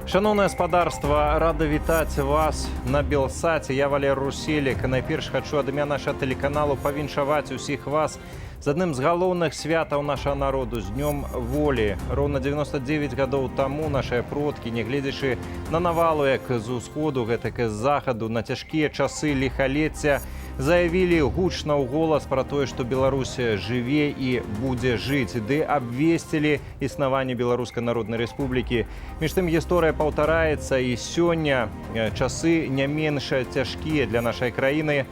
Шановное господарство, рада вітаць вас на Белсаце. Я Валер Руселік. Найперш хочу ад імя нашага тэлеканалу павіншаваць усіх вас з адным з галоўных святаў нашага народу, з Днём волі. Роўна 99 гадоў таму нашыя продкі, нягледзячы на навалу як з усходу, гэтак і з захаду, на цяжкія часы ліхалецця, заявілі гучна ў голас пра тое, што Беларусь жыве і будзе жыць, ды абвесцілі існаванне Беларускай Народнай Рэспублікі. Між тым гісторыя паўтараецца, і сёння часы не менш цяжкія для нашай краіны.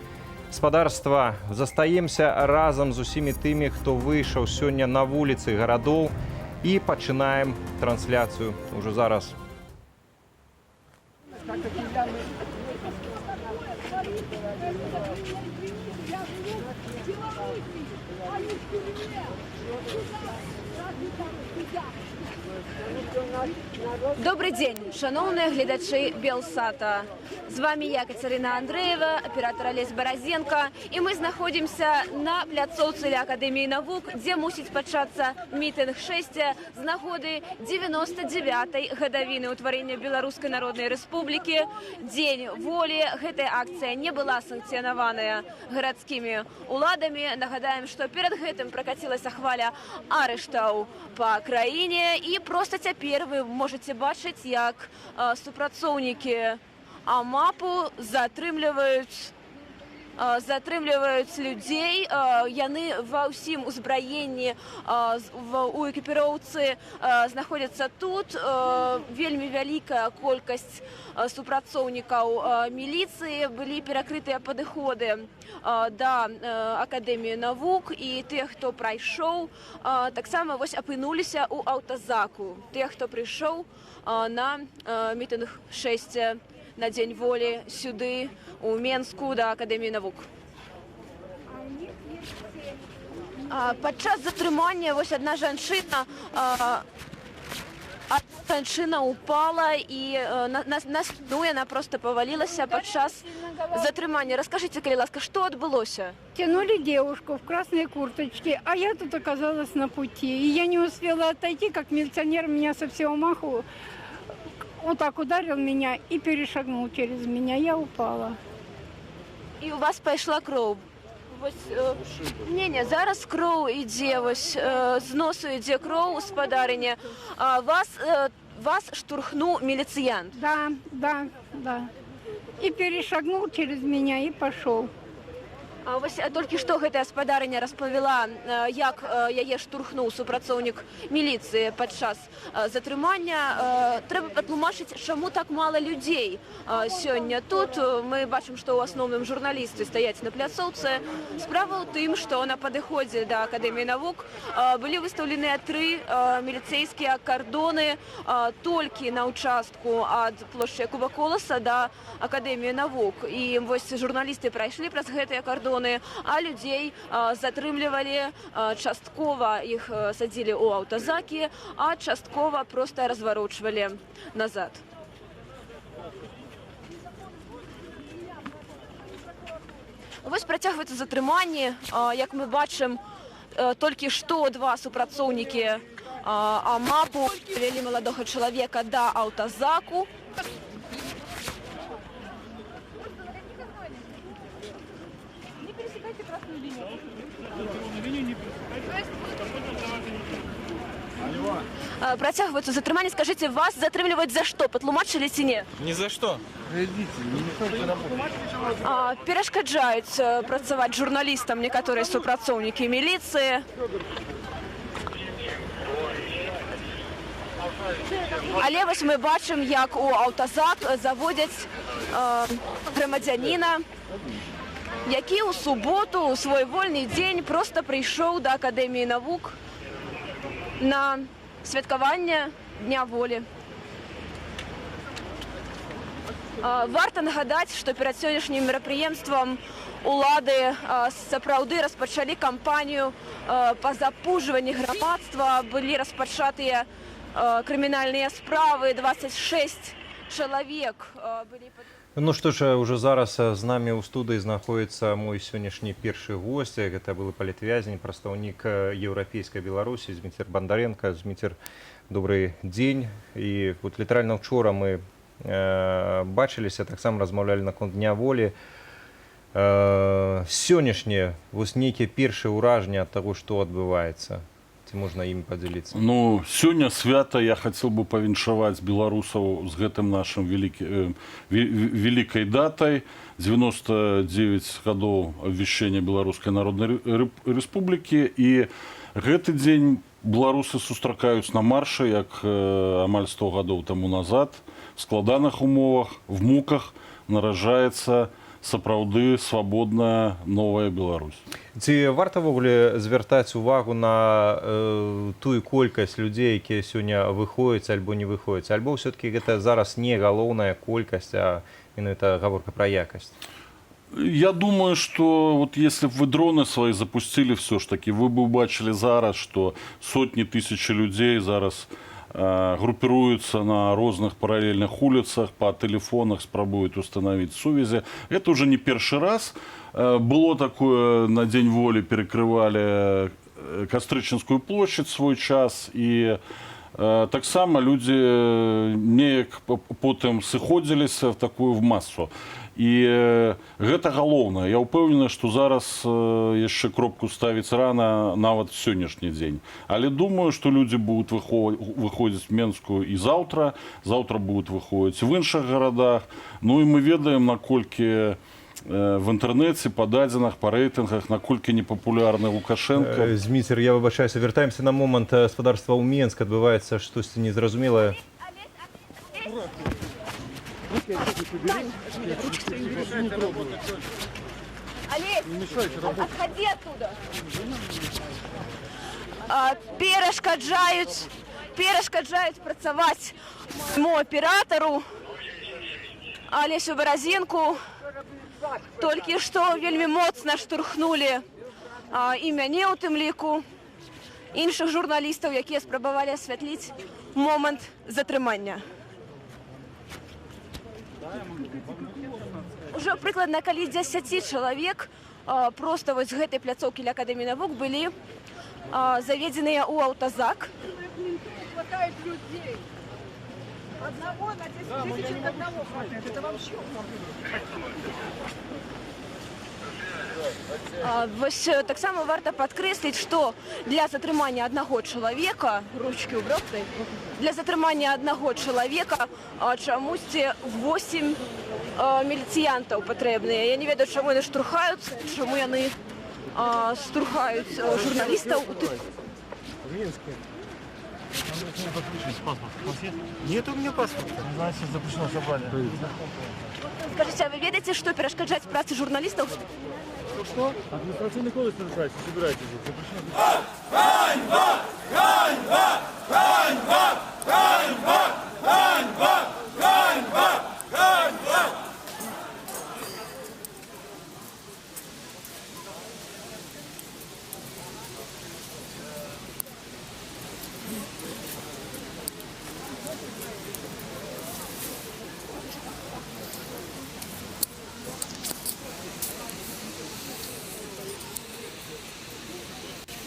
Гаспадарства, застаемся разам з усімі тымі, хто выйшаў сёння на вуліцы гарадоў, і пачынаем трансляцыю ўжо зараз. Добрый день, шановные глядачи Белсата. С вами я, Катерина Андреева, оператор Олесь Борозенко, и мы находимся на пляцоўцы ля Академии наук, где мусіць пачацца мітинг 6 з нагоды 99-й гадавіны ўтварэння Беларускай Народнай Рэспублікі. День воли. Гэтая акция не была санкцыянаваная гарадскімі уладамі. Нагадаем, что перед гэтым прокатилась хваля арыштаў по краіне, и просто цяпер вы можете бачыць, як супрацоўнікі АМАПу затрымліваюць людзей. Яны ва ўсім узбраенні, у экіпіроўцы знаходзяцца тут. Вельмі вялікая колькасць супрацоўнікаў міліцыі, былі перакрытыя падыходы да Акадэміі навук, і тыя, хто прайшоў, таксама вось апынуліся ў аўтазаку. Тыя, хто прыйшоў на мітынг 6 на Дзень волі сюды, у Менску, да Акадэміі навук. Падчас затрымання вось адна жанчына упала, і на спіну яна просто повалилася падчас затрымання. Расскажите, калі ласка, что адбылося? Тянули девушку в красной курточке, а я тут оказалась на пути. И я не успела отойти, как милиционер меня со всего маху вот так ударил меня и перешагнул через меня. Я упала. И у вас пайшла кроў? Не, зараз кроў ідзе, вось з носу ідзе кроў, спадарыня. Вас штурхнуў міліцыянт? Да. И перешагнул через меня и пошел. Толькі што гэтая спадарыня распавяла, як яе штурхнуў супрацоўнік міліцыі падчас затрымання. Трэба патлумачыць, чаму так мала людзей сёння тут. Мы бачым, што ў асноўным журналісты стаяць на пляцоўцы. Справа ў тым, што на падыходзе да Акадэміі навук былі выстаўленыя 3 міліцэйскія кардоны толькі на ўчастку ад плошчы Якуба Коласа да Акадэміі навук. І вось журналісты прайшлі праз гэтыя кардоны, а людзей затрымлівалі, часткова іх садзілі ў аўтазакі, а часткова проста разварочвалі назад. Вось працягваецца затрыманне. Як мы бачым, толькі што 2 супрацоўнікі АМАПу вялі маладога чалавека да аўтазаку. Працягваецца затрыманне. Скажите, вас затрымліваюць за што? Патлумачылі ці не? Ни за что. Перашкаджаюць працаваць журналістам некаторыя супрацоўнікі міліцыі. Але вось мы бачым, як у аўтазак заводзяць грамадзяніна, які ў суботу, у свой вольны дзень, проста прыйшоў да Акадэміі навук на святкаванне Дня волі. Варта нагадаць, што перад сённяшнім мерапрыемствам улады сапраўды распачалі кампанію па запужванні грамадства. Былі распачатыя крымінальныя справы, 26 чалавек былі Ну что ж, уже зараз з намі ў студыі знаходіцца мой сённяшні першы госць. Гэта былы палітвязень, прадстаўнік еўрапейскай Беларусі Зміцер Бандаренко. Зміцер, добрый дзень. І вот літаральна учора мы бачыліся, таксама размаўлялі наконт дня волі. Сённяшнія вось нейкія першыя ўражанні ад таго, што адбываецца. Ці можна імі падзяліцца? Ну, сёння свята я хацеў бы павіншаваць беларусаў з гэтым нашым вялікай датай. 99 гадоў абвяшчэння Беларускай Народнай Рэспублікі. І гэты дзень беларусы сустракаюць на маршы, як амаль 100 гадоў таму назад. В складаных умовах, в муках наражаецца сапраўды свабодная новая Беларусь. Ці варта ўвогуле звяртаць увагу на тую колькасць людзей, якія сёння выходзяць альбо не выходзяць? Альбо ўсё-такі гэта зараз не галоўная колькасць, а менавіта гаворка пра якасць? Я думаю, что вот если бы вы дроны свои запустили все ж таки, вы бы убачили зараз, что сотни тысяч людей зараз группируются на разных параллельных улицах, по телефонах спробуют установить сувязі. Это уже не первый раз. Было такое, на День воли перекрывали Кастрычинскую площадь свой час. И так само люди неяк потом сыходзіліся в такую в массу. І гэта галоўнае. Я ўпэўнены, што зараз яшчэ кропку ставіць рана нават сённяшні дзень. Але думаю, што людзі будуць выходзіць в Менскую і заўтра будуць выходзіць в іншых гарадах. Ну і мы ведаем, наколькі в інтэрнэце, па дадзеных, па рэйтынгах, наколькі непапулярны Лукашенко. Зміцер, я выбачаюся, вяртаемся на момант гаспадарства ў Менск. Адбываецца штосьці незразумелае. Олесь, отходи оттуда. Перашкаджаюць працаваць моему аператару Олесю Баразенку. Толькі што вельмі моцна штурхнули і мяне ў тым ліку, іншых журналістаў, якія спрабавалі асвятліць момант затрымання. Уже прыкладна калі 10 чалавек просто вось з гэтай пляцоўкі ля Акадэміі навук былі заведзеныя ў аўтазак. Хватает людей. Одного на 10 тысяч одного хватает. Это вам что? Вось таксама варта падкрэсліць, што для затрымання аднаго чалавека, ручкі ўбраў, для затрымання аднаго чалавека чамусьці 8 міліцыянтаў патрэбныя. Я не ведаю, чаму яны штурхаюцца, чаму яны штурхаюць журналістаў. Нет у меня паспорта. Значит, запрещено собрание. Скажите, а вы ведаете, что перешкоджать працы журналистов? Что? Административный кодекс нарушается, собираетесь здесь. Запрещено.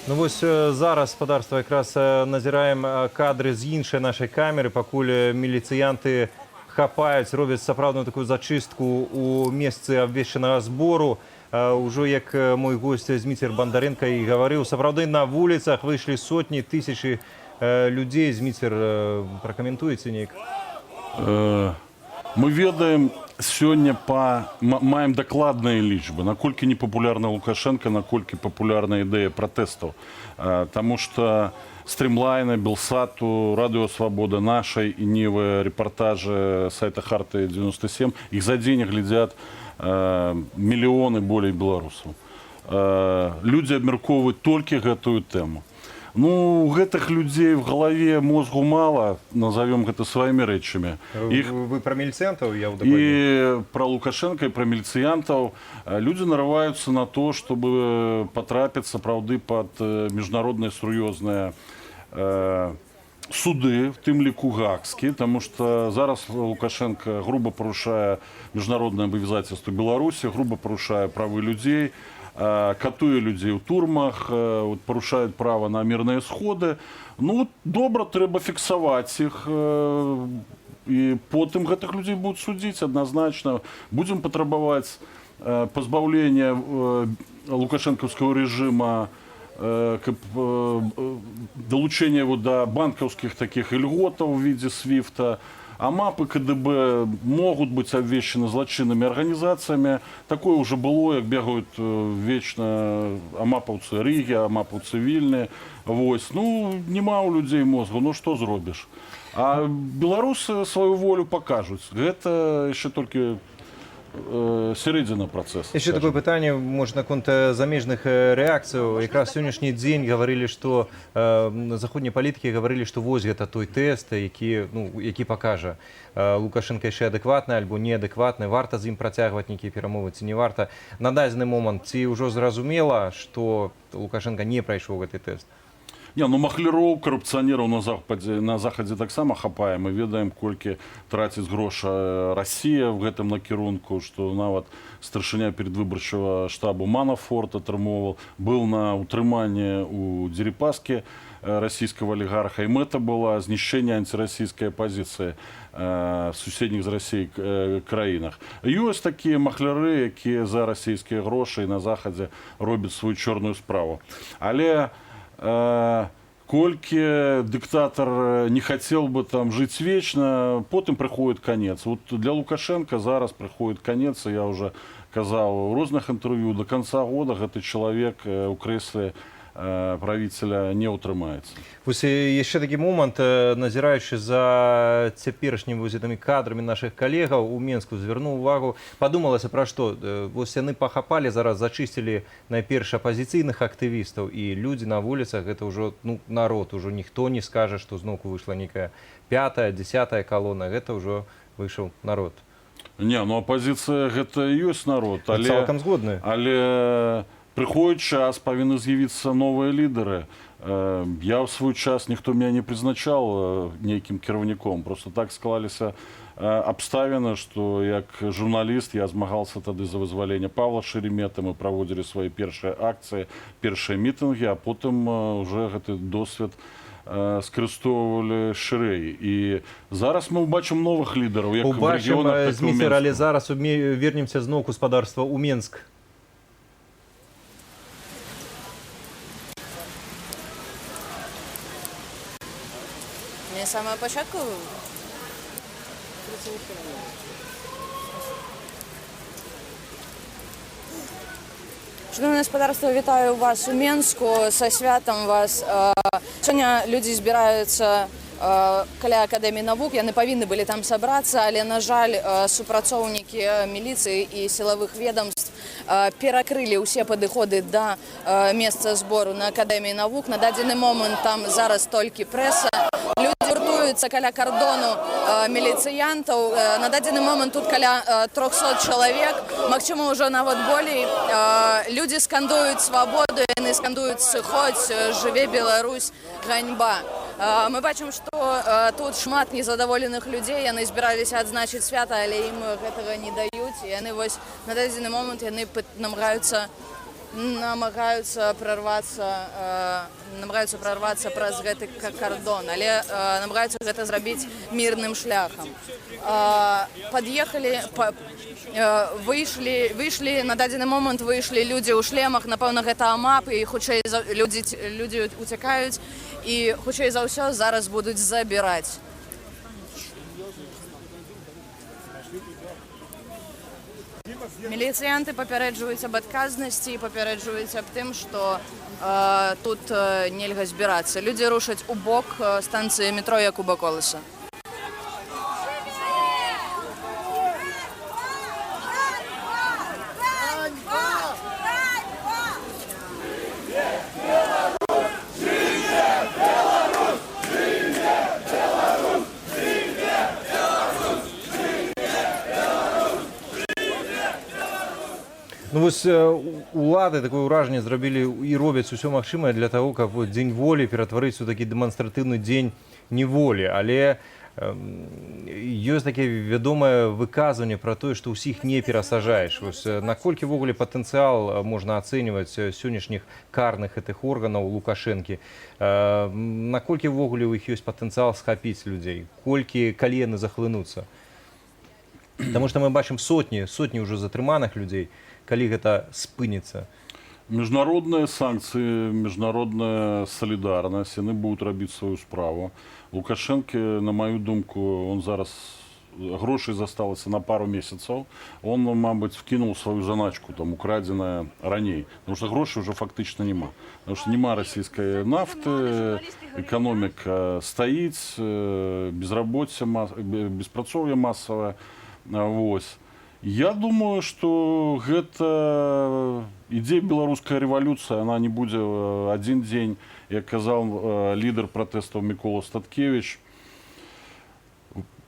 Ну вось зараз, гаспадарства, якраз назіраем кадры з іншай нашай камеры, пакуль міліцыянты хапаюць, робяць сапраўдную такую зачыстку ў месцы абвешчанага збору. Ужо як мой госць Зміцер Бандаренко і гаварыў, сапраўды на вуліцах выйшлі сотні, тысячы людзей. Зміцер, пракаментуеце неяк? Мы ведаем сёння маем дакладныя лічбы, наколькі непапулярна Лукашенко, наколькі папулярна ідэя пратэстаў. Таму што стрімлайны, Белсату, Радыё Свабода, нашай і нівыя рэпартажы сайта Харты 97, іх за дзень глядзяць мільёны болей беларусаў. Людзі абмяркоўваюць толькі гэтую тэму. Ну, у гэтых людзей в галаве мозгу мала, назовем гэта сваімі рэчамі. Вы пра міліцыянтаў, я і пра Лукашенко, і пра міліцыянтаў. Людзі нарываюцца на то, чтобы патрапіць сапраўды пад міжнародныя сур'ёзныя суды, в тым ліку гаагскія, тому что зараз Лукашенко грубо порушае міжнародныя абавязацельствы Беларусі, грубо парушае правы людзей, катуе людзей у турмах, парушаюць права на мірныя сходы. Ну, добра, трэба фіксаваць іх, і потым гэтых людзей будуць судзіць адназначна. Будзем патрабаваць пазбаўлення лукашэнкаўскага рэжыма, долучение до банковских таких льготов в виде свифта, а МАП и КДБ могут быть обвещены злочинными организациями. Такое уже было, как бегают вечно амапаўцы Риги, амапаўцы Вильны. Вось. Ну, нема у людей мозгу, ну что зробишь? А белорусы свою волю покажут. Это еще только сярэдзіна працэсу. Еще такое пытанне, может, наконт замежных реакцый. Якраз сённяшні дзень говорили, что заходнія палітыкі говорили, что вось гэта той тест, які покажа Лукашенко яшчэ адэкватны альбо неадэкватны, варта з ім працягваць нейкія перамовы ці не варта. На дадзены момант ці ўжо зразумела, что Лукашенко не прайшоў гэты тест? Не, ну махляроў, карупцыянераў на захадзе таксама хапае. Мы ведаем, колькі траціць гроша Расія в гэтым накірунку, што нават старшыня перадвыбарчага штабу Манафорт атрымоўваў, был на утрыманні у Дзерипаскі расійскага алігарха, і мэта была знішчэнне антырасійскай апазіцыі в суседніх з Расіяй краінах. Ёсць такія махляры, якія за расійскія грошы і на захадзе робяць сваю чорную справу. Але колькі диктатор не хотел бы там жить вечно, потом приходит конец. Вот для Лукашенко зараз приходит конец, и я уже казал в разных интервью, до конца года этот человек у кресле правителя не утрымаецца. Вось яшчэ такі момант, назіраючы за цяперашнімі гэтымі кадрамі нашых калегаў у Менску, звярнуў увагу, падумалася пра што. Вось яны пахапалі, зараз зачысцілі найперш апазіцыйных актывістаў, і людзі на вуліцах, гэта ўжо народ, ужо ніхто не скажа, што зноўку выйшла нейкая 5-я, 10-я калона, гэта ўжо выйшаў народ. Не, ну апозіцыя гэта і ёсць народ, Цалкам згодны. Але приходит час, павінны з'явіцца новыя лідары. Я ў свой час, ніхто меня не прызначаў нейкім кіраўніком. Просто так склаліся абставіны, што як журналіст я змагался тады за вызваленне Павла Шеремета, мы праводзілі свае першыя акцыі, першыя мітынгі, а потым уже гэты досвед скарыстоўвалі шырэй. І зараз мы ўбачым новых лідараў, як в рэгіёнах, так і ў Менску. Але зараз вернемся зноў гаспадарства ў Менск. Мне з самого початку шановне господарство, вітаю вас у Менску, са святам вас. Сёння людзі збіраюцца каля Акадэміі навук, яны павінны былі там сабрацца, але, на жаль, супрацоўнікі міліцыі і сілавых ведомств перакрылі ўсе падыходы да месца збору на Акадэміі навук. На дадзены момант там зараз толькі прэса. Людзі гуртуюцца каля кардону міліцыянтаў. На дадзены момант тут каля 300 чалавек, магчыма, ўжо нават болей. Людзі скандуюць свабоду, яны скандуюць «Сыходзь», «Жыве Беларусь», «Ганьба». Мы бачым, што тут шмат незадаволеных людзей, яны збіраліся адзначыць свята, але ім гэтага не даюць. І яны вось на дадзены момант яны намагаюцца прарвацца праз гэты кардон, але намагаюцца гэта зрабіць мірным шляхам. Пад'ехалі, выйшлі, на дадзены момант выйшлі людзі ў шлемах, напэўна, гэта АМАП, і хутчэй людзі уцякаюць, і хутчэй за ўсё зараз будуць забіраць. Міліцыянты папярэджваюць аб адказнасці і папярэджваюць аб тым, што тут нельга збірацца. Людзі рушаць у бок станцыі метро Якуба Колеса. Ну вось улады такое ўражанне зрабілі і робяць усё магчымае для того, каб вот дзень волі ператварыць у такі дэманстратыўны дзень неволі, але ёсць такое вядомае выказванне пра тое, што ўсіх не перасажаеш. Вось наколькі ввогуле патэнцыял можна ацэньваць сённяшніх карных гэтых органаў Лукашэнкі? Наколькі ввогуле ў іх ёсць патэнцыял схапіць людзей? Колькі, калі яны захлынуцца? Таму што мы бачым сотні ўжо затрыманых людзей, калі гэта спыніцца. Международные санкции, международная солидарность, они будут робить свою справу. Лукашенко, на мою думку, он зараз грошей засталося на пару месяцев. Он, мабуть, вкинул свою заначку, там, украденное ранее. Потому что грошей уже фактично нема. Потому что нема российской нафты, экономика стоит, беспрацоўе массовое. Вось. Я думаю, что гэта идея белорусская революция, она не будет один день, як казал лидер протестов Микола Статкевич.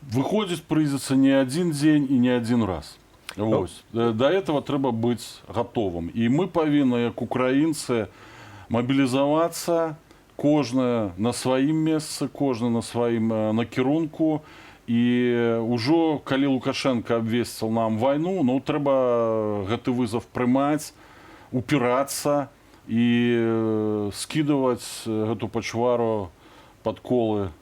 Выходит прыйдзецца не один день и не один раз. Вось. До этого треба быть готовым. И мы повинны, как украинцы, мобилизоваться, кожны на своим месцы, кожны на своим накірунку. І ўжо калі Лукашенко абвесціў нам вайну, ну трэба гэты вызов прымаць, упірацца і скідаваць гэту пачвару пад колы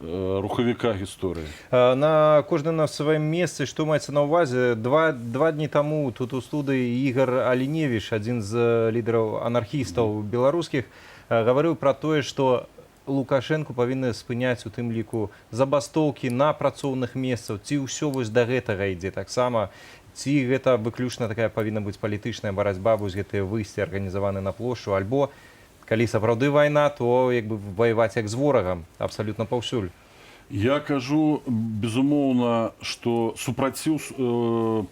рухавіка гісторыі. На кожны на сваім месцы, што маецца на ўвазе, два дні таму тут у студыі Ігор Аліневіч, адзін з лідараў анархістаў беларускіх, гаварыў пра тое, што Лукашенко павінны спыняць у тым ліку забастоўкі на працоўных месцах. Ці ўсё вось да гэтага ідзе таксама? Ці гэта выключна такая павінна быць палітычная барацьба, вось гэтыя выйсці арганізаваны на плошчу, альбо калі сапраўды вайна, то як бы ваяваць як з ворагам абсалютна паўсюль. Я кажу, безумоўна, што супраціў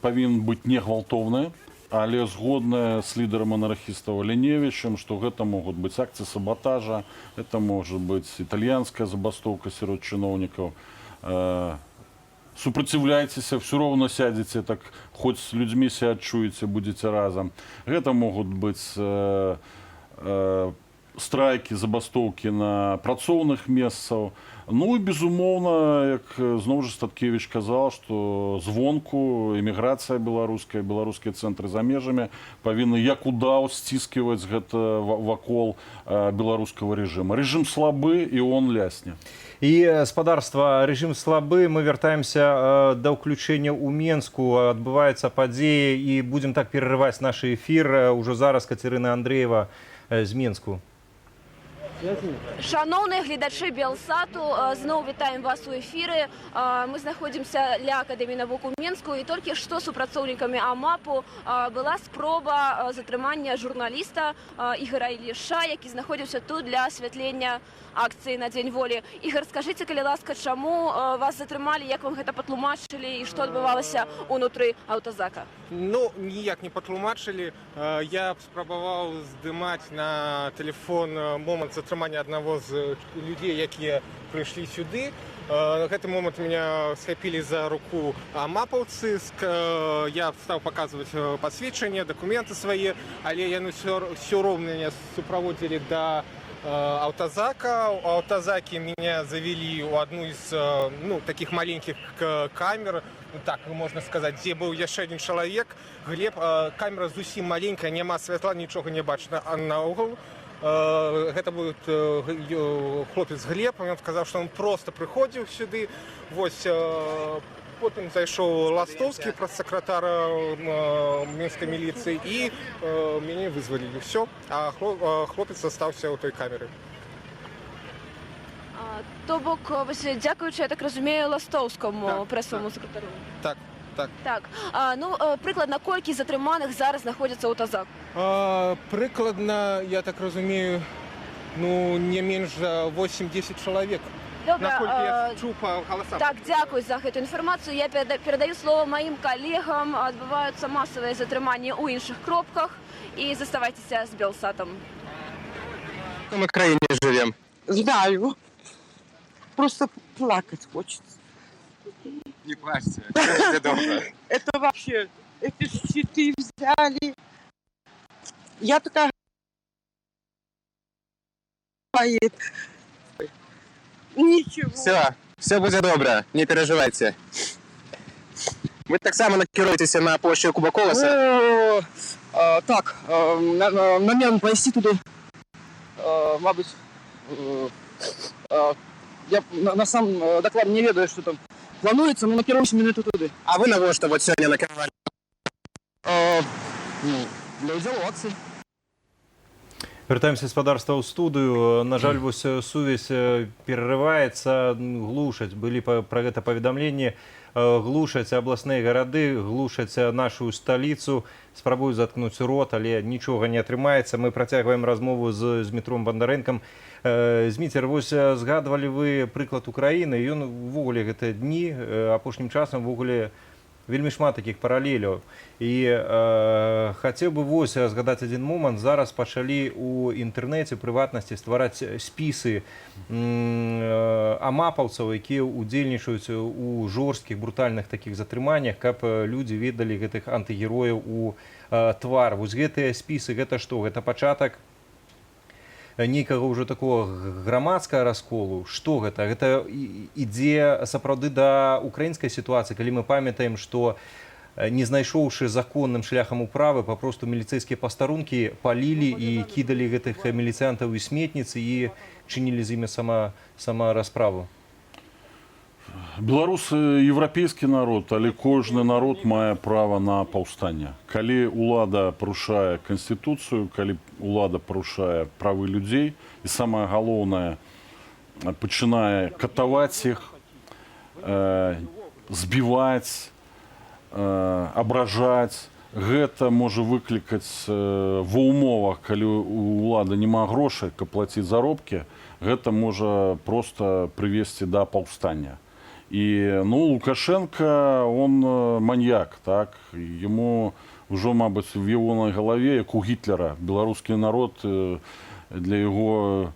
павінен быць не гвалтоўны, але згодная с лидером анархистов Аліневічем, что гэта могут быть акции саботажа, это может быть итальянская забастовка сярод чиновников. Супраціўляйцеся, все равно сядете, так хоть с людьми себя адчуеце, будете разом. Это могут быть страйки, забастовки на працоўных месцах. Ну і, безумоўна, як зноў жа Статкевич казаў, што звонку эміграцыя беларуская, беларускія цэнтры за межамі павінны як удаў сцісківаць гэта вакол беларускага рэжыма. Рэжым слабы, і он лясне. І, спадарства, рэжым слабы. Мы вяртаемся да ўключэння ў Менску. Адбываецца падзея, і будзем так перарываць наш эфір. Ужо зараз Кацярына Андрэева з Менску. Шановные глядачи Белсату, зноў вітаем вас у эфіры. Мы знаходзімся ля Акадэміі навук у Менску, і толькі што супрацоўнікамі АМАПу была спроба затрымання журналіста Ігора Іліша, які знаходзіўся тут для асвятлення акцыі на Дзень волі. Ігор, скажыце, калі ласка, чаму вас затрымалі, як вам гэта патлумачылі і што адбывалася ўнутры аўтазака? Ну, ніяк не патлумачылі. Я спрабаваў здымаць на телефон момант затрымання аднаго з людзей, якія прыйшлі сюды. На гэты момант меня схапілі за руку амапаўцы. Я стаў паказваць пасведчанне, дакументы свае, але яны ўсё роўна мяне суправодзілі да автозака. У автозаке меня завели у одну из таких маленьких камер, так можно сказать, где был еще один человек. Глеб, камера зусім маленькая, нема святла, ничего не бачно наогул. Это был хлопец Глеб, он сказал, что он просто приходил сюда. Вось, потом зайшоў Ластовский, пресс-секретарь Минской милиции, и меня вызволили. Все, а хлопец остался у той камеры. То бок, дякуючи, я так розумію, Ластовському пресовому секретарю. Так. Так. Прикладно, колькі затриманих зараз знаходяться у ТАЗАК? Прикладно, я так розумію, не менш за 8-10 чоловік. Добре, Наколькі я чув по голосам. Так, дякую за эту информацию. Я передаю слово моим коллегам. Отбываются массовые затримания у інших кропках. И заставайтесь с Белсатом. В какой мы краине живем? Знаю. Просто плакать хочется. Не плачьте, это добро. Это вообще эти щиты взяли. Я такая... Ничего. Все буде добре, не переживайте. Ви так само накеруєтеся на площу Кубоколеса? Так, намірно повезти туди. Мабуть, я на сам доклад не ведаю, що там планується, але накеруюся минуту туди. А ви навошта от сьогодні накерували? Для ізоляції. Вяртаемся спадарства ў студыю. На жаль, вось сувязь перарываецца, глушаць. Былі пра гэта паведамленні, глушаць абласныя гарады, глушаць нашу сталіцу, спрабуюць заткнуць рот, але нічога не атрымаецца. Мы працягваем размову з Змітром Бандарэнкам. Зміцер, вось згадвалі вы прыклад Украіны. Ён увогуле гэтыя дні апошнім часам увогуле вельмі шмат такіх паралеляў. І хацеў бы вось згадаць адзін момант. Зараз пачалі ў інтэрнэце прыватнасці ствараць спісы амапаўцаў, якія ўдзельнічаюць у жорсткіх брутальных такіх затрыманнях, каб людзі ведалі гэтых антыгерояў у твар. Вось гэтыя спісы, гэта што? Гэта пачатак нейкага ўжо такого грамадскага расколу? Што гэта? Гэта ідзе сапраўды да украінскай сітуацыі, калі мы памятаем, што не знайшоўшы законным шляхам управы, папросту міліцэйскія пастарункі палілі і кідалі гэтых міліцыянтаў у сметніцы і чынілі з імі самарасправу. Беларусы еўрапейскі народ, але кожны народ мае права на паўстанне. Калі ўлада парушае канстытуцыю, калі ўлада парушае правы людзей, і самае галоўнае, пачынае катаваць іх, збіваць, абражаць, гэта можа выклікаць ва ўмовах, калі ўлада не мае грошай, каб плаціць заробкі, гэта можа проста прывесці да паўстання. І, Лукашенко, он маньяк, так? Ему уже, мабуть, в его голове, як у Гітлера, белорусский народ для его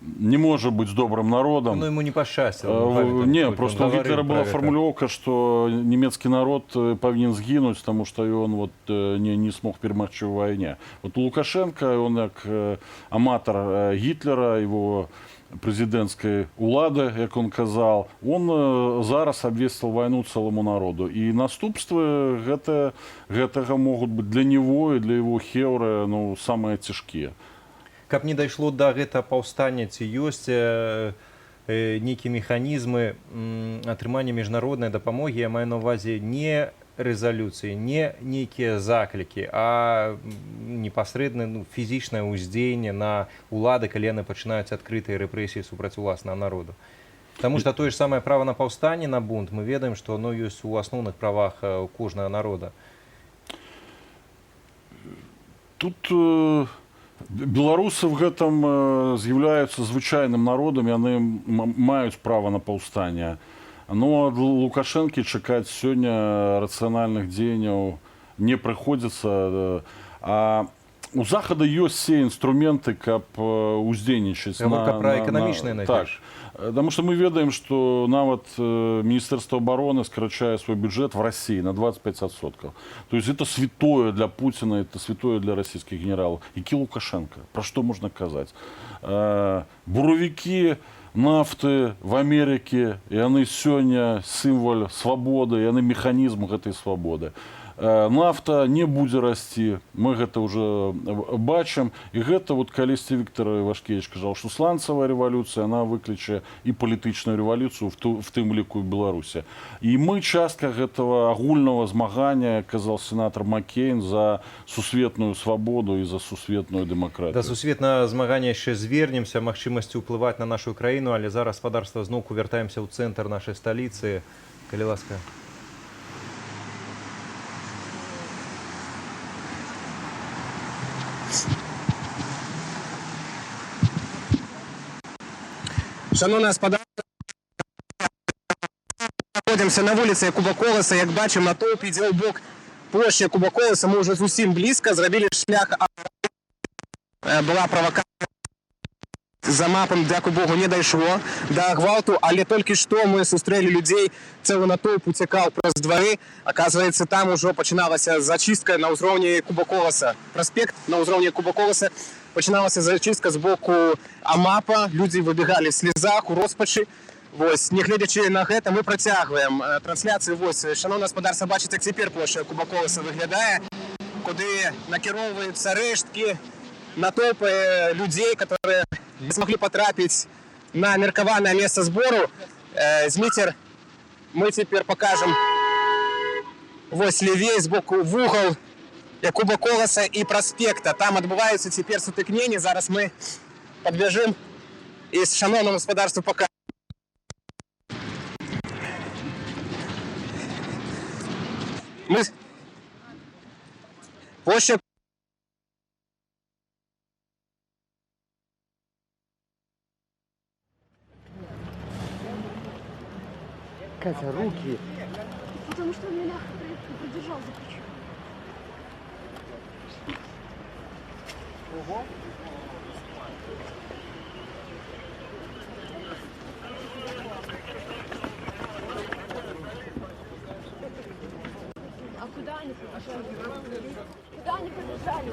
не может быть добрым народом. Но ему не пощастило. Не, просто у Гитлера была формулировка, что немецкий народ повинен сгинуть, потому что он вот не смог перемогчь в войне. Вот у Лукашенко, он как аматор Гитлера, его президентской улады, як он казал, он зараз обвесил войну целому народу. И наступствы гэтага могут быть для него и для его хеўры самые цяжкія. Каб не дайшло до гэтага паўстання, ці ёсць нейкія механізмы атрымання міжнароднай дапамогі, я маю на ўвазе не рэзалюцыі, не нейкія заклікі, а непасрэдна фізічнае ўздзеянне на ўлады, калі яны пачынаюць адкрытыя рэпрэсіі супраць уласнага народу. Таму што тое ж самае права на паўстанне, на бунт, мы ведаем, што оно ёсць у асноўных правах кожнага народа. Тут беларусы в гэтым з'яўляюцца звычайным народам, яны маюць права на паўстанне. Но ад Лукашэнкі чакаць сёння рацыянальных дзеянняў не прыходзіцца. А у Захада ёсць все інструменты, каб уздзейнічаць. Гаворка пра эканамічныя найперш. Потому что мы ведаем, что нават Министерство обороны скорочает свой бюджет в России на 25%. То есть это святое для Путина, это святое для российских генералов. Які Лукашенко? Про что можно сказать? Буровики нафты в Америке, и яны сёння сімвол свабоды, яны механізм гэтай свабоды. Нафта не будзе расці, мы гэта уже бачым, і гэта вот калісьці Віктор Івашкевіч казаў, што сланцавая рэвалюцыя, она выкліче і палітычную рэвалюцыю в тым ліку і Беларусі. І мы частка гэтага агульнага змагання, казаў сенатор Маккейн, за сусветную свабоду і за сусветную дэмакратію. Да сусветнага змагання яшчэ звернемся, магчымасці ўплываць на нашу краіну, але зараз спадарства зноўку вяртаемся ў цэнтр нашай сталіцы. Калі ласка. Шановне господарство, знаходимося на вулиці Куба Колеса. Як бачимо, натовп іде у бок площі Куба Колеса. Ми вже зовсім близько, зробили шлях. Була провокація За мапам, дякую Богу, не дайшло до гвалту, але толькі што мы сустрэлі людзей, цэлы натоўп уцякаў праз двары. Оказывается, там ужо пачыналася зачистка на ўзроўні Куба-Коласа. Праспект на ўзроўні Куба-Коласа. Пачыналася зачистка з боку АМАПа. Людзі выбегалі в слезах, у роспачы. Вось, не гледзячы на гэта, мы працягваем трансляцыю. Вось, шановна гаспадарства, бачыце, як цяпер плошча Куба-Коласа выглядае, куды накіроўваюцца рэшткі, натоўпы людзей, которые не смогли потрапить на меркаванное место сбору. Змитер, мы теперь покажем вось левей сбоку в угол Куба-Коласа и проспекта. Там отбываются теперь сутыкнения. Зараз мы подбежим и с шановным господарством покажем. Мы площадь Катя, руки. Потому что он меня придержал за плечо. А куда они побежали? Куда они побежали?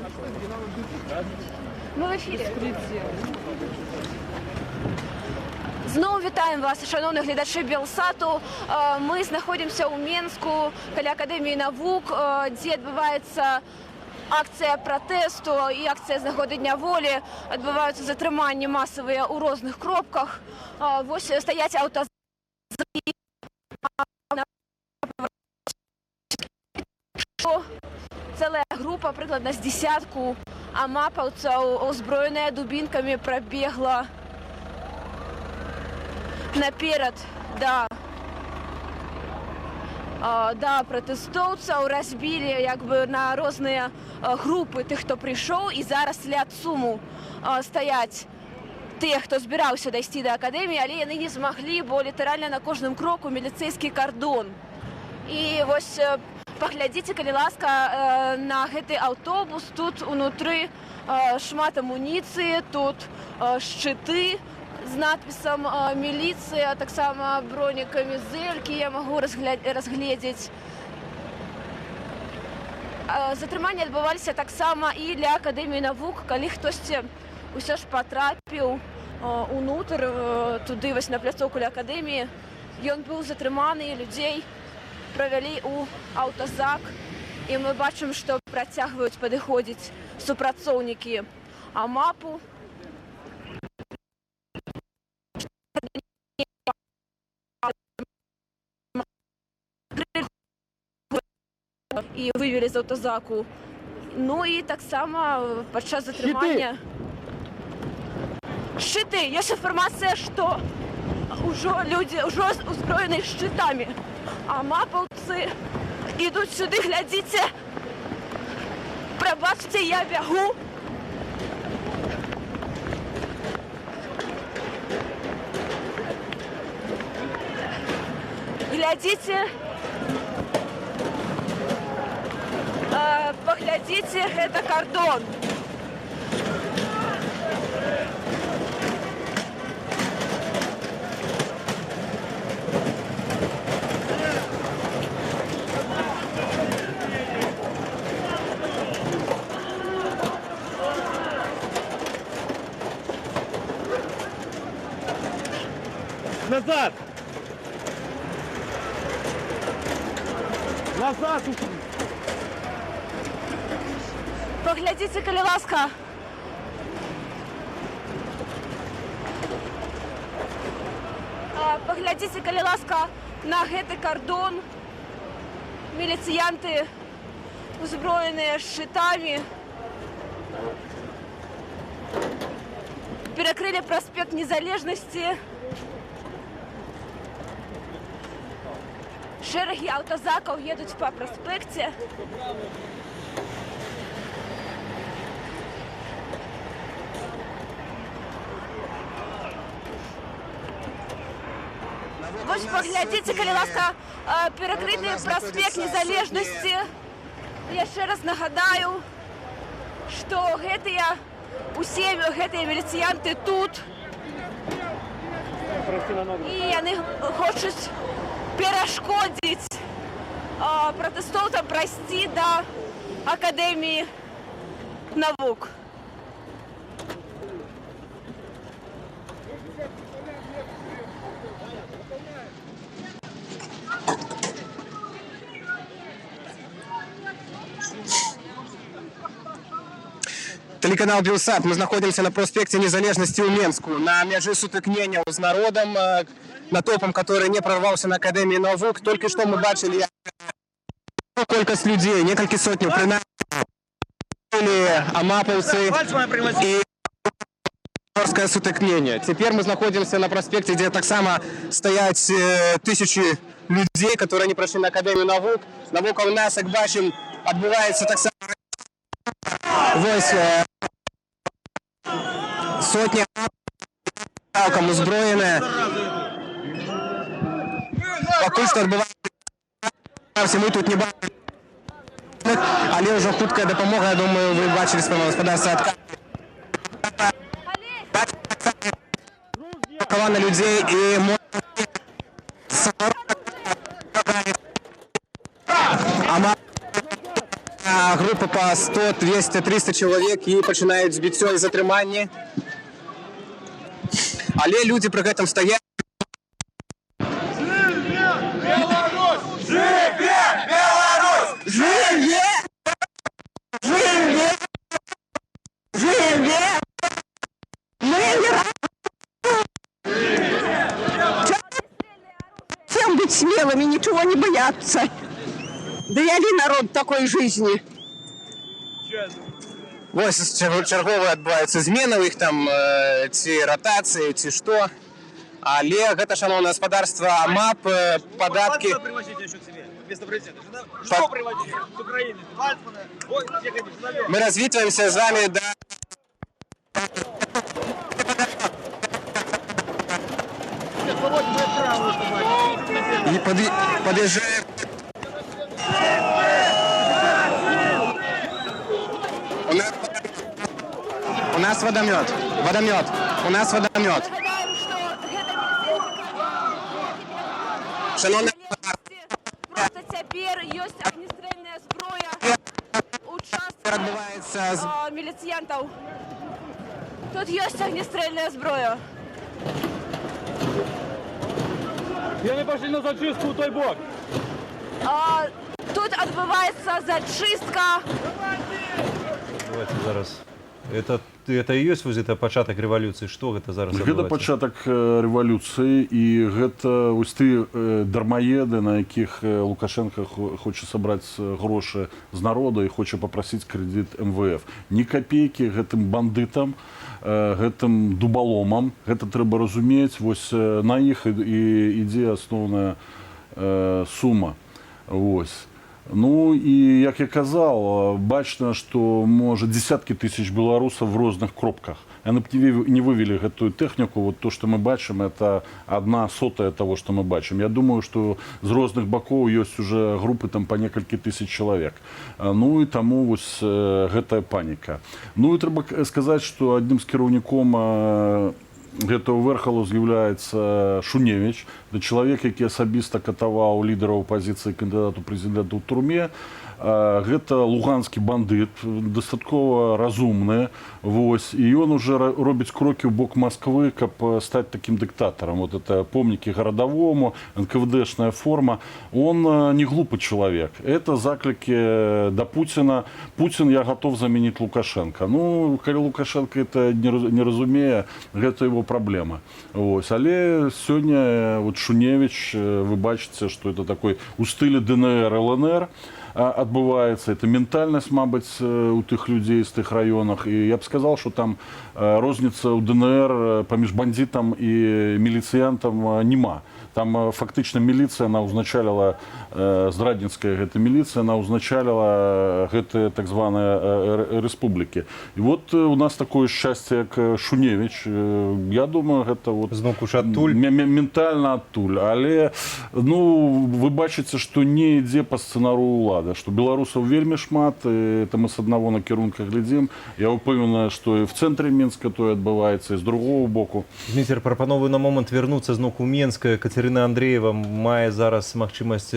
Мы в эфире. Знову вітаємо вас, шановні глядачі Белсату. Ми знаходимося у Мінську, каля Академії наук, де відбувається акція протесту і акція з нагоди Дня волі. Відбуваються затримання масові у різних кропках. Ось стоять автозаки. Ціла група, прикладно з десятку амапівців, озброєна дубинками, пробігла наперед да протестовців, розбили якби на різні групи тих, хто прийшов, і зараз слід суму стоять тих, хто збирався дійти до академії, але вони не змогли, бо літерально на кожному кроку міліцейський кордон. І ось поглядзіце, калі ласка, на гэты аўтобус. Тут унутры шмат амуніцыі, тут шчыты з надпісам «Міліцыя», таксама бронекамізэлькі я магу разгледзець. Затрыманні адбываліся таксама і для Акадэміі навук, калі хтосьці ўсё ж патрапіў унутр, туды вось на пляцоўку ля Акадэміі. Ён быў затрыманы, людзей правялі ў аўтазак, і мы бачым, што працягваюць падыходзіць супрацоўнікі АМАПу. І вывелі з аўтазаку. Ну і таксама падчас затрымання... Шчыты! Ёсць інфармацыя, што ўжо людзі узброены шчытамі. АМАПаўцы ідуць сюды, глядзіце. Прабачце, я бягу. Глядзіце. Паглядзіце, гэта кардон. Назад! Назад! Паглядзіце, калі ласка. Паглядзіце, калі ласка, на гэты кардон. Міліцыянты узброеныя шчытамі. Перакрылі праспект Незалежнасці. Шэрагі аўтазакаў едуць па праспекце. Вось паглядзіце, калі ласка, перакрыты праспект Незалежнасці. Яшчэ раз нагадаю, што гэтыя усе гэтыя міліцыянты тут. І яны хочуць перашкодзіць пратэстоўцам прайсці да Акадэміі навук. Телеканал «Белсат». Мы находимся на проспекте Незалежности у Менску, на меже сутыкнення з народом, натовпом, который не прорвался на Академии наук. Только что мы бачили колькость людей, несколько сотен, принаймні амаповцы и жесткое сутыкнение. Теперь мы находимся на проспекте, где так само стоят тысячи людей, которые не прошли на Академию наук. Навокал нас, как бачим, отбывается так само ось сотні цілком озброєне. Поки що відбувається, ми тут не бачимо, але вже хутка допомога, я думаю, ви бачили своєму господарстві відкривання людей і група по 100, 200, 300 чоловік і починають збиття і затримання. Але люди при гэтым стоять. Живе Беларусь! Живе! Живе! Живе! Мы не всем быть смелыми, ничего не бояться. Дали народ такой жизни. Ось чергово відбуваються зміни, у їх там ці ротації, ці що. Але гэта, шановне господарство, МАП, податки... Что привозите еще к себе? Вместо президента? Что привозите с Украины? Вальцмана? Ой, Мы развитываемся с вами до... И подъезжаем... У нас водомет. Водомет. У нас водомет. Шановні, просто цяпер ёсць агнестрэльная зброя у частцы міліцыянтаў. Тут ёсць агнестрэльная зброя. Яны пошли на зачистку у той бок. Тут адбываецца зачистка. Давайте зараз. Это і ёсць это пачатак рэвалюцыі, што гэта зараз адбываецца? Гэта пачатак рэвалюцыі, і гэта вось ты дармаеды, на якіх Лукашенко хоча сабраць грошы з народа і хоча папрасіць крэдыт МВФ. Ні капейкі гэтым бандытам, гэтым дубаломам, гэта трэба разумець, вось на іх і ідзе асноўная сума. Вось. Ну і, як я казаў, бачна, што можа дзесяткі тысяч беларусаў в розных кропках. Яны б не вывели гэтую тэхніку. Вот то, што мы бачым, это 1/100 того, што мы бачым. Я думаю, што з розных бакоў ёсць уже групы там па некалькі тысяч чалавек. Ну і таму вось гэтая паніка. Ну і трэба сказаць, што адным з кіраўніком гэтага верхалу з'яўляецца Шуневіч, чалавек, які асабіста катаваў лідара апазіцыі кандыдату прэзідэнта ў турме. Гэта луганскі бандыт, дастаткова разумны, вось, і ён уже робіць крокі ў бок Масквы, каб стаць такім дыктатарам. Вот это помнікі гарадавому, НКВДшная форма. Он не глупы чалавек. Это заклікі да Пуціна. Пуцін, я готов заменить Лукашенко. Ну, калі Лукашенко это не разумее, гэта его праблема. Вось. Але сёння вот Шуневіч, вы бачыце, што это такой у стылі ДНР, ЛНР адбываецца. Это ментальнасць, мабыць, у тых людзей з тых раёнах. І я б сказал, што там розніца ў ДНР паміж бандитам і міліцыянтам нема. Там фактично милиция, она узначалила, Зрадницкая гэта милиция, она узначалила гэта так званые республики. И вот у нас такое счастье, как Шуневич, я думаю, это вот Зноку ж адтуль. ментально адтуль. Але, ну, вы бачыце, что не ідзе по сцэнару ўлада, что белорусов вельмі шмат, и это мы с одного накірунка глядзім. Я упэўнены, что и в центре Минска то отбывается, и с другого боку. Дміцер, прапановую на момент вернуцца зноў у Менск. Катерина Андреева мае зараз магчымасць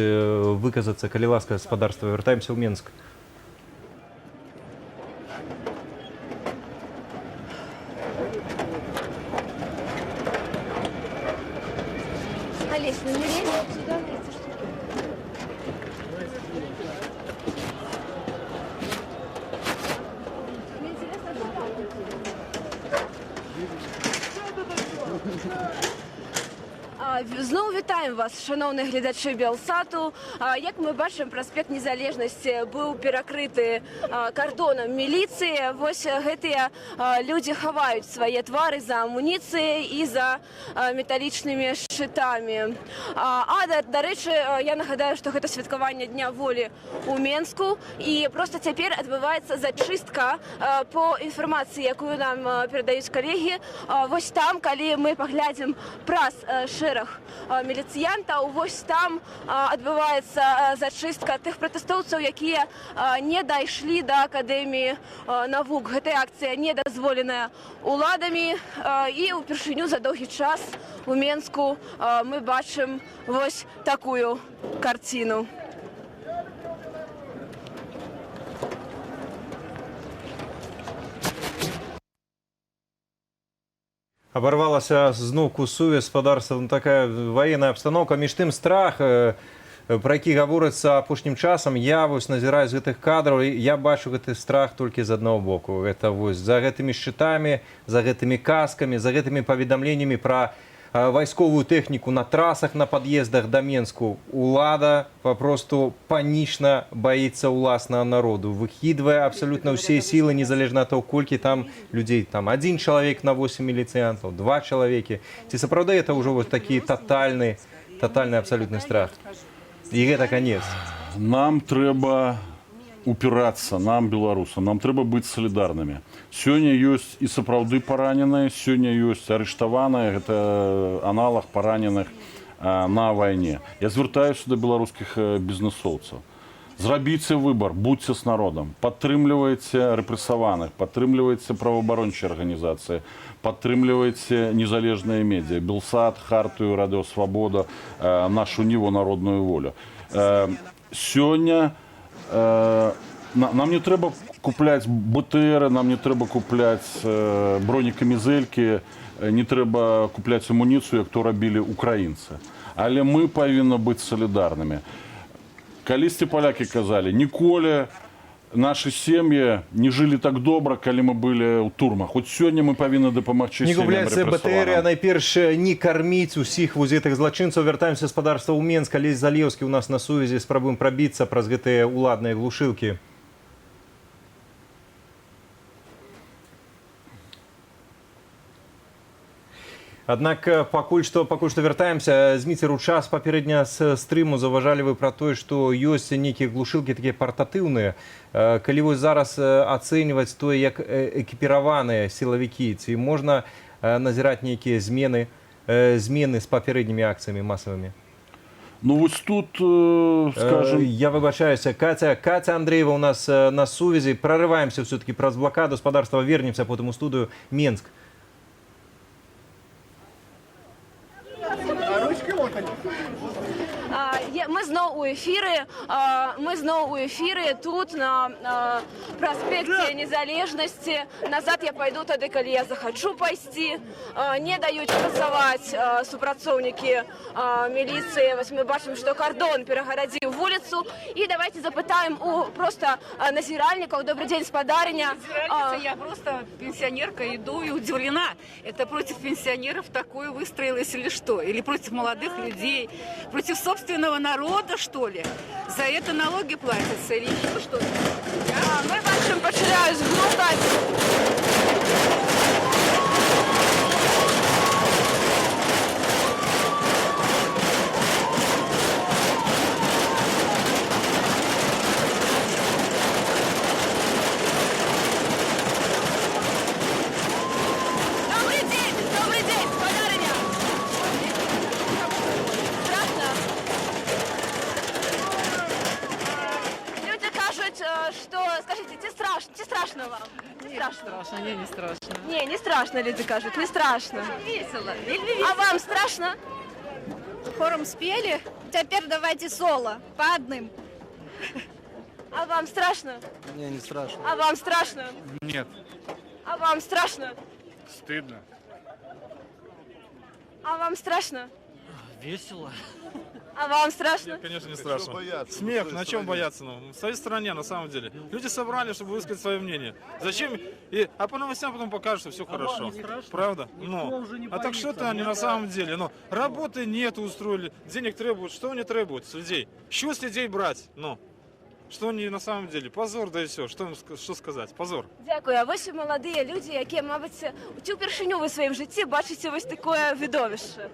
выказацца. Калі ласка, гаспадарства, вяртаемся ў Менск. Олесь, ну не лезь сюда, эти штуки. Мне интересно, что там. Знову вітаємо вас, шановні глядачі Белсату. Як ми бачимо, проспект Незалежності був перекритий кордоном міліції. Ось гэтыя люди ховають свої твари за амуніцією і за металічними щитами. До речі, я нагадаю, що це святкування Дня волі у Менску. І просто тепер відбувається зачистка по інформації, яку нам передають колеги. Ось там, коли ми поглядимо праз шерах міліціянтаў, вось там адбываецца зачыстка тых пратэстоўцаў, якія не дайшлі да Акадэміі навук. Гэтая акцыя не дазволеная уладамі, і ўпершыню за доўгі час у Менску мы бачым вось такую карціну. Оборвалася зноўку сувязь з гаспадарствам, такая военная обстановка. Між тым страх, про які гаворыцца апошнім часам, я вось назіраю з гэтых кадраў, я бачу гэты страх толькі з аднаго боку. Это вось за гэтымі шчытамі, за гэтымі каскамі, за гэтымі паведамленнямі пра вайсковую тэхніку на трасах, на пад'ездах да Менску. Улада папросту панічна баіцца ўласнага народу, выкідвае абсалютна ўсе сілы, незалежна ад таго, колькі там людзей. Там 1 чалавек на 8 міліцыянтаў, 2 чалавекі. Ці сапраўды это ўжо вось такі тотальны абсалютны страх? І гэта канец. Нам трэба упирацца, нам, беларусам, нам трэба быць салідарнымі. Сёння ёсць і сапраўды параненыя, сёння ёсць арыштаваныя, гэта аналаг параненых на вайне. Я звяртаюся да беларускіх бізнесоўцаў. Зрабіце выбар, будьце з народам, падтрымлівайце рэпрэсаваных, падтрымлівайце праваабарончыя арганізацыі, падтрымлівайце незалежныя медыа, Белсат, Хартыю, Радыё Свабода, нашу Ніву, народную волю. Сёння нам не трэба купляць БТР, нам не трэба купляць бронекамізэлькі, не трэба купляць амуніцыю, як то рабілі украінцы. Але мы павінны быць салідарнымі. Калісьці палякі казалі, ніколі наши сем'і не жылі так добра, калі мы былі ў турмах. От сёння мы павінны дапамагчы не сем'ям купляць БТР, а найперш не карміць усіх вось гэтых злачынцаў. Вяртаемся гаспадарства ў Менск. Алесь Залеўскі у нас на сувязі, спрабуем прабіцца праз гэтыя уладныя глушылкі. Аднак пакуль што вяртаемся. Зміцер, у час папярэдня з стрыму заўважалі вы пра тое, што ёсць нейкія глушылкі такія партатыўныя. Калі вось зараз ацэньваць тое, як экіпіраваныя сілавікі, ці можна назіраць нейкія змены з папярэднімі акцыямі масавымі? Ну вось тут, скажем... Я выбачаюся. Катя Андреева у нас на сувязі. Прорываемся все-таки праз блокаду гаспадарства, вернемся потым у студыю Менск. Мы зноў у эфіры тут на праспекце Незалежнасці. Назад я пайду тады, калі я захачу пайсці. Не даюць працаваць супрацоўнікі міліцыі. Вось мы бачым, што кардон перагарадзіў вуліцу. І давайте запытаем у просто назіральнікаў. Добрый день, спадарыня. Я просто пенсионерка, иду и удивлена. Это против пенсионеров такое выстроилось или что? Или против молодых людей? Против собственного народа, что ли? За это налоги платятся или еще что-то? Мы бачым, пачынаюць глухаць. не страшно. Не страшно, люди кажут, не страшно. Весело. А вам страшно? Хором спели, теперь давайте соло, по одним. А вам страшно? Не страшно. А вам страшно? Нет. А вам страшно? Стыдно. А вам страшно? Весело. А вам страшно? Конечно, не страшно. Смех, на чем бояться? Ну, в своей стране, на самом деле. Люди собрали, чтобы высказать свое мнение. Зачем? А по новостям потом покажут, что все хорошо. Правда? Ну, а так что это они на самом деле? Ну, работы нет, устроили, денег требуют. Что они требуют с людей? Что с людей брать? Ну, что они на самом деле? Позор, да и все. Что сказать? Позор. Дякую. А ось молоді люди, які, мабуть, вперше ви в своєму житті бачите ось таке видовище.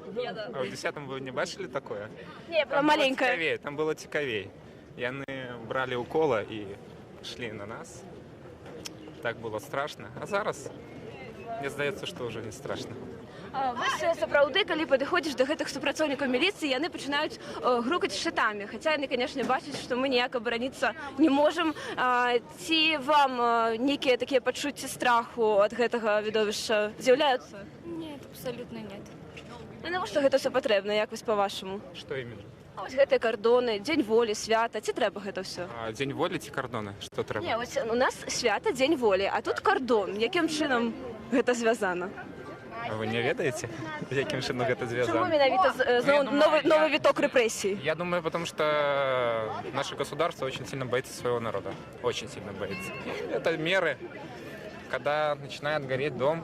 А в 10-м вы не бачили такое? Ні, про маленьке. Там было цікавей. И они брали укола и шли на нас. Так было страшно. А зараз, мне здається, що вже не страшно. Вось сапраўды, калі падыходзіш да гэтых супрацоўнікаў міліцыі, яны пачынаюць грукаць шчытамі. Хаця яны, канешне, бачаць, што мы ніяк абараніцца не можам. Ці вам нейкія такія пачуцці страху ад гэтага відовішча з'яўляюцца? Нет, абсолютно нет. І навошта гэта ўсё патрэбна, як вось па-вашаму? Что именно? А вось гэтыя кардоны, дзень волі, свята, ці трэба гэта ўсё? День волі ці кордони? Що треба? Не, ось у нас свята, дзень волі, а тут кардон. Якім чынам гэта звязана? А ви не ведаете, яким чином это Чому зв'язано? менавіта новый віток репресій? Я думаю, потому что наше государство очень сильно боится своего народа. Очень сильно боится. Это меры, когда начинает гореть дом,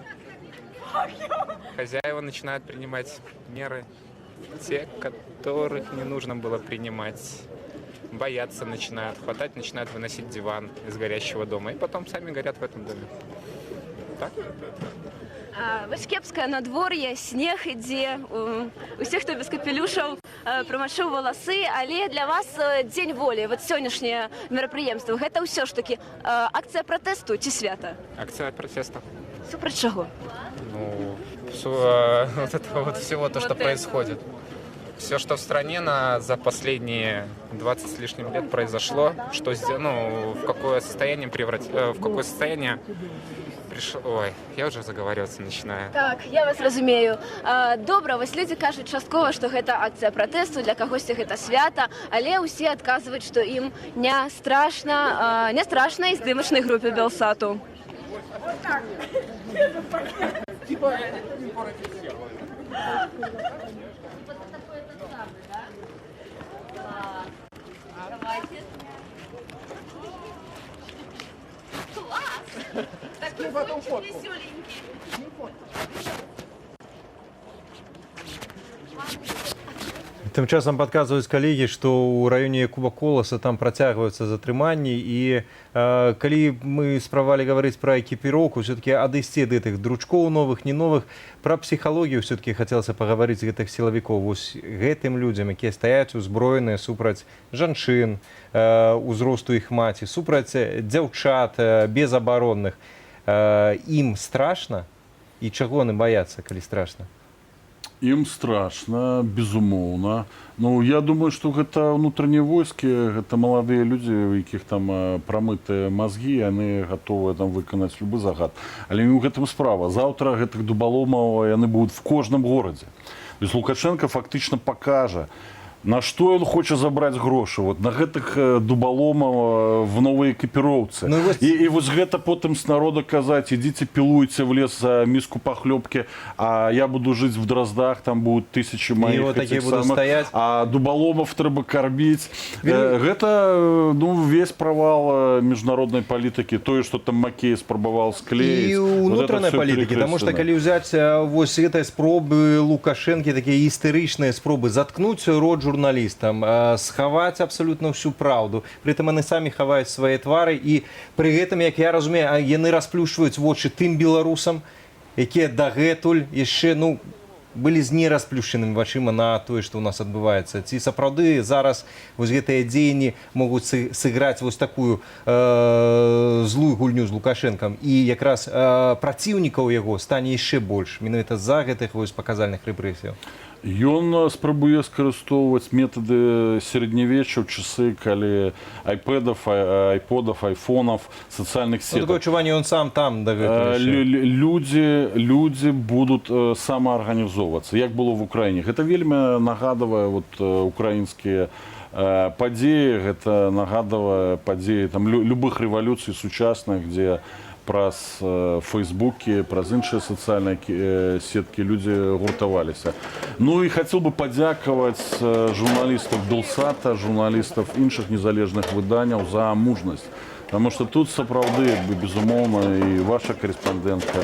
хозяева начинают принимать меры, те, которых не нужно было принимать. Бояться начинают, хватать начинают выносить диван из горящего дома. И потом сами горят в этом доме. Так? Вось кепскае надвор'е, снег ідзе, усіх, хто без капелюшаў, прамачыў валасы, але для вас дзень волі, вот сённяшняе мерапрыемства, гэта ўсё ж такі акцыя пратэсту ці свята? Акция протеста. Супраць чаго? Ну, вот этого вот всего, то, что происходит. Все, что в стране за последние 20 с лишним лет произошло, что, ну, в какое состояние пришло... Ой, я уже заговариваться начинаю. Так, я вас разумею. Добра, вось людзі кажуць часткова, што гэта акцыя пратэсту, для кагосьці гэта свята, але ўсе адказваюць, што ім не страшна і здымачнай групе Белсату. Тым часам падказваюць калегі, што ў раёне Куба Коласа там працягваюцца затрыманні і калі мы спрабавалі гаварыць пра экіпіроўку, все-таки адысці ад гэтых дручкоў новых, не новых, пра псіхалогію все-таки хацелася пагаварыць з гэтых сілавікоў. Вось гэтым людзям, якія стаяць узброеныя супраць жанчын, узросту іх маці, супраць дзяўчат безабаронных, ім страшна? І чаго яны баяцца, калі страшна? Им страшно, безумоўна. Ну, я думаю, что гэта внутренние войски, гэта молодые люди, у якіх там прамытыя мозги, яны готовы там выканаць любы загад. Але не ў гэтым справа. Заўтра гэтых дубаломаў яны будуць в кожным горадзе. То есть Лукашенко фактично покажа, на што ён хоча забраць грошы, вот на гэтых дубаломаў в новай экіпіроўцы. Ну, і вось гэта потым з народа казаць, ідзіце пілуйце в лес за міску пахлёбкі, а я буду жыць в Дроздах, там будуць тысячи маіх этих самых, а дубаломов трэба карміць. Гэта весь правал міжнароднай палітыкі, тое, што там Макей спрабаваў склеіць. І ўнутранай палітыкі, таму што калі ўзяць вось гэтай спробы Лукашэнкі, такія істэрычныя спробы заткнуць рот журналістам, схаваць абсалютна ўсю праўду. Прытым яны самі хаваюць свае твары і пры гэтым, як я разумею, яны расплюшваюць вочы тым беларусам, якія дагэтуль яшчэ, былі з нерасплюшчанымі вачыма на тое, што ў нас адбываецца. Ці сапраўды зараз вось гэтыя дзеянні могуць сыграць вось такую злую гульню з Лукашэнкам, і якраз праціўнікаў яго стане яшчэ больш, менавіта з-за гэтых вось паказальных рэпрэсіяў. Ён спрабуе скарыстоўваць метады сярэднявечча ў часы, калі айподов, айфонов, сацыяльных Ну, такое сетак. адчуванне, ён сам там да гэтага. Людзі будуць самаарганізоўвацца, як было в Украіне. Гэта вельмі нагадвае украінскія падзеі, гэта нагадвае падзеі любых рэвалюцый сучасных, дзе праз Фейсбукі, праз іншыя сацыяльныя сеткі людзі гуртаваліся. Ну і хацеў бы падзякаваць журналістаў Белсата, журналістаў іншых незалежных выданняў за мужнасць. Потому что тут сапраўды, безумоўна, і ваша корэспандэнтка.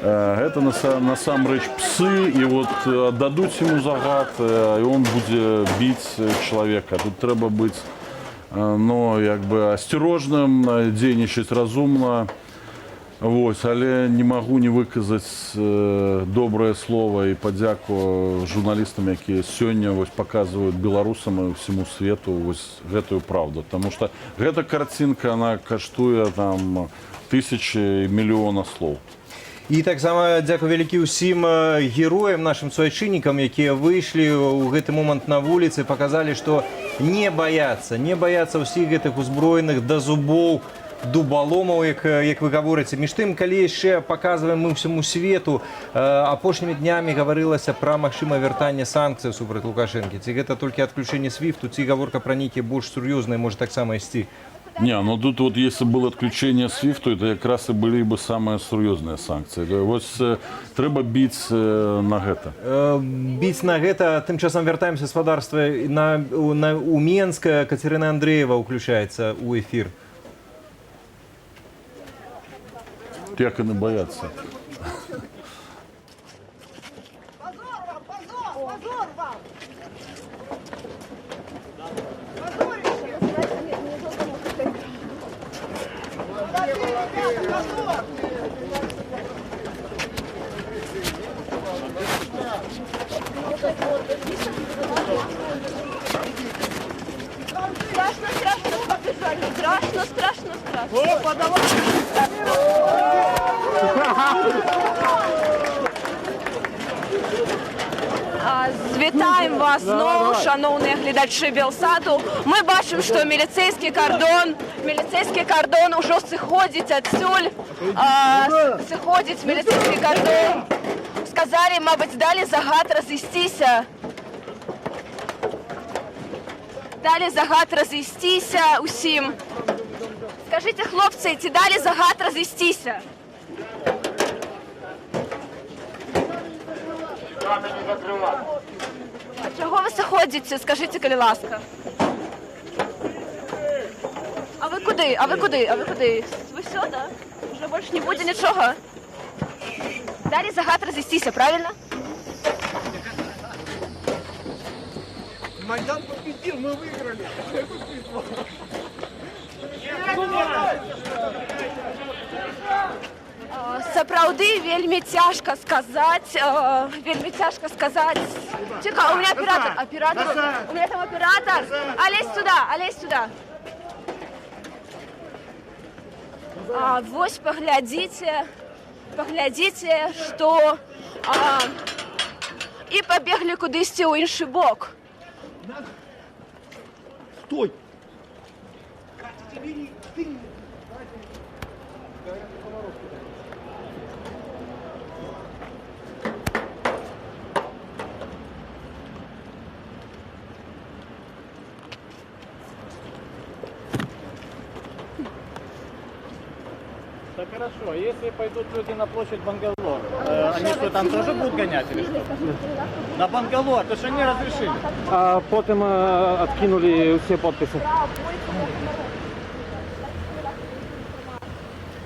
Гэта насамрэч псы, і вот дадуць яму загад, і он будзе біць чалавека. Тут трэба быць, ну, як бы асцярожным, дзейнічаць разумна. Вось, але не магу не выказаць добрае слово і падзяку журналістам, якія сёння паказваюць беларусам і ўсяму свету гэтую праўду. Таму што гэта карцінка, она каштуе там тысячи, мільёна слоў. І таксама дзякуй вялікі ўсім героям, нашым суайчыннікам, якія выйшлі ў гэты момант на вуліцы, паказалі, што не баяцца ўсіх гэтых узброеных да зубоў дубаломаў, як вы гаворыце. Між тым, калі яшчэ паказваем мы ўсяму свету, апошнімі днямі гаварылася пра магчымае вяртанне санкцый супраць Лукашэнкі. Ці гэта толькі адключэнне свифту, ці гаворка пра нейкія больш сур'ёзныя можа таксама ісці? Не, ну тут вот если было отключение свифту, это как раз и были бы самые серьезные санкции. Вот трэба бить на гэта. Біць на гэта. Тым часам вяртаемся спадарства у Менска. Катерина Андреева уключаецца ў эфір. Як яны баяцца. Страшно. Опа, давай! Вітаємо вас знову, шановні глядачі Белсату. Ми бачимо, що міліцейський кордон уже сиходить відсюль. Сиходить міліцейський кордон. Сказали, мабуть, дали загад розістися. Дали загад розістися усім. Скажіть, хлопці, ці дали загад розістися? А чого ви заходите? Скажіть, коли ласка. А ви куди? Ви все, да? Вже більше не буде нічого? Дали загад розістися, правильно? Майдан победил, мы выиграли. Сапраўды вельмі цяжка сказаць. Чекай, у меня оператор. У меня там оператор. Олезь сюда. Вось паглядзіце, што і пабеглі кудысьці ў іншы бок. Стой! Так хорошо, а если пойдут люди на площадь Бангалор, они что, там тоже будут гонять или что? На Бангалор, то что они разрешили. А потом откинули все подписи.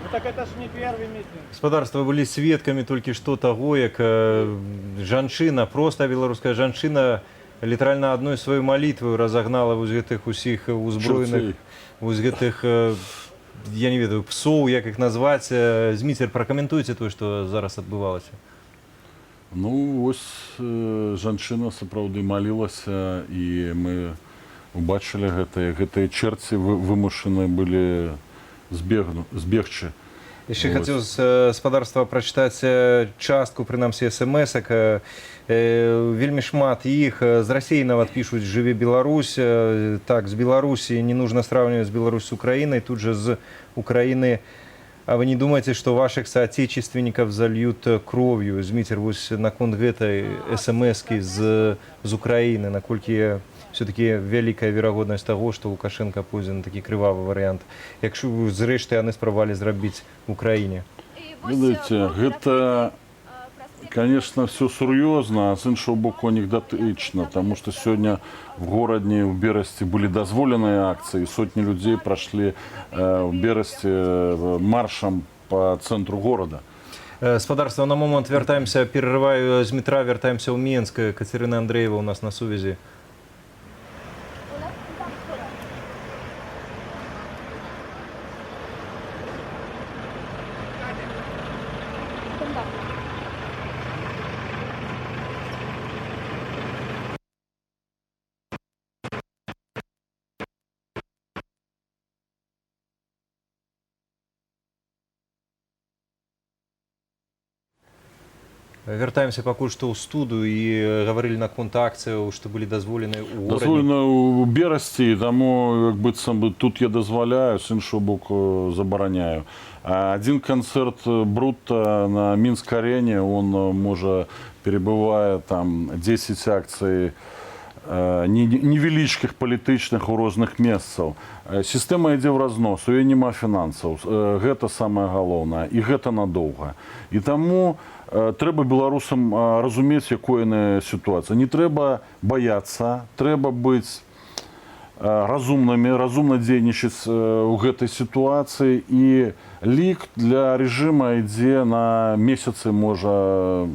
Ну так это ж не первый митинг. Спадарства, былі сведкамі толькі што таго, як жанчына, проста беларуская жанчына, літаральна адной сваёй малітваю разагнала вось гэтых усіх узброеных, вось гэтых, я не ведаю, псоў, як іх назваць. Зміцер, пракаментуйце тое, што зараз адбывалася. Ну, вось жанчына сапраўды малілася, і мы убачылі гэтыя чэрці вымушаны былі збегчы Яшчэ Вось. хацеў спадарства прачытаць частку, прынамсі смс-ак. Вельмі шмат іх з Расіі нават пішуць «Жыве Беларусь». Так, з Беларусі не нужно сравнивать Беларусь с Украиной, тут же з Украины. А вы не думаете, что ваших соотечественников зальют кровью? Зміцер, вось наконт гэтай смс-кі з Украины, наколькі все-таки вялікая верагоднасць таго, што Лукашенко пойдзе на такі крывавы варыянт, якщо зрэшты яны спрабавалі зрабіць в Украине? Ведаеце, гэта, конечно, все сур'ёзна, а з іншого боку анекдотычна, тому что сегодня в городе, в Берасці были дозволенные акции, сотни людей прошли в Берасці маршем по центру города. Спадарства, на момент вяртаемся, перерываю з метра, вяртаемся ў Менск. Катерина Андреева у нас на сувязі. Вяртаемся пакуль што ў студыю і гаварылі наконт акцыяў, што былі дазволены ў горадзе. Дазволена ў Берасці, таму як быццам бы тут я дазваляю, з іншого боку забараняю. Один концерт брутто на Минск-арене, он можа перебывае там 10 акцый невялічкіх палітычных у розных месцаў. Сістэма ідзе ў разнос, у яе няма фінансаў. Гэта самае галоўнае, і гэта надоўга. І таму трэба беларусам разумець, якой яна сітуацыя. Не трэба баяцца, трэба быць разумнымі, разумна дзейнічаць у гэтай сітуацыі, і лік для рэжыма ідзе на месяцы, можа,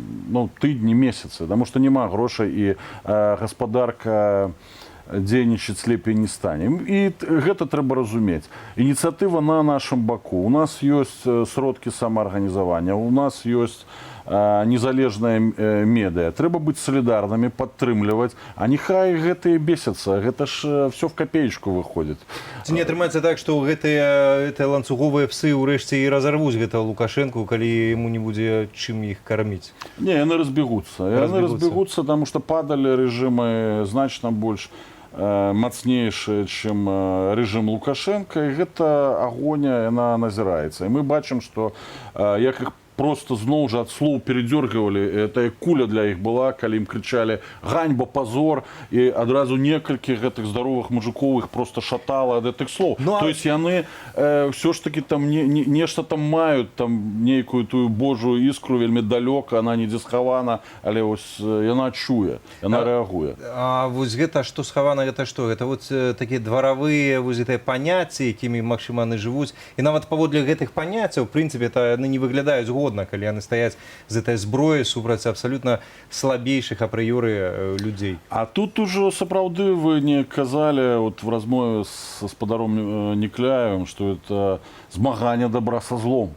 тыдні, месяцы, таму што няма грошай і гаспадарка дзейнічаць лепей не стане. І гэта трэба разумець. Ініцыятыва на нашым баку. У нас ёсць сродкі самаарганізавання, у нас ёсць незалежная медыя. Трэба быць салідарнымі, падтрымліваць, а няхай гэтыя бесяцца, гэта ж все в копеечку выходзіць. Ці не атрымаецца так, што гэтыя ланцуговыя псы ўрэшце і разарвуць гэтага Лукашэнку, калі яму не будзе чым іх карміць? Не, яны разбегутся. Яны разбегутся, потому что падали режимы значна больш мацнейшие, чым рэжым Лукашенко, і гэта агоня, яна назіраецца. І мы бачым, што як іх просто зноў жа ад слоў передзёргивали. Это куля для іх была, калі ім крычалі ганьба, позор, і адразу некалькі гэтых здаровых мужикоў іх просто шатала ад гэтых слоў. То есть яны все ж таки там нешта там маюць, там нейкую тую божую іскру вельмі далёка, она недзе схавана, але вось яна чуе, яна рэагуе. А вось гэта што схавана, гэта што? Гэта вот такія дваравыя вось гэтыя паняцці, якімі магчыма яны жывуць, і нават паводле гэтых паняццяў, у прынцыпе, яны не выглядаюць годна, калі яны стаяць з этой зброі супраць абсалютна слабейшых апрыёры людзей. А тут ужо сапраўды вы не казалі вот в размове з гаспадаром Некляевым, што это змаганне добра са злом.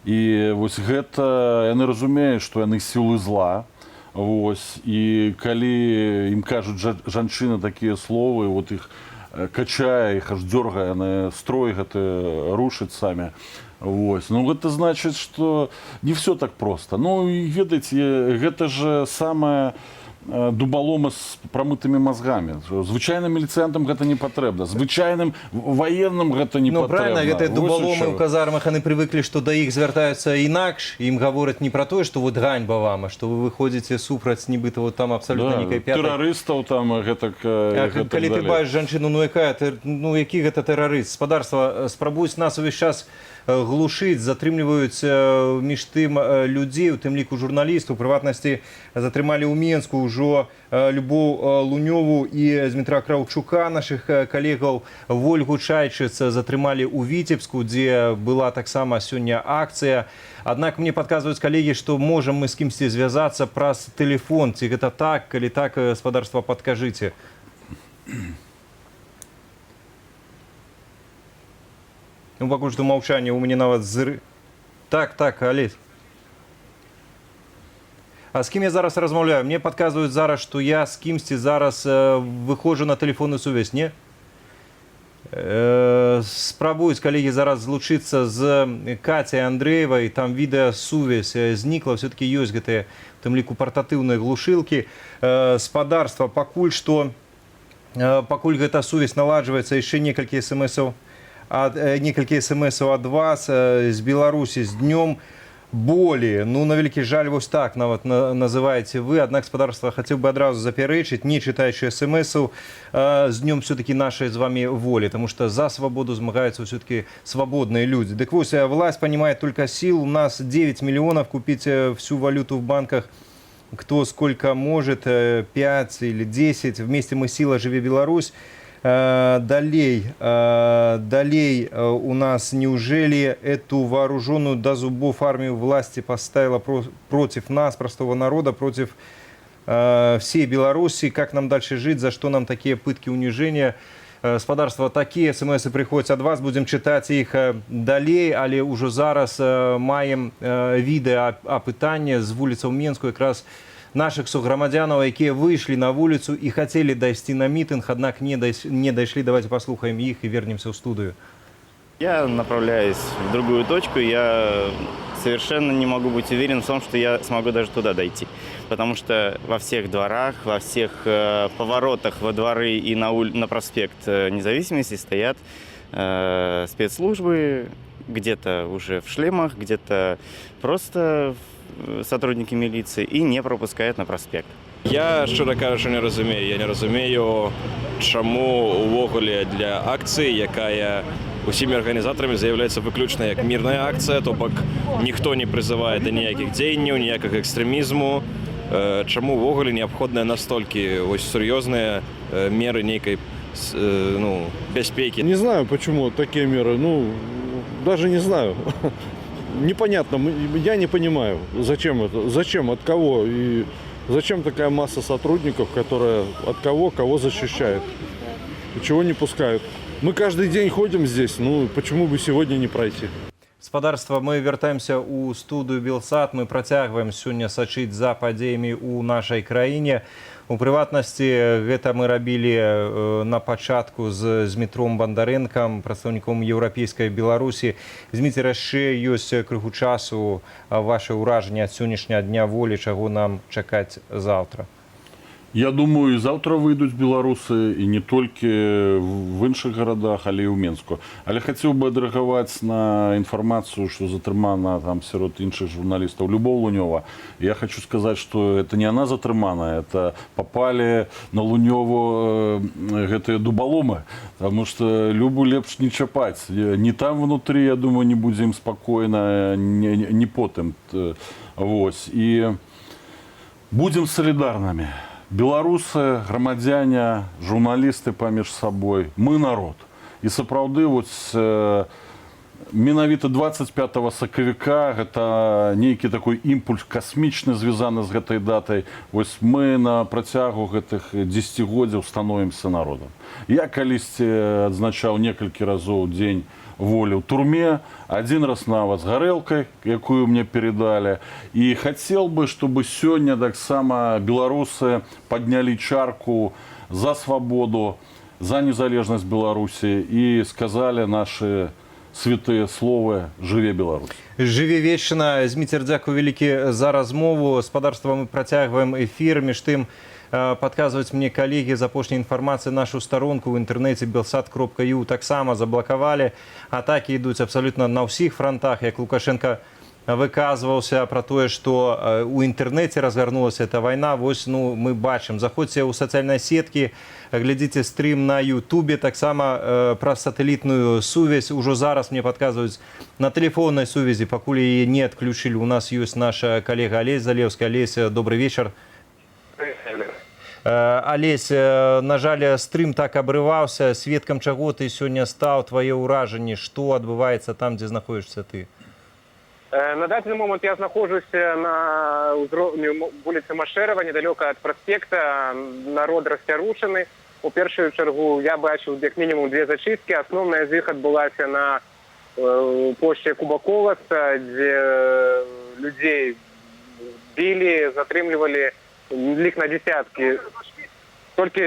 І вось гэта яны разумеюць, што яны сілы зла. Вось, і калі ім кажуць жанчыны такія словы, вот іх качае, іх аж дзёргае, яны строй гэты рушаць самі. Вось. Ну, гэта значыць, што не все так проста. Ну, і ведаеце, гэта ж самае дубаломы з прамытымі мазгамі. Звычайным міліцыянтам гэта не патрэбна. Звычайным ваенным гэта не патрэбна. Ну, правильно, гэтыя дубаломы ў казармах, яны прывыклі, што да іх звяртаюцца інакш, ім гавораць не пра тое, што вот ганьба вам, а што вы выходзіце супраць нібыта вот там абсалютна нейкай пятай. Тэрарыстаў там гэтак. Калі ты бачыш жанчыну, ну які гэта тэрарыст? Спадарства спрабуюць нас увесь час глушыць, затрымліваюць між тым людзей, у тым ліку журналістаў, у прыватнасці затрымалі ў Менску ўжо Любоў Лунёву і Змітра Краўчука, нашых калегаў. Вольгу Чайчыц затрымалі ў Віцебску, дзе была таксама сёння акцыя. Аднак мне падказваюць калегі, што можам мы з кімсьці звязацца праз тэлефон. Ці гэта так? Калі так, спадарства, падкажыце. Ну, пакуль што маўчанне, у мяне нават Так, Алесь. А з кім я зараз размаўляю? Мне падказваюць зараз, што я з кімсьці зараз выходжу на тэлефонную сувязь, не? Спрабуюць калегі зараз злучыцца з Кацяй Андрэевай, там відэасувязь знікла, все-таки ёсць гэтыя, у тым ліку, партатыўныя глушылкі. Спадарства, пакуль гэта сувязь наладжваецца, яшчэ некалькі смс-аў ад вас з Беларусі з днём болі. Ну, на вялікі жаль, вось так нават называеце вы. Аднак спадарства хацеў бы адразу запярэчыць, не чытаючы смс-аў, з днём все-таки нашай з вами волі, потому что за свободу змагаюцца все-таки свободные люди. Так вот, власть понимает только сил. У нас 9 миллионов, купить всю валюту в банках кто сколько может, 5 или 10. Вместе мы сила, живи Беларусь. Далей у нас, неужели эту вооруженную до зубов армию власти поставила против нас, простого народа, против всей Беларуси? Как нам дальше жить? За что нам такие пытки, унижения? Спадарства, такие смс приходят от вас, будем читать их далей, але уже зараз маем відэа апытання з вуліцаў Менску, якраз наших суграмадзянаў, якія выйшлі на вуліцу и хотели дойти на митинг, однако не дошли. Давайте послушаем их и вернемся в студию. Я направляюсь в другую точку. Я совершенно не могу быть уверен в том, что я смогу даже туда дойти. Потому что во всех дворах, во всех поворотах во дворы и на проспект Независимости стоят спецслужбы, где-то уже в шлемах, где-то просто сотрудники міліції і не пропускають на проспект. Я, щиро кажучи, не розумію. Я не розумію, чому увогуле для акції, яка є усіми організаторами заявляється виключно як мирна акція, тобто ніхто не призиває до ніяких дій, ніяких екстремізму. Чому увогуле необхідні настільки ось серйозні міри ніякої безпеки? Не знаю, почему такие меры. Даже не знаю. Непонятно, я не понимаю, зачем это, зачем, от кого и зачем такая масса сотрудников, которая от кого защищает, и чего не пускают. Мы каждый день ходим здесь, почему бы сегодня не пройти? Спадарства, мы вяртаемся у студию Белсат, мы працягваем сёння сачыць за падзеямі у нашай краіне. У прыватнасці, гэта мы рабілі на пачатку з Дмітром Бандарэнкам, прадстаўніком еўрапейскай Беларусі. Зміцер, яшчэ ёсць крыху часу, ваше ўражанне ад сённяшняга дня волі, чаго нам чакаць заўтра? Я думаю, завтра выйдуць беларусы і не толькі в іншых гарадах, але і ў Менску. Але хацеў бы адрэагаваць на інфармацыю, што затрымана там сярод іншых журналістаў Любоў Лунёва. Я хочу сказаць, што это не она затрымана, это попали на Лунёву гэтыя дубаломы, потому что Любу лепш не чапаць. Не там внутри, я думаю, не будзе ім спакойна, не потым. Вось. І будзем салідарнымі. Беларусы, грамадзяне, журналісты паміж сабой, мы народ. І сапраўды менавіта 25 сакавіка гэта нейкі такой імпульс касмічны звязаны з гэтай датай. Вось мы на працягу гэтых 10годдзяў становімся народам. Я калісьці адзначаў некалькі разоў дзень волі ў турме, один раз нават з гарэлкай, якую мне передали. І хацеў бы, чтобы сёння таксама беларусы паднялі чарку за свабоду, за незалежнасць Беларусі і сказали наши святыя словы «Жыве Беларусь». Жыве вечна. Зміцер, дзякую вялікі за размову. Спадарства, мы працягваем эфір. Між тым, подказывать мне коллеги з апошняй інфармацыі нашу сторонку в интернете belsat.eu таксама заблокавалі. Атаки ідуць абсолютно на ўсіх фронтах, як Лукашенко выказваўся про тое, што у інтэрнэце разгарнулася эта вайна. Вось, мы бачым. Заходзьце ў сацыяльныя сеткі, глядзіце стрим на Ютубе, таксама праз сатэлітную сувязь. Ужо зараз мне подказваюць на тэлефоннай сувязі, пакуль яе не адключылі. У нас ёсць наша калега Алесь Залеўскі. Алесь, добрый вечер. Алесь, на жаль, стрим так абрываўся. Сведкам чаго ты сёння стаў? Твае ўражанні, што адбываецца там, дзе знаходзішся ты? На дадзены момант я знаходжуся на ўзроўні вуліцы Машэрава, недалёка ад праспекта. Народ расцярушаны. У першую чаргу я бачыў як мінімум две зачысткі. Асноўная з іх адбылася на плошчы Кубаколаса, дзе людзей білі, затрымлівалі, лік на десятки. Только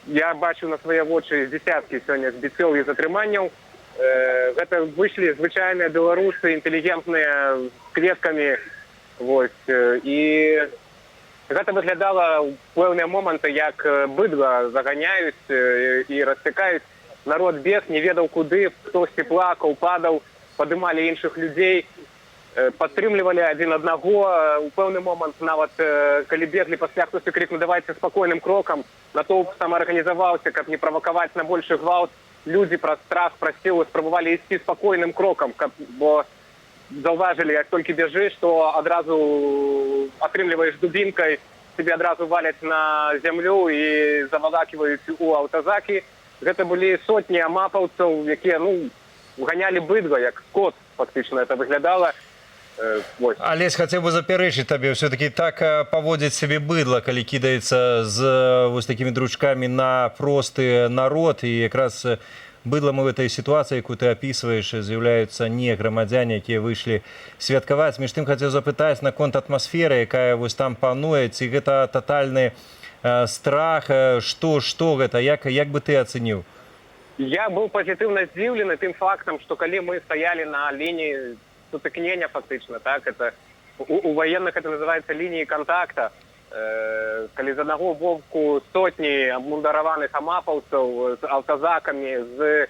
я бачу на свае вочы дзесяткі сёння збіццёў і затрыманняў. Гэта выйшлі звычайныя беларусы, інтэлігентныя, з клеткамі. І гэта выглядала ў пэўныя моманты, як быдла заганяюць і рассякаюць. Народ бег, не ведаў куды, хтосьці плакаў, падаў, падымалі іншых людзей, падтрымлівалі адзін аднаго. У пэўны момант, нават калі беглі, пасля хтосьці крикнуў «давайце спакойным крокам», натоўп самаарганізаваўся, каб не правакаваць на большы гвалт. Людзі праз страх, праз сілу спрабавалі ісці спакойным крокам, бо заўважылі, як толькі бяжыш, то адразу атрымліваеш дубінкай, тебе адразу валяць на зямлю і завалаківаюць у аўтазакі. Гэта былі сотні амапаўцаў, якія ганялі быдла, як скот, фактычна это выглядала. Алесь, хацеў бы запярэчыць табе, ўсё-такі так паводзіць сябе быдла, калі кідаецца з вось такімі дручкамі на просты народ, і якраз быдлам у этой сітуацыі, якую ты апісваеш, з'яўляюцца не грамадзяне, якія выйшлі святкаваць. Між тым хацеў запытаць наконт атмасферы, якая вось там пануе, ці гэта татальны страх, што гэта, як бы ты ацэніў? Я быў пазітыўна здзіўлены тым фактам, што калі мы стаялі на лініі сутыкнення, фактычна, так, это у военных это называецца лініі контакта, калі з аднаго боку сотні абмундараваных амапаўцаў з аўтазакамі, з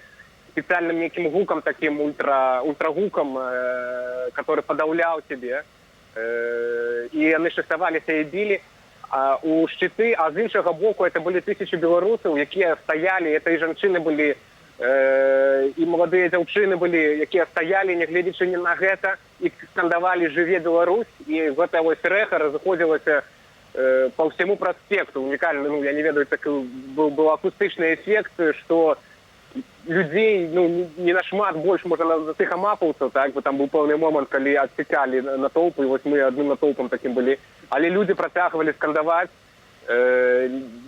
спецыяльным нейкім гукам, такім ультрагукам, который падаўляў цябе, і яны шахтаваліся і білі у шчыты, а з іншага боку это былі тысячы беларусаў, якія стаялі, это і жанчыны былі, і маладыя дзяўчыны былі, якія стаялі, нягледзячы ні на гэта, і скандавалі «Жыве Беларусь», і гэта вось рэха разыходзілася па ўсяму праспекту. Унікальны, я не ведаю, так быў акустычны эфект, што людзей не нашмат больш, можа, за тых амапаўцаў, так, бо там быў пэўны момант, калі адсекалі натоўпы, і вось мы адным натоўпам такім былі, але людзі працягвалі скандаваць.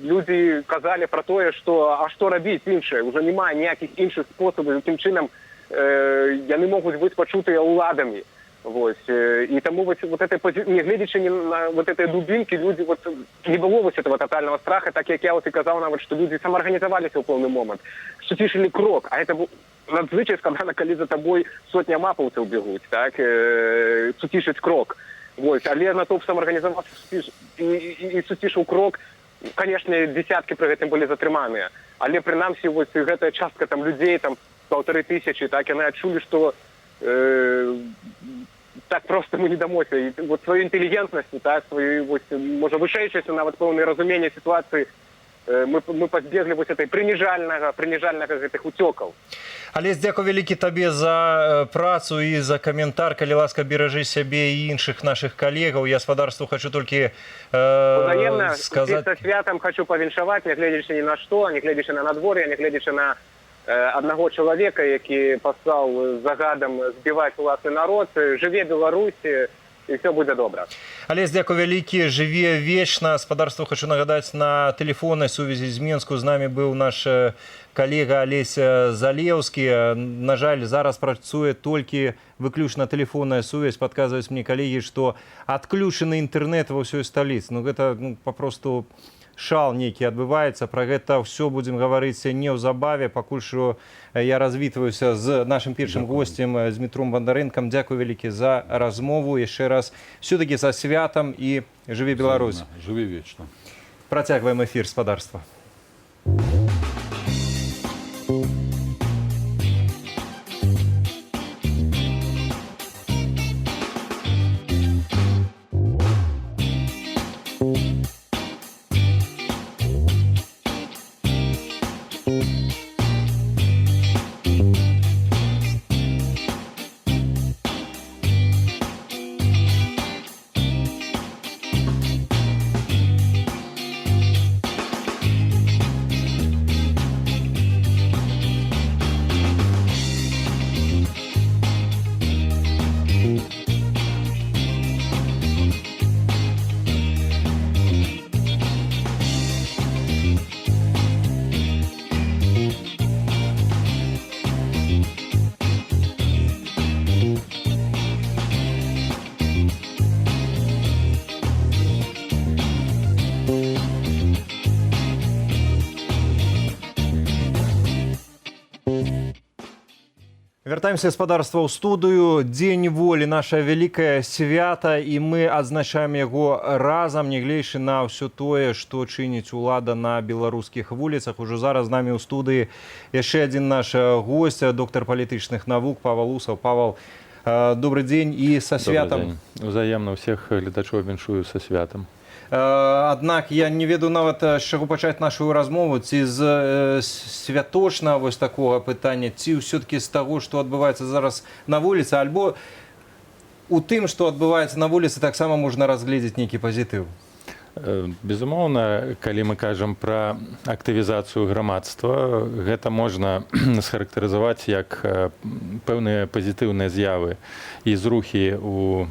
Людзі казалі пра тое, што а што рабіць іншае, ўжо няма ніякіх іншых спосабаў, якім чынам яны могуць быць пачутыя ўладамі. І таму нягледзячы на гэтыя дубінкі, людзі не было вось этого тотального страха, так як я і казаў нават, што людзі самаарганізаваліся ў пэўны момант, суцішылі крок, а гэта надзвычай складана, калі за табой сотня амапаўцаў бегуць, так, суцішыць крок. Але натоўп самаарганізаваўся і суцішыў крок. Канешне, дзесяткі пры гэтым былі затрыманыя, але прынамсі гэтая частка людзей, 1500, так, яны адчулі, што так проста мы не дамося. І сваю інтэлігентнасць, сваю, можа, вышэйшасць, нават пэўнае разуменне сітуацыі, мы пазбеглі этой прыніжальнага гэтых уцёкаў. Алесь, дзякуй вялікі табе за працу і за каментар. Калі ласка, беражы сябе і іншых нашых калегаў. Я спадарству хочу толькі сказаць... Са святам хочу павіншаваць, не гледзячы ні на што, не гледзячы на надвор'е, не гледзячы на аднаго чалавека, які пастаў загадам збіваць уласны народ. Жыве Беларусь, і все будзе добра. Алесь, дзякуй вялікі, жыве вечна. Спадарству хочу нагадаць, на тэлефоннай сувязі з Менску з намі быў наш калега Алесь Залеўскі. На жаль, зараз працуе толькі выключна тэлефонная сувязь. Падказваюць мне калегі, што адключаны інтэрнэт ва ўсёй сталіцы. Гэта папросту шал нейкі адбываецца. Пра гэта ўсё будзем гаварыць неўзабаве. Пакуль што я развітваюся з нашым першым госцем, з Дмітром Бандарэнкам. Дзякуй вялікі за размову. Яшчэ раз всё-таки за святам і жыве Беларусь. Жыве вечна. Працягваем эфір, спадарства. Вяртаемся, гаспадарства, ў студыю. Дзень волі, наша вялікае свята, і мы адзначаем яго разам, нягледзячы на ўсё тое, што чыніць улада на беларускіх вуліцах. Ужо зараз з намі ў студыі яшчэ адзін наш госць, доктар палітычных навук Павал Усаў. Павал, добрый дзень і са святам. Узаемна ўсіх гледачоў віншую са святам. Аднак я не ведаю нават, з чаго пачаць нашу размову, ці з святочнага вось такога пытання, ці ўсё-такі з таго, што адбываецца зараз на вуліцы, альбо у тым, што адбываецца на вуліцы, таксама можна разгледзець нейкі пазітыў. Безумоўна, калі мы кажам пра актывізацыю грамадства, гэта можна схарактарызаваць як пэўныя пазітыўныя з'явы і зрухі ў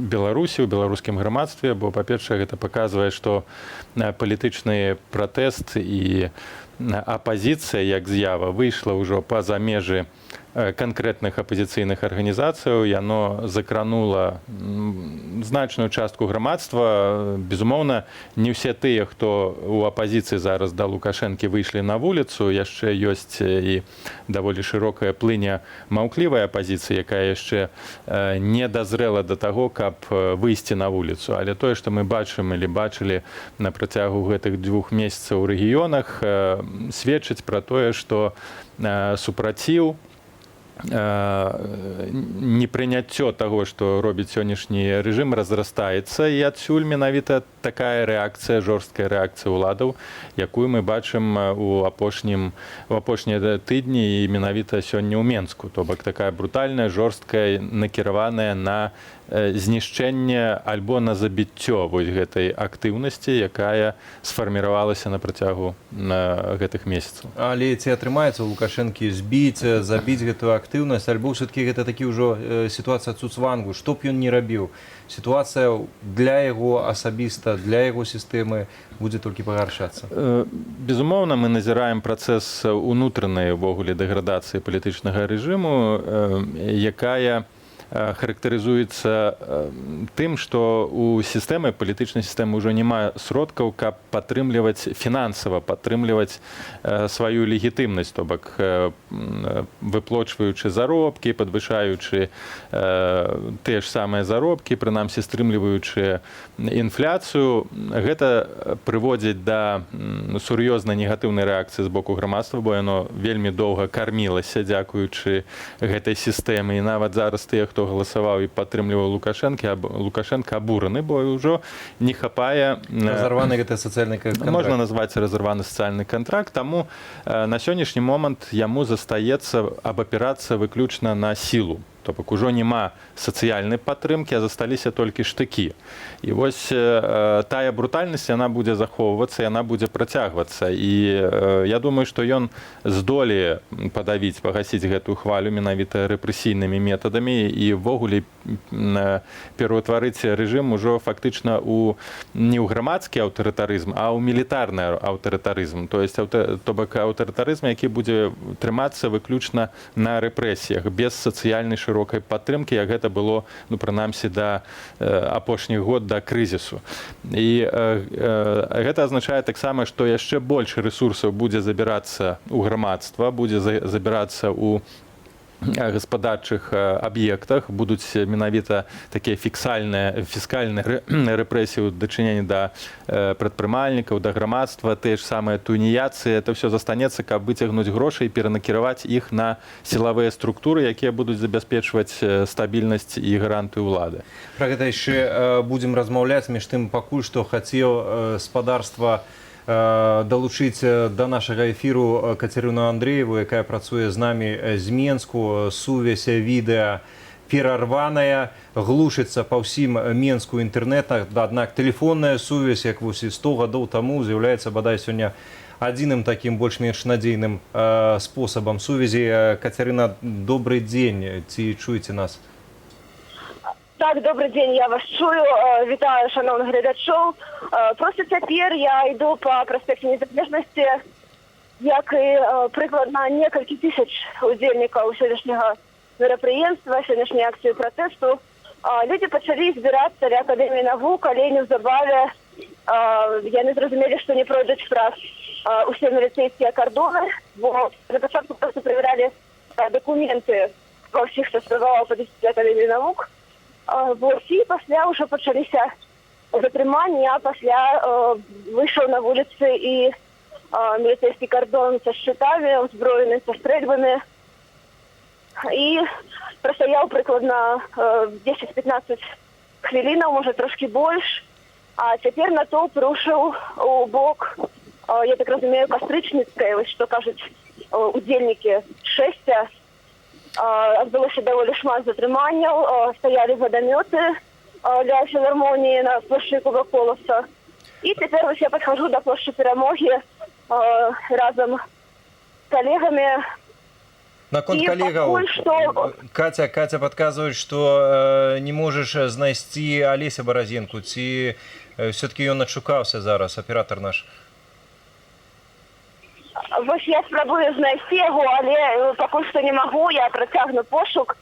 Беларусі, у беларускім грамадстве, бо, па-першае, гэта паказвае, што палітычны пратэст і апазіцыя як з'ява выйшла ўжо па-за межы канкрэтных апозіцыйных арганізацыяў, яно закранула значную частку грамадства. Безумоўна, не ўсе тыя, хто ў апазіцыі зараз да Лукашэнкі выйшлі на вуліцу, яшчэ ёсць і даволі шырокая плыня маўклівай апазіцыі, якая яшчэ не дазрэла да таго, каб выйсці на вуліцу. Але тое, што мы бачым или бачылі на працягу гэтых 2 месяцаў у рэгіёнах, сведчыць пра тое, што супраціў непрыняццё таго, што робіць сённяшні рэжым, разрастаецца, і адсюль менавіта такая рэакцыя, жорсткая рэакцыя ўладаў, якую мы бачым у апошнія тыдні і менавіта сёння ў Менску. То бок такая брутальная, жорсткая, накіраваная на знішчэнне альбо на забіццё вось гэтай актыўнасці, якая сфарміравалася на працягу гэтых месяцаў. Але ці атрымаецца Лукашэнкі забіць гэтую актыўнасць, альбо ўсё-такі гэта такі ўжо сітуацыя цуцвангу, што б ён не рабіў? Сітуацыя для яго асабіста, для яго сістэмы будзе толькі пагаршацца. Безумоўна, мы назіраем працэс унутранай увогуле дэградацыі палітычнага рэжыму, якая характарызуецца тым, што у сістэмы, палітычнай сістэмы ўжо няма сродкаў, каб падтрымліваць фінансава, падтрымліваць сваю легітымнасць, то бок выплочваючы заробкі, падвышаючы тыя ж самыя заробкі, прынамсі стрымліваючы інфляцыю. Гэта прыводзіць да сур'ёзнай негатыўнай рэакцыі з боку грамадства, бо яно вельмі доўга кармілася дзякуючы гэтай сістэме. І нават зараз тыя, хто галасаваў і падтрымліваў Лукашэнка, абураны, бо ўжо не хапае... Разарваны гэты сацыяльны кантракт. Можна назваць разарваны сацыяльны кантракт, таму на сённяшні момант яму застаецца абапірацца выключна на сілу. То бок ужо няма сацыяльнай падтрымкі, а засталіся толькі штыкі. І вось тая брутальнасць, яна будзе захоўвацца, яна будзе працягвацца. І я думаю, што ён здолее падавіць, пагасіць гэтую хвалю менавіта рэпрэсійнымі метадамі і ўвогуле пераўтварыць рэжым ужо фактычна не ў грамадскі аўтарытарызм, а ў мілітарны аўтарытарызм. То бок аўтарытарызм, які будзе трымацца выключна на рэпрэсіях, без сацыяльнай шырокай падтрымкі, як гэта было, прынамсі, да апошніх год, да крызісу. І гэта азначае таксама, што яшчэ больш рэсурсаў будзе забірацца ў грамадства, будзе забірацца ў гаспадарчых аб'ектах, будуць менавіта такія фіскальныя рэпрэсіі ў дачыненні да прадпрымальнікаў, да грамадства, тыя ж самыя туніяцыі. Это ўсё застанецца, каб выцягнуць грошы і перанакіраваць іх на сілавыя структуры, якія будуць забяспечваць стабільнасць і гарантыю ўлады. Пра гэта яшчэ будзем размаўляць, між тым пакуль што хацеў спадарства далучыць да нашага эфіру Кацярыну Андрэеву, якая працуе з намі з Менску. Сувязь відэа перарваная, глушыцца па ўсім Менску інтэрнэтах, аднак тэлефонная сувязь, як вось і 100 гадоў таму, з'яўляецца бадай сёння адзіным такім больш-менш надзейным спосабам сувязі. Кацярына, добрый дзень, ці чуеце нас? Так, добрый день, я вас чую. Вітаю шановных гледачоў. Просто цяпер я іду по праспекце Незалежнасці, як і прыкладна некалькі тысяч удзельнікаў сённяшняга мерапрыемства, сённяшняй акцыі пратэсту. Людзі пачалі збірацца ля Акадэміі навук, але неўзабаве яны зразумелі, што не пройдуць праз усе міліцэйскія кардоны, бо на пачатку проста правяралі документы ва ўсіх, хто спрабаваў падысці акадэмію навук. Вось, і пасля ўжо пачаліся затрыманні, а пасля выйшаў на вуліцы і міліцейскі кардон са шчытамі, узброены, са стрэльбамі. І прастаяў прыкладна 10-15 хвілінаў, можа трошкі больш. А цяпер натоўп рушыў у бок, я так разумею, Кастрычніцкай, вось што кажуць удзельнікі шэсця. Адбылося даволі шмат затрыманняў, стаялі вадамёты для філармоніі на плошчы Кубаколаса. І цяпер вось я падхожу да плошчы Перамогі разам з калегамі. Наконт коллегаў, Катя подказывает, что не можешь знайсці Алеся Баразенку, ці все-таки ён адшукаўся зараз, аператор наш? Вось я спрабую знайсці яго, але пакуль што не магу, я працягну пошук.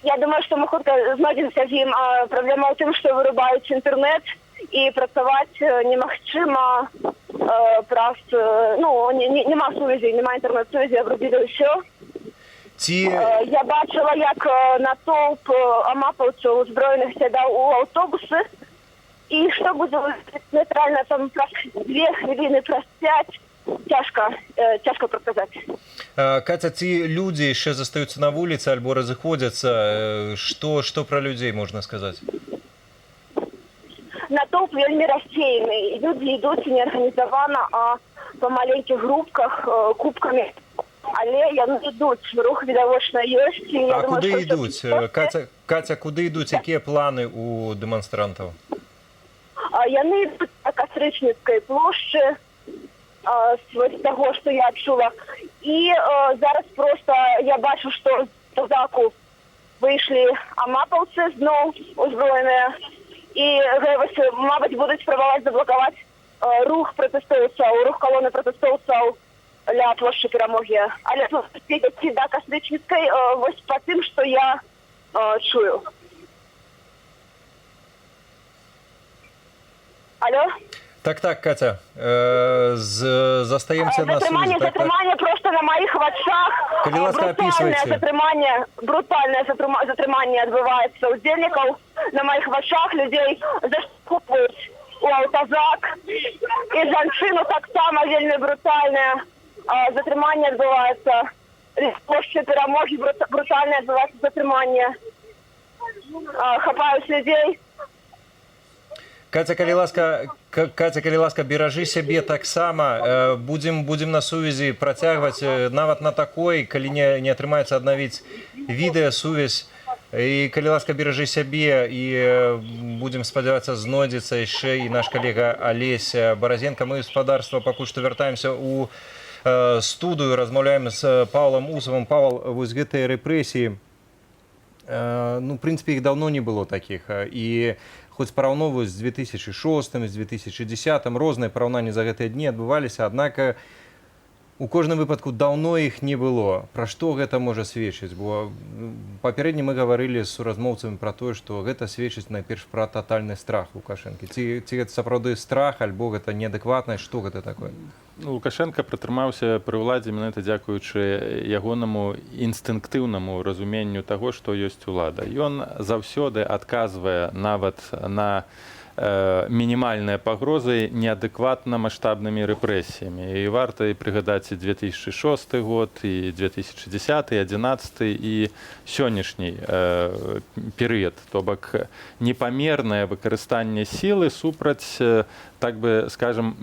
Я думаю, што мы хутка знойдземся з ім. Праблема ў тым, што вырубаюць інтэрнэт, і працаваць немагчыма праз... Ну, нема сувязі, нема інтэрнэт-сувязі, абрубілі ўсё. Я бачыла, як натоўп амапаўцаў узброеных сядаў у аўтобусы, і што будзе нейтральна там праз 2 хвіліны, праз 5, цяжка прадказаць. Катя, ці людзі яшчэ застаюцца на вуліцы альбо разыходзяцца? Што пра людзей можна сказаць? Натоўп вельмі рассеяны. Людзі ідуць неарганізавана, а па маленькіх групках, кубкамі. Але яны ідуць, рух відавочна ёсць. А куды ідуць? Катя, куды ідуць? Якія планы у дэманстрантаў? Яны ідуць на Кастрычніцкай плошчы, з таго, што я адчула. І зараз проста я бачу, што з заку выйшлі амапаўцы зноў узброеныя. І, мабыць, будуць спрабаваць заблакаваць рух пратэстоўцаў, рух калоны пратэстоўцаў ля плошчы Перамогі. Але ці да Кастрычніцкай вось па тым, што я чую. Алло? Так, Катя, застаемся на сувязі. Затрыманне просто на маіх вачах. Калі ласка, апісвайце. Брутальнае затрыманне адбываецца удзельнікаў. На маіх вачах людзей заштовхваюць у аўтазак. І жанчыну таксама вельмі брутальнае затрыманне адбываецца. Плошчы Перамогі брутальнае адбываецца затрыманне. Хапаюць людзей. Катя, калі ласка, беражы сябе таксама. Будзем на сувязі працягваць нават на такой, калі не атрымаецца аднавіць відэасувязь. І калі ласка, беражы сябе, і будзем спадзявацца, знойдзецца яшчэ і наш калега Алесь Баразенка. Мы, гаспадарства, пакуль што вяртаемся ў студыю, размаўляем з Паўлам Усавым. Павел, вось гэтыя рэпрэсіі, ну, в прынцыпе, іх даўно не было такіх. І хоць параўноўваюць з 2006, з 2010, розныя параўнанні за гэтыя дні адбываліся, аднак у кожным выпадку даўно іх не было. Пра што гэта можа сведчыць? Бо папярэдне мы гаварылі з суразмоўцамі пра тое, што гэта сведчыць найперш пра татальны страх Лукашэнкі. Ці гэта сапраўды страх, альбо гэта неадэкватнасць, што гэта такое? Лукашенко прытрымаўся пры ўладзе менавіта дзякуючы ягонаму інстынктыўнаму разуменню таго, што ёсць улада. Ён заўсёды адказвае нават на мінімальныя пагрозы неадэкватна маштабнымі рэпрэсіямі. І варта прыгадаць і 2006 год, і 2010, 2011 і сённяшні перыяд. То бок непамернае выкарыстанне сілы супраць, так бы скажем,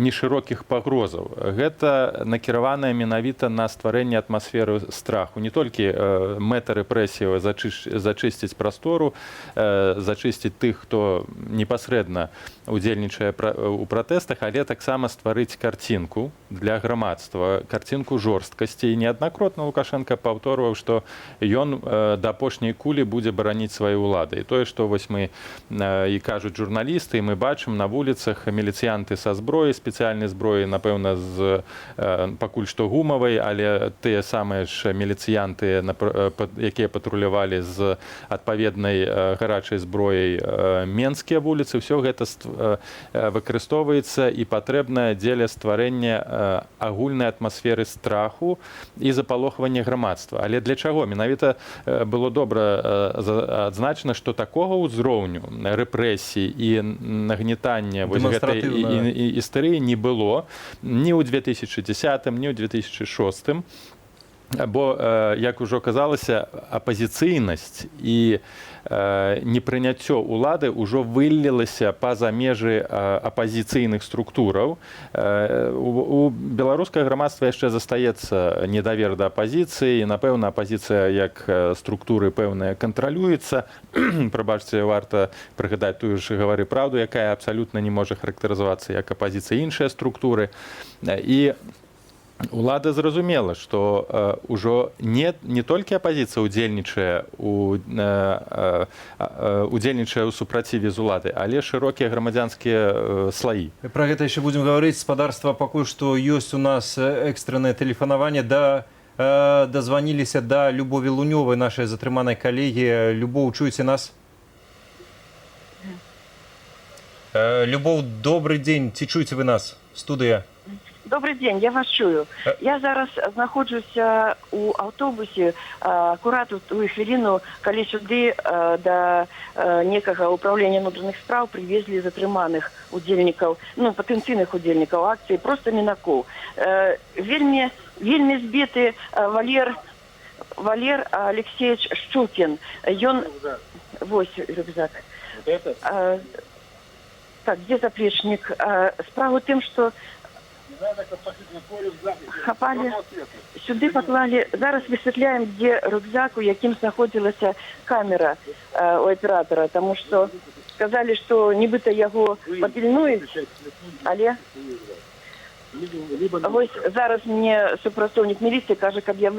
нешырокіх пагрозаў. Гэта накіраванае менавіта на стварэнне атмасферы страху. Не толькі мэта рэпрэсіяў зачысціць прастору, зачысціць тых, хто непасрэдна удзельнічае ў пратэстах, але таксама стварыць карцінку для грамадства, карцінку жорсткасці. І неаднакратна Лукашенко паўторваў, што ён да апошняй кулі будзе бараніць сваю ўлады. І тое, што вось мы і кажуць журналісты, і мы бачым на вуліцах міліцыянты са зброі, спецыяльнай зброі, напэўна, з пакуль што гумавай, але тыя самыя ж міліцыянты, якія патрулявалі з адпаведнай гарачай зброяй менскія вуліцы, ўсё гэта выкарыстоўваецца і патрэбна дзеля стварэння агульнай атмасферы страху і запалохвання грамадства. Але для чаго? Менавіта было добра адзначана, што такога ўзроўню рэпрэсій і нагнетання гэтай істэрыі не было ні ў 2010, ні ў 2006. Бо, як ужо казалася, апазіцыйнасць і непрыняццё ўлады ўжо вылілася па-за межы апазіцыйных структураў. У беларускае грамадства яшчэ застаецца недавер да апазіцыі, і, напэўна, апазіцыя як структуры пэўныя кантралюецца. Прабачце, варта прыгадаць тую ж «Гавары праўду», якая абсалютна не можа характарызавацца як апазіцыя іншыя структуры. І улада зразумела, што ўжо не толькі апазіцыя ўдзельнічае ў супраціве з улады, але шырокія грамадзянскія слаі. Пра гэта яшчэ будзем гаварыць. Спадарства, пакуль што ёсць у нас экстраннае тэлефанаванне. Дазваніліся да Любові Лунёвай, нашай затрыманай калегі. Любоў, чуеце нас? Любоў, добрый дзень. Ці чуеце вы нас? Студыя. Добрый день, я вас чую. Я зараз знаходжуся у аўтобусе, акурат у тую хвіліну, калі сюды да некага ўправлення ўнутраных спраў привезли затрыманых удзельнікаў, патэнцыйных удзельнікаў акцыі, просто мінакоў. Вельмі збіты Валер Алексеевич Щукин. Ён... Вось рюкзак. Так, где заплечник? Справа ў тым, што хапали, сюды поклали. Зараз высветляем, где рюкзак, у якім знаходзілася камера у аператора, тому что сказали, что нібыта яго папільнуюць, але вось зараз мне супрацоўнік міліцыі кажа, каб я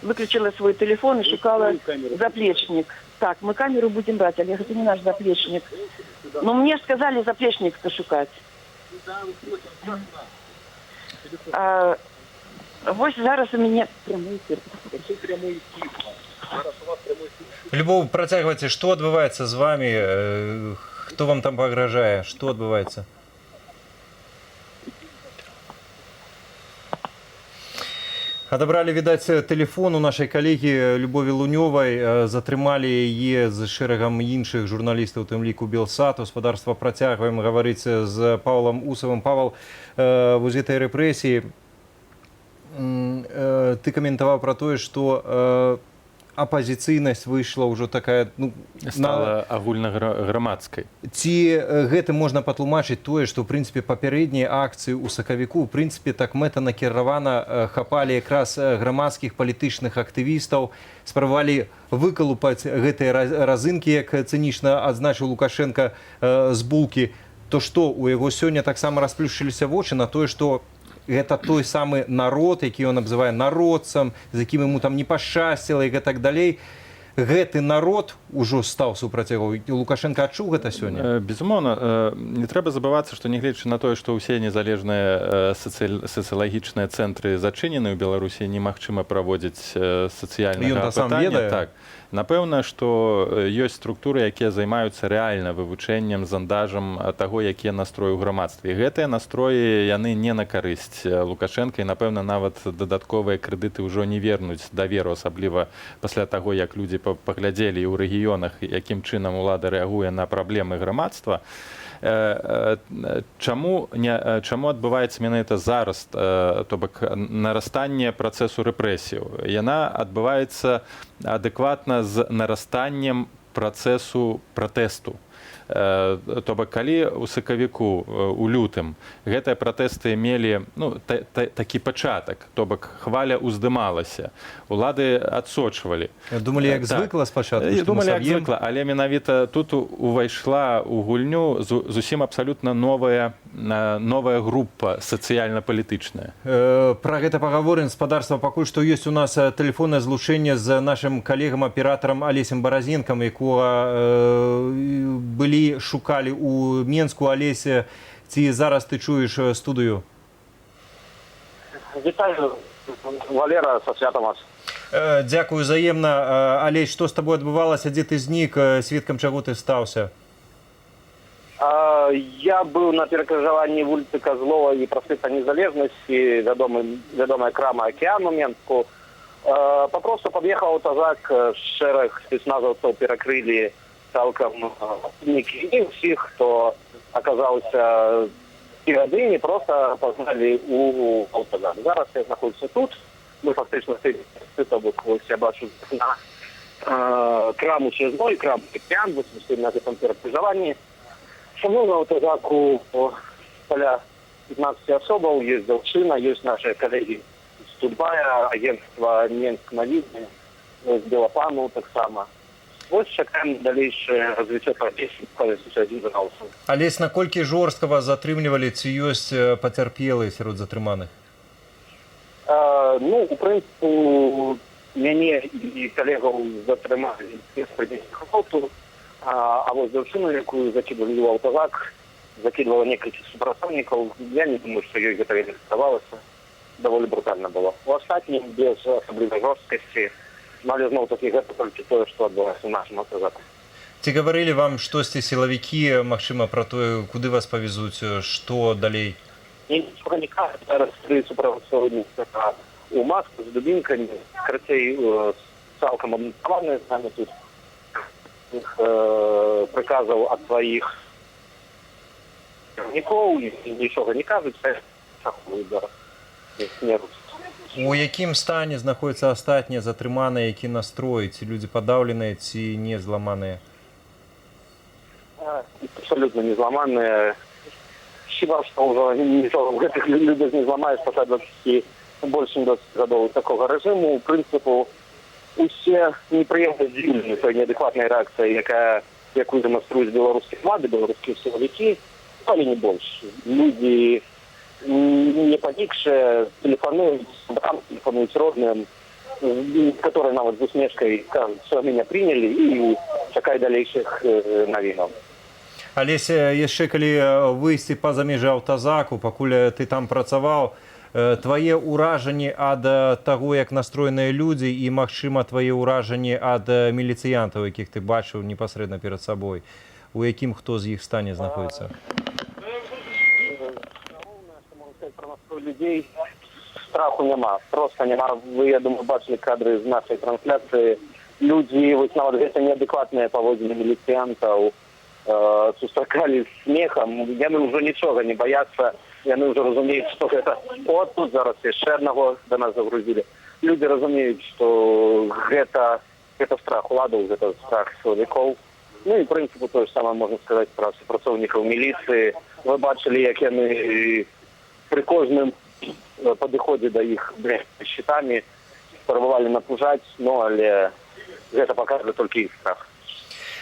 выключила свой телефон и шукала заплечник. Так, мы камеру будем брать, але гэта не наш заплечник. Но мне сказали заплечник пошукать. Вось зараз у мяне прямы эфір. Любоў, працягвайце, што адбываецца з вами? Хто вам там пагражае? Што адбываецца? Адабралі, відаць, тэлефон у нашай калегі Любові Лунёвай, затрымалі яе з шэрагам іншых журналістаў, у тым ліку Белсату. Спадарства, працягваем гаварыць з Павлам Усавым. Павал, вось гэтай рэпрэсіі, ты каментаваў пра тое, што апазіцыйнасць выйшла ўжо такая... Стала агульнаграмадскай. Ці гэта можна патлумачыць тое, што, ў прынцыпе, папярэднія акцыі ў сакавіку, ў прынцыпе, так мэтанакіравана хапалі якраз грамадскіх палітычных актывістаў, спрабавалі выкалупаць гэтыя разынкі, як цынічна адзначыў Лукашенка з булкі, то што, у яго сёння таксама расплюшчыліся вочы на тое, што гэта той самы народ, які ён абзывае народцам, з якім яму там не пашчасціла і гэтак далей. Гэты народ ўжо стаў супрацягоў. Лукашенко адчуў гэта сёння? Безумоўна, не трэба забывацца, што нягледзячы на тое, што ўсе незалежныя сацыялагічныя цэнтры зачынены ў Беларусі, немагчыма праводзіць сацыяльнага апытання. Так. Напэўна, што ёсць структуры, якія займаюцца рэальна вывучэннем, зандажам таго, якія настроі ў грамадстве. І гэтыя настроі, яны не на карысць Лукашенка, і, напэўна, нават дадатковыя крэдыты ўжо не вернуць даверу, асабліва пасля таго, як людзі паглядзелі ў рэгіёнах, якім чынам улада рэагуе на праблемы грамадства. Чаму адбываецца менавіта зараз, то бок нарастанне працэсу рэпрэсіяў? Яна адбываецца адэкватна з нарастаннем працэсу пратэсту. То бок, калі ў сакавіку, у лютым, гэтыя пратэсты мелі такі пачатак, то бок хваля ўздымалася, улады адсочвалі. Думалі, як звыкла спачатку? Думалі, як звыкла, але менавіта тут увайшла ў гульню зусім абсалютна новая група сацыяльна-палітычная. Пра гэта пагаворым, спадарства, пакуль што ёсць у нас тэлефоннае злучэнне з нашым калегам-аператарам Алесем Баразенкам, якога былі шукалі ў Менску. Алеся, ці зараз ты чуеш студыю? Вітаю, Валера, са святам вас. Дзякую взаемна. Алесь, што з табой адбывалася, дзе ты знік, сведкам чаго ты стаўся? Я был на перекрыжаванні вулицы Козлова и проспекта Незалежности, вядомая крама «Океан» у Менску. Попросту подъехал аўтазак, шэраг спецназаўцаў перакрылі цалкам пільнікі, і ўсіх, хто аказаўся ці гадыні, просто пазналі у аўтазак. Зараз я знаходжуся тут. Мы фактычна я бачу на краму Чезной, краму «Океан», вось на гэтым перакрыжаванні. Чаму на аўтазаку каля 15 асобаў, ёсць дзяўчына, ёсць наши калегі з Тутбая, агентства Менск Навідны, з Белапану таксама. Вось чакаем далейшее развіццё працэсу, калі сусядзі загалосу. Алесь, наколькі жорстка вас затрымлівалі, ці ёсць пацярпелыя сярод затрыманых? Ну, у прынцыпу, мяне і калегаў затрымалі без прыняцця гвалту, а вось дзяўчыну, якую закідвалі ў аўтазак, закидывала некалькі супрацоўнікаў. Я не думаю, што ёй гэта вельмі ставалася. Даволі брутальна было. У астатнім, без асаблівай жорсткасці, але зноў-такі гэта толькі тое, што адбылося ў нашым аўтазаку. Ці гаварылі вам штосьці сілавікі, магчыма, пра тое, куды вас павезуць, што далей? Нічога не кажа. Зараз тры супрацоўніка у маску з дубінкамі, карацей, цалкам абментаваныя з намі тут. Іх прыказаў ад сваіх нікоў, нічога не кажуць, чахуюць зараз. У якім стане знаходзяцца астатнія затрыманыя, які настроі? Ці людзі падаўленыя, ці не зламаныя? Абсолютно не зламаныя. Хіба што ўжо нічога ў гэтых людзях не зламаеш пасля 20 больш 20 гадоў такога рэжыму. У прынцыпу, усе непрыемна здзіўлены той неадэкватнай рэакцыяй, якую дэманструюць беларускія улады, беларускія сілавікі, але не больш. Людзі не панікшыя, тэлефануюць сябрам, тэлефануюць родным, которые нават з усмешкай кажуць, што мяне прынялі, і чакай далейшых навінаў. Алесь, яшчэ калі выйсці па-за межы аўтазаку, пакуль ты там працаваў, твае ўражанні ад таго, як настроеныя людзі, і, магчыма, твае ўражанні ад міліцыянтаў, якіх ты бачыў непасрэдна перад сабой, у якім хто з іх стане знаходзіцца? Людей страху няма, просто няма. Вы, я думаю, бачили кадры з нашай трансляцыі. Людзі, вось нават гэта неадэкватныя паводзіны міліцыянтаў, сустракалі з смехам. Яны ўжо нічога не баяцца, яны ўжо разумеюць, што гэта тут зараз яшчэ аднаго да нас загрузілі. Людзі разумеюць, што гэта страх уладаў, гэта страх сілавікоў. Ну і, в прынцыпе, тое ж самае можна сказаць пра супрацоўнікаў міліцыі. Вы бачылі, як яны при кожным падыходзе да іх щитамі спрабавалі напужаць, але гэта паказвае толькі іх страх.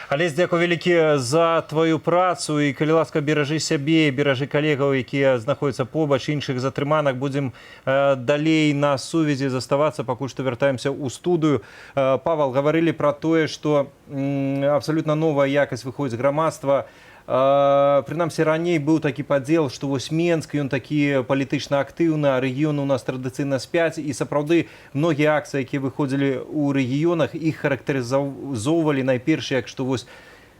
Алесь, дзякуй вялікі за тваю працу, і, калі ласка, беражы сябе, беражы калегаў, якія знаходзяцца побач, іншых затрыманых. Будзем далей на сувязі заставацца, пакуль што вяртаемся ў студыю. Павал, гаварылі пра тое, што абсалютна новая якасць выходзіць грамадства. Прынамсі, раней быў такі падзел, што вось Менск, ён такі палітычна актыўны, а рэгіёны у нас традыцыйна спяць, і сапраўды многія акцыі, якія выходзілі ў рэгіёнах, іх характарызоўвалі найперш, як што вось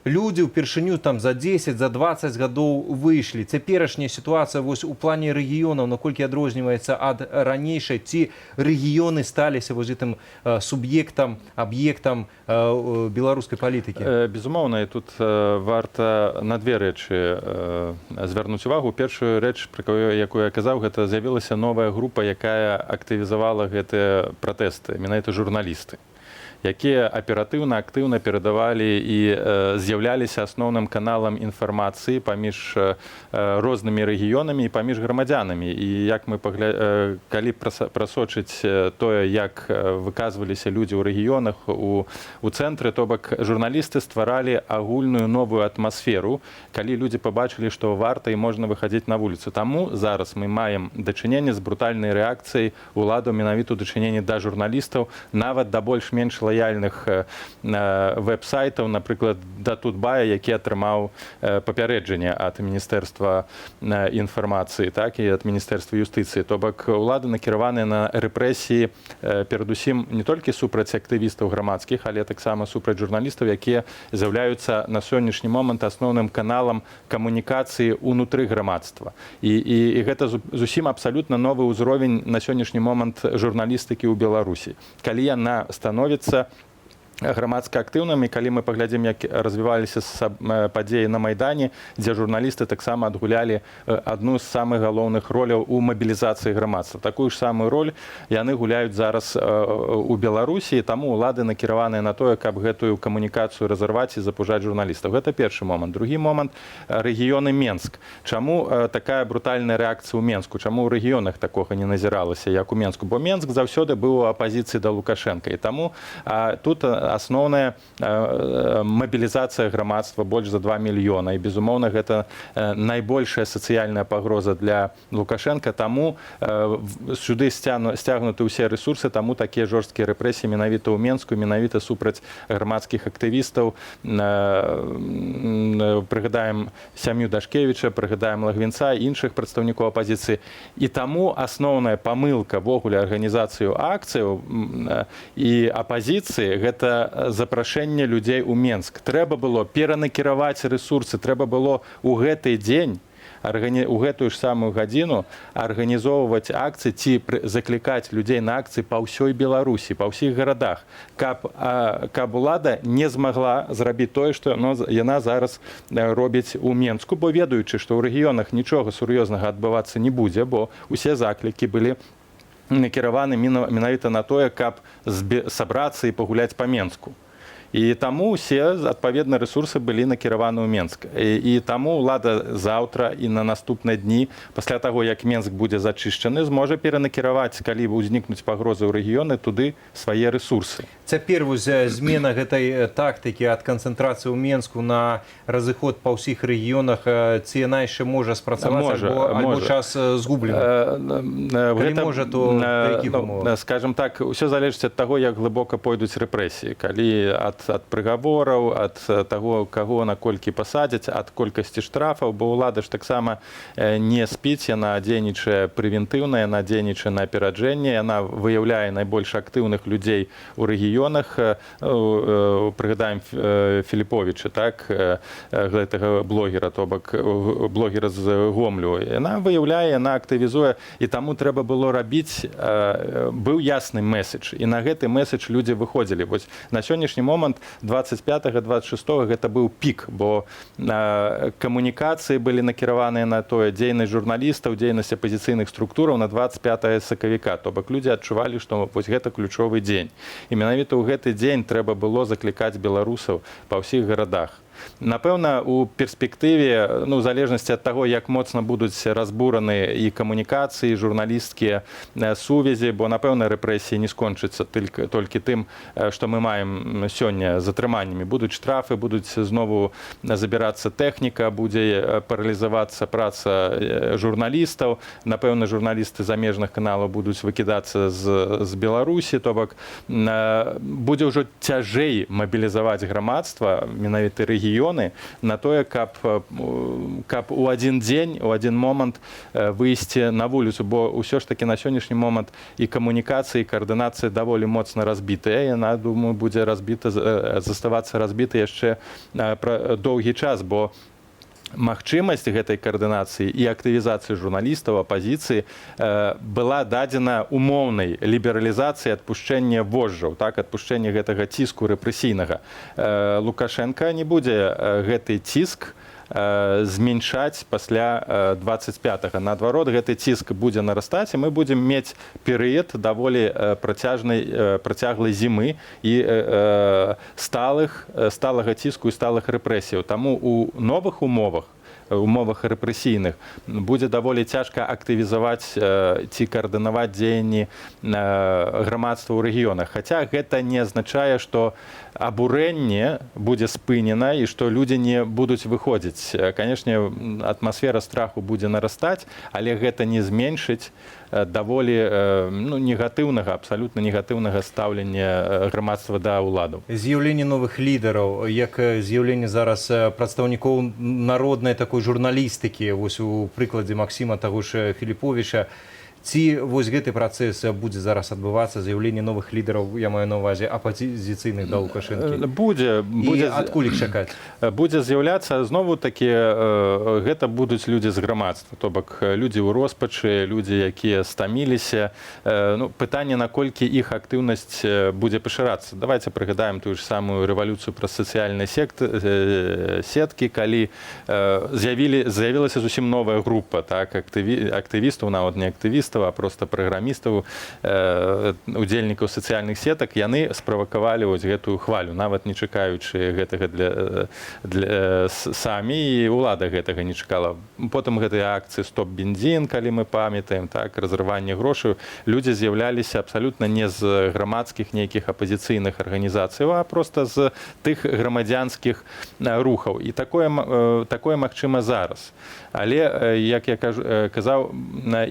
людзі ўпершыню там за 10, за 20 гадоў выйшлі. Цяперашняя сітуацыя вось у плане рэгіёнаў, наколькі адрозніваецца ад ранейшай, ці рэгіёны сталіся вось гэтым суб'ектам, аб'ектам беларускай палітыкі? Безумоўна, і тут варта на две рэчы звярнуць увагу. Першую рэч, пра якую я казаў, гэта з'явілася новая група, якая актывізавала гэтыя пратэсты, менавіта журналісты, якія аператыўна, актыўна перадавалі і з'яўляліся асноўным каналам інфармацыі паміж рознымі рэгіёнамі і паміж грамадзянамі. І як мы калі прасочыць тое, як выказваліся людзі ў рэгіёнах, у цэнтры, то бок журналісты стваралі агульную новую атмасферу, калі людзі пабачылі, што варта і можна выхадзіць на вуліцу. Таму зараз мы маем дачыненне з брутальнай рэакцыяй уладаў, менавіта ў дачыненні да журналістаў, нават да больш-менш лаяльных лаяльных веб-сайтаў, напрыклад, Датутбая, які атрымаў папярэджанне ад Міністэрства інфармацыі, так, і ад Міністэрства юстыцыі. То бок улады накіраваныя на рэпрэсіі перадусім не толькі супраць актывістаў грамадскіх, але таксама супраць журналістаў, якія з'яўляюцца на сённяшні момант асноўным каналам камунікацыі ўнутры грамадства. І гэта зусім абсалютна новы ўзровень на сённяшні момант журналістыкі ў Беларусі. Калі яна становіцца грамадска актыўнымі, калі мы паглядзім, як развіваліся падзеі на Майдане, дзе журналісты таксама адгулялі адну з самых галоўных роляў у мабілізацыі грамадства. Такую ж самую роль яны гуляюць зараз у Беларусі, таму ўлады накіраваныя на тое, каб гэтую камунікацыю разарваць і запужаць журналістаў. Гэта першы момант. Другі момант рэгіёны Менск. Чаму такая брутальная рэакцыя ў Менску? Чаму ў рэгіёнах такога не назіралася, як у Менску? Бо Менск заўсёды быў у апазіцыі да Лукашенка. І таму тут асноўная мабілізацыя грамадства больш за 2 мільёна. І, безумоўна, гэта найбольшая сацыяльная пагроза для Лукашенка. Таму сюды сцягнуты ўсе рэсурсы, таму такія жорсткія рэпрэсіі менавіта ў Менску, менавіта супраць грамадскіх актывістаў. Прыгадаем сям'ю Дашкевіча, прыгадаем Лагвінца і іншых прадстаўнікоў апазіцыі. І таму асноўная памылка вогуле арганізацыю акцыяў і апазіцыі – гэта запрашэнне людзей у Менск. Трэба было перанакіраваць рэсурсы, трэба было ў гэты дзень, у гэтую ж самую гадзіну арганізоўваць акцыі ці заклікаць людзей на акцыі па ўсёй Беларусі, па ўсіх гарадах, каб улада не змагла зрабіць тое, што яна зараз робіць у Менску, бо ведаючы, што ў рэгіёнах нічога сур'ёзнага адбывацца не будзе, бо ўсе заклікі былі накіраваны менавіта на тое, каб сабрацца і пагуляць па Менску. І таму усе адпаведныя рэсурсы былі накіраваны ў Менск. І таму ўлада заўтра і на наступныя дні, пасля таго, як Менск будзе зачышчаны, зможа перанакіраваць, калі ўзнікнуць пагрозы ў рэгіёны, туды свае рэсурсы. Цяпер змена гэтай тактыкі ад канцэнтрацыі ў Менску на разыход па ўсіх рэгіёнах, ці яна яшчэ можа спрацаваць, альбо час згублены? Калі можа, то на якіх умовах? Скажем так, усё залежыць ад таго, як глыбока пойдуць рэпрэсіі. Калі ад прыгавораў, ад таго, каго наколькі пасадзяць, ад колькасці штрафаў, бо ўлада ж таксама не спіць, яна дзейнічае прэвентыўна, яна дзейнічае на апераджэнне, яна выяўляе найбольш актыўных людзей у рэгіёнах. Прыгадаем Філіповіча, так, гэтага блогера, то бок блогера з Гомлю. Яна выяўляе, яна актывізуе, і таму трэба было рабіць, быў ясны месседж, і на гэты месседж людзі выходзілі. Вось на сённяшні момант 25-26 гэта быў пік, бо камунікацыі былі накіраваныя на тое, дзейнасць журналістаў, дзейнасць апазіцыйных структураў на 25 сакавіка. То бок людзі адчувалі, што вось гэта ключовы дзень. І менавіта ў гэты дзень трэба было заклікаць беларусаў па ўсіх гарадах. Напэўна, у перспектыве, у залежнасці ад таго, як моцна будуць разбураны і камунікацыі, і журналісцкія сувязі, бо, напэўна, рэпрэсіі не скончыцца толькі тым, што мы маем сёння затрыманнямі. Будуць штрафы, будуць знову забірацца тэхніка, будзе паралізавацца праца журналістаў. Напэўна, журналісты замежных каналаў будуць выкідацца з Беларусі, то бок будзе ўжо цяжэй мабілізаваць грамадства, менавіта рэгіёны, на тое, каб у адзін дзень, у адзін момант выйсці на вуліцу, бо ўсё ж такі на сённяшні момант і камунікацыі, і каардынацыя даволі моцна разбітая. Яна, думаю, будзе заставацца разбітай яшчэ доўгі час, бо магчымасць гэтай каардынацыі і актывізацыі журналістаў, апазіцыі была дадзена умоўнай лібералізацыі адпушчэння вожжаў, так, адпушчэння гэтага ціску рэпрэсійнага. Лукашенка не будзе гэты ціск зменшаць пасля 25-го. Наадварот, гэты ціск будзе нарастаць, і мы будзем мець перыяд даволі працяглай зімы і сталага ціску і сталых рэпрэсіяў. Таму у новых умовах рэпрэсійных будзе даволі цяжка актывізаваць ці каардынаваць дзеянні грамадства ў рэгіёнах. Хаця гэта не азначае, што абурэнне будзе спынена і што людзі не будуць выходзіць. Канешне, атмасфера страху будзе нарастаць, але гэта не зменшыць даволі негатыўнага, абсалютна негатыўнага стаўлення грамадства да ўладаў. З'яўленне новых лідараў, як з'яўленне зараз прадстаўнікоў народнай такой журналістыкі, вось у прыкладзе Максіма таго ж Філіповіча, ці вось гэты працэс будзе зараз адбывацца, з'яўленне новых лідараў, я маю на ўвазе апазіцыйных да Лукашэнкі? Будзе. І адкуль іх чакаць? Будзе з'яўляцца, знову такі, гэта будуць людзі з грамадства, то бок людзі ў роспачы, людзі, якія стаміліся. Пытанне, наколькі іх актыўнасць будзе пашырацца. Давайте прыгадаем тую ж самую рэвалюцыю праз сацыяльныя сеткі, калі з'явілася зусім новая група актывістаў, нават не актывістаў, а просто праграмістаў, удзельнікаў сацыяльных сетак, яны справакавалі вось гэтую хвалю, нават не чакаючы гэтага самі, і ўлада гэтага не чакала. Потым гэтыя акцыі «Стоп-бензін», калі мы памятаем, разрыванне грошаў, людзі з'яўляліся абсалютна не з грамадскіх нейкіх апазіцыйных арганізацый, а проста з тых грамадзянскіх рухаў. І такое магчыма зараз. Але, як я казаў,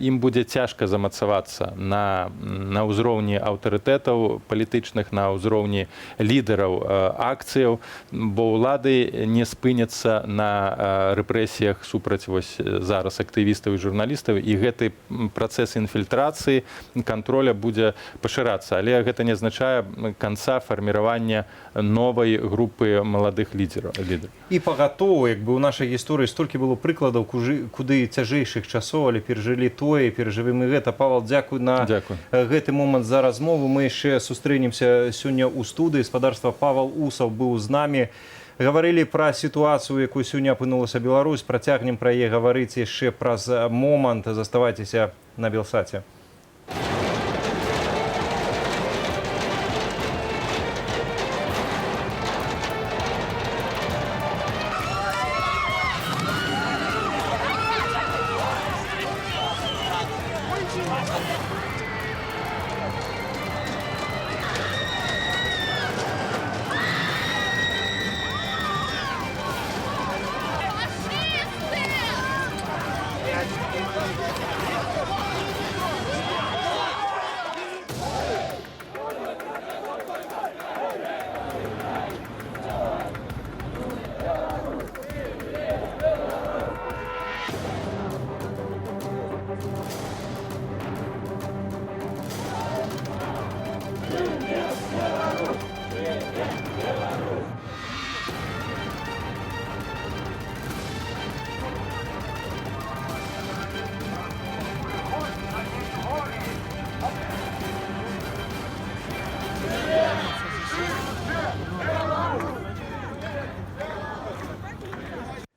ім будзе цяжка замацавацца на ўзроўні аўтарытэтаў палітычных, на ўзроўні лідараў акцыяў, бо ўлады не спыняцца на рэпрэсіях супраць зараз актывістаў і журналістаў, і гэты працэс інфільтрацыі, кантроля будзе пашырацца. Але гэта не азначае канца фарміравання новай групы маладых лідараў. І пагатоў, як бы ў нашай гісторыі столькі было прыкладаў, куды цяжэйшых часоў, але перажылі тое, перажывем і гэта. Павал, дзякуй на гэты момант за размову. Мы яшчэ сустрэнемся сёння ў студыі. Гаспадарства, Павал Усаў быў з намі. Гаварылі пра сітуацыю, якую сёння апынулася Беларусь. Працягнем пра яе гаварыць яшчэ праз момант. Заставайцеся на Белсаце.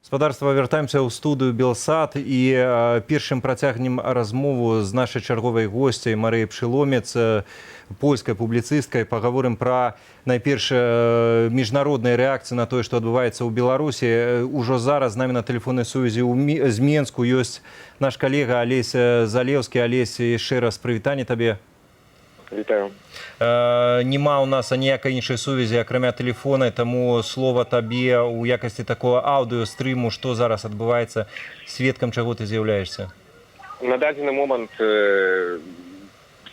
Гаспадарства, вяртаемся ў студыю Белсат і першым працягнем размову з нашай чарговай госцяй Марыяй Пшыломец, польскай публіцысткай. Пагаворым пра найперш міжнародныя рэакцыі на тое, што адбываецца ў Беларусі. Ужо зараз з намі на тэлефоннай сувязі з Менску ёсць наш калега Алесь Залеўскі. Алесь, яшчэ раз прывітанне табе. Вітаю. Нема ў нас аніякай іншай сувязі, акрамя тэлефона, таму слова табе ў якасці такого аўдыёстрыму, што зараз адбываецца, сведкам чаго ты з'яўляешся? На дадзены момант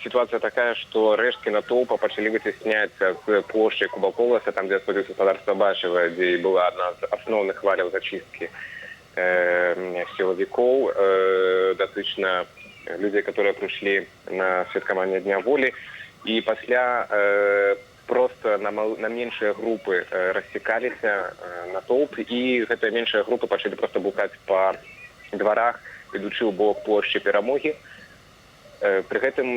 ситуация такая, что рештки натоўпа пачалі выцесняцца з плошчы Кубаколаса, там, где знаходзіцца гаспадарства Башева, где была одна з асноўных хваляў зачистки силовиков, датычна людей, которые пришли на святкаванне Дня воли, и после просто на меньшие группы рассекались натоўп, и эти меньшие группы начали просто блукать по дворах, идучи ў бок площади Перамоги. При этом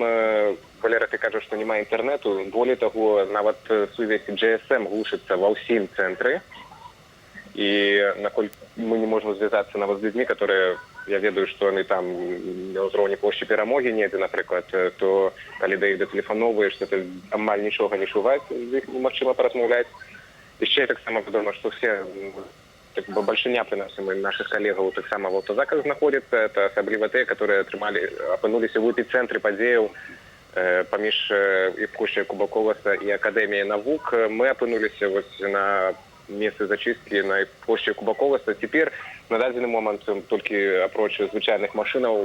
Валера, ты кажешь, что нема интернету. Более того, нават сувязь GSM глушится во всем центре. И наколькі мы не можем связаться нават з людьми, которые, я ведаю, что они там на ўзроўні площади Перамоги недзе, напрыклад, то калі да іх датэлефановаеш, то амаль нічога не чуваць, з іх немагчыма паразмаўляць. Яшчэ таксама вядома, што все большиня приносимых наших коллегов так само в автозаках находится. Это особливо те, которые апынулись в эпицентры падзеяў паміж плошчай Кубаколаса і Акадэміяй навук. Мы апынуліся на месцы зачисткі на плошчы Кубаколаса. Цяпер на дадзены момант толькі апроч звычайных машынаў,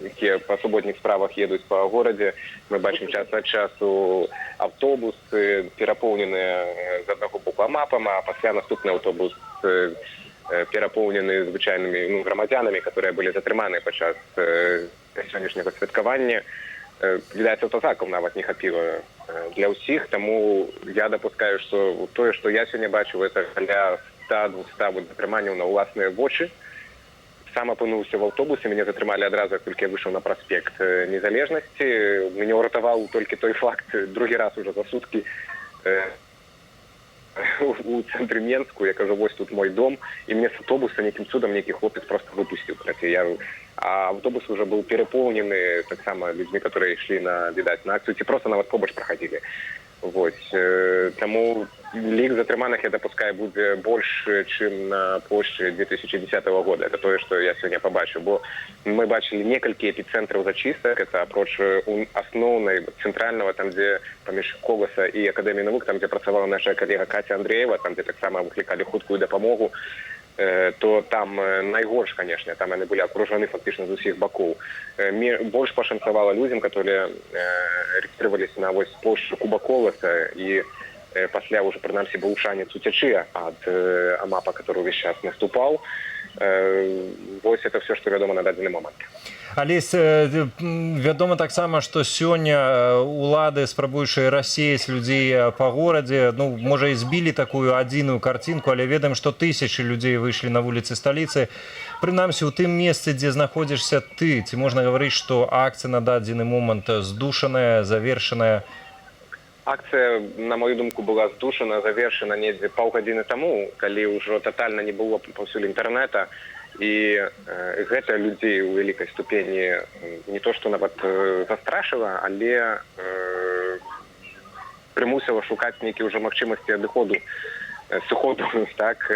якія па суботніх справах едуць па горадзе, мы бачым час ад часу аўтобусы перапоўненыя з аднаго боку АМАПам, а пасля наступны аўтобус перапоўнены звычайнымі грамадзянамі, которые былі затрыманыя падчас сённяшняга святкавання. Відаць, аўтазакаў нават не хапіла для ўсіх, таму я дапускаю, што тое, што я сёння бачу, это каля 100-200 затрыманняў на ўласныя вочы. Сам апынуўся в аўтобусе, мяне затрымалі адразу, як толькі я выйшаў на праспект Незалежнасці. Мяне ўратаваў толькі той факт, другі раз уже за суткі у цэнтры Менску, я кажу, вось тут мой дом, і мне з аўтобуса нейкім цудам нейкі хлопец просто выпусціў. А аўтобус уже быў перапоўнены таксама людзьмі, которые ішлі на, відаць, на акцыю, ці просто нават побач праходили. Таму лік затрыманых, я дапускаю, будзе больш, чым на плошчы 2010 года. Это тое, што я сёння пабачыў. Бо мы бачылі некалькі эпіцэнтраў зачыстак. Это апроч асноўнай, цэнтральнага, там, дзе паміж Коласа і Акадэміяй навук, там, дзе працавала наша калега Катя Андреева, там, дзе таксама выклікалі хуткую дапамогу, то там найгорш, конечно, там яны былі акружаны фактычна з усіх бакоў. Больш пашанцавала людзям, которые рэгістрываліся на вось плошчу Кубаколаса, і пасля уже, прынамсі, быў шанец уцячы ад АМАПа, который увесь час наступаў. Вось это все, што вядома на дадзены момант. Алесь, вядома таксама, што сёння улады, спрабуючы рассеяць людзей па горадзе, можа, і збілі такую адзіную карцінку, але ведаем, што тысячы людзей выйшлі на вуліцы сталіцы. Прынамсі, у тым месцы, дзе знаходзішся ты, ці можна гаварыць, што акцыя на дадзены момант здушаная, завершаная? Акцыя, на мою думку, была здушана, завершана недзе паўгадзіны таму, калі ўжо татальна не было паўсюль інтэрнэта. І гэта людзей у вялікай ступені не то, што нават застрашыла, але прымусіла шукаць нейкія ўжо магчымасці адыходу, сыходу, так,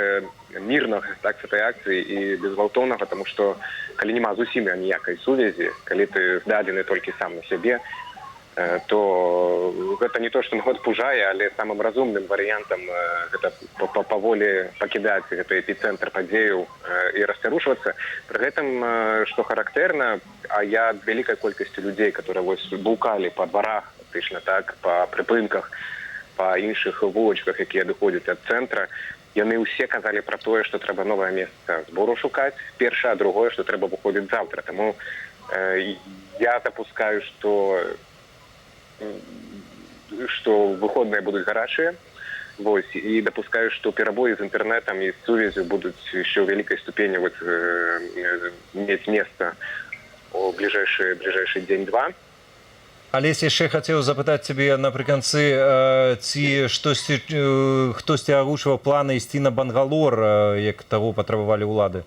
мірнага, так, з этой акцыі і безгвалтоўнага, таму што калі няма зусім ніякай сувязі, калі ты здадзены толькі сам на сябе, то гэта не то, што нават пужае, але самым разумным варыянтам гэта паволі пакідаць гэты эпіцэнтр падзеяў і расцярушвацца. Пры гэтым, што характэрна, а я ад вялікай колькасці людзей, которые вось блукалі па дварах, фактычна так, па прыпынках, па іншых вулачках, якія адыходзяць ад цэнтра, яны ўсе казалі пра тое, што трэба новае месца збору шукаць, першае, а другое, што трэба выходзіць заўтра. Таму я дапускаю, што выходныя будуць гарачыя, і дапускаю, што перабоі з інтэрнэтам і з сувязю будуць яшчэ ў вялікай ступені мець месца у бліжэйшы дзень-два. Алесь, яшчэ хацеў запытаць цябе напрыканцы, ці хтосьці агучваў планы ісці на Бангалор, як таго патрабавалі ўлады?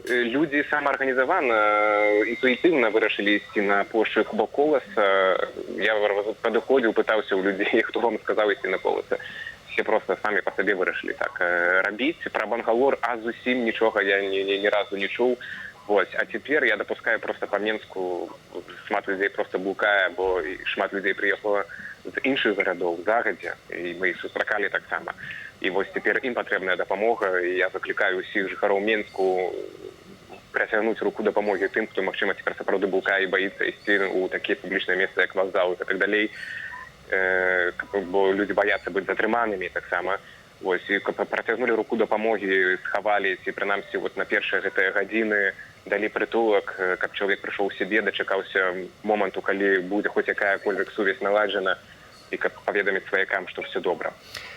Людзі самаарганізавана, інтуітыўна вырашылі ісці на плошчу Кубаколаса. Я падыходзіў, пытаўся ў людзей, хто вам сказаў ісці на Коласа. Все просто самі па сабе вырашылі так рабіць. Пра Бангалор зусім нічога я ні разу не чуў. А цяпер я дапускаю просто па Менску, шмат людзей просто блукае, бо шмат людзей прыехала з іншых гарадоў загадзя, і мы іх сустракалі таксама. І вось цяпер ім патрэбная дапамога, і я заклікаю усіх жыхароў Менску працягнуць руку дапамогі тым, хто, магчыма, цяпер сапраўды блукае і баіцца ісці ў такія публічныя месцы, як вакзал і так далей, бо людзі баяцца быць затрыманымі таксама. І працягнулі руку дапамогі, схавалі, ці прынамсі на першыя гэтыя гадзіны далі прытулак, каб чалавек прыйшоў у сябе, дачакаўся моманту, калі будзе хоць якая-кольвек сувязь наладжана, і каб паведаміць сваякам, што все добра.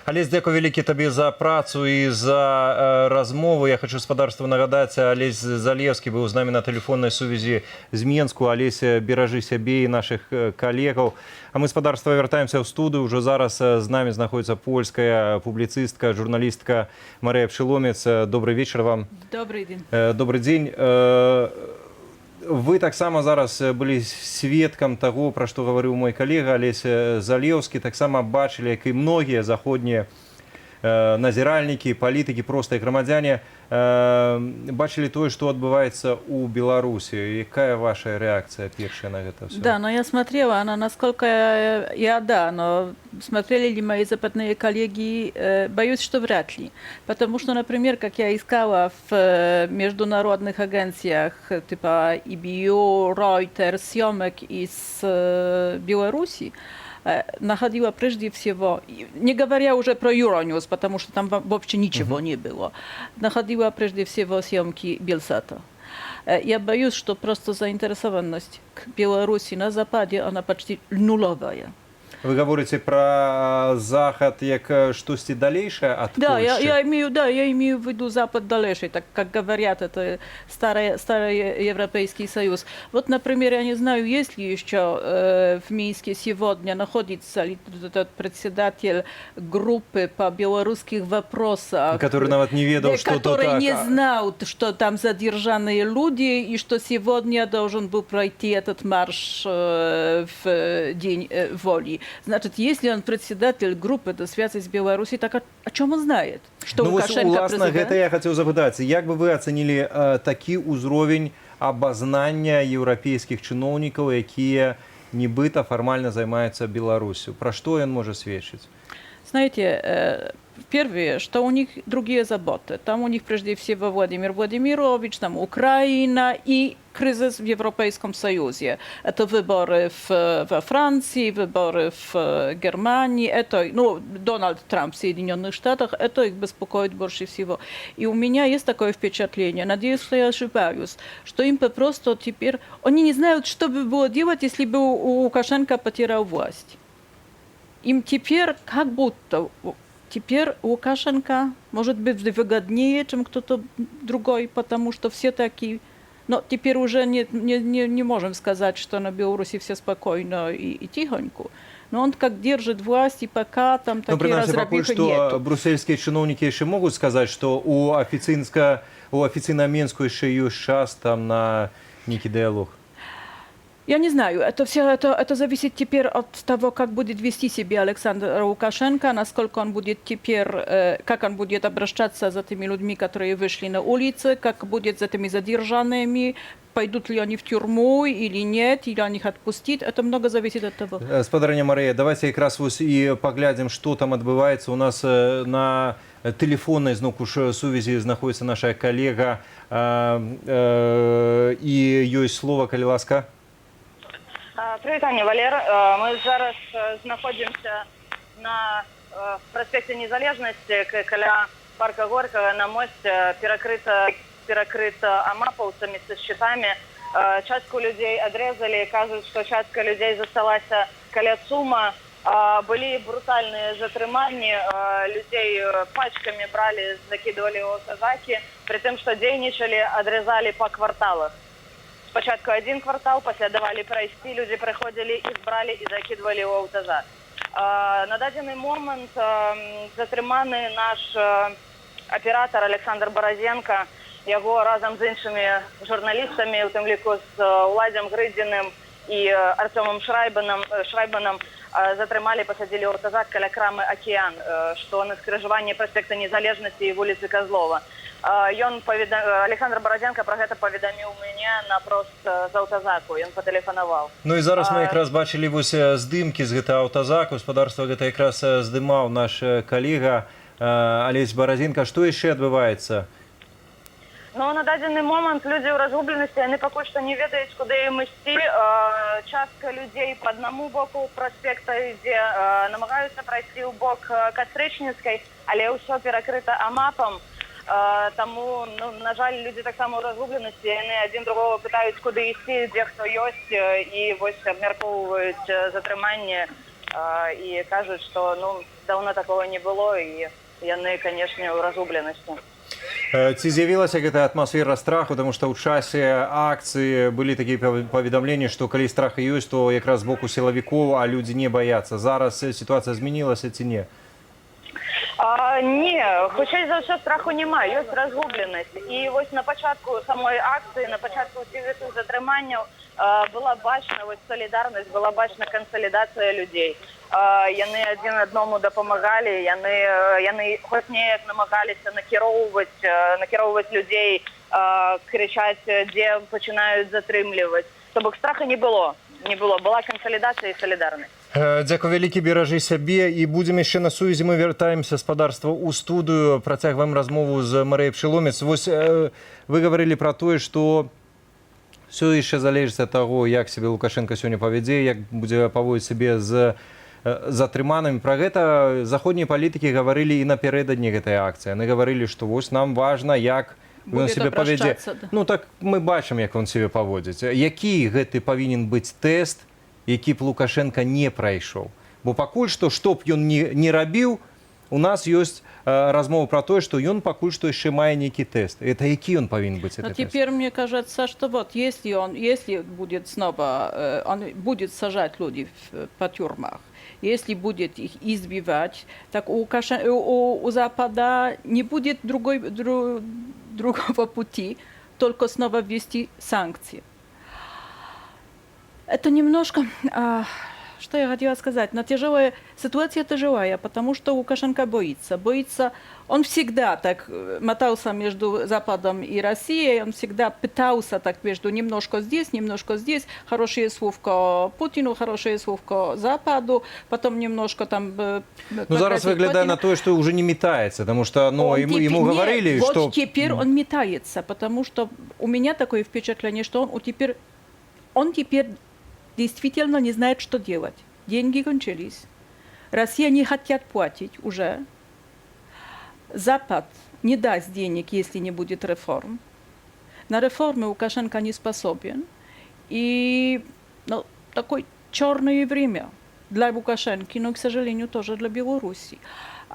Алесь, дзякуй вялікі табе за працу і за размову. Я хочу спадарству нагадаць, Алесь Залеўскі быў з намі на тэлефоннай сувязі з Менску. Алесь, беражы сябе і нашых калегаў. А мы, спадарства, вяртаемся ў студыю. Ужо зараз з намі знаходзіцца польская публіцыстка, журналістка Марыя Пшыломец. Добрый вечар вам. Добрый дзень. Добрый дзень. Вы таксама зараз былі сведкам таго, пра што гаварыў мой калега Алесь Залеўскі. Таксама бачылі, як і многія заходнія назіральнікі, палітыкі, простыя грамадзяне, бачили тое, што адбываецца ў Беларусі. Якая ваша реакция первая на это все? Да, но я смотрела, она насколько да, но смотрели ли мои западные коллеги, боюсь, что вряд ли. Потому что, например, как я искала в международных агенциях типа EBU, Reuters, съемок из Беларуси, находила прежде всего, не говоря уже про Euronews, потому что там вообще ничего не было, находила прежде всего съемки Белсата. Я боюсь, что просто заинтересованность к Беларуси на Западе, она почти нулевая. Вы говорите про Захад как штосьці далейшее от Да, Польши? я имею в виду Запад далейший, так как говорят, это старый Европейский Союз. Вот, например, я не знаю, есть ли еще в Минске сегодня находится ли этот председатель группы по белорусских вопросах, который нават не ведал, что то который так. не знал, что там задержанные люди и что сегодня должен был пройти этот марш в День воли. Значит, если он председатель группы до связи с Беларусью, так о чем он знает? Что Лукашенко власне, президент? гэта я хотел запытаць. Як бы вы оценили такі ўзровень абазнання еўрапейскіх чыноўнікаў, якія нібыта фармальна займаюцца Беларусью? Пра што ён можа сведчыць? Знаете, первое, что у них другие заботы. Там у них прежде всего Владимир Владимирович, там Украина и кризис в Европейском Союзе. Это выборы во Франции, выборы в Германии, это, Дональд Трамп в Соединенных Штатах, это их беспокоит больше всего. И у меня есть такое впечатление, надеюсь, что я ошибаюсь, что им просто теперь, они не знают, что бы было делать, если бы Лукашенко потерял власть. Им теперь как будто... Теперь Лукашенко может быть выгоднее, чем кто-то другой, потому что все такие... Но теперь уже не можем сказать, что на Беларуси все спокойно и тихонько. Но он как держит власть, и пока там такие разрабихи нету. Брюссельские чиновники еще могут сказать, что у официально Минску еще есть час там на некий диалог. Я не знаю, это зависит теперь от того, как будет вести себя Александр Лукашенко, насколько он будет теперь, как он будет обращаться за теми людьми, которые вышли на улицы, как будет за теми задержанными, пойдут ли они в тюрьму или нет, или они их отпустят. Это много зависит от того. Спадарня Мария, давайте как раз и поглядим, что там отбывается. У нас на телефонной зноку сувязі находится наша коллега, и есть слово, коли ласка. Привітання, Валер. Ми зараз знаходимося на проспекті Незалежності, каля парка Горького, на мості, перекрито амапаўцамі со щитами. Частку людей отрезали, кажуть, що частка людей засталася каля ЦУМа. Были брутальные затрыманні, людей пачками брали, закидывали в автозаки, при том, что дейничали, отрезали по кварталах. Спочатку один квартал, після давали пройти, люди приходили, їх брали і закидували в автозак. На даний момент затриманий наш оператор Олександр Борозенко, його разом з іншими журналістами, у тим ліку з Владом Гридіним і Артемом Шрайбаном, затримали, посадили в автозак каля крамы «Океан», що на скрижуванні проспекту Незалежності і вулиці Козлова. Александр Борозенко про гэта паведаміў мяне напрост з аўтазаку, ён патэлефанаваў. Ну і зараз мы якраз бачылі здымкі з гэтага аўтазаку, гаспадарства гэта якраз здымаў наш калега Алесь Борозенко. Што яшчэ адбываецца? Ну, на дадзены момант людзі ў разгубленасці, яны пакуль што не ведаюць, куды ім ісці. Частка людзей па аднаму боку праспекта ідзе, намагаюцца прайсці ў бок Кастрычніцкай, але ўсё перакрыта амапам. Таму, на жаль, людзі таксама ў разгубленасці, яны адзін другого пытаюць, куды ісці, дзе хто ёсць, і вось абмяркоўваюць затрыманне і кажуць, што даўно такого не было, і яны, канешне, ў разгубленасці. Ці з'явілася гэтая атмасфера страху, потому что ў часе акцыі былі такія паведамленні, што калі страх ёсць, то якраз з боку сілавікоў, а людзі не баяцца. Зараз сітуацыя змянілася ці не? Ні, хутчэй за ўсё страху няма, ёсць разгубленасць. І вось на пачатку самой акцыі, на пачатку гэтых затрыманняў была бачна вось салідарнасць, была бачна кансалідацыя людзей. Яны адзін аднаму дапамагалі, яны хоць неяк намагаліся накіроўваць людзей, крычаць, дзе пачынаюць затрымліваць. То бок страха не было, была кансалідацыя і салідарнасць. Дзякуй вялікі, беражы сябе, і будзем яшчэ на сувязі. Мы вяртаемся спадарства ў студыю, працягваем размову з Марыяй Пшыломец. Вось вы гаварылі пра тое, што ўсё яшчэ залежыць ад таго, як сябе Лукашенко сёння павядзе, як будзе паводзіць сябе з затрыманымі. Пра гэта заходнія палітыкі гаварылі і напярэдадні гэтай акцыі. Яны гаварылі, што вось нам важна, як ён сябе павядзе. Ну так мы бачым, як ён сябе паводзіць. Які гэты павінен быць тэст, які б Лукашенко не прайшоў? Бо пакуль што б ён не рабіў, у нас ёсць размова пра тое, што ён пакуль што яшчэ мае нейкі тэст. Это які ён павінен быць? Но теперь мне кажется, что вот если будет снова, он будет сажать людей по тюрьмах, если будет их избивать, так у Запада не будет другого пути, только снова ввести санкции. Это немножко, что я хотела сказать, ситуация тяжелая, потому что Лукашенко боится. Он всегда так мотался между Западом и Россией, он всегда пытался так между немножко здесь, хорошее словко Путину, хорошее словко Западу, потом немножко там... Ну, зараз выглядает на то, что уже не метается, потому что ему говорили, что... Вот теперь он метается, потому что у меня такое впечатление, что он теперь действительно не знает, что делать. Деньги кончились. Россия не хотят платить уже. Запад не даст денег, если не будет реформ. На реформы Лукашенко не способен. И такое черное время для Лукашенко, но, к сожалению, тоже для Беларуси.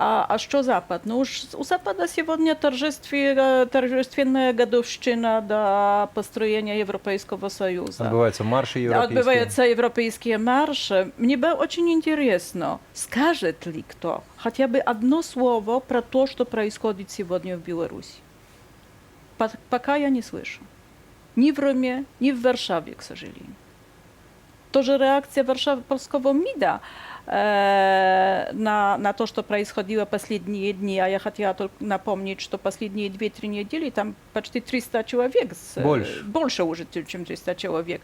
А что Запад? Ну уж у Запада сегодня торжественная годовщина до построения Европейского Союза. Отбываются марши европейские. Отбываются европейские марши. Мне было очень интересно, скажет ли кто хотя бы одно слово про то, что происходит сегодня в Беларуси. Пока я не слышу. Ни в Роме, ни в Варшаве, к сожалению. Тоже реакция варшавского МИДа на то, что происходило последние дни. А я хотела только напомнить, что последние 2-3 недели там почти 300 человек. Больше уже, чем 300 человек.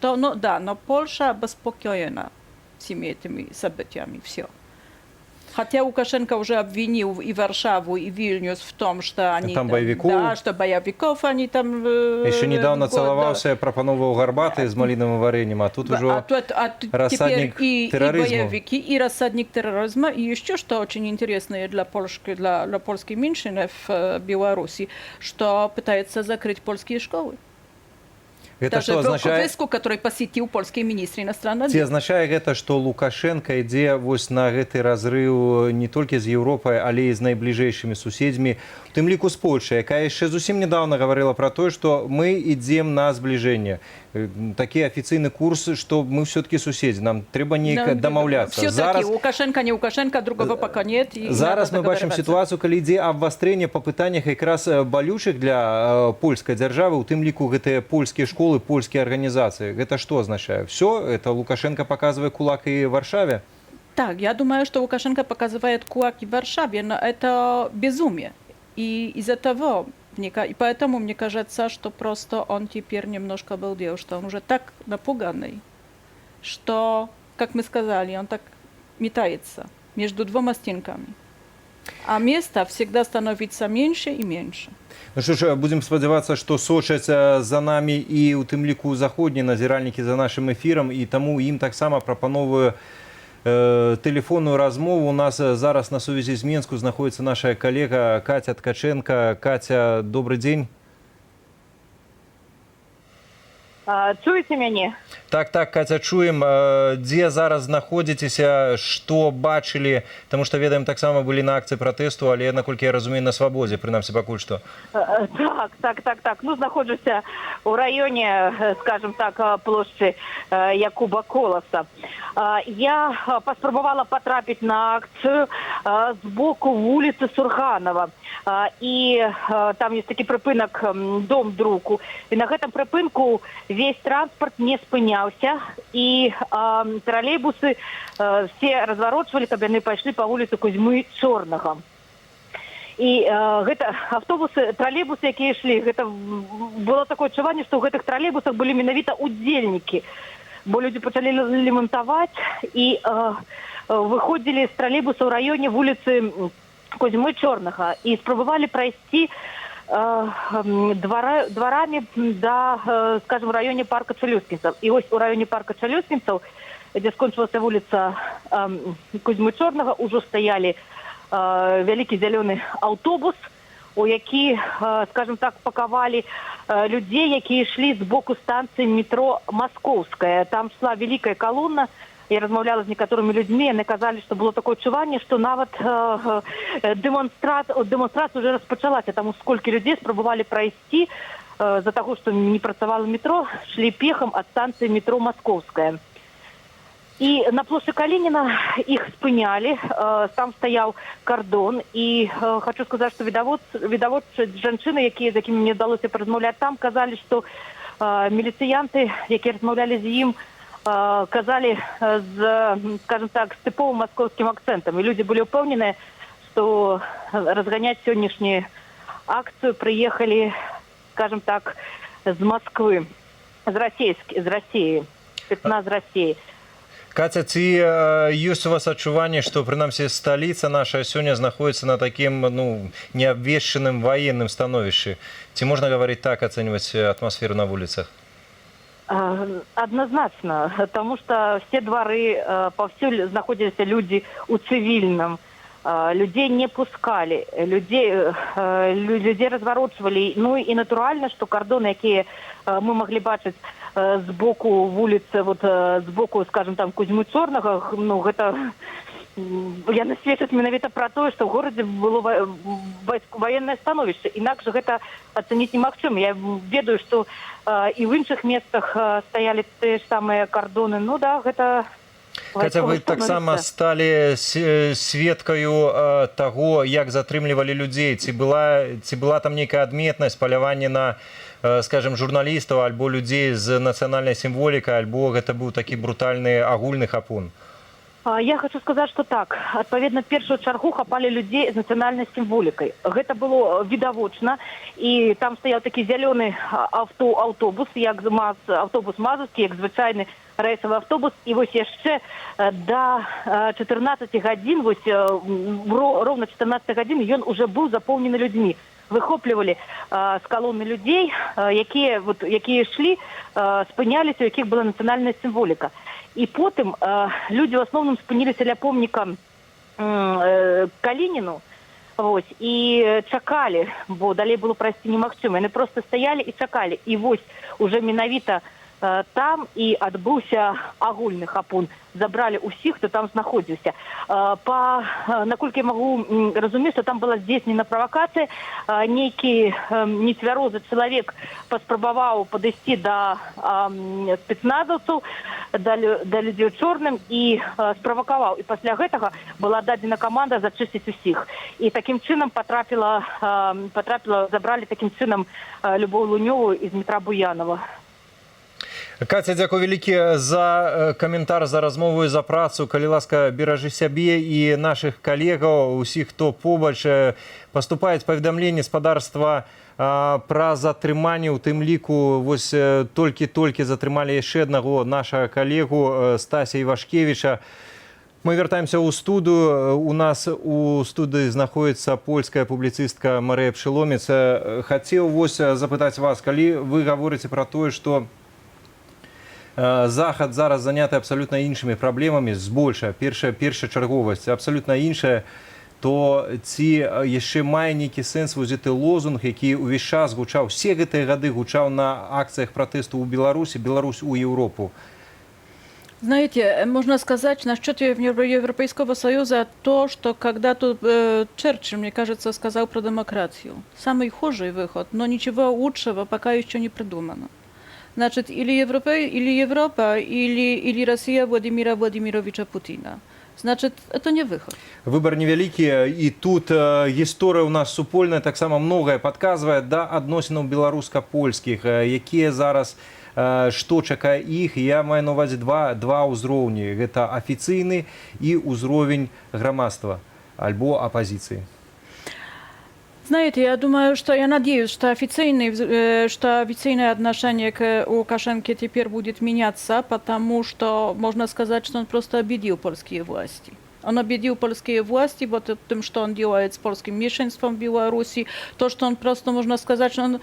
Но Польша обеспокоена всеми этими событиями. Все. Хотя Лукашенко уже обвинил и Варшаву, и Вильнюс в том, что они... Там боевиков. Да, что боевиков они там... Еще недавно целовался, пропановывал горбатые с малиновым вареньем, а тут уже рассадник терроризма. И боевики, и рассадник терроризма. И еще что очень интересное для польской меньшины в Беларуси, что пытается закрыть польские школы. Это даже что означает? Который посетил польский министр иностранных дел. Ці означае гэта, што Лукашенко ідзе вось на гэты разрыў не толькі з Еўропай, але і з найбліжэйшымі суседзямі, у тым ліку з Польшай, якая яшчэ зусім недавно гаварыла пра тое, што мы ідзем на збліжэнне. Такі афіцыйны курс, што мы все-таки суседзі, нам трэба неяк дамаўляцца. Все-таки Лукашенко, не Лукашенко, другого пока нет. Зараз мы бачым сітуацыю, калі ідзе абвастрэнне па пытаннях якраз балючых для польскай дзяржавы, у тым ліку гэтыя польскія школы, польские организации. Это что означает? Все? Это Лукашенко показывает кулак и в Варшаве? Так, я думаю, что Лукашенко показывает кулак и в Варшаве, но это безумие. И из-за того, и поэтому мне кажется, что просто он теперь немножко обалдел, что он уже так напуганный, что, как мы сказали, он так метается между двумя стенками. А места всегда становится меньше и меньше. Ну что ж, будем спадзявацца, што сочаць за намі і у тым ліку заходнія назіральнікі за нашым эфірам, і таму ім таксама прапановую тэлефонную размову. У нас зараз на сувязі з Менску знаходіцца наша калега Катя Ткаченко. Катя, добрый день. Чуеце мяне? Так, Катя, чуем. Дзе зараз знаходзіцеся, што бачылі? Таму што ведаем, таксама былі на акцыі пратэсту, але, наколькі я разумею, на свабодзе, прынамсі пакуль што. Так. Ну, знаходжуся у раёне, скажем так, плошчы Якуба Коласа. Я паспрабавала патрапіць на акцыю з боку вуліцы Сурганова. І там ёсць такі прыпынак дом друку. І на гэтым прыпынку весь транспорт не спыняўся. І тралейбусы все разварочвалі, каб яны пайшлі па вуліцы Кузьмы Чорнага. І гэта автобусы, тралейбусы, якія ішлі, гэта было такое адчуванне, што ў гэтых тралейбусах былі менавіта удзельнікі. Бо людзі пачалі лемантаваць і выходзілі з тралейбуса ў раёне вуліцы Кузьмы Чорнага і спрабавалі прайсці дворами до, скажем, в районе парка Челюскинцев. И вот у районе парка Челюскинцев, где скончилась улица Кузьмы Чорнага, уже стояли великий зеленый автобус, у які, скажем так, паковали людей, які шли с боку станции метро Московская. Там шла великая колонна. Я размовляла з некоторыми людьми, они казали, что было такое адчуванне, что нават демонстрация уже распачалася, тому сколько людей спробовали пройти за того, что не працавало метро, шли пехом от станции метро Московская. И на площади Калинина их спыняли, там стоял кордон, и хочу сказать, что видаводцы, женщины, з якими мне удалося поразмовляти там, казали, что милициянты, які размовляли з ним, казали, скажем так, с типовым московским акцентом. И люди были упевнены, что разгонять сегодняшнюю акцию приехали, скажем так, с Москвы, з России, спецназ России. Катя, ці ёсць у вас адчуванне, што, прынамсі, сталіца наша сёння знаходзіцца на такім, неабвешчаным военным становішчы? Ці можна гаварыць так, ацэньваць атмасферу на вуліцах? Однозначно, потому что все дворы, повсюду находились люди у цивильном. Людей не пускали, людей разворачивали. Ну и натурально, что кордоны, які мы могли бачить з боку вулицы, вот з боку, скажем, там Кузьмы Чорнага, ну это яны сведчаць менавіта про то, что в городе было военное становішча. Інакш гэта ацаніць немагчыма. Я ведаю, что и в іншых местах стояли те ж самые кордоны. Ну да, гэта... Катя, вы таксама сталі сведкаю таго, як затрымлівалі людзей. Ці была там нейкая адметнасць, паляванне на, скажем, журналістаў, альбо людзей з нацыянальнай сімволікай, альбо гэта быў такі брутальны агульны хапун? Я хочу сказать, что так. Адпаведна, першую чаргу хапали людей з нацыянальнай сімволікай. Гэта было відавочна. І там стаяў такі зялёны аўтобус, як аўтобус мазаўскі, як звычайны рейсовый автобус. И вот еще до 14 годин, вот ровно 14 годин, он уже был заполнен людьми. Выхоплювали с колонны людей, які шли, спынялись, у яких была национальная символика. И потом люди в основном спынились для помника Калинину, вот, и чакали, бо далей было пройти немагчыма. Они просто стояли и чакали. И вот уже менавіта там і адбыўся агульны хапун. Забрали усіх, хто там знаходзіўся. Наколькі я магу разумець, што там была здзейснена правакацыя, нейкі нецвярозы чалавек паспрабаваў падысці да спецназаўцаў, да людзей у чорным і справакаваў. І пасля гэтага была дадзена каманда зачысціць усіх. І такім чынам забрали такім чынам Любоў Лунёву з метра Буянова. Катя, дзякуй вялікі за каментар, за размову і за працу. Калі ласка, беражы сябе і нашых калегаў, усіх, хто побач. Паступаюць паведамленні спадарства пра затрыманне, у тым ліку вось толькі затрымалі яшчэ аднаго нашага калегу Стася Івашкевіча. Мы вяртаемся ў студыю. У нас у студыі знаходіцца польская публіцыстка Марыя Пшыломец. Хацеў вось запытаць вас, калі вы гаворыце пра тое, што Захад зараз заняты абсалютна іншымі праблемамі, збольшая, першачарговасць, абсалютна іншая. то ці яшчэ мае нейкі сэнс вось гэты лозунг, які ўвесь час гучаў, все гэтыя гады гучаў на акцыях пратэсту ў Беларусі, Беларусь у Европу. Знаете, можно сказать насчет Европейского Союза то, что когда-то Черчилль, мне кажется, сказал про демократию. Самый худший выход, но ничего лучшего пока еще не придумано. Значит, или Европа, или Россия Владимира Владимировича Путина. Значит, это не выход. Выбор невялікі, і тут гісторыя ў нас супольная таксама многае падказвае да адносінаў беларуска-польскіх, якія зараз, што чакае іх. Я маю на ўвазе два ўзроўні. Гэта афіцыйны і ўзровень грамадства альбо апозіцыі. Знаете, я надеюсь, что официальное отношение к Лукашенко теперь будет меняться, потому что можно сказать, что он просто обидел польские власти. Он обидел польские власти вот тем, что он делает с польским меньшинством в Беларуси, то, что он просто, можно сказать, что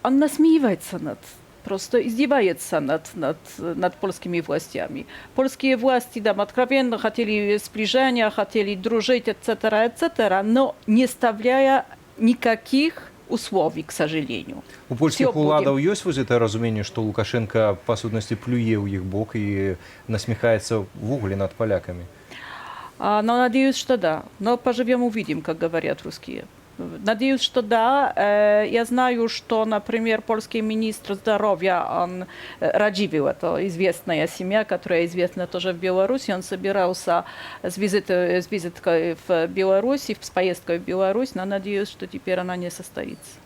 он насмеивается просто издевается над польскими властями. Польские власти там откровенно хотели сближения, хотели дружить, etc., но не ставляя никаких условий, к сожалению. У польскіх уладаў ёсць вось гэта разуменне, што Лукашенко, па сутнасці, плюе ў іх бок і насмехаецца ввогуле над поляками? Но надеюсь, что да. Но поживем, увидим, как говорят русские. Надеюсь, что да. Я знаю, что, например, польский министр здоровья, он Радзивилл, это известная семья, которая известна тоже в Беларуси, он собирался с визиткой в Беларусь, с поездкой в Беларусь, но надеюсь, что теперь она не состоится.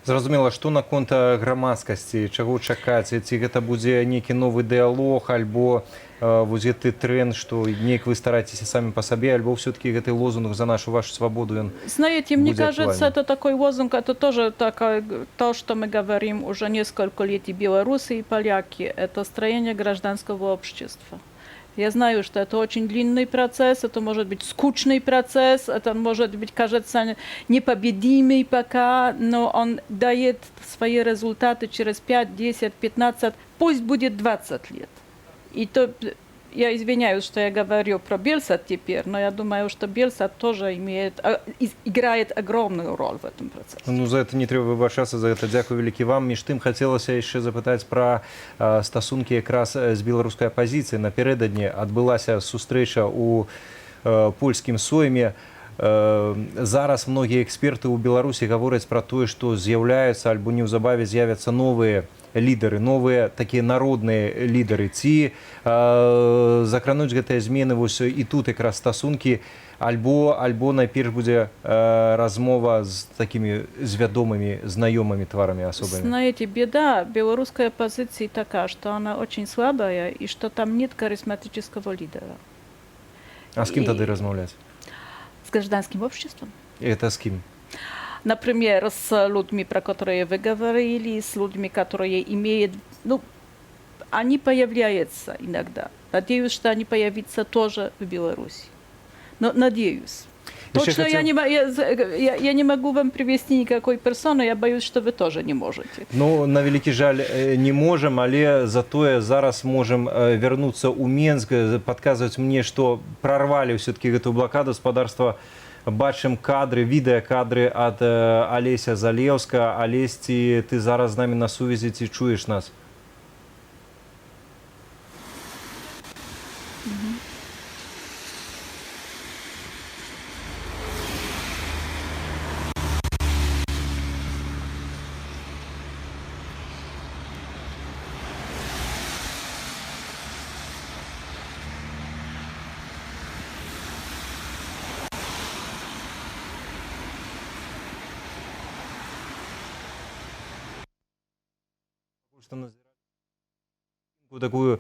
Зразумела, што наконт грамадскасці, чаго чакаць, ці гэта будзе нейкі новы дыялог, альбо вось гэты тренд, што неяк вы стараецеся самі па сабе, альбо все-таки гэты лозунг за нашу вашу свободу, он Знаете, мне кажется, это такой лозунг, это тоже то, что мы говорим уже несколько лет, и белорусы, и поляки, это строение гражданского общества. Я знаю, что это очень длинный процесс, это может быть скучный процесс, это может быть, кажется, непобедимый пока, но он дает свои результаты через 5, 10, 15, пусть будет 20 лет. И то, я извиняюсь, что я говорю про Бельсат теперь, но я думаю, что Бельсат тоже играет огромную роль в этом процессе. Ну, за это не трэба выбачацца, за гэта дзякую вялікі вам. Між тым, хацелася яшчэ запытаць пра стасункі якраз з беларускай апазіцыяй. Напярэдадні адбылася сустрэча ў польскім сойме. Зараз многія эксперты ў Беларусі гавораць пра тое, што з'яўляюцца альбо неўзабаве з'явяцца новыя лідары, новыя такія народныя лідары. Ці закрануць гэтыя змены вось і тут якраз стасункі, альбо найперш будзе размова з такімі вядомымі знаёмымі тварамі, асобамі? Знаете, беда белорусской оппозиции такая, что она очень слабая и что там нет харизматического лидера. А с кем тогда размовлять? С гражданским обществом. Это с кем? Например, с людьми, про которые вы говорили, с людьми, которые имеют... Ну, они появляются иногда. Надеюсь, что они появятся тоже в Беларуси. Но надеюсь. Точно я не могу вам привести никакой персоны, я боюсь, что вы тоже не можете. Ну, на вялікі жаль, не можем, але затое зараз можем вернуться ў Менск, подказывать мне, что прорвали все-таки эту блокаду господарства. Бачым кадры, відэакадры ад Алеся Залеўска. Алесь, ці ты зараз з намі на сувязі, ці чуеш нас? Такую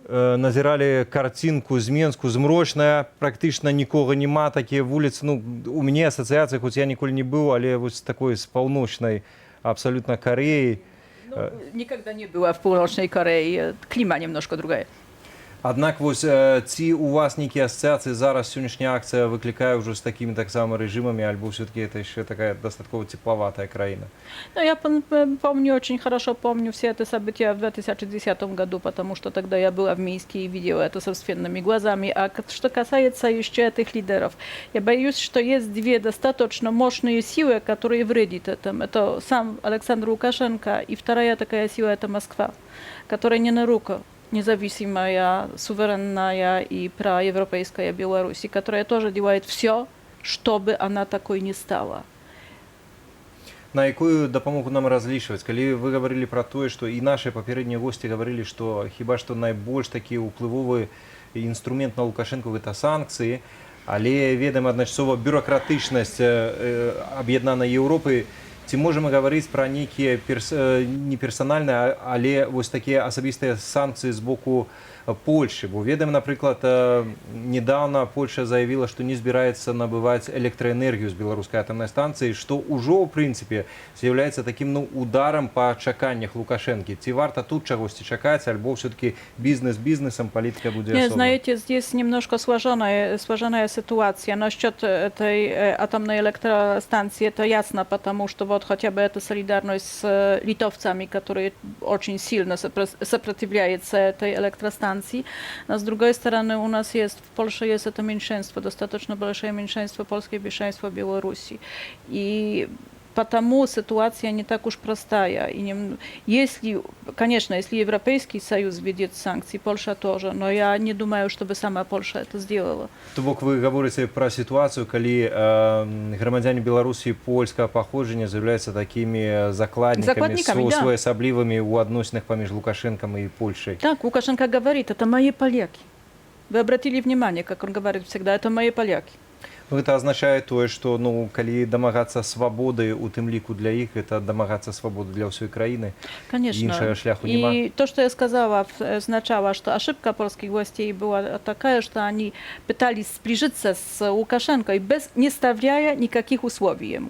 назіралі картинку з Менску, змрочная, практычна нікога няма, такія вуліцы. Ну, у мяне асацыяцыя, хоць я ніколі не быў, але вось такой з паўночнай абсолютно Кореи. Ну, никогда не была в Полночной Корее, климат немножко другая. Аднак вось ці у вас нейкія асацыяцыі зараз сённяшняя акцыя выклікае ўжо з такімі таксама рэжымамі, альбо все-таки это еще такая достаточно тепловатая краина? Ну, я помню, очень хорошо помню все это события в 2010 году, потому что тогда я была в Минске и видела это собственными глазами. А что касается еще этих лидеров, я боюсь, что есть две достаточно мощные силы, которые вредят этому. Это сам Александр Лукашенко, и вторая такая сила – это Москва, которая не на руку независимая, суверенная и проевропейская Беларусь, которая тоже делает все, чтобы она такой не стала. На якую дапамогу нам разлічваць? Калі вы говорили про тое, што і наши папярэднія госці говорили, што хіба што найбольш такі ўплывовы інструмент на Лукашенко гэта санкцыі, але ведаем адначасова бюракратычнасць аб'яднанай Еўропы. Ці можем гаварыць пра нейкія не персанальныя, але вось такія асабістыя санкцыі з боку Польши? Бо ведаем, напрыклад, недавно Польша заявила, што не збіраецца набываць электраэнергію з беларускай атамнай станцыі, што ўжо, ў прынцыпе, з'яўляецца такім ударам па чаканнях Лукашэнкі. Ці варта тут чагосьці чакаць, альбо все-таки бизнес бизнесом, политика будет Нет, особо? знаете, здесь немножко сложная ситуация. Насчет этой атомной электростанции это ясно, потому что вот хотя бы это солидарность с литовцами, которые очень сильно сопротивляются этой электростанции. Но с другой стороны, у нас есть, в Польше есть это меньшинство, достаточно большое меньшинство, польское меньшинство Беларуси. И потому ситуация не так уж простая. И если, конечно, если Европейский Союз введет санкции, Польша тоже, но я не думаю, чтобы сама Польша это сделала. То бок вы говорите про ситуацию, калі громадяне Беларуси польского походжання з'являються такими закладниками своеасаблівыми у адносінах паміж Лукашенком и Польшей. Так, Лукашенко говорит, это мои поляки. Вы обратили внимание, как он говорит всегда, это мои поляки. Это означает то, что, калі домагаться свободы, у тым ліку для их, это домагаться свободы для всей краины. Конечно. Іншага шляху нема. И то, что я сказала, означало, что ошибка польских властей была такая, что они пытались сближиться с Лукашенко, не ставляя никаких условий ему.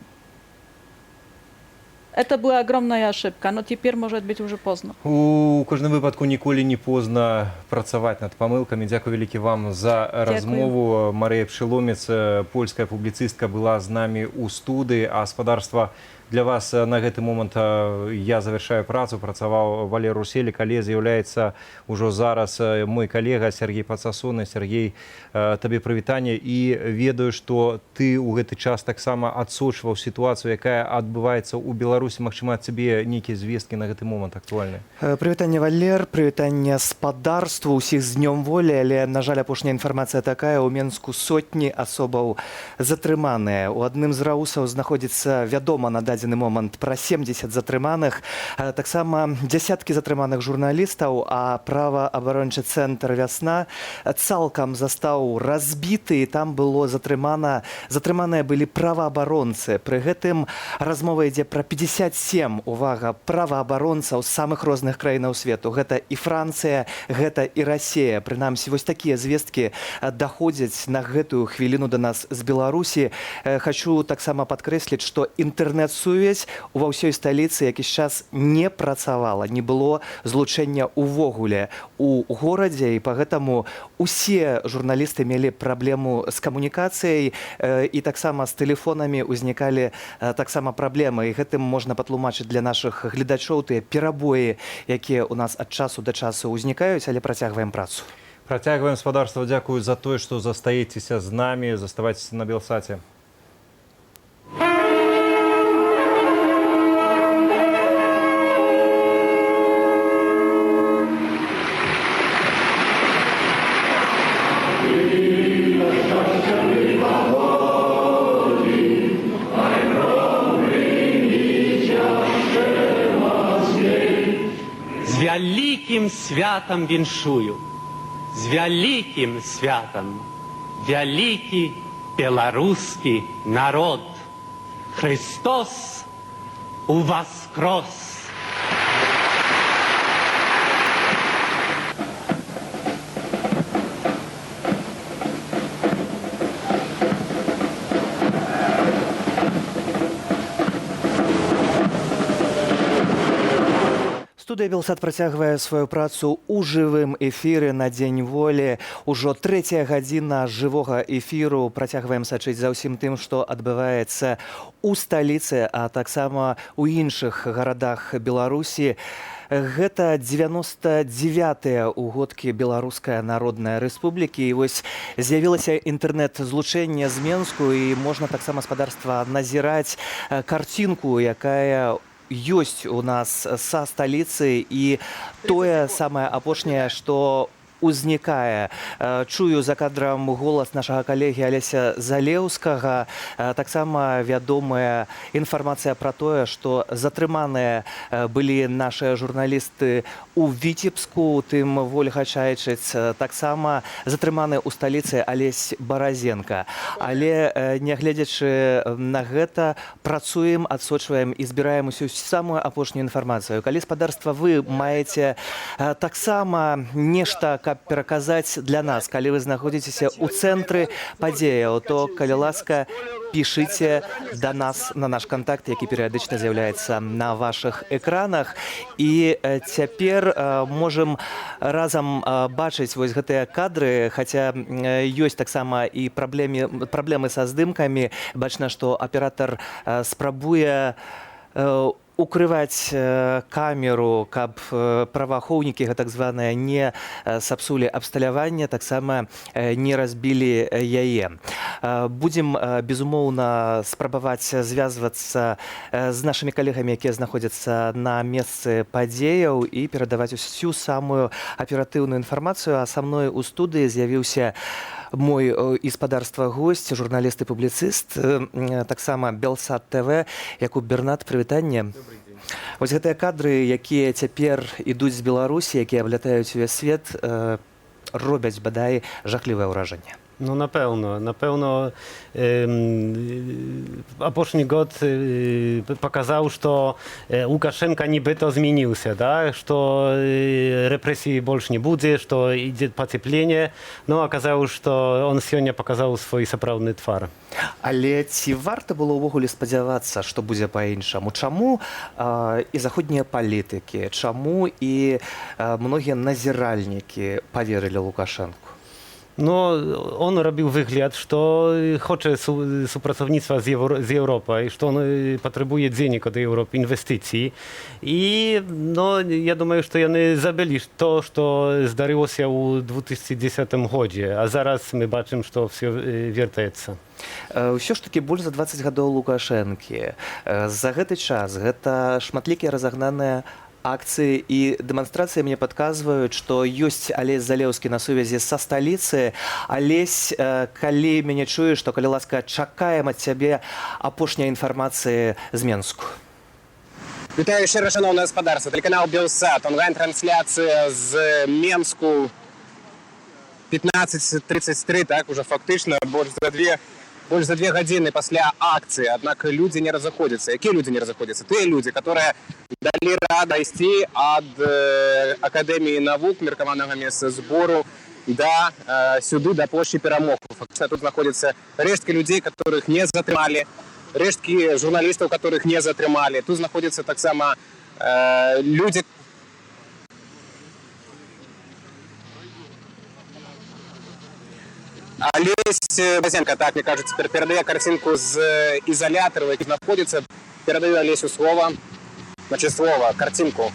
Это была огромная ошибка, но теперь, может быть, уже поздно. У кожным выпадку ніколі не поздно працаваць над памылкамі. Дзякуй вялікі вам за размову. Марыя Пшыломец, польская публіцыстка, была з намі ў студыі. А спадарства, для вас на гэты момант я завершаю працу. Працаваў Валер Руселік, але з'яўляецца ўжо зараз мой калега Сергей Пацасоны. Сергей, табе прывітанне. І ведаю, што ты ў гэты час таксама адсочваў сітуацыю, якая адбываецца ў Беларусі. Магчыма, ад цябе нейкія звесткі на гэты момант актуальныя? Прывітанне, Валер, прывітанне спадарству, усіх з днём волі, але, на жаль, апошняя інфармацыя такая: у Менску сотні асобаў затрыманыя. У адным з раусаў знаходзіцца, вядома на дадзены момант, пра 70 затрыманых, таксама дзясяткі затрыманых журналістаў, а праваабарончы цэнтр «Вясна» цалкам застаў разбіты, і там было затрыманыя былі праваабаронцы. Пры гэтым размова ідзе пра 57, увага, праваабаронцаў з самых розных краінаў свету. Гэта і Францыя, гэта і Расія. Прынамсі, вось такія звесткі даходзяць на гэтую хвіліну да нас з Беларусі. Хачу таксама падкрэсліць, што інтэрнэт-сувязь ва ўсёй сталіцы якийсь час не працавала, не было злучэння увогуле у горадзе, і пагэтаму усе журналісты мелі праблему з камунікацыяй, і таксама з тэлефонамі ўзнікалі таксама праблемы. І гэтым можна патлумачыць для нашых гледачоў тыя перабоі, якія ў нас ад часу да часу ўзнікаюць, але працягваем працу. Працягваем, спадарства. Дзякую за тое, што застаецеся з намі. Заставайцеся на Белсаце. З вялікім святам віншую, з вялікім святам, вялікі беларускі народ. Христос уваскрос! Студыя Белсат працягвае сваю працу ў жывым эфіры на Дзень волі. Ужо 3-я гадзіна жывога эфіру. Працягваем сачыць за ўсім тым, што адбываецца ў сталіцы, а таксама ў іншых гарадах Беларусі. Гэта 99-е ўгодкі Беларуская Народная Рэспублікі. І вось з'явілася інтэрнэт-злучэнне з Менску, і можна таксама спадарства назіраць карцінку, якая ёсць у нас са сталіцы, і тое самае апошняе, што узнікае. Чую за кадрам голас нашага калегі Алеся Залеўскага. Таксама вядомая інфармацыя пра тое, што затрыманыя былі нашыя журналісты ў Віцебску, тым Вольга Чайчыц. Таксама затрыманы ў сталіцы Алесь Баразенка. Але, нягледзячы на гэта, працуем, адсочваем і збіраем усю самую апошнюю інфармацыю. Калі спадарства вы маеце таксама нешта, каб пераказаць для нас, калі вы знаходзіцеся ў цэнтры падзеяў, то, калі ласка, пішыце да нас на наш кантакт, які перыядычна з'яўляецца на вашых экранах. І цяпер можам разам бачыць вось гэтыя кадры, хаця ёсць таксама і праблемы са здымкамі. Бачна, што аператар спрабуе укрываць камеру, каб праваахоўнікі, так званыя, не сапсулі абсталяванне, таксама не разбілі яе. Будзем, безумоўна, спрабаваць звязвацца з нашымі калегамі, якія знаходзяцца на месцы падзеяў, і перадаваць усю самую аператыўную інфармацыю. А са мной у студыі з'явіўся мой і спадарства госць, журналіст і публіцыст, таксама Белсат ТВ, Якуб Бернат. Прывітанне. Вось гэтыя кадры, якія цяпер ідуць з Беларусі, якія аблятаюць увесь свет, робяць, бадай, жахлівае ўражанне. No na pewno апошні год показал, что Лукашенко нібито змінився, да? Что репрессий больше не будет, что идет потепление, но оказалось, что он сегодня показал свой сапраўдны твар. Але ці варта было ўвогуле спадзявацца, што будзе па-іншаму? Чаму і заходнія палітыкі, чаму і многія назіральнікі поверылі Лукашенку? No, on robił wygląd, że chce współpracownictwa z Europą, że on potrzebuje pieniędzy od Europy, inwestycji. I no, ja думаю, że oni zabili to, co zdarzyło się w 2010 roku, a zaraz my zobaczymy, że to wszystko wraca. Ўсё ж такі больш за 20 гадоў Лукашэнкі. За гэты час гэта шматлікія разагнаныя акцыі і дэманстрацыі мне падказваюць, што ёсць Алесь Залеўскі на сувязі са сталіцы. Алесь, калі мяне чуеш, то, калі ласка, чакаем ад цябе апошняй інфармацыі з Менску. Вітаю шчыра, шановнае гаспадарства. Тэлеканал Белсат, онлайн-трансляцыя з Менску 15:33, так, уже фактычна больш за 2 гадзіны пасля акцыі. Аднак людзі не разыходзяцца. Якія людзі не разыходзяцца? Тыя людзі, которые далі рада ісці ад Акадэміі навук, меркаванага месца збору, сюды, да плошчы Перамогі. Фактычна тут знаходзяцца рэшткі людзей, которых не затрымалі, рэшткі журналістаў, которых не затрымалі. Тут знаходзяцца таксама людзі. Алесь Баразенка, так мне кажется, передає картинку з ізолятора, який знаходиться. Передаю Олесю слово. Значит, слово, картинку.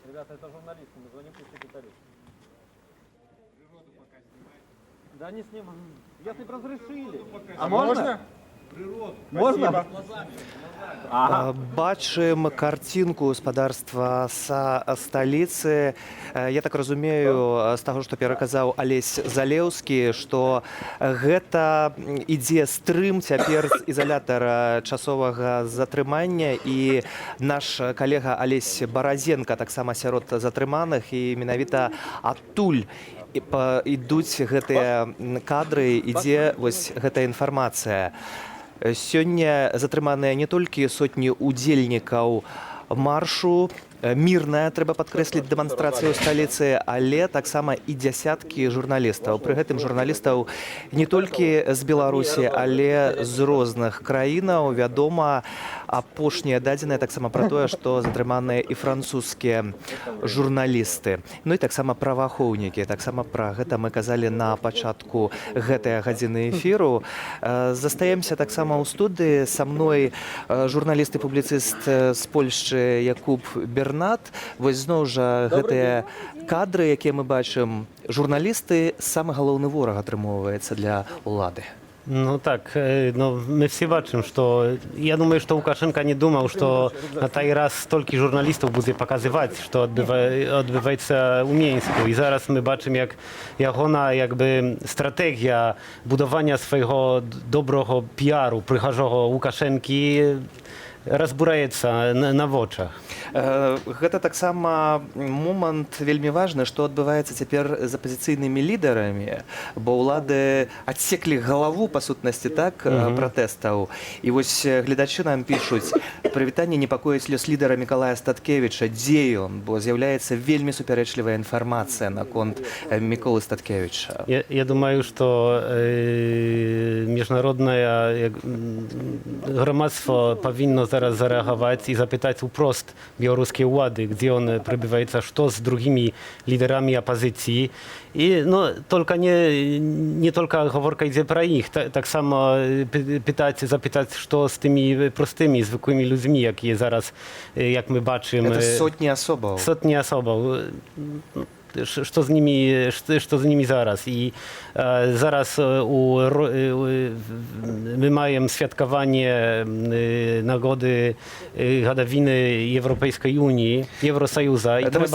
Ребята, это журналисты, мы звоним секретарю. Да не снимаем. Если бы разрешили. А можно? Можна? Бачым карцінку спадарства са сталіцы. Я так разумею, з таго, што пераказаў Алесь Залеўскі, што гэта ідзе стрым цяпер з ізалятара часовага затрымання, і наш калега Алесь Баразенка таксама сярод затрыманых, і менавіта адтуль ідуць гэтыя кадры, ідзе вось гэтая інфармацыя. Сёння затрыманыя не толькі сотні удзельнікаў маршу мірная, трэба падкрэсліць, дэманстрацыя ў сталіцы, але таксама і дзясяткі журналістаў. Пры гэтым журналістаў не толькі з Беларусі, але з розных краінаў. Вядома, апошнія дадзеныя таксама пра тое, што затрыманыя і французскія журналісты. Ну і таксама праваахоўнікі. Таксама пра гэта мы казалі на пачатку гэтай гадзіны эфіру. Застаемся таксама ў студыі. Са мной журналіст і публіцыст з Польшчы Якуб Бернат. Вось зноў жа гэтыя кадры, якія мы бачым, журналісты самы галоўны вораг атрымоўваецца для ўлады. Ну так, no, my все бачим, что я думаю, что Łukaszenka не думал, что на той раз столько журналистов будет показывать, что odbywaється у Мінську. І зараз ми бачимо, як його якби стратегія будування свого доброго піару прихожого Łukaszenki разбураецца на вочах. Гэта таксама момант вельмі важны, што адбываецца цяпер з апазіцыйнымі лідарамі, бо ўлады адсеклі галаву, па сутнасці, так, пратэстаў. І вось гледачы нам пішуць: прывітанне непакоіць лёс лідара Мікалая Статкевіча. Дзе ён? Бо з'яўляецца вельмі супярэчлівая інфармацыя наконт Міколы Статкевіча. Я думаю, што міжнароднае грамадства павінно зараз зареагоwać i zapytać wprost białoruskie władzy, gdzie on przebywa, co z drugimi liderami opozycji. I no, tylko nie tylko говорка idzie про ich, tak samo zapytać, co z tymi prostymi, zwykłymi ludźmi, jakie zaraz, jak my baczymy. To sotnie osobów. Sotnie osobów. Що з ними зараз. І зараз ми маємо святкування нагоди гадовини Європейської Унії, Євросоюзу.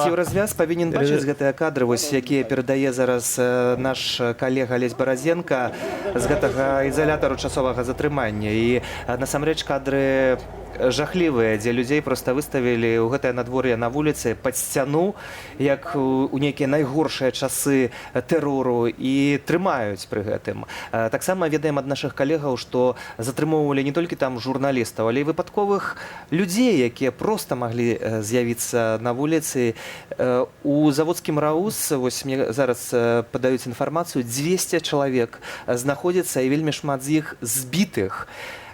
Єврозв'яз повинен бачити гэтыя кадри, які передає зараз наш колега Олесь Борозенко з гэтага ізолятару часовага затрымання. І насамрэч кадри жахлівыя, дзе людзей проста выставілі ў гэтае надвор'е на вуліцы пад сцяну, як у нейкія найгоршыя часы тэрору, і трымаюць пры гэтым. Таксама ведаем ад нашых калегаў, што затрымоўвалі не толькі там журналістаў, але і выпадковых людзей, якія проста маглі з'явіцца на вуліцы. У заводскім РАУС, вось мне зараз падаюць інфармацыю, 200 чалавек знаходзіцца, і вельмі шмат з іх збітых.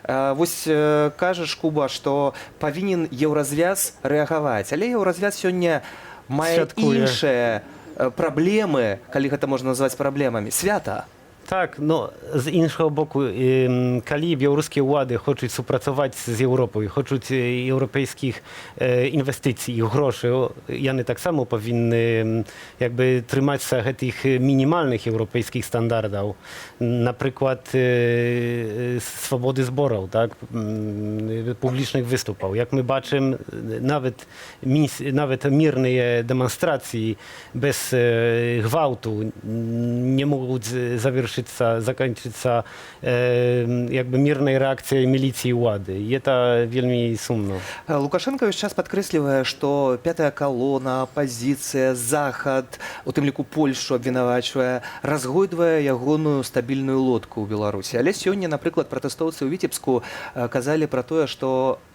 Вось кажаш, Куба, што павінен Еўразвяз рэагаваць, але Еўразвяз сёння мае іншыя праблемы, калі гэта можна назваць праблемамі. Свята. Так, no z innego boku, kali białoruskie władze chcą współpracować z Europą, chcą europejskich inwestycji i groszy, one tak samo powinny jakby trzymać się tych minimalnych europejskich standardów, na przykład swobody zborów, tak, publicznych występów. Jak my baczymy, nawet mirne demonstracje bez gwałtu nie mogą zakończyć jakby mirnej reakcją milicji i władzy. I to wielmi sumno. Łukaszenka już czas podkreślił, że piąta kolona, opozycja, Zachód, u tym liku Polskę obwinowacuje, rozgojdzuje jagoną stabilną lodkę w Białorusi. Ale сегодня, na przykład, protestowcy w Witebsku kazali про to, że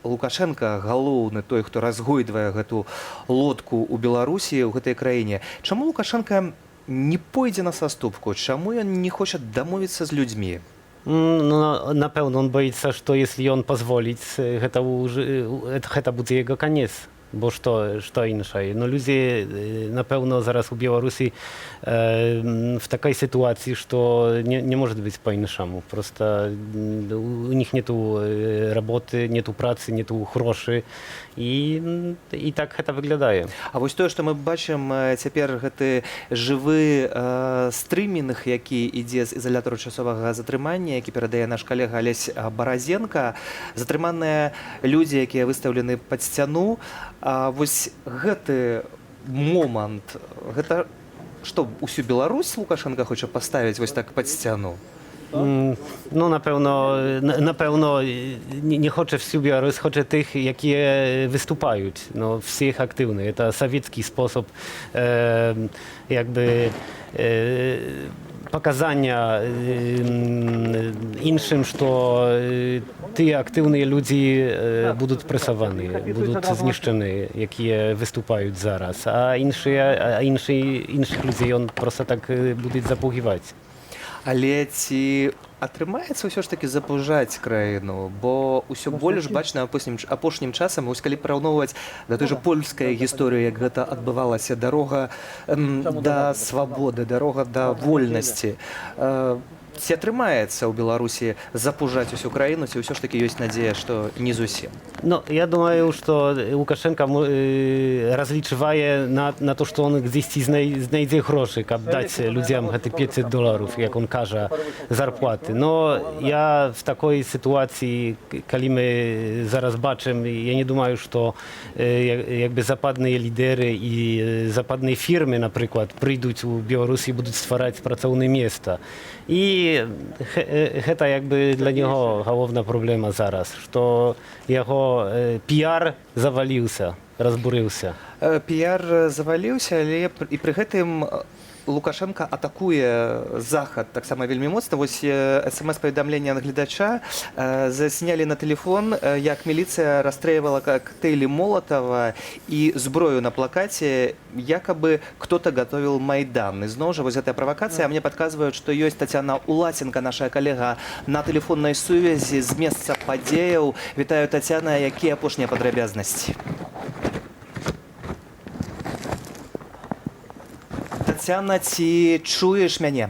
Łukaszenka główny, той, kto rozgojdzuje tę lodkę w Białorusi, w tej krainie. Czemu Łukaszenka не пойдзе на саступку? Чаму ён не хоча дамовіцца з людзьмі? No, na pewno on boi się, że jeśli on pozwoli, to będzie jego koniec. Bo co inaczej? No ludzie na pewno zaraz u Białorusi w takiej sytuacji, że nie może być po innemu. Prosto u nich nie tu roboty, nie tu pracy, nie tu groszy. I tak to wygląda. А вось тое, што мы бачым цяпер, гэты жывы стрымінг, які ідзе з ізалятару часовага затрымання, які перадае наш калега Олесь Борозенко, затрыманыя людзі, якія выстаўлены пад сцяну. Вось гэты момант, гэта што, усю Беларусь Лукашенко хоча паставіць вось так пад сцяну? Ну, напевно, не хоче всю Білорусь, хоче тих, які виступають. Ну, всіх активних. Це совєтський спосіб, якби, показання іншим, що ті активні люди будуть пресовані, будуть знищені, які виступають зараз. А інших людей він просто так буде запугивати. Але ці атрымаецца ўсё ж такі запужаць краіну, бо ўсё больш бачна апошнім часам, вось калі параўноўваць да той жа польскай гісторыі, як гэта адбывалася, дарога да свабоды, дарога да вольнасці. Ці атрымаецца ў Беларусі запужаць усю краіну, ці ўсё ж такі ёсць надзея, што не зусім? Ну, я думаю, что Лукашенко различивает на то, что он здесь знайде гроши, как дать людям эти $500, как он каже, зарплаты. Но я в такой ситуации, когда мы зараз бачим, я не думаю, что якби западные лидеры и западные фирмы, например, прийдуть у Беларуси и будут створять працовные места. И это якби для него головная проблема зараз, что его пиар завалился, разбурился. Піар заваліўся, але і пры гэтым Лукашенко атакуе захад таксама вельмі моцна. Вось смс-паведамленне ад гледача заснялі на тэлефон, як міліцыя расстрэльвала коктейли Молотова і зброю на плакаце, якобы кто-то готовил Майдан. І зноў жа, вось гэтая правакацыя, мне падказваюць, што ёсць Тацяна Уласенко, наша калега, на тэлефоннай сувязі з месца падзеяў. Вітаю, Тацяна, якія апошнія падрабязнасці? Тацяна, ці чуеш мяне?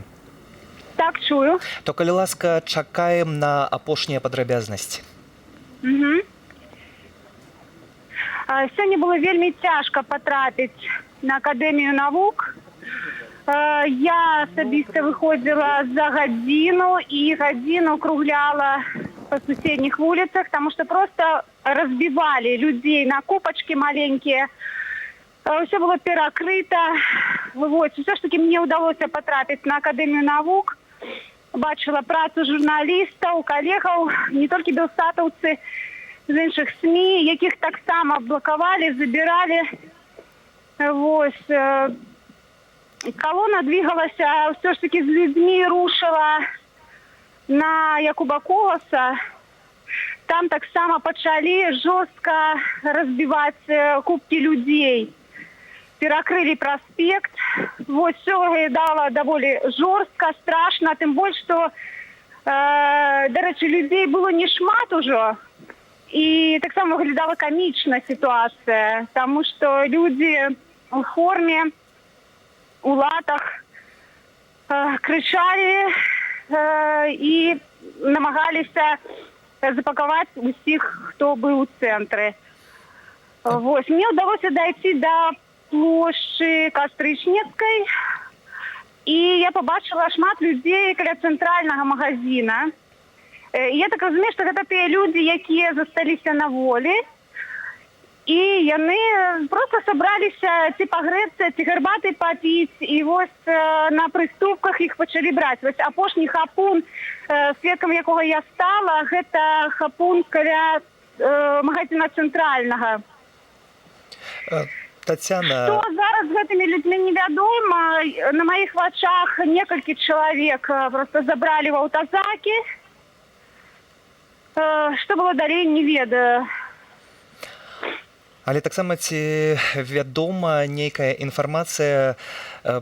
Так, чую. То, калі ласка, чакаем на апошнія падрабязнасці. Сёння было вельмі цяжка патрапіць на Акадэмію навук. Я асабіста выходзіла за гадзіну і гадзіну кругляла па суседніх вуліцах, таму што проста разбівалі людзей на купачкі маленькія. Все было перакрыто. Вот. Все ж таки мне удалося потрапіць на Акадэмію навук. Бачила працу журналістаў, калегаў, не толькі белсатаўцы з іншых СМІ, якіх таксама блокавалі, забіралі. Вось. Колона двигалася все ж таки з людьми, рушила на Якуба Колоса. Там таксама пачалі жорстка разбіваць купкі людзей. Перакрылі праспект. Вот, все выглядало даволі жорстка, страшно, тым больш, што, дарэчы, людзей было не шмат ужо. І таксама выглядала камічна сітуацыя, таму што людзі у форме, у латах крычалі і намагаліся запакаваць усіх, хто быў у цэнтры. Вот. Мне ўдалося дайти до площі Кастрычніцкай, і я побачила шмат людей каля центрального магазина. Я так разумею, що гэта тыя люди, якія засталіся на волі, і яны просто собраліся ці пагрэцца, ці гарбаты папіць, і вось на прыступках іх пачалі браць. Вось апошні хапун, сведкам якога я стала, гэта хапун каля магазина центральнага. Тацяна... Што зараз з гэтымі людзьмі невядома. На маіх вачах некалькі чалавек просто забралі ў аўтазакі. Што было далей, не ведаю. Але таксама ці вядома нейкая інфармацыя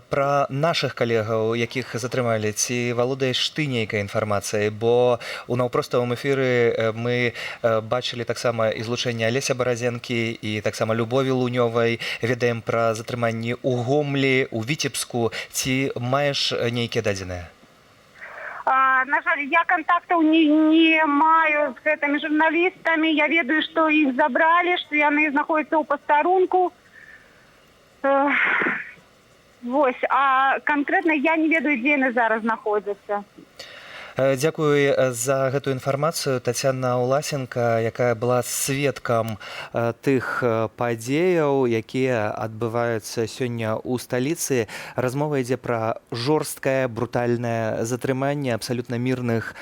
пра нашых калегаў, якіх затрымалі, ці валодаеш ты нейкай інфармацыяй? Бо у наўпроставым эфіры мы бачылі таксама і злучэнне Алеся Баразенкі і таксама Любові Лунёвай, ведаем пра затрыманні ў Гомлі, у Віцебску. Ці маеш нейкія дадзеныя? На жаль, я контактаў не маю з гэтымі журналістамі. Я ведаю, што іх забралі, што яны знаходзяцца ў пастарунку. Вось. А канкрэтна я не ведаю, дзе яны зараз знаходзяцца. Дзякуй за гэтую інфармацыю. Тацяна Уласенко, якая была сведкам тых падзеяў, якія адбываюцца сёння ў сталіцы. Размова ідзе пра жорсткае, брутальнае затрыманне абсалютна мірных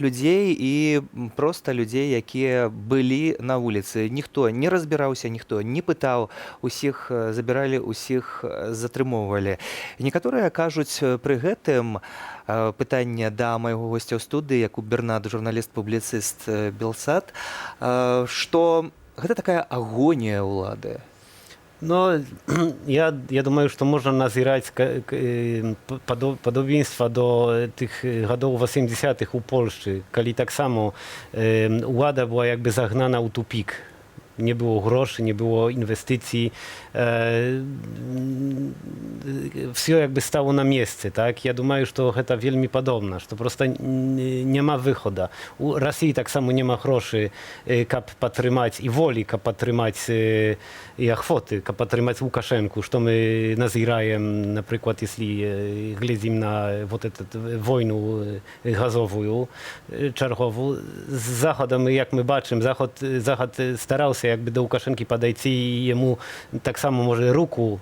людзей і проста людзей, якія былі на вуліцы. Ніхто не разбіраўся, ніхто не пытаў, усіх забіралі, усіх затрымоўвалі. Некаторыя кажуць пры гэтым, пытанне да майго госця ў студыі, Якуб Бернат, журналіст-публіцыст Белсат, што гэта такая агонія ўлады. No, ja думаю, что можно назирать подобенство до tych годов 80-х у Польши, когда так само влада была jakby zagnana u tupik. Nie było groszy, nie było inwestycji. Wszystko jakby stało na miejscu, tak? Ja думаю, что это wielmi podobne, że просто nie ma wychodu. U Rosji tak samo nie ma groszy, kap patrzymać i woli kap patrzymać i ochwoty, kap patrzymać Łukaszenku, że my nazirajemy, na przykład, jeśli глядим na вот эту wojnę gazową, czerwową, z Zachodem, jak my baczymy, Zachód starał się jakby do Łukaszenki podejść i jemu tak samo może ruku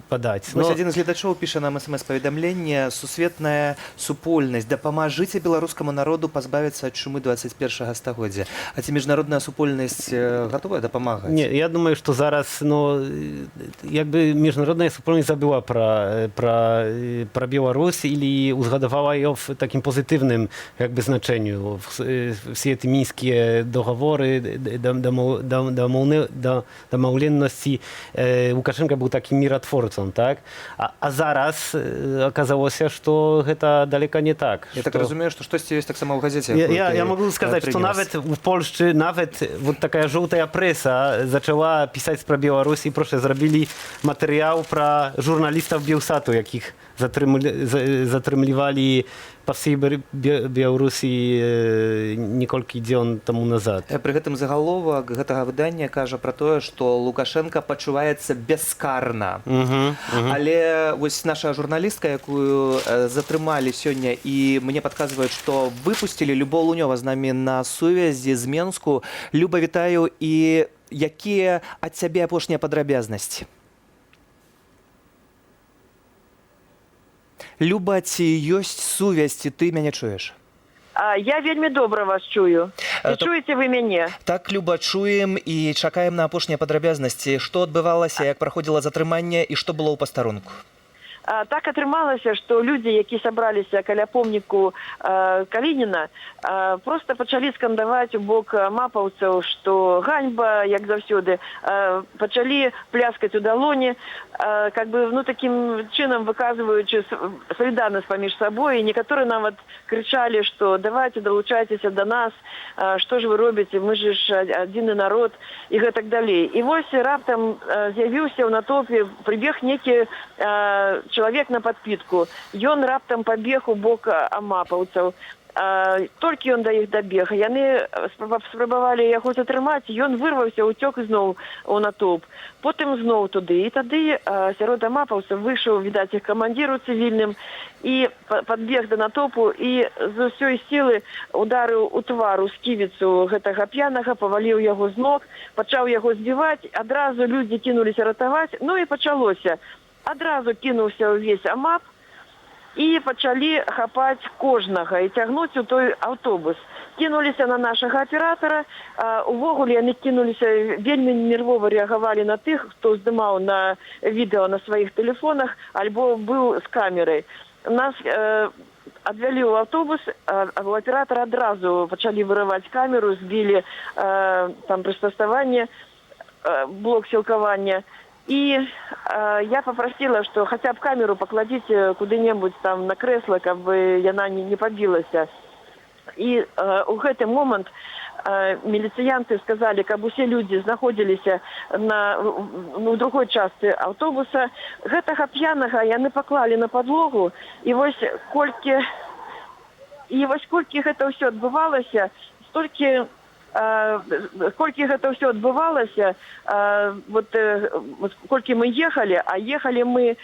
подать. Вось адзін з гледачоў піша нам смс-паведамленне: сусветная супольнасць, дапамажыце беларускаму народу пазбавіцца ад чумы 21 стагоддзя. А ці міжнародная супольнасць гатовая дапамагаць? Nie, ja думаю, что зараз, no, jakby międzynarodowa wspólnota zabyła про Białoruś i uzgadowała ją w takim pozytywnym jakby znaczeniu. Wszystkie te mińskie dogowory, domowленности, Łukaszenka był takim mirotwórcą, tak? A zaraz okazało się, że to daleko nie tak. Ja tak rozumiem, że coś jest tak samo w gazecie. Ja mogę сказать, że nawet w Polsce, nawet вот taka żółta presa zaczęła pisać про Białoruś i proszę, zrobili materiał про żurnalistów Bielsatu, jakich zatrzymywali po всей Białorusi некалькі дзён таму назад. Пры гэтым загаловак гэтага выдання кажа пра тое, што Лукашенко пачуваецца бяскарна. Але вось наша журналістка, якую затрымалі сёння, і мне падказваюць, што выпусцілі, Любоў Лунёва з намі на сувязі з Менску. Люба, вітаю, і якія ад цябе апошнія падрабязнасці? Люба, ці ёсць сувязь, ці ты мяне чуеш? Я вельмі добра вас чую. І чуеце вы мяне? Так, Люба, чуем і чакаем на апошнія падрабязнасці. Што адбывалася, як праходзіла затрыманне і што было ў пастарунку? Так атрымалася, што людзі, які сабраліся каля помніку Калініна, проста пачалі скандаваць у бок мапаўцаў, што ганьба, як заўсёды, пачалі пляскаць у далоні, как бы, ну, такім чынам выказваючы салідарнасць паміж сабой, і некаторыя нават крычалі, што давайте далучайцеся да нас, што ж вы робіце, мы ж адзіны народ, і гэтак далей. І вось раптам з'явіўся ў натоўпе, прыбег некі чалавек на падпітку. Ён раптам пабег у бок амапаўцаў. Толькі ён да іх дабег. Яны спрабавалі яго затрымаць, ён вырваўся, уцёк зноў у натоўп. Потым зноў туды. І тады сярод амапаўцаў выйшаў, відаць, іх камандзір у цывільным, і падбег да натоўпу і з усёй сілы ударыў у твар, у сківіцу гэтага п'янага, паваліў яго з ног, пачаў яго збіваць, адразу людзі кінуліся ратаваць, ну і пачалося. Адразу кінуўся ўвесь амап і пачалі хапаць кожнага і цягнуць у той аўтобус. Кінуліся на нашага аператара, увогуле яны кінуліся, вельмі нервова рэагавалі на тых, хто здымаў на відэо на сваіх тэлефонах альбо быў з камерай. Нас адвялі ў аўтобус, у аператара адразу пачалі вырываць камеру, збілі там прыстасаванне, блок сілкавання. И я попросила, что хотя бы камеру покладите куда-нибудь там на кресло, как бы она не побилась. И у гэты момент милициянты сказали, как бы все люди находились в другой части автобуса. Гэтага пьяного яны поклали на подлогу. И вось колькі гэта ўсё адбывалася, столькі колькі гэта ўсё адбывалася, вот колькі мы ехалі, а ехалі мы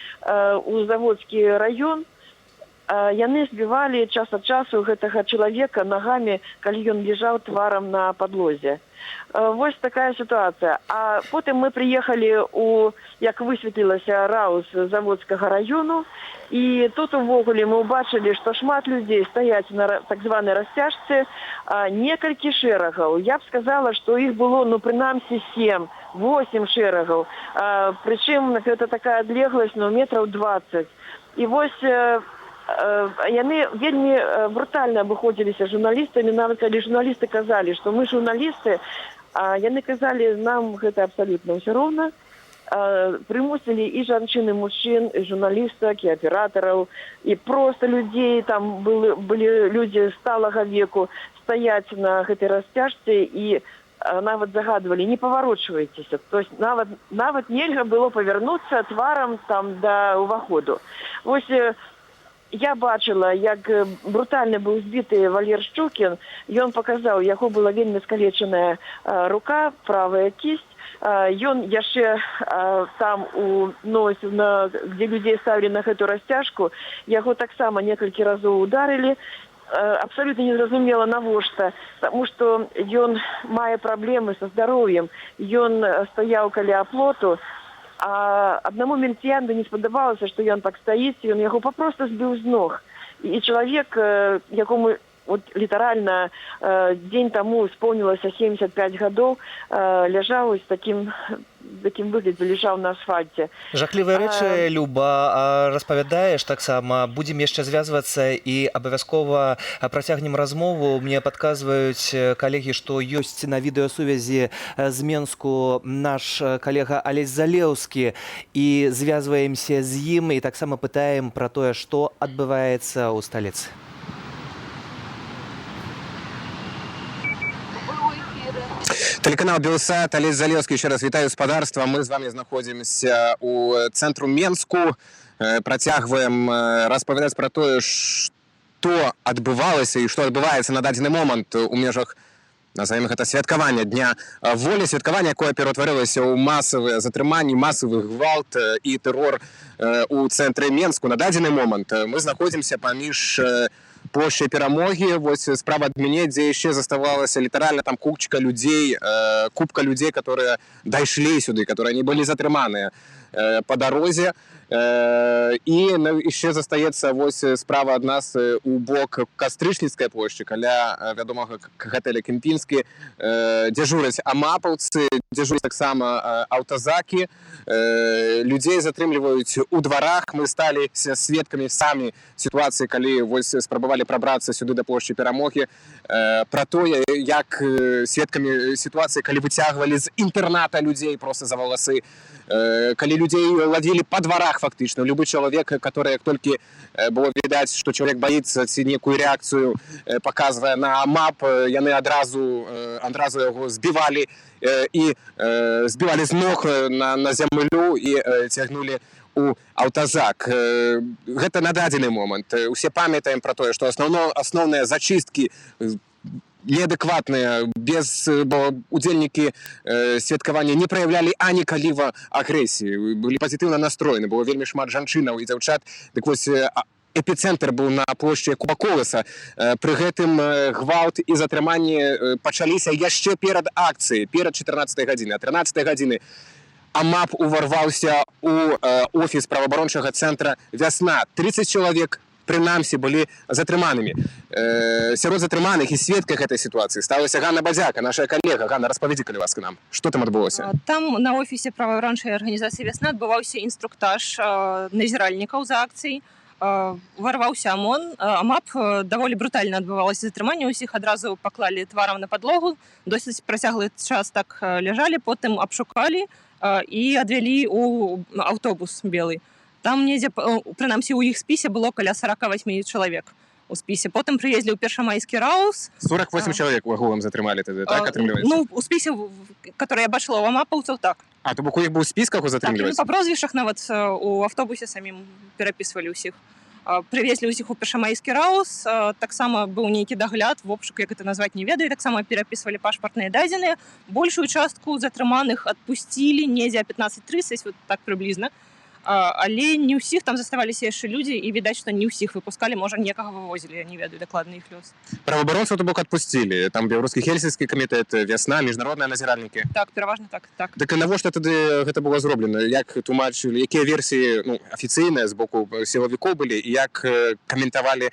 у Заводскі раён, яны збівалі час ад часу гэтага чалавека нагамі, калі ён лежаў тварам на падлозе. Вось такая сітуацыя. А потым мы прыехалі у, як высветлілася, Раус Заводскага району, і тут увогуле мы ўбачылі, што шмат людзей стаяць на так званай расцяжцы, некалькі шэрагаў. Я б сказала, што іх было, прынамсі 7-8 шэрагаў. Прычым гэта такая адлегласць, метраў 20. І вось яны вельмі брутальна абыходзіліся журналістамі, нават калі журналісты казалі, што мы журналісты, а яны казалі, нам гэта абсалютна ўсё роўна. Прымусілі і жанчын, і мужчын, і журналістак, і аператараў, і проста людзей, там былі людзі сталага веку, стаяць на гэтай расцяжцы і нават загадвалі, не паварочвайцеся. То есть нават нельга было павярнуцца тварам там да ўваходу. Вось я бачыла, як брутальна быў збіты Валер Шчукін. Ён паказаў, яго была вельмі скалечаная рука, правая кість. Ён яшчэ там у носе, дзе людзей ставілі на гэту расцяжку, яго таксама некалькі разоў ударылі. Абсолютно незразумела навошта, тому што ён мае праблемы са здароўем. Ён стаяў каля аплоту, а аднаму міліцыянту не спадабалася, што ён так стаіць, ён яго папросту збіў з ног. І чалавек, якому літаральна дзень таму исполнілася 75 гадоў, ляжаў з такім выглядзе, лежаў на асфальце. Жахлівыя рэчы, Люба, распавядаеш таксама. Будзем яшчэ звязвацца і абавязкова працягнем размову. Мне падказваюць калегі, што ёсць на відэасувязі з Менску наш калега Алесь Залеўскі, і звязваемся з ім і таксама пытаем пра тое, што адбываецца ў сталіцы. Телеканал Белсат, Олесь Залевский, еще раз вітаю спадарства. Мы с вами знаходимся у центру Менску. Працягваем распавядаць пра тое, што адбывалася і што адбываецца на дадзены момант у межах, назовем гэта, святкавання Дня волі, святкавання, якое ператварылася ў масавыя затрыманні, масавы гвалт і тэрор у цэнтры Менску. На дадзены момант мы знаходзімся паміж площадь Перамоги, вось справа ад мяне, дзе яшчэ заставалася літаральна там купка людей, которые дайшлі сюды, которые не былі затрыманыя по дарозе. І яшчэ застаецца вось справа ад нас у бок Кастрычніцкай плошчы, каля вядомага гатэля Кемпінскі, дзяжураць амапаўцы, дзяжураць таксама аўтазакі, людзей затрымліваюць у дварах. Мы сталі сведкамі самі сітуацыі, калі вось спрабавалі прабрацца сюды да плошчы Перамогі, пра тое, як сведкамі сітуацыі, калі выцягвалі з інтэрната людзей проста за валасы, калі людзей ладзілі па дварах фактычна. Любы чалавек, который, як толькі было відаць, што чалавек баіцца ці некую рэакцыю паказвае на мап, яны адразу яго збівалі і збівалі з ног на зямлю і цягнулі у аўтазак. Гэта на дадзены момант. Усе памятаем пра тое, што асноўныя зачысткі неадэкватныя, бо удзельнікі святкавання не праяўлялі ані каліва агрэсіі, былі пазітыўна настроены, было вельмі шмат жанчынаў і дзяўчат. Дык вось эпіцэнтр быў на плошчы Якуба Коласа. Пры гэтым гвалт і затрыманні пачаліся яшчэ перад акцыяй, перад 14 гадзіны. А 13 гадзіны АМАП уварваўся ў офіс праваабарончага цэнтра «Вясна». 30 чалавек прынамсі былі затрыманымі. Сярод затрыманых і сведкай гэтай сітуацыі сталася Ганна Бадзяка, наша калега. Ганна, распавядзі, калі ласка, нам. Што там адбылося? Там на офісе праваабарончай арганізацыі «Вясна» адбываўся інструктаж назіральнікаў за акцыяй. Уварваўся ОМОН. АМАП даволі брутальна адбывалася затрыманне. Усіх адразу паклалі тварам на падлогу. Досыць працяглы час так ляжалі, потым абшукалі і адвялі ў аўтобус белы. Там недзе, прынамсі, у іх спісе было каля 48 чалавек у спісе. Потым прыездзілі ў першамайскі Раус. 48 чалавек у агулам затрымалі тады, так, атрымліваецца? Ну, у спісе, который я бачыла у амапаўцаў, так. А, то бок у іх быў спіс, каго затрымліваць? Так, па прозвішчах нават у аўтобусе самім перапісвалі ўсіх. Прывезлі ўсіх у першамайскі Раус, таксама быў нейкі дагляд, вобшук, як гэта назваць, не ведаю, таксама перапісвалі пашпартныя дадзеныя. Большую частку затрыманых адпусцілі недзе 15:30, вот так прыблізна. але не ўсіх там заставаліся яшчэ людзі, і відаць, што не ўсіх выпускалі, можа, некага вывозілі, я не ведаю дакладна іх лёс. Праваабаронцаў то бок адпусцілі, там беларускі хельсінскі камітэт, вясна, міжнародныя назіральнікі. Так, пераважна так. Дык навошта тады гэта было зроблена? Як тлумачылі, якія версіі афіцыйныя з боку сілавікоў былі і як каментавалі,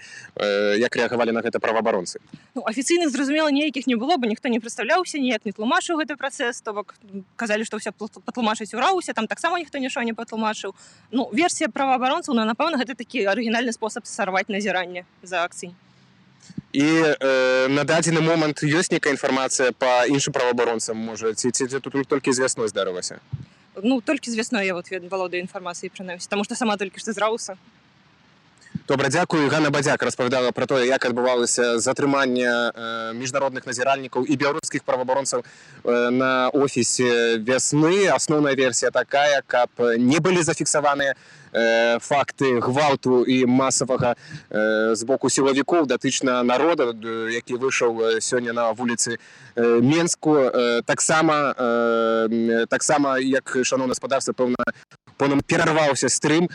як рэагавалі на гэта праваабаронцы? Афіцыйных, зразумела, ніякіх не было, бо ніхто не прадстаўляўся, ніяк не тлумачыў гэты працэс, то бок казалі, што ўсё патлумачыць у раусе, там таксама ніхто нічого не патлумачыў. Версія праваабаронцаў, напэўна, гэта такі арыгінальны спосаб сарваць назіранне за акцый. І на дадзены момант ёсць нейкая інфармацыя па іншым праваабаронцам, можа, ці тут толькі з вясной здарылася? Толькі з вясной я валодаю інфармацыяй, прынамсі, таму што сама толькі што з рауса. Добра, дзякую. Ганна Бадзяк распавядала пра тое, як адбывалася затрыманне міжнародных назіральнікаў і беларускіх праваабаронцаў на офісе вясны. Асноўная версія такая, каб не былі зафіксаваныя факты гвалту і масавага з боку сілавікоў датычна народа, які выйшаў сёння на вуліцы Менску. Таксама, як шаноўнае гаспадарства, пэўна, перарваўся стрым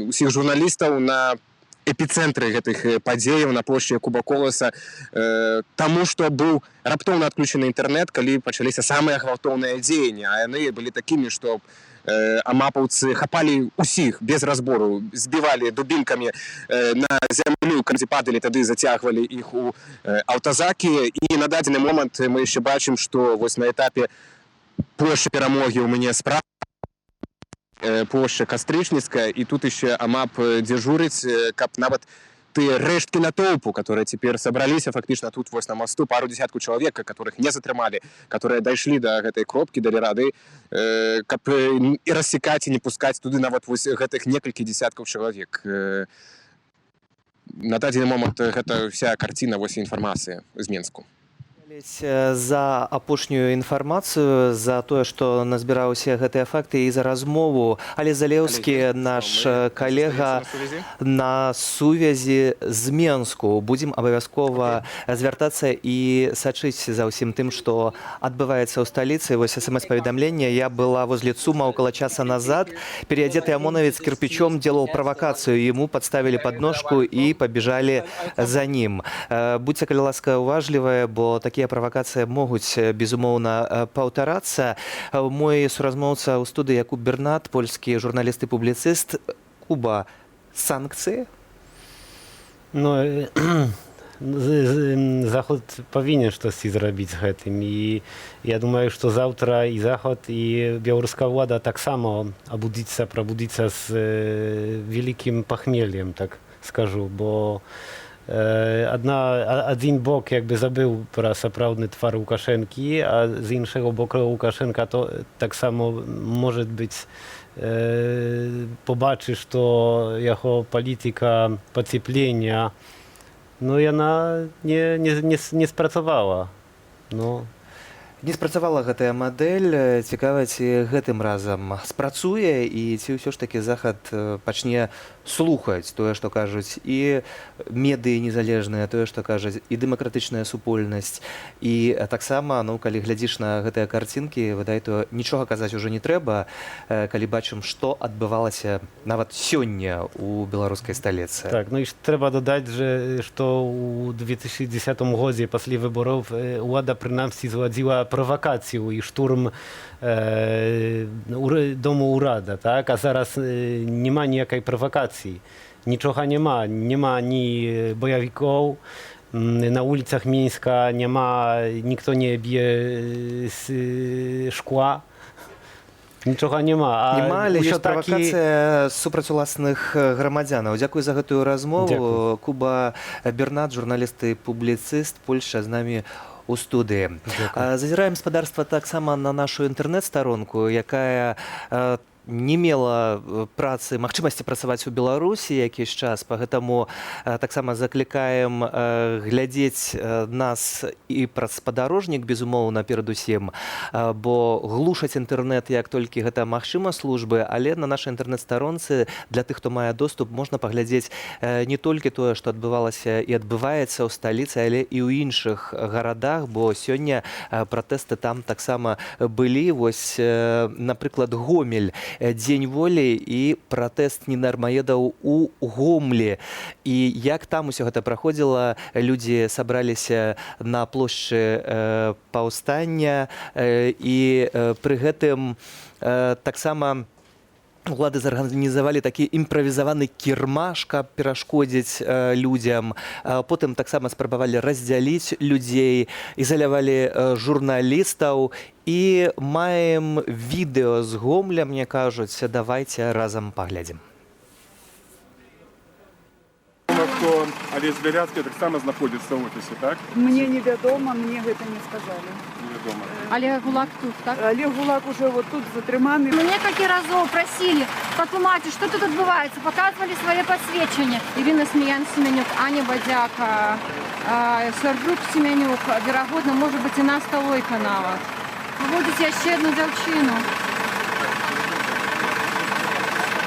усіх журналістаў на эпіцэнтры гэтых падзеяў на плошчы Куба Коласа, таму што быў раптоўна адключаны інтэрнэт, калі пачаліся самыя гвалтоўныя дзеянні, а яны былі такімі, што амапаўцы хапалі ўсіх без разбору, збівалі дубінкамі на зямлю, калі падалі, тады зацягвалі іх у аўтазакі. І на дадзены момант мы яшчэ бачым, што вось на этапе плошчы Перамогі ў мяне справа, плошча Кастрычніцкая, і тут яшчэ амап дзяжурыць, каб нават тыя рэшткі натоўпу, которые цяпер сабраліся фактычна тут вось на мосту, пару дзесяткаў чалавек, которых не затрымалі, которые дайшлі да гэтай кропкі, далі рады, каб і рассекаць і не пускаць туды нават вось гэтых некалькі дзесяткаў чалавек. На дадзены момант гэта вся карціна, вось інфармацыя з Менску. За апошнюю інфармацыю, за тое, што назбіраўся гэтыя факты і за размову. Але Залеўскі, наш калега, на сувязі з Менску. Будзем абавязкова звяртацца і сачыць за ўсім тым, што адбываецца ў сталіцы. Вось смс-паведамленне. Я была возле ЦУМа около часа назад. Переодетый ОМОНовец кирпичом делал провокацию. Ему подставили подножку и побежали за ним. Будьте, калі ласка, уважлівыя, бо такія правакацыі могуць, безумоўна, паўтарацца. Мой суразмоўца ў студыі Якуб Бернат, польскі журналіст і публіцыст. Куба, санкцыі? Заход павінен штосьці зрабіць з гэтым. І я думаю, што заўтра і Заход, і беларуская ўлада таксама прабудзіцца з вялікім пахмеллем, так скажу, бо один бок якби забыў пра сапраўдны твар Лукашэнкі, а з іншага боку Лукашенка то таксама можа быць побачыць, што яго палітыка пацеплення яна не спрацавала. Не спрацавала гэтая мадэль. Цікава, ці гэтым разам спрацуе і ці ўсё ж такі Захад пачне слухаць тое, што кажуць і медыі незалежныя, тое, што кажуць і дэмакратычная супольнасць. І таксама, калі глядзіш на гэтыя карцінкі, выдай, то нічога казаць ужо не трэба, калі бачым, што адбывалася нават сёння ў беларускай сталіцы. Так, і трэба дадаць, што ў 2010 годзе пасля выбораў ўлада прынамсі зладзіла правакацыю і штурм дому ўрада, так? А зараз няма ніякай правакацыі. Нічога няма. Няма ні баявікоў, на вуліцах Мінска няма, ніхто не б'е шкла. Нічога няма. Няма, але ёсць правакацыя супраць уласных грамадзянаў. Дзякую за гэтую размову. Куба Бернат, журналіст і публіцыст, Польшча, з намі у студыі. Зазіраем гаспадарства таксама на нашу інтэрнэт-старонку, якая не мела магчымасці працаваць у Беларусі якийсь час, пагэтаму таксама заклікаем глядзець нас і праз спадарожнік, безумоўна, перадусім, бо глушаць інтэрнэт, як толькі гэта магчыма службы, але на нашай інтэрнэт-старонцы для тых, хто мае доступ, можна паглядзець не толькі тое, што адбывалася і адбываецца ў сталіцы, але і ў іншых гарадах, бо сёння пратэсты там таксама былі. Вось, напрыклад, Гомель. дзень волі і пратэст ненармаедаў у Гомлі. І як там усё гэта праходзіла, людзі сабраліся на плошчы паўстання, і пры гэтым таксама улады зарганізавалі такі імправізаваны кірмаш, каб перашкодзіць людзям. Потым таксама спрабавалі раздзяліць людзей, ізалявалі журналістаў. І маем відэо з Гомля, мне кажуць, давайце разам паглядзім. Што Алесь Бяляцкі таксама знаходзіцца ў офісе, так? Мне невядома, мне гэта не сказалі. Невядома. Олег Гулак тут, так? Олег Гулак уже вот тут затрыманы. Мы некалькі разоў прасілі патлумачыць, што тут адбываецца, паказвалі свае пасведчанні. Ірына Смяян-Семянюк, Аня Бадзяка, Сярджук Семянюк, верагодна, можа быць, і на Сталойка нават. Выводзіць яшчэ одну дзяўчыну.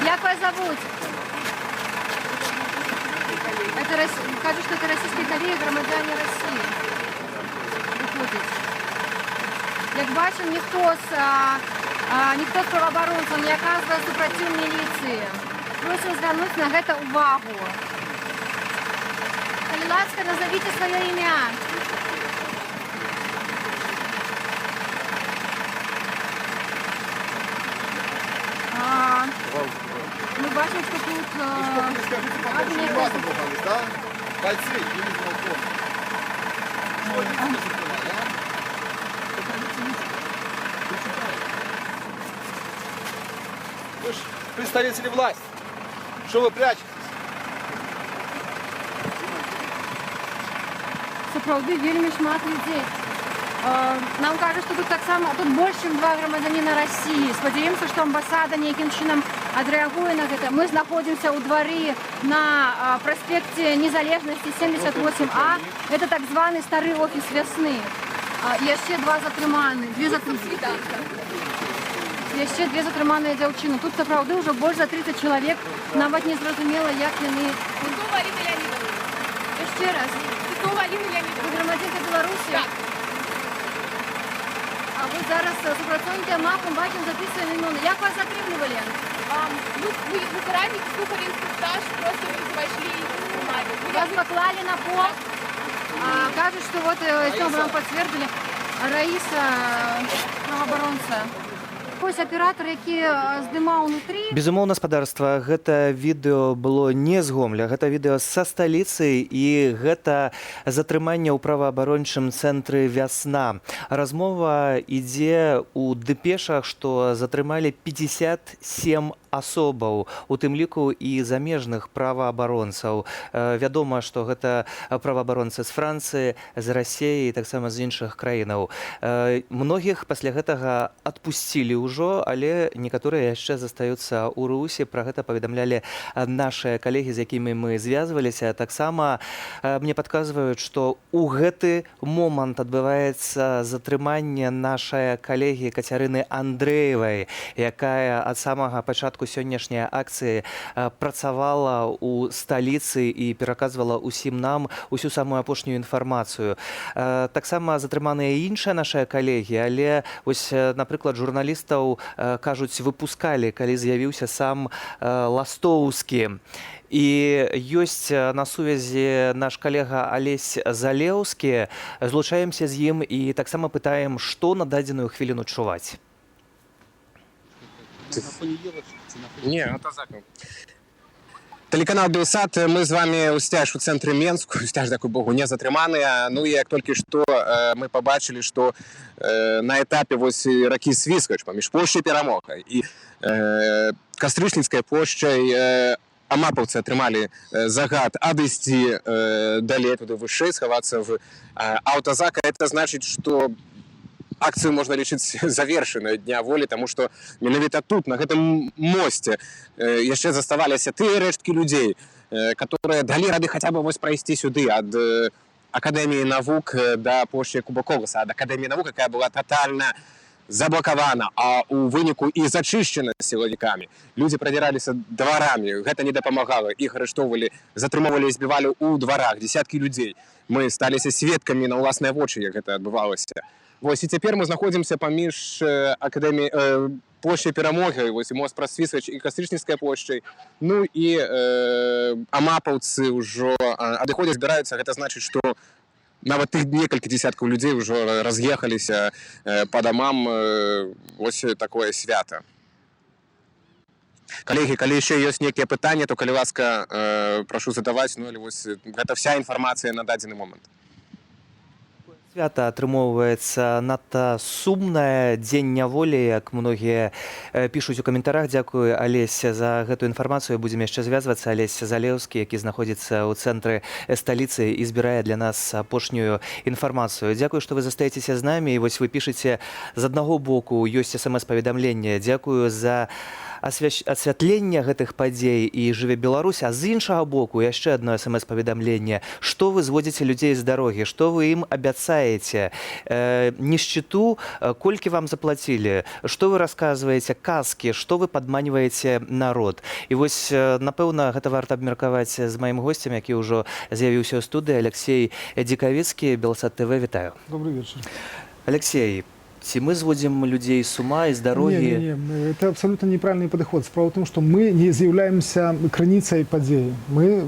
Як вас завуць? Кажу, что это российские коллеги, громадяне России. Выходит. Як бачим, ніхто з правоабаронцаў не оказывае супротив милиции. Просим звернуть на гэта увагу. Калі ласка, назовите свое имя. Мы бачим, что тут... Скажите, попрошу, не вас попались, да? Бойцы, не знакомы. Вы же представители власти. Что вы прячетесь? Сапраўды, вельмі шмат людзей. Нам кажуць, што тут таксама тут больш, чым 2 грамадзяніна России. Спадзяёмся, што амбасада нейкім чынам адрэагуе на гэта. Мы знаходзімся ў двары на праспекце Незалежнасці 78А. Это так званы стары офіс вясны. Яшчэ 2 затрыманы. Яшчэ 2 затрыманыя дзяўчыны. Тут сапраўды ўжо больш за 30 чалавек. Нават не зразумела, як яны... Яшчэ раз. Вы грамадзянка Беларусі? Так. А вы зараз супрацоўнікі АМАП, мы бачым, записываем імёны. Як вас затрымлівалі? Ну, мы ветеранники слухали инструктаж, просто вошли бумаги. Вас поклали на пол? Кажуть, что вот, если бы нам подтвердили, Раиса, правоабаронца. Ось аператор, які здымаў унутрі. Безумоўна, спадарства, гэта відэо было не з Гомля, гэта відэо са сталіцы, і гэта затрыманне ў праваабарончым цэнтры «Вясна». Размова ідзе ў дэпешах, што затрымалі 57 асобаў, у тым ліку і замежных праваабаронцаў. Вядома, што гэта праваабаронцы з Францыі, з Расіі і таксама з іншых краінаў. Многіх пасля гэтага адпусцілі ўжо, але некаторыя яшчэ застаюцца ў Русі. Пра гэта паведамлялі нашыя калегі, з якімі мы звязваліся. Таксама мне падказваюць, што ў гэты момант адбываецца затрыманне нашай калегі Кацярыны Андрэевай, якая ад самага пачатку сённяшняй акцыі працавала ў сталіцы і пераказвала ўсім нам усю самую апошнюю інфармацыю. Таксама затрыманыя іншыя нашыя калегі, але вось, напрыклад, журналістаў, кажуць, выпускалі, калі з'явіўся сам Ластоўскі. І ёсць на сувязі наш калега Алесь Залеўскі. Злучаемся з ім і таксама пытаем, што на дадзеную хвіліну чуваць. Не, это закон. Телеканал «Белсат», мы з вами ўсцяж у цэнтры Менску, ўсцяж, дякую Богу, не затрыманыя. Ну і як толькі што мы пабачылі, што на этапе вось ракі Свіскач паміж плошчай Перамогі і Кастрычніцкай плошчай амапаўцы атрымалі загад адысці далей, туды вышэй, схавацца в аўтазака. Это значыць, што акцыю можна лічыць завершанай дня волі, таму што менавіта тут, на гэтым мосце, яшчэ заставаліся тыя рэшткі людзей, которые далі рады хаця бы вось прайсці сюды ад Акадэміі навук да плошчы Куба Коласа, ад Акадэміі навук, якая была татальна заблокавана, а у выніку і зачышчана сілавікамі. Людзі прадзіраліся дварамі, гэта не дапамагала, іх арыштоўвалі, затрымоўвалі і збівалі ў дварах, дзесяткі людзей. Мы сталіся сведкамі на ўласныя вочы, як гэта адбывалася. Вось, і цяпер мы знаходзімся паміж плошчай перамогі, вось мост Прасвіцвач і Кастрычніцкай плошчай. Ну і амапаўцы ўжо адыходзяць, збіраюцца, гэта значыць, што нават тых некалькі дзесяткаў людзей ўжо раз'ехаліся па дамам. Вось такое свята. Калегі, калі яшчэ ёсць нейкія пытанні, то, калі ласка, прашу задаваць. Ну, але вось гэта вся інфармацыя на дадзены момант. Свята атрымоўваецца надта сумнае, дзень няволі, як многія пішуць у каментарах. Дзякую, Алесь, за гэтую інфармацыю. Будзем яшчэ звязвацца. Алесь Залеўскі, які знаходзіцца ў цэнтры сталіцы і збірае для нас апошнюю інфармацыю. Дзякую, што вы застаецеся з намі. І вось вы пішаце, з аднаго боку ёсць смс-паведамленне. Дзякую за асвятленне гэтых падзей і жыве Беларусь, а з іншага боку яшчэ адно смс-паведамленне. Што вы зводзіце людзей з дарогі, што вы ім абяцаеце, нішчыту, колькі вам заплацілі, што вы расказваеце, казкі, што вы падманьваеце народ. І вось, напэўна, гэта варта абмеркаваць з маім госцем, які ўжо з'явіўся ў студыі. Алексей Дикавицкий, Белсат ТВ, вітаю. Добрый вечер. Алексей, ці мы зводзім людзей з ума і з дарогі? Не, это абсолютно неправильный подход. Справа в том, что мы не з'являемся крыніцай падзей. Мы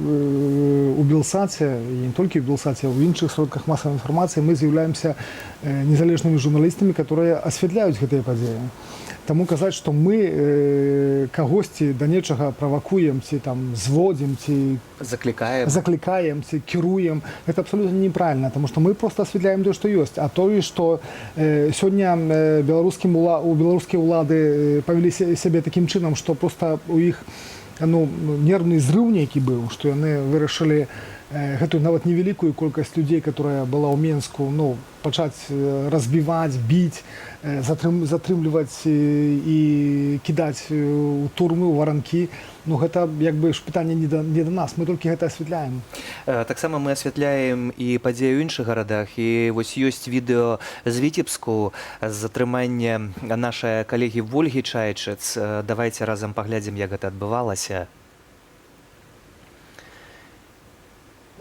у Белсаце, и не только в Белсаце, а в іншых сродках массовой информации, мы з'являемся незалежнымі журналістамі, которые асвятляюць гэтыя падзеі. Таму казаць, што мы кагосьці да нечага правакуем, ці там зводзім, ці заклікаем, ці кіруем, гэта абсолютно неправильно, тому што мы просто асвятляем тое, што ёсць. А тое, што сёння у беларускія ўлады павялі сябе такім чынам, што просто у іх нервны зрыў нейкі быў, што яны вырашылі гэтую нават невялікую колькасць людзей, которая была ў Менску, пачаць разбіваць, біць, затрымліваць і кідаць у турмы, у варанкі. Гэта як бы пытанне не да нас, мы толькі гэта асвятляем. Таксама мы асвятляем і падзеі ў іншых гарадах. І вось ёсць відэо з Віцебску, з затрымання нашай калегі Вольгі Чайчыц. Давайце разам паглядзім, як гэта адбывалася.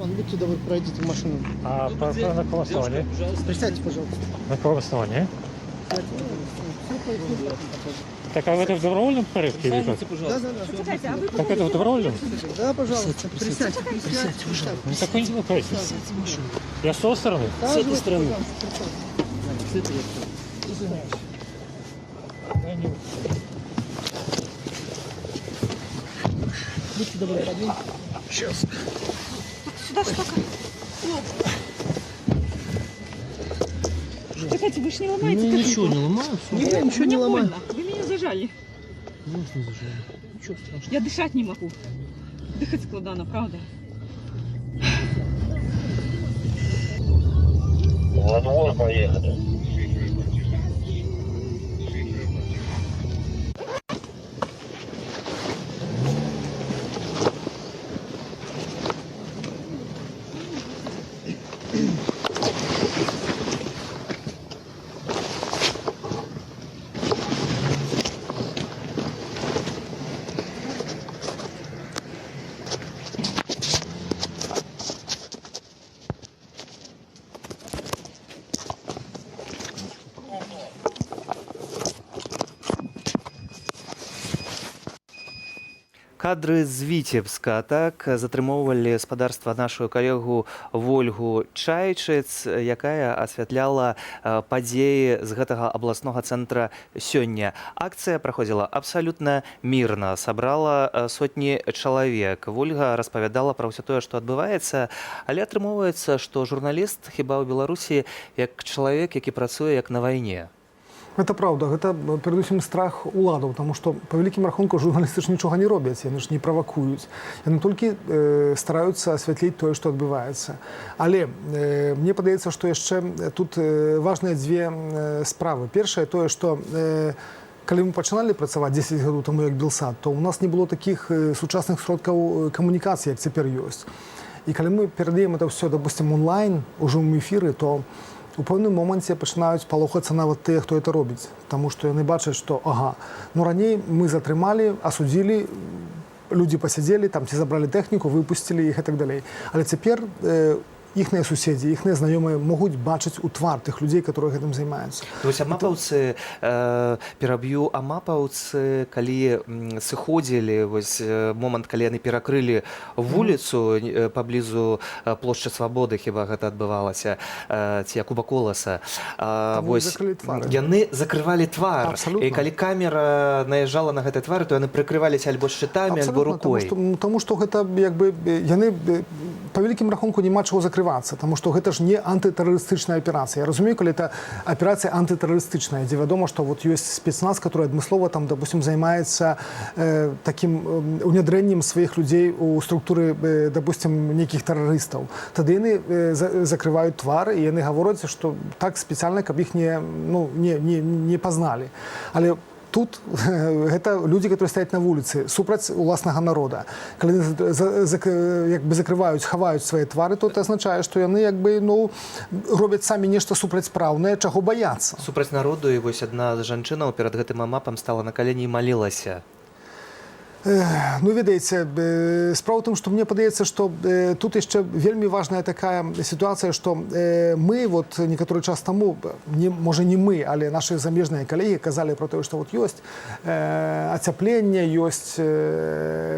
Будьте добры, пройдите в машину. А на каком основании? Присядьте, пожалуйста. На каком основании? Так, а это в добровольном порядке или как? Да. Так это в добровольном? Да, пожалуйста. Присядьте, пожалуйста. Ну, такой не лукайте. Я с той стороны? С этой стороны. Будьте добры, подвиньте. Сейчас. Сюда что-то. Чекайте, вы ж не ломаете? Ничего не ломаю. Ничего не ломаю. Вы меня зажали. Может, не зажали. Ничего страшного. Я дышать не могу. Дыхать складно, правда? Во двор поехали. Кадры з Віцебска, так, затрымоўвалі спадарства нашу калегу Вольгу Чайчыц, якая асвятляла падзеі з гэтага абласнога цэнтра сёння. Акцыя праходзіла абсалютна мірна, сабрала сотні чалавек. Вольга распавядала пра ўсё тое, што адбываецца, але атрымоўваецца, што журналіст хіба ў Беларусі як чалавек, які працуе як на вайне. Это правда, гэта перадусім страх уладаў, таму што па вялікім рахунку журналісты ж нічога не робяць, яны ж не правакуюць. Яны толькі стараюцца асвятліць тое, што адбываецца. Але мне падаецца, што яшчэ тут важныя дзве справы. Першае тое, што калі мы пачыналі працаваць 10 гадоў таму як Белсат, то ў нас не было такіх сучасных сродкаў камунікацыі, як цяпер ёсць. І калі мы перадаем это ўсё, допустим, онлайн, у жывым эфіры, то у пэўным моманце пачынаюць палохацца нават тыя, хто это робіць. Таму што яны бачаць, што раней мы затрымалі, асудзілі, людзі пасядзелі, там ці забралі тэхніку, выпусцілі іх і так далей. Але цяпер іхныя суседзі, іхныя знаёмыя могуць бачыць у твар тых людзей, которые гэтым займаюцца. Вось амапаўцы, пераб'ю, амапаўцы, калі сыходзілі, вось момант, калі яны перакрылі вуліцу паблізу плошчы Свабоды, хіба гэта адбывалася, ці Якуба Коласа, вось яны закрывалі твар. І калі камера наязджала на гэты твар, то яны прыкрываліся альбо шчытамі, альбо рукой. Таму што гэта, як бы, яны па вялікім рахунку няма чаго закрывацца, таму што гэта ж не антытэрарыстычная аперацыя. Я разумею, калі это аперацыя антытэрарыстычная, дзе вядома, што вот ёсць спецназ, который адмыслова там, допустим, займаецца такім унядрэннем сваіх людзей у структуры, допустим, нейкіх тэрарыстаў. Тады яны закрываюць твар, і яны гавораць, што так спецыяльна, каб іх не пазналі. Але тут гэта людзі, которые стаяць на вуліцы супраць уласнага народа. Калі закрываюць, хаваюць свае твары, то это азначае, што яны робяць самі нешта супрацьпраўнае, чаго баяцца. Супраць народу, і вось адна з жанчынаў перад гэтым амапам стала на калені і малілася. Ну, ведаеце, справа ў тым, што мне падаецца, што тут яшчэ вельмі важная такая сітуацыя, што мы вот некаторы час таму, можа не мы, але нашы замежныя калегі казалі пра тое, што вот ёсць ацяпленне, ёсць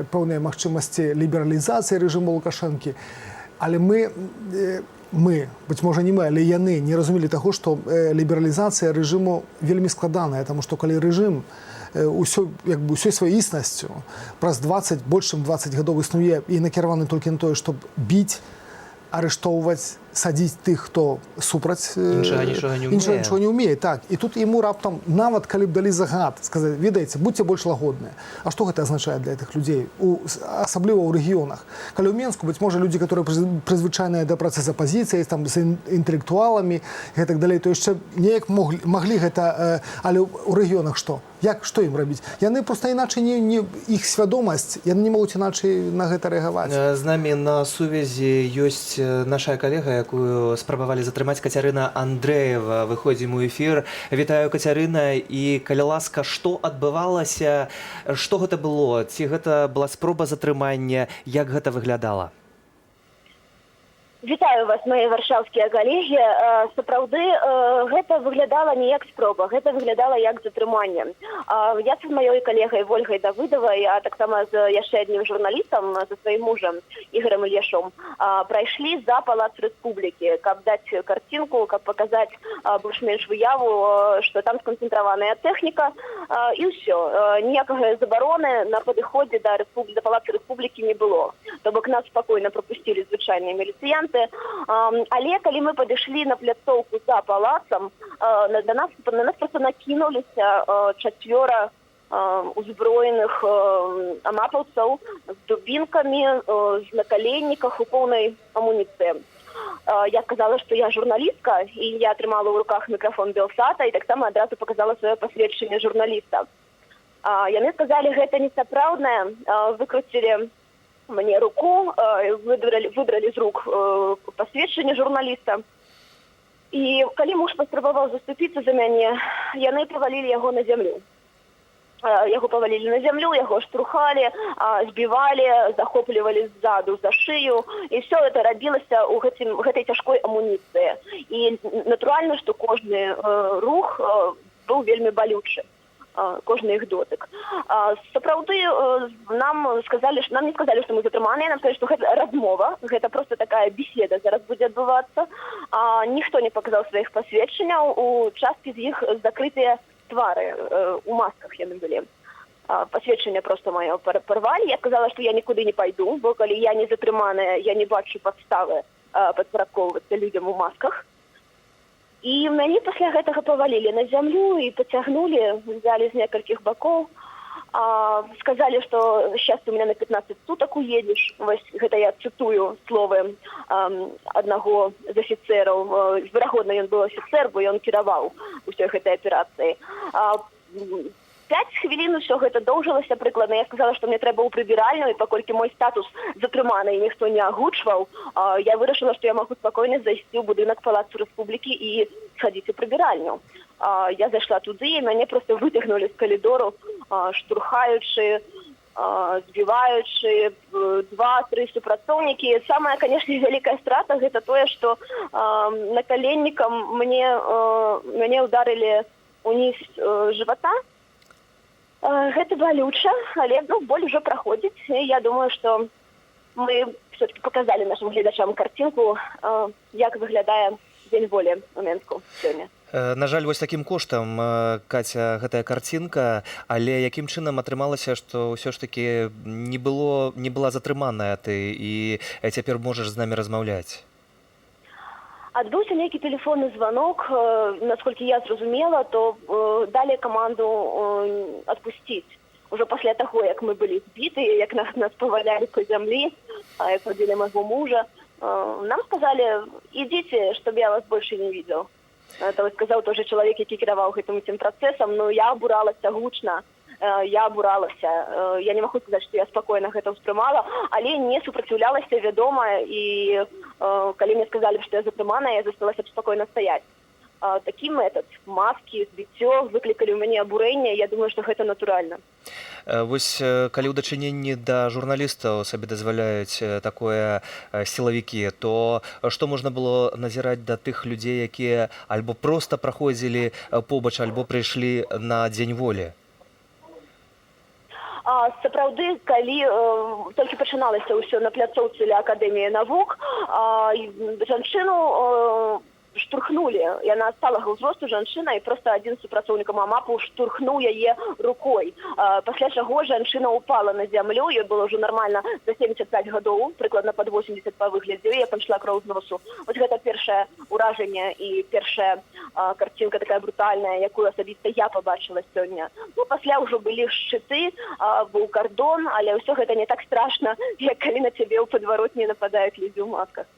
пэўныя магчымасці лібералізацыі рэжыму Лукашэнкі, але мы, быць можа не мы, але яны не разумелі таго, што лібералізацыя рэжыму вельмі складаная, таму што калі рэжым усёй сваёй існасцю праз 20, больш чым 20 гадоў існуе і накіраваны толькі на тое, щоб біць, арыштоўваць, садзіць тых, хто супраць, іншага нічога не ўмее. Так. І тут яму раптам, нават калі б далі загад, сказаць, ведаеце, будьце больш лагодныя. А што гэта азначае для гэтых людзей? Асабліва ў рэгіёнах. Калі ў Менску, быць можа, людзі, которые прызвычайныя да працы з апазіцыяй, з інтэлектуаламі і так далей, то яшчэ неяк маглі гэта, але ў рэгіёнах што? Што ім рабіць? Яны проста іначай іх свядомасць, яны не могуць іначай на гэта рэагаваць. З намі на сувязі ёсць наша калега, якую спрабавалі затрымаць, Кацярына Андрэева. Выходзім у эфір. Вітаю, Кацярына, і калі ласка, што адбывалася, што гэта было? Ці гэта была спроба затрымання? Як гэта выглядала? Вітаю вас, мои варшаўскія калегі. Сапраўды, гэта выглядала не як спроба, гэта выглядала як затрыманне. Я з маёй калегай Вольгай Давыдавай, а таксама з яшчэ адным журналістам, за сваім мужам Ігорем Ільяшом, прайшлі за Палац Рэспублікі, каб даць карцінку, каб паказаць больш-менш выяву, што там сканцэнтраваная тэхніка, і ўсё. Ніякага забароны на падыходзе да Палаца Рэспублікі не было. То бок нас спакойна прапусцілі звычайныя міліцыянты. Але калі мы падышлі на пляцоўку за палацам, на нас проста накінуліся 4 узброеных амапаўцаў з дубінкамі, з накаленніках у поўнай амуніцыі. Я сказала, што я журналістка, і я атрымала ў руках мікрафон Белсата, і таксама адразу паказала сваё пасведчанне журналіста. Яны сказалі, гэта несапраўднае, выкруцілі мне руку, выдралі з рук пасведчанне журналіста. І калі муж паспрабаваў заступіцца за мяне, яны павалілі яго на зямлю. Яго павалілі на зямлю, яго штурхалі, збівалі, захоплівалі ззаду за шыю, і все это рабілася ў гэтай цяжкой амуніцыі. І натуральна, што кожны рух быў вельмі балючы. Кожны іх дотык. Сапраўды, нам не сказалі, што мы затрыманыя, нам сказалі, што гэта размова, гэта проста такая беседа зараз будзе адбывацца. Ніхто не паказаў сваіх пасведчанняў, у часткі з іх закрытыя твары, у масках яны былі. Пасведчанне проста маё парвалі. Я сказала, што я нікуды не пайду, бо калі я не затрыманая, я не бачу падставы падпарадкоўвацца людзям у масках. І мяне пасля гэтага павалілі на зямлю і пацягнулі, взяли з некалькіх бакоў. Сказалі, што сейчас у меня на 15 суток уедзеш. Вось гэта я цытую словы аднаго з афіцэраў. Верагодна, ён быў афіцэр, бо ён кіраваў усёй гэтай аперацыі. 5 хвілін усё гэта доўжылася прыкладна. Я сказала, што мне трэба ў прыбіральню, і паколькі мой статус затрыманы і ніхто не агучваў, я вырашыла, што я магу спакойна зайсці ў будынак Палацу Рэспублікі і схадзіць у прыбіральню. Я зайшла туды, і мяне проста выцягнулі з калідору, штурхаючы, збіваючы 2-3 супрацоўнікі. Самая, конечно, вялікая страта гэта тое, што накаленнікам мяне ударылі уніз жывата. Гэта балюча, але боль ужо праходзіць. І я думаю, што мы все-таки показали нашим глядачам картинку, як выглядае Дзень волі ў Менску сёння. На жаль, вось такім коштам, Каця, гэтая карцінка, але якім чынам атрымалася, што ўсё ж такі не была затрыманая ты і цяпер можаш з намі размаўляць? Адбыўся нейкі тэлефонны званок, насколькі я зразумела, то далі каманду адпусціць. Уже пасля таго, як мы былі збітыя, як нас павалялі па зямлі, як вадзілі майго мужа, нам сказалі, ідзіце, чтобы я вас больше не видел. Это сказаў той же чалавек, які кіраваў гэтым усім працэсам, но я абуралася гучна, я абуралася. Я не магу сказаць, што я спакойна гэта ўспрымала, але не супраціўлялася, вядома, і калі мне сказалі, што я затрыманая, я засталася б спакойна стаяць. Такі метод, маски, збіццё выклікалі ў мяне абурэнне, я думаю, што гэта натуральна. Вось калі ў дачыненні да журналістаў сабе дазваляюць такое сілавікі, то што можна было назіраць да тых людзей, якія альбо проста праходзілі побач, альбо прыйшлі на Дзень волі? Сапраўды, калі толькі пачыналася ўсё на пляцоўцы ля Акадэміі навук, жанчыну штурхнули. Яна сталага ўзросту жанчына, і проста адзін з супрацоўнікаў АМАПу штурхнуў яе рукой. Пасля чаго жанчына упала на зямлю, ёй было ўжо нармальна за 75 гадоў, прыкладна пад 80 па выглядзе, і я пайшла кроў з носу. Вось гэта першае ўражанне і першая карцінка такая брутальная, якую асабіста я пабачыла сёння. Пасля ўжо былі шчыты, быў кардон, але ўсё гэта не так страшна, як калі на цябе ў падваротні нападаюць людзі ў масках.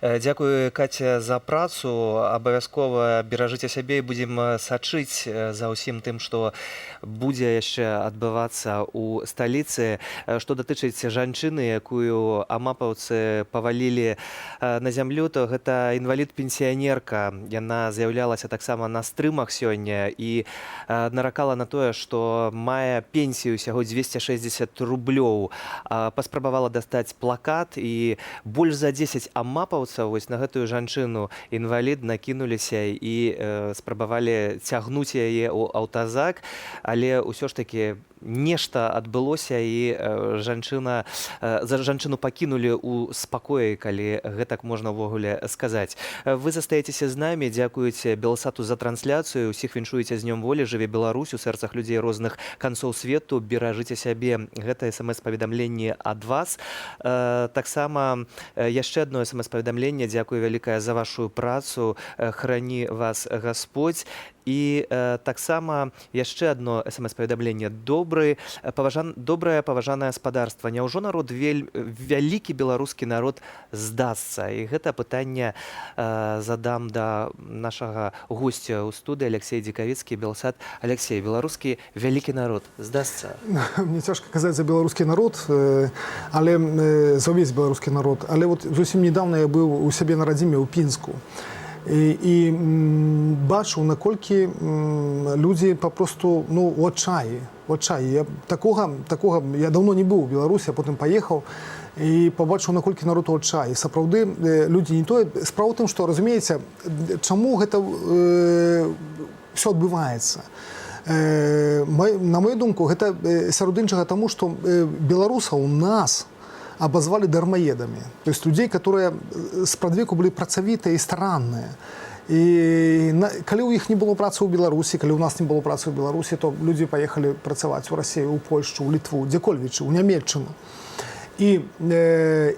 Дзякую, Каця, за працу. Абавязкова беражыце сябе і будзем сачыць за ўсім тым, што будзе яшчэ адбывацца ў сталіцы. Што датычыць жанчыны, якую амапаўцы павалілі на зямлю, то гэта інвалід-пенсіянерка. Яна з'яўлялася таксама на стрымах сёння і наракала на тое, што мае пенсію ўсяго 260 рублёў. Паспрабавала дастаць плакат, і больш за 10 амапаўцаў вось на гэтую жанчыну інвалід накінуліся і спрабавалі цягнуць яе ў аўтазак, але ўсё ж такі нешта адбылося, і жанчыну пакінулі ў спакоі, калі гэтак можна ўвогуле сказаць. Вы застаецеся з намі, дзякуеце Белсату за трансляцыю, усіх віншуеце з Днём волі, жыве Беларусь, у сэрцах людзей розных канцоў свету, беражыце сябе. Гэта смс-паведамленне ад вас. Таксама яшчэ адно смс-паведамленне, дзякую вялікае за вашу працу, храні вас Гасподзь. І таксама яшчэ адно смс-паведамленне. Добрае паважанае спадарства. Няўжо народ, вялікі беларускі народ, здасца? І гэта пытанне задам да нашага госця ў студыі, Алексей Дзікавіцкі, Белсат. Алексей, беларускі вялікі народ здасца? Мне цяжка казаць за беларускі народ, але за ўвесь беларускі народ. Але вот зусім недавно я быў у сябе на радзіме ў Пінску. І бачу, наколькі людзі папросту у адчаі. Я давно не быў у Беларусі, а потым паехаў і пабачыў, наколькі народ у адчаі. Сапраўды, людзі не тое. Справа ў тым, што, разумееце, чаму гэта ўсё адбываецца? На мою думку, гэта сярод іншага таму, што беларусаў у нас обозвали дармоедами. То есть людей, которые спрадвеку были працавітыя і старанныя. І калі ў іх не было працы ў Беларусі, калі ў нас не было працы ў Беларусі, то людзі паехалі працаваць у Расію, у Польшчу, у Літву, дзе-кольвічы, у Нямецчыну. І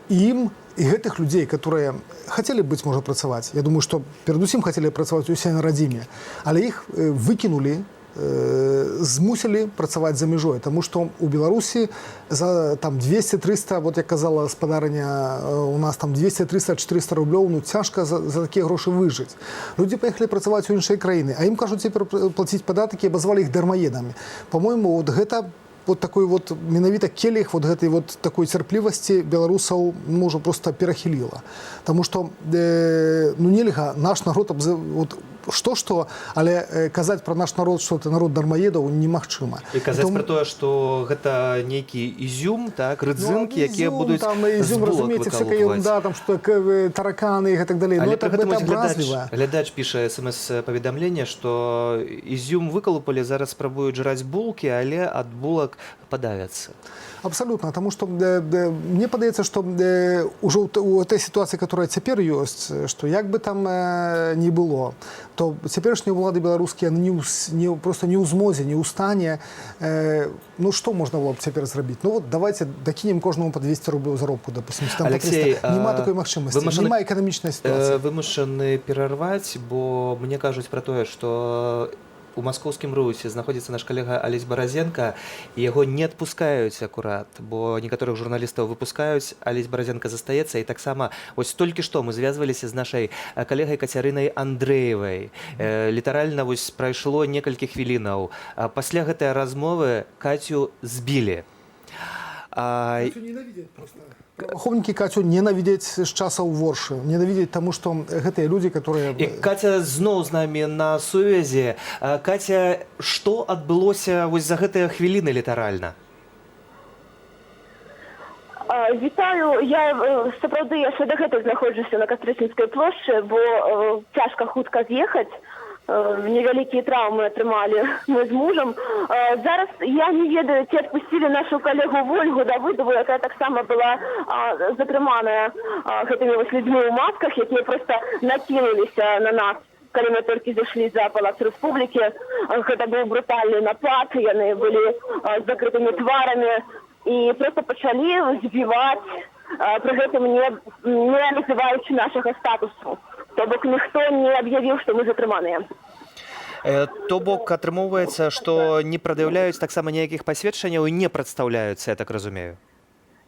ім і гэтых людзей, которые хотели быць, можа, працаваць, я думаю, што перадусім хотели працаваць у сябе на радзіме, але іх выкінулі, змусілі працаваць за мяжой, таму што у Беларусі за 200-300, вот як казала спадарыня, у нас 200-300-400 рублёў, цяжка за такія грошы выжыць. Людзі паехалі працаваць у іншыя краіны, а ім кажуць цяпер плаціць падаткі, і абазвалі іх дармаедамі. По-мойму, вот гэта вот такой вот менавіта келіх вот гэтай вот такой цярплівасці беларусаў можа просто перахіліла. Таму што нельга наш народ што, але казаць пра наш народ, што это народ дармаедаў, немагчыма. І казаць пра тое, што гэта нейкі ізюм, так, рыдзынкі, якія будуць з булак разумееце, всякая ерунда, там, што тараканы і так далей. Але это абразліва. Глядач піша смс-паведамленне, што ізюм выкалупалі, зараз спрабуюць жраць булкі, але ад булак падавяцца. Абсолютно, потому что мне падаецца, што ўжо ў этой сітуацыі, которая цяпер ёсць, што як бы там не было, то цяперашнія ўлады беларускія просто не ў змозе, не ў стане. Ну што можна было б цяпер зрабіць? Ну вот давайте дакінем кожнаму по 200 рублёў заробку, допустим. Алексей, няма такой магчымасці, няма эканамічнай сітуацыі. Вымушаны перарваць, бо мне кажуць пра тое, што у маскоўскім русе знаходзіцца наш калега Алесь Баразенко, і яго не адпускаюць акурат, бо некаторых журналістаў выпускаюць, Алесь Баразенко застаецца, і таксама вось толькі што мы звязваліся з нашай калегай Кацярынай Андрэевай. Літаральна вось прайшло некалькі хвілінаў. Пасля гэтай размовы Кацю збілі. Кацю ненавідзяць проста. Ахоўнікі Кацю ненавідзяць з часаў воршы, ненавідзяць таму, што гэтыя людзі, которые... І Каця зноў з намі на сувязі. Каця, што адбылося вось за гэтыя хвіліны літаральна? Вітаю, я сапраўды яшчэ дагэтуль знаходжуся на Кастрычніцкай плошчы, бо цяжка хутка з'ехаць. Невялікія траўмы атрымалі мы з мужам. Зараз я не ведаю, ці адпусцілі нашу калегу Вольгу Давыдову, якая таксама была затрыманая гэтымі вось людзьмі ў масках, якія проста накінуліся на нас, калі мы толькі зайшлі за палац Рэспублікі. Гэта быў брутальны напад, яны былі з закрытымі тварамі і проста пачалі збіваць, пры гэтым не называючы нашага статусу. То бок ніхто не аб'явіў, што мы затрыманыя. То бок атрымоўваецца, што не прад'яўляюць таксама ніякіх пасведчанняў і не прадстаўляюцца, я так разумею.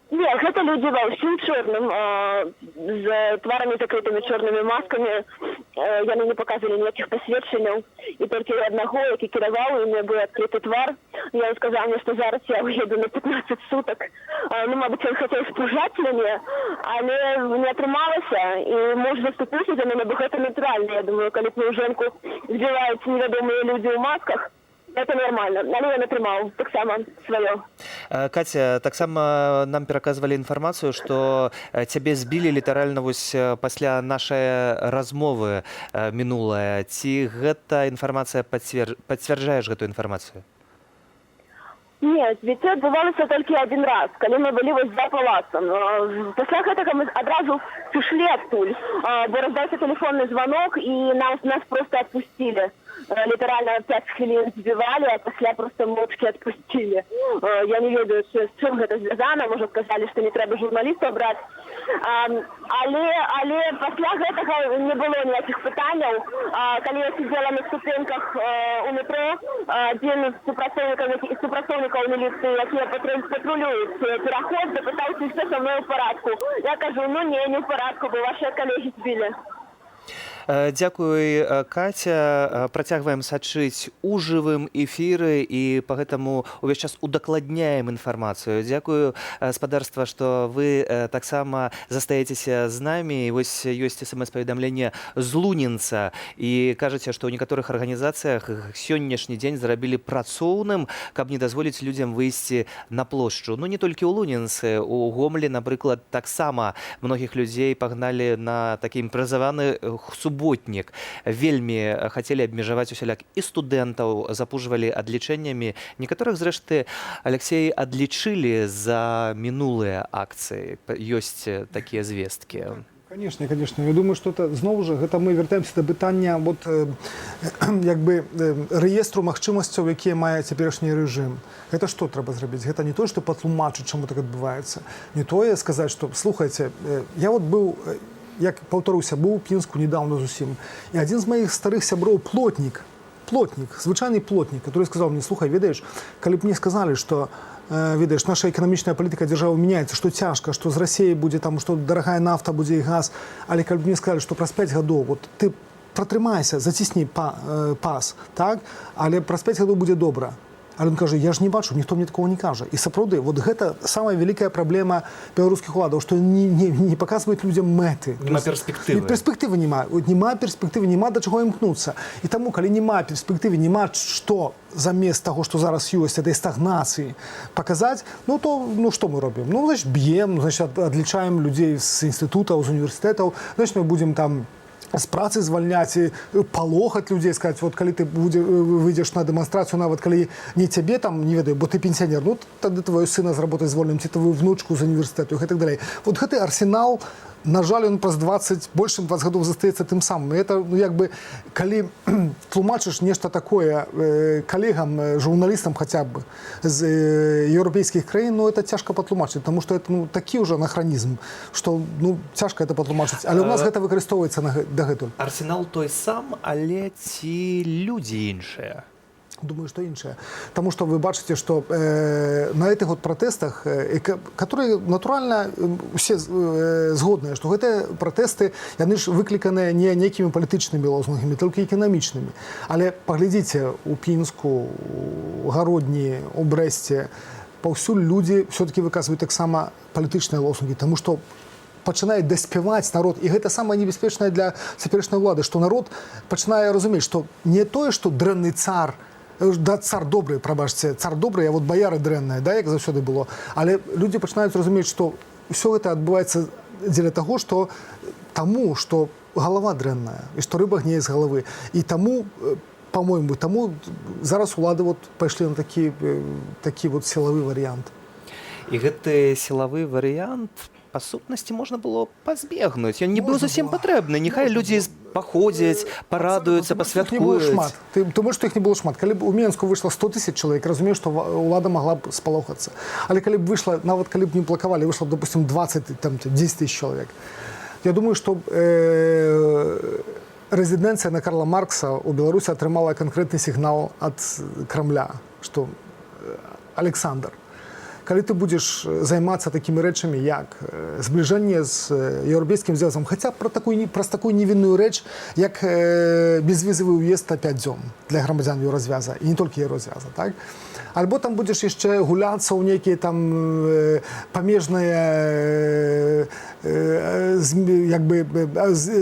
Не, гэта людзі ва ўсім чорным, з тварамі закрытымі чорнымі маскамі. Яны не паказвалі ніякіх пасведчанняў. І толькі аднаго, які кіраваў, і мне быў адкрыты твар. Я сказаў мне, што зараз я уеду на 15 сутак. Ну, мабыць, ён хацеў спужаць мяне, але не атрымалася. І муж заступіўся за мяне, бо гэта натуральна. Я думаю, калі б мою жонку збіваюць невядомыя людзі ў масках, это нормально, але я атрымаў таксама сваё. Катя, таксама нам пераказвалі інфармацыю, што цябе збілі літаральна вось пасля нашай размовы мінулая. Ці гэта інфармацыя пацвярджаеш гэтую інфармацыю? Не, збіццё адбывалася толькі адзін раз, калі мы былі вось за палацам. Пасля гэтага мы адразу сышлі адтуль, бо раздаўся тэлефонны званок, і нас проста адпусцілі. Літаральна 5 хвілін збівалі, а пасля проста мочкі адпусцілі. Я не ведаю, з чым гэта звязана, можа сказалі, што не трэба журналістаў браць. Але пасля гэтага не было ніякіх пытанняў. Калі я сидзела на ступеньках у метро, адзін з супрацоўнікаў міліцыі, якія патрулююць пераход, запытаўся, што са мной у парадку. Я кажу, ну не ў парадку, бо вашыя калегі збілі. Дзякуй, Катя. Працягваем сачыць у жывым эфіры і па гэтаму увесь час удакладняем інфармацыю. Дзякую, спадарства, што вы таксама застаецеся з намі. Вось ёсць смс-паведамленне з Лунінца і кажаце, што ў некаторых арганізацыях сённяшні дзень зрабілі працоўным, каб не дазволіць людзям выйсці на плошчу. Ну не толькі ў Лунінцы, у Гомлі, напрыклад, таксама многіх людзей пагналі на такі імпразаваны суботнік. Вельмі хацелі абмежаваць усяляк і студэнтаў, запужвалі адлічэннямі. Некаторых, зрэшты, Алексей, адлічылі за мінулыя акцыі. Ёсць такія звесткі. Конечно, конечно. Я думаю, что это зноў жа, гэта мы вяртаемся да пытання вот як бы рэестру магчымасцяў, якія мае цяперашні рэжым. Гэта што трэба зрабіць? Гэта не то, што патлумачыць, чаму так адбываецца. Не тое сказаць, што слухайце, я вот быў, як паўтаруся, быў у Пінску недавно зусім. І адзін з маіх старых сяброў плотнік, звычайны плотнік, который сказаў мне, слухай, ведаеш, калі б мне сказалі, што ведаеш, наша эканамічная палітыка дзяржавы мяняецца, што цяжка, што з Расіяй будзе там, што дарагая нафта будзе і газ, але калі б мне сказалі, што праз 5 гадоў, вот ты пратрымайся, зацісні пас, так? Але праз 5 гадоў будзе добра. Але ён кажа, я ж не бачу, ніхто мне такого не кажа. І сапраўды, вот гэта самая вялікая праблема беларускіх уладаў, што не паказваюць людзям мэты. Нема перспектывы. Перспектывы няма. Няма перспектывы, няма да чаго імкнуцца. І таму, калі няма перспектывы, няма што замест таго, што зараз ёсць, этой стагнацыі паказаць, ну то што мы робім? Ну, значит, б'ем, значит, адлічаем людзей з інстытутаў, з універсітэтаў, значит, мы будзем там з працы звальняць і палохаць людзей, сказаць, вот калі ты выйдзеш на дэманстрацыю, нават калі не цябе там, не ведаю, бо ты пенсіянер, ну тады твою сына з работы звольнім, ці твою внучку з універсітэту і так далей. Вот гэты арсенал, на жаль, он праз 20, больш чым 20 гадоў застаецца тым самым. І это, ну, як бы, калі тлумачыш нешта такое калегам, журналістам хаця б з еўрапейскіх краін, ну, это цяжка патлумачыць, таму што это, ну, такі ўжо анахранізм, што, ну, цяжка это патлумачыць. Але ў нас гэта выкарыстоўваецца дагэтуль. Арсенал той сам, але ці людзі іншыя? Думаю, что іншае. Тому что вы бачите, что на этих вот протестах, которые натурально все згодныя, что гэтыя протесты, яны ж выкліканыя не некімі палітычнымі лозунгамі, толькі эканамічнымі. Але паглядзіце у Пінску, у Гародні, у Брэсце, паўсюль людзі все-таки выказваюць таксама палітычныя лозунгі, тому что пачынае даспяваць народ, і гэта самае небяспечнае для цяперашняй улады, што народ пачынае разумець, што не тое, што дрэнны цар, да, цар добрый, прабачце, цар добрый, а вот баяры дрэнныя, да, як заўсёды было. Але людзі пачынаюць разумець, што ўсё гэта адбываецца дзеля таго, што таму, што галава дрэнная, і што рыба гніе з галавы. І таму, па-мойму, таму зараз улады вот пайшлі на такі вот сілавы варыянт. І гэты сілавы варыянт, па сутнасці, можна было пазбегнуць. Ён не быў зусім патрэбны. Няхай людзі паходзяць, парадуюцца, пасвяткуюць. Тому што іх не было шмат. Калі б у Менску выйшла 100 000 чалавек, разумею, што ўлада магла б спалохацца. Але калі б выйшла, нават калі б не плакавалі, выйшла б, допустим, 20, там, 10 000 чалавек. Я думаю, што рэзідэнцыя на Карла Маркса ў Беларусі атрымала канкрэтны сігнал ад Крамля, што Александр, калі ты будзеш займацца такімі рэчамі, як збліжэнне з еўрапейскім звязам, хаця праз такую невінную рэч, як безвізавы ўезд на 5 дзён для грамадзян еўразвяза, і не толькі еўразвяза, так? Альбо там будзеш яшчэ гуляцца ў нейкія там памежныя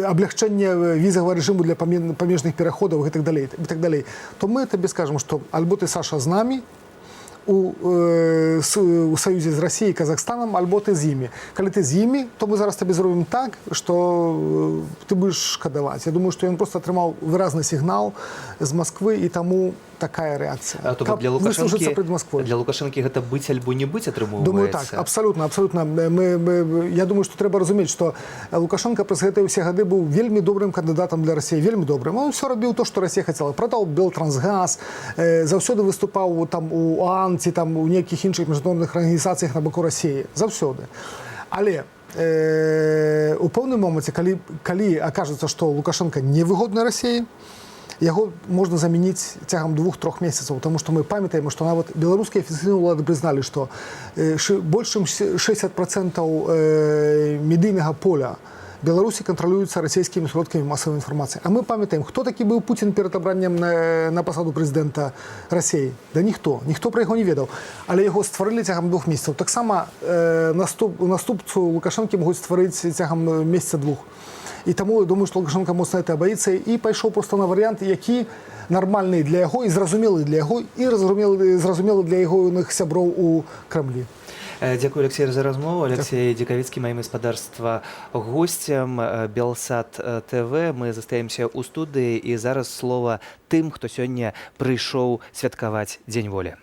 аблягчэнне візавага рэжыму для памежных пераходаў і так далей. То мы табе скажам, што альбо ты, Саша, з намі, у саюзе з Расіяй і Казахстанам, альбо ты з імі. Калі ты з імі, то мы зараз табе зробім так, што ты будзеш шкадаваць. Я думаю, што ён проста атрымаў выразны сігнал з Масквы, і таму такая рэакцыя. То для Лукашэнкі гэта быць альбо не быць атрымоўваецца? Думаю, так, абсалютна. Я думаю, што трэба разумець, што Лукашенко праз гэтыя ўсе гады быў вельмі добрым кандыдатам для Расіі, вельмі добрым. Он ўсё рабіў то, што Расія хацела. Прадаў Белтрансгаз, заўсёды выступаў там у ОАН ці там у нейкіх іншых міжнародных арганізацыях на баку Расіі. Заўсёды. Але у пэўным моманце, калі акажацца, што Лукашенко невыгодны Расіі, яго можна замяніць цягам 2-3 месяцаў, таму што мы памятаем, што нават беларускія афіцыйныя ўлады прызналі, што больш чым 60% медыйнага поля Беларусі кантралююцца расійскімі сродкамі масавай інфармацыі. А мы памятаем, хто такі быў Пуцін перад абраннем на пасаду прэзідэнта Расіі? Да ніхто пра яго не ведаў. Але яго стварылі цягам 2 месяцаў. Таксама наступцу Лукашэнкі могуць стварыць цягам месяца-2. І таму, я думаю, што Лукашенко моцна гэта баіцца і пайшоў проста на варыянт, які нармальны для яго і зразумелы для яго, і зразумелы для ягоных сяброў у Крамлі. Дзякую, Алексей, за размову. Алексей Дзекавіцкі, маім гаспадарства госцем Белсат ТВ. Мы застаемся ў студыі, і зараз слова тым, хто сёння прыйшоў святкаваць Дзень волі.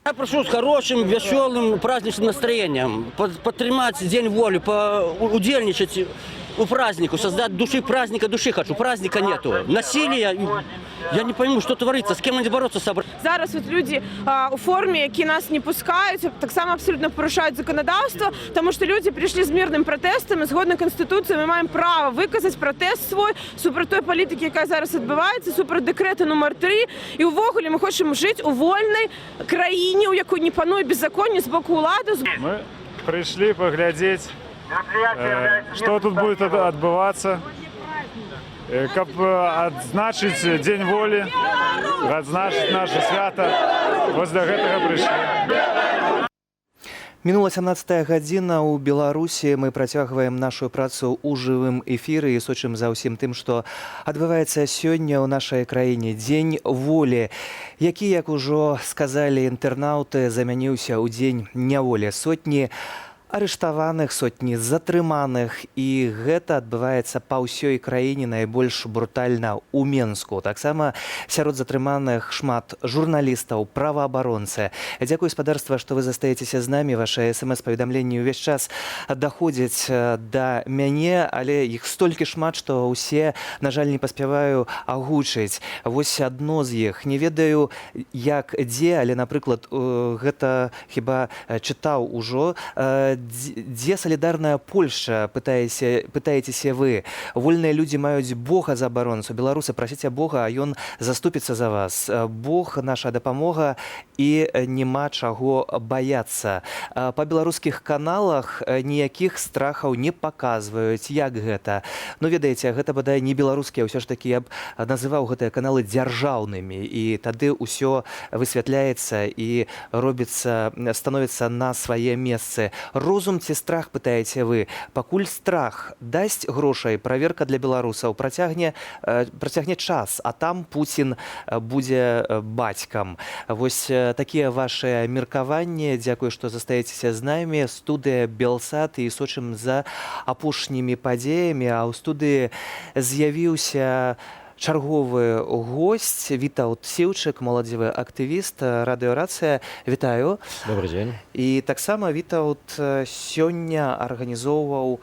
Я прошу с хорошим, веселым, праздничным настроением подтримать День воли, удельничать у празднику, создать праздника души хочу. Праздника нету. Насилия, я не пойму, что творится, с кем они бороться собрались. Зараз от люди у формі, які нас не пускають, так само абсолютно порушають законодавство, тому що люди прийшли з мирним протестом, і згідно Конституції ми маємо право виказати протест свій супроти тої політики, яка зараз відбувається, супроти декрету номер 3. І увогуле ми хочемо жити у вольній країні, у якій не панує беззаконня з боку влади. Ми прийшли поглядіти, что тут будет отбываться. каб адзначыць дзень волі, адзначыць наше свята. Вось да гэтага прыйшлі. Мінула 17 гадзіна ў Беларусі. Мы працягваем нашу працу ў жывым эфіры і сочым за ўсім тым, што адбываецца сёння ў нашай краіне. Дзень волі, які, як ужо сказалі інтэрнаўты, замяніўся ў дзень няволі. Сотні арыштаваных, сотні затрыманых, і гэта адбываецца па ўсёй краіне, найбольш брутальна ў Менску. Таксама сярод затрыманых шмат журналістаў, праваабаронцы. Дзякую, спадарства, што вы застаецеся з намі. Вашы смс-паведамленні ўвесь час даходзяць да мяне, але іх столькі шмат, што ўсе, на жаль, не паспяваю агучыць. Вось адно з іх. Не ведаю, як дзе, але, напрыклад, гэта хіба чытаў ужо. Дзе салідарная Польшча, пытаецеся вы. Вольныя людзі маюць Бога за абаронцу. Беларусы, прасіце Бога, а ён заступіцца за вас. Бог наша дапамога і няма чаго баяцца. Па беларускіх каналах ніякіх страхаў не паказваюць. Як гэта? Ну, ведаеце, гэта бадай не беларускія, ўсё ж такі я б называў гэтыя каналы дзяржаўнымі. І тады ўсё высвятляецца і робіцца, становіцца на свае месцы. Розум ці страх, пытаеце вы? Пакуль страх дасць грошай, праверка для беларусаў працягне час, а там Пуцін будзе бацькам. Вось такія вашыя меркаванні. Дзякую, што застаецеся з намі. Студыя Белсат, і сочым за апошнімі падзеямі. А ў студыі з'явіўся чарговы госць Вітаўт Сіўчык, моладзевы актывіст, радыёрацыя. Вітаю. Добрый дзень. І таксама Вітаўт сёння арганізоўваў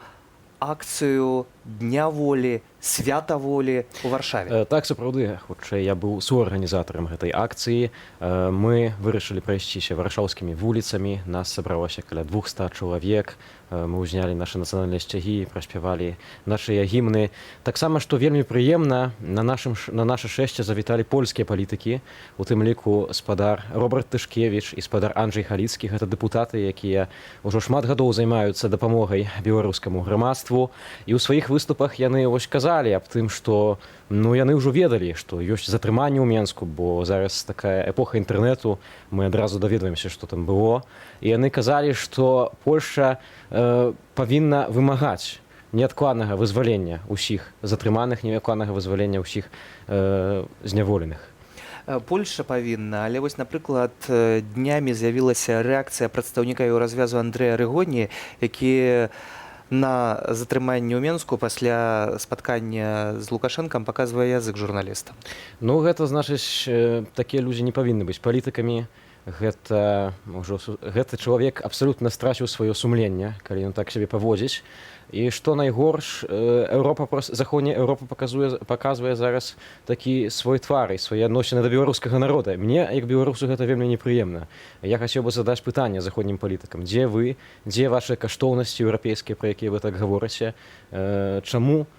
акцыю Дня волі, свята волі ў Варшаве. Так, сапраўды, хутчэй, я быў суарганізатарам гэтай акцыі. Мы вырашылі прайсціся варшаўскімі вуліцамі. Нас сабралося каля 200 чалавек. Мы ўзнялі нашы нацыянальныя сцягі, праспявалі нашыя гімны. Таксама, што вельмі прыемна, на наша шэсце завіталі польскія палітыкі, у тым ліку спадар Роберт Тышкевіч і спадар Анджэй Халіцкі. Гэта дэпутаты, якія ўжо шмат гадоў займаюцца дапамогай беларускаму грамадству. І ў сваіх выступах яны вось казалі аб тым, што яны ўжо ведалі, што ёсць затрыманне ў Менску, бо зараз такая эпоха інтэрнэту, мы адразу даведваемся, што там было. І яны казалі, што Польшча павінна вымагаць неадкладнага вызвалення ўсіх затрыманых, неадкладнага вызвалення ўсіх зняволеных. Польшча павінна, але вось, напрыклад, днямі з'явілася рэакцыя прадстаўніка еўразвязу Андрэя Рыгоні, які на затрыманні ў Менску пасля спаткання з Лукашэнкам паказвае язык журналістам. Ну, гэта значыць, такія людзі не павінны быць палітыкамі. Гэта чалавек абсалютна страціў сваё сумленне, калі ён так сябе паводзіць. І што найгорш, заходняя Еўропа паказвае зараз такі свой твар і свае адносіны да беларускага народа. Мне, як беларусу, гэта вельмі непрыемна. Я хацеў бы задаць пытанне заходнім палітыкам. Дзе вы, дзе вашыя каштоўнасці еўрапейскія, пра якія вы так гаворыце? Чаму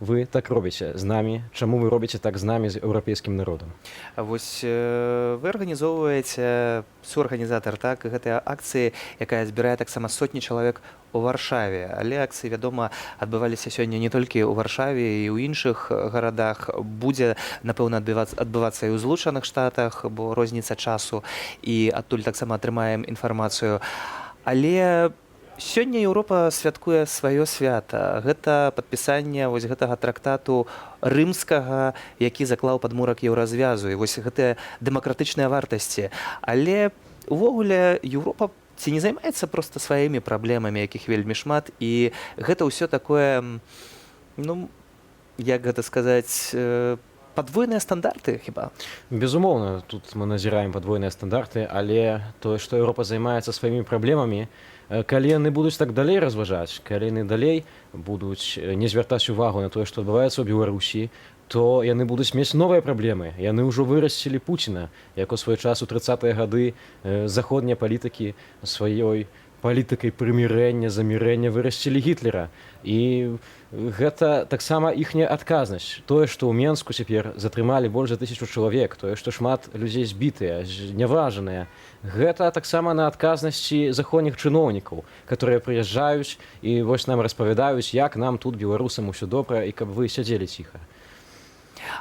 вы так робіце з намі? Чаму вы робіце так з намі, з еўрапейскім народам? Вось вы арганізоўваеце, суарганізатар, так, гэтыя акцыі, якая збірае таксама сотні чалавек у Варшаве. Але акцыі, вядома, адбываліся сёння не толькі ў Варшаве, і ў іншых гарадах. Будзе, напэўна, адбывацца і ў Злучаных Штатах, бо розніца часу, і адтуль таксама атрымаем інфармацыю. Але сёння Еўропа святкуе сваё свята. Гэта падпісанне вось гэтага трактату рымскага, які заклаў падмурак еўразвязу. І вось гэтыя дэмакратычныя вартасці. Але увогуле Еўропа ці не займаецца проста сваімі праблемамі, якіх вельмі шмат, і гэта ўсё такое, як гэта сказаць, падвойныя стандарты, хіба? Безумоўна, тут мы назіраем падвойныя стандарты, але тое, што Еўропа займаецца сваімі праблемамі, калі яны будуць так далей разважаць, калі яны далей будуць не звяртаць увагу на тое, што адбываецца ў Беларусі, то яны будуць мець новыя праблемы. Яны ўжо вырасцілі Пуціна, як у свой час у 30-е гады заходнія палітыкі сваёй палітыкай прымірэння, замірэння вырасцілі Гітлера. І гэта таксама іхняя адказнасць. Тое, што ў Менску цяпер затрымалі больш за 1000 чалавек, тое, што шмат людзей збітыя, зняважаныя, гэта таксама на адказнасці заходніх чыноўнікаў, которые прыязджаюць і вось нам распавядаюць, як нам тут, беларусам, усё добра, і каб вы сядзелі ціха.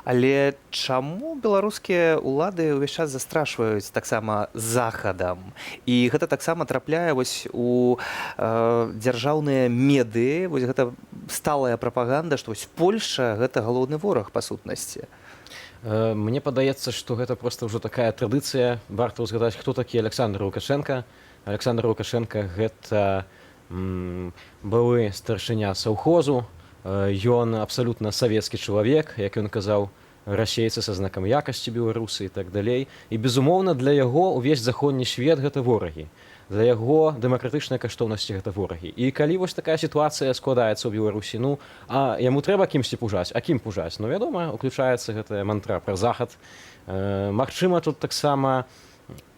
Але чаму беларускія ўлады ўвесь час застрашваюць таксама захадам? І гэта таксама трапляе вось у дзяржаўныя медыі, вось гэта сталая прапаганда, што вось Польшча гэта галоўны вораг па сутнасці. Мне падаецца, што гэта проста ўжо такая традыцыя. Варта ўзгадаць, хто такі Александр Лукашенко. Александр Лукашенко гэта былы старшыня саўхозу. Ён абсалютна савецкі чалавек, як ён казаў, расейцы са знакам якасці, беларусы і так далей. І, безумоўна, для яго ўвесь заходні свет гэта ворагі. Для яго дэмакратычныя каштоўнасці гэта ворагі. І калі вось такая сітуацыя складаецца ў Беларусі, ну, а яму трэба кімсьці пужаць, а кім пужаць? Ну, вядома, уключаецца гэтая мантра пра захад. Магчыма, тут таксама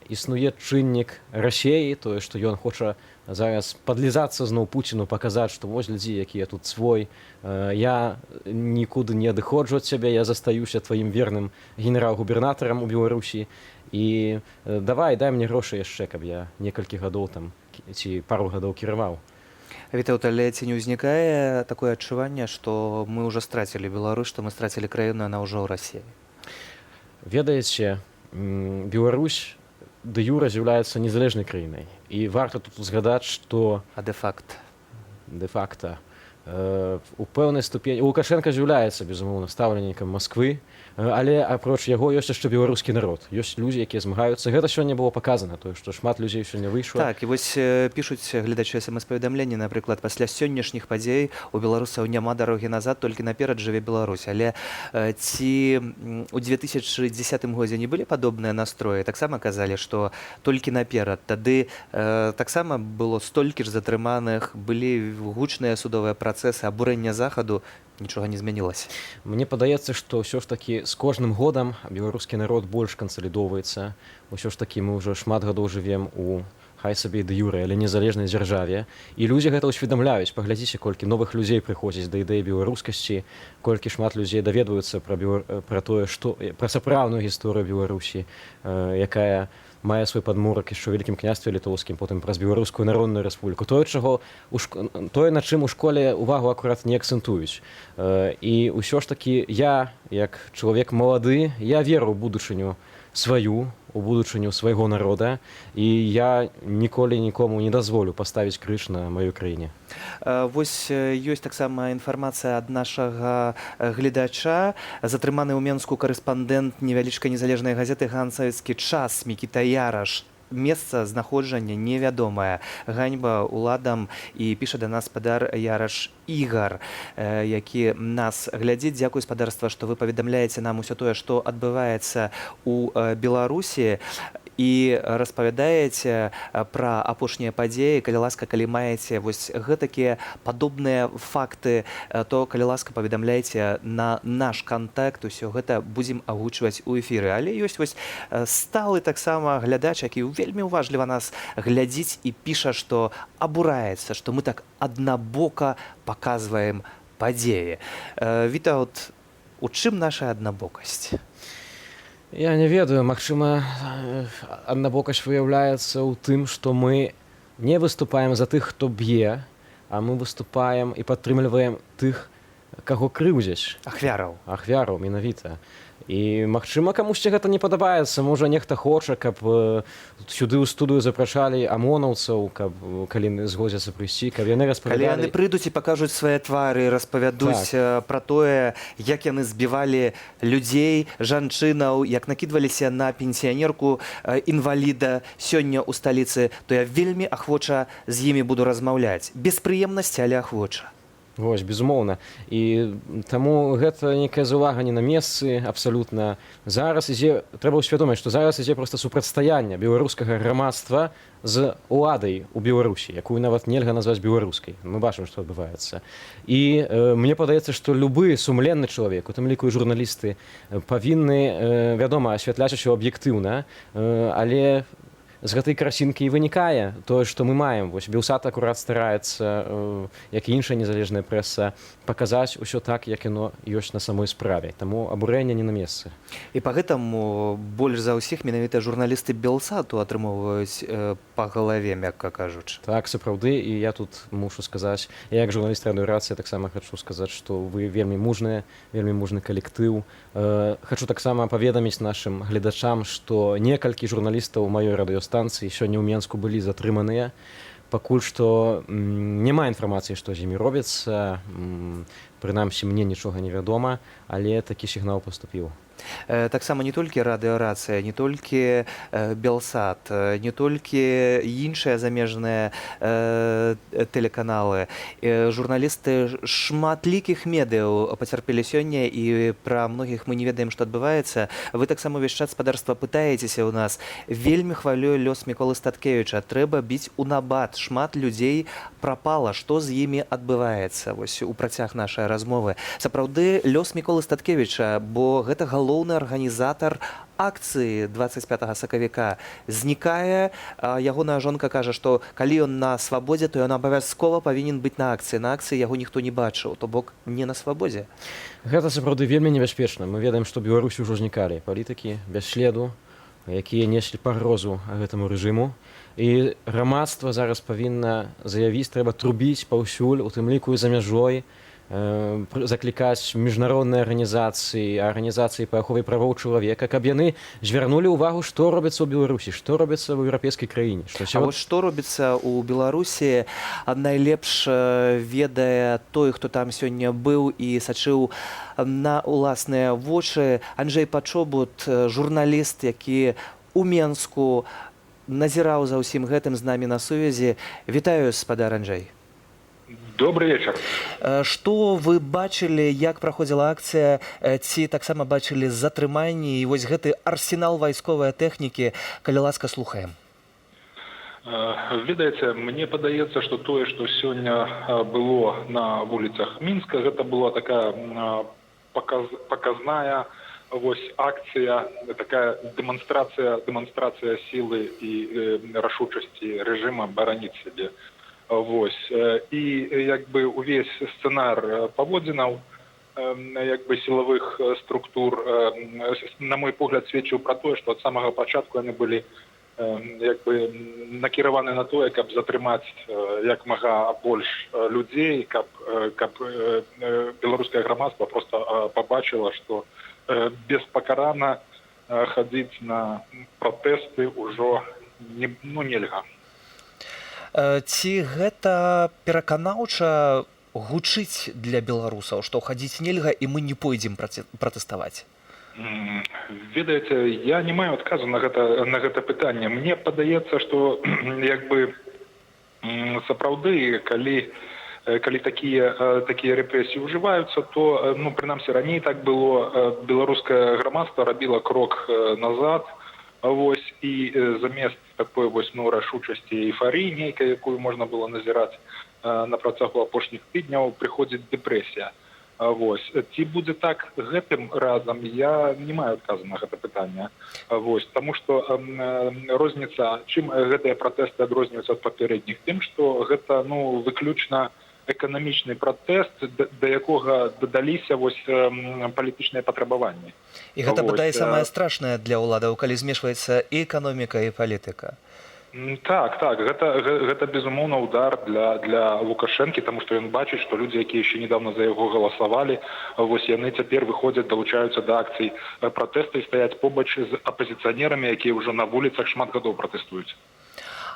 існуе чыннік Расеі, тое, што ён хоча зараз падлізацца зноў Пуціну, паказаць, што вось людзі, якія тут свой, я нікуды не адыходжу ад цябе, я застаюся тваім верным генерал-губернатарам у Беларусі. І давай, дай мне грошы яшчэ, каб я некалькі гадоў там ці пару гадоў кіраваў. Вітаўт, але ці не ўзнікае такое адчуванне, што мы ўжо страцілі Беларусь, што мы страцілі краіну, яна ўжо ў Расіі? Ведаеце, Беларусь дэ-юра з'яўляецца незалежнай краінай. І варта тут узгадаць, што... А дэ-факт? Дэ-факта. У пэўнай ступені... Лукашенко з'яўляецца, безумоўна, стаўленнікам Масквы, але апроч яго ёсць яшчэ беларускі народ. Ёсць людзі, якія змагаюцца. Гэта сёння было паказана, тое, што шмат людзей сёння выйшла. Так, і вось пішуць гледачы смс-паведамленні, напрыклад, пасля сённяшніх падзей у беларусаў няма дарогі назад, толькі наперад жыве Беларусь. Але ці ў 2010 годзе не былі падобныя настроі? Таксама казалі, што толькі наперад. Тады таксама было столькі ж затрыманых, былі гучныя судовыя працэсы, абурэння захаду, нічога не змянілася. Мне падаецца, што ўсё ж такі з кожным годам беларускі народ больш кансалідоўваецца. Усё ж такі мы ўжо шмат гадоў жывем у хай сабе дэ-юрэ, але незалежнай дзяржаве. І людзі гэта ўсведамляюць. Паглядзіце, колькі новых людзей прыходзіць да ідэі беларускасці, колькі шмат людзей даведваюцца пра тое, што пра сапраўдную гісторыю Беларусі, якая мае свой падмурак яшчэ ў Вялікім княстве літоўскім, потым праз Беларускую народную рэспубліку. Тое, на чым у школе увагу акурат не акцэнтуюць. І ўсё ж такі я, як чалавек малады, я веру ў будучыню сваю, у будучыню свайго народа, і я ніколі нікому не дазволю паставіць крыж на маёй краіне. Вось ёсць таксама інфармацыя ад нашага гледача. Затрыманы ў Менску карэспандэнт невялічкай незалежнай газеты «Гансавецкі час» Мікіта Яраш. Месца знаходжання невядомае. Ганьба ўладам, і піша да нас спадар Яраш Ігар, які нас глядзіць. Дзякуй, спадарства, што вы паведамляеце нам усё тое, што адбываецца ў Беларусі, і распавядаеце пра апошнія падзеі. Калі ласка, калі маеце вось гэтакія падобныя факты, то, калі ласка, паведамляйце на наш кантакт. Усё гэта будзем агучваць у эфіры. Але ёсць вось сталы таксама глядач, які вельмі уважліва нас глядзіць і піша, што абураецца, што мы так аднабока паказваем падзеі. Вітаўт, у чым наша аднабокасць? Я не ведаю, магчыма, аднабокасць выяўляецца ў тым, што мы не выступаем за тых, хто б'е, а мы выступаем і падтрымліваем тых, каго крыўдзяць. Ахвяраў, менавіта. І, магчыма, камусьці гэта не падабаецца. Можа, нехта хоча, каб сюды ў студыю запрашалі амонаўцаў, каб калі згодзяцца прыйсці, каб яны распавядалі... Калі яны прыйдуць і пакажуць свае твары, распавядуць пра тое, як яны збівалі людзей, жанчынаў, як накідваліся на пенсіянерку інваліда сёння ў сталіцы, то я вельмі ахвоча з імі буду размаўляць. Без прыемнасці, але ахвоча. Вось, безумоўна. І таму гэта нейкая заўвага не на месцы абсалютна. Зараз трэба ўсвядоміць, што зараз ідзе проста супрацьстаянне беларускага грамадства з уладай у Беларусі, якую нават нельга назваць беларускай. Мы бачым, што адбываецца. І мне падаецца, што любы сумленны чалавек, у тым ліку і журналісты, павінны, вядома, асвятляць усё аб'ектыўна, але з гэтай карцінкі і вынікае тое, што мы маем. Вось Белсат акурат стараецца, як і іншая незалежная прэса, паказаць усё так, як яно ёсць на самой справе. Таму абурэнне не на месцы. І па гэтаму больш за ўсіх менавіта журналісты Белсату атрымоўваюць па галаве, мякка кажучы. Так, сапраўды, і я тут мушу сказаць, я як журналіст радыёрацыі таксама хачу сказаць, што вы вельмі мужны калектыў. Хачу таксама паведаміць нашым гледачам, што некалькі журналістаў маёй радыёстанцыі сёння ў Менску былі затрыманыя. Пакуль што няма інфармацыі, што з імі робіцца. Прынамсі, мне нічога не вядома, але такі сігнал паступіў. Таксама не толькі радыёрацыя, не толькі Белсат, не толькі іншыя замежныя тэлеканалы. Журналісты шматлікіх медыяў пацярпелі сёння, і пра многіх мы не ведаем, што адбываецца. Вы таксама ўвесь час спадарства пытаецеся ў нас. Вельмі хвалюе лёс Міколы Статкевіча. Трэба біць у набат. Шмат людзей прапала. Што з імі адбываецца? Вось у працяг нашай размовы. Сапраўды, лёс Міколы Статкевіча, бо гэта галоўны арганізатар акцыі 25 сакавіка, знікае. Ягоная жонка кажа, што калі ён на свабодзе, то ён абавязкова павінен быць на акцыі. На акцыі яго ніхто не бачыў, то бок не на свабодзе. Гэта сапраўды вельмі небяспечна. Мы ведаем, што Беларусі ўжо знікалі палітыкі без следу, якія неслі пагрозу гэтаму рэжыму. І грамадства зараз павінна заявіць, трэба трубіць паўсюль, у тым ліку і за мяжой, заклікаць міжнародныя арганізацыі па ахове правоў чалавека, каб яны звярнулі ўвагу, што робіцца ў Беларусі, што робіцца ў еўрапейскай краіне. А вось што робіцца ў Беларусі, найлепш ведае той, хто там сёння быў і сачыў на ўласныя вочы. Анджэй Пачобут, журналіст, які ў Менску назіраў за ўсім гэтым, з намі на сувязі. Вітаю, спадар Анджэй. Добрый вечер. Што вы бачылі, як праходзіла акцыя, ці таксама бачылі затрыманні і вось гэты арсенал вайсковай тэхнікі, калі ласка, слухаем? Ведаеце, мне падаецца, што тое, што сёння было на вуліцах Мінска, гэта была такая паказная акцыя, такая дэманстрацыя сілы і рашучасці рэжыма бараніць сябе. І увесь сцэнар паводзінаў сілавых структур, на мой погляд, сведчыў пра тое, што ад самага пачатку яны былі накіраваны на тое, каб затрымаць як мага больш людзей, каб беларускае грамадства проста пабачыла, што беспакарана хадзіць на пратэсты ўжо нельга. Ці гэта пераканаўча гучыць для беларусаў, што хадзіць нельга і мы не пойдзем пратэставаць? Ведаеце, я не маю адказу на гэта пытанне. Мне падаецца, што сапраўды, калі такія рэпрэсіі ўжываюцца, то, прынамсі, раней так было, беларускае грамадства рабіла крок назад, і замест такой рашучасці і эйфарыі нейкай, якую можна было назіраць на працягу апошніх тыдняў, прыходзіць дэпрэсія. Ці будзе так гэтым разам, я не маю адказу на гэта пытанне. Таму што розніца, чым гэтыя пратэсты адрозніваюцца ад папярэдніх? Тым, што гэта выключна эканамічны пратэст, да якога дадаліся палітычныя патрабаванні. І гэта, бадай, самае страшнае для ўладаў, калі змешваецца і эканоміка, і палітыка. Так, гэта безумоўна удар для Лукашэнкі, таму што ён бачыць, што людзі, якія яшчэ недавно за яго галасавалі, яны цяпер выходзяць, далучаюцца да акцый пратэста і стаяць побач з апазіцыянерамі, якія ўжо на вуліцах шмат гадоў пратэстуюць.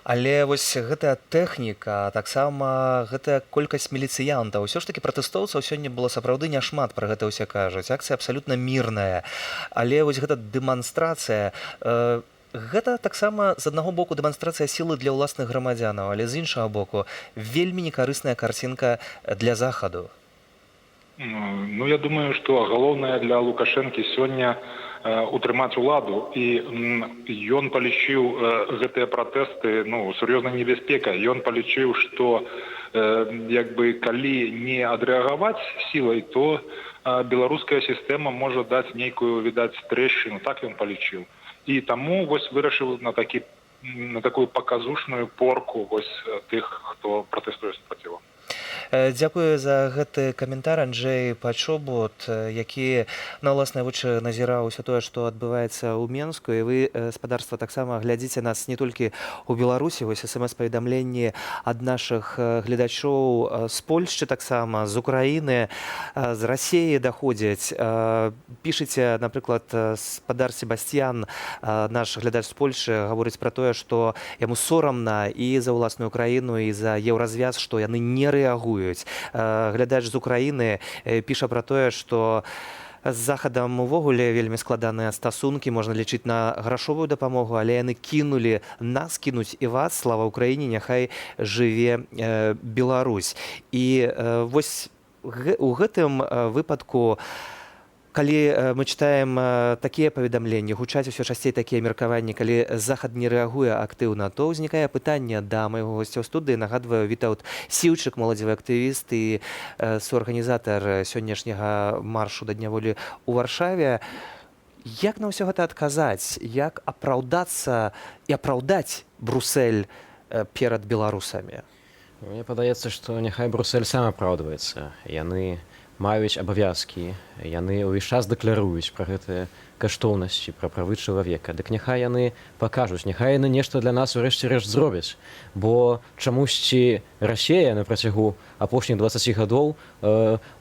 Але вось гэтая тэхніка, таксама гэтая колькасць міліцыянтаў, усё ж такі пратэстоўцаў сёння было сапраўды няшмат, пра гэта ўсе кажуць. Акцыя абсалютна мірная. Але вось гэта дэманстрацыя, гэта таксама з аднаго боку дэманстрацыя сілы для ўласных грамадзянаў, але з іншага боку вельмі некарысная карцінка для захаду. Я думаю, што галоўнае для Лукашэнкі сёння утрымаць уладу, і ён палічыў гэтыя пратэсты сур'ёзнай небяспекай. Ён палічыў, што калі не адрэагаваць сілай, то беларуская сістэма можа даць нейкую, відаць, трэшчыну. Так ён палічыў. І таму вырашыў на такі на такую паказушную порку вось тых, хто пратэстуе супраць яго. Дзякую за гэты каментар, Анджэй Пачобот, які на ўласныя вочы назіраў усё тое, што адбываецца ў Менску. І вы, спадарства, таксама глядзіце нас не толькі ў Беларусі. Вось смс-паведамленні ад нашых гледачоў з Польшчы таксама, з Украіны, з Расіі даходзяць. Пішыце, напрыклад, спадар Себасцьян, наш глядач з Польшчы, гаворыць пра тое, што яму сорамна і за ўласную краіну, і за еўразвяз, што яны не рэагуюць. Глядач з Украіны піша пра тое, што з захадам увогуле вельмі складаныя стасункі, можна лічыць на грашовую дапамогу, але яны кінулі нас, кінуць і вас. Слава Украіне, няхай жыве Беларусь. І вось у гэтым выпадку, калі мы чытаем такія паведамленні, гучаць усё часцей такія меркаванні, калі захад не рэагуе актыўна, то ўзнікае пытанне да майго госця ў студыі. Нагадваю, Вітаўт Сіўчык, моладзевы актывіст і суарганізатар сённяшняга маршу да Дня волі ў Варшаве. Як на ўсё гэта адказаць? Як апраўдацца і апраўдаць Брусэль перад беларусамі? Мне падаецца, што няхай Брусэль сам апраўдваецца. Яны маюць абавязкі, яны ўвесь час дэкларуюць пра гэтыя каштоўнасці, пра правы чалавека. Дык няхай яны пакажуць, няхай яны нешта для нас урэшце рэшт зробяць. Бо чамусьці Расія на працягу апошніх 20 гадоў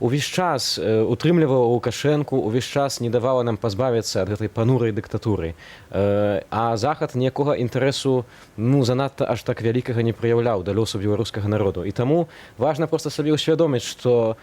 увесь час утрымлівала Лукашэнку, увесь час не давала нам пазбавіцца ад гэтай панурай дыктатуры. А Захад ніякога інтарэсу занадта аж так вялікага не праяўляў да лёсу беларускага народу. І таму важна проста сабе ўсвядоміць, што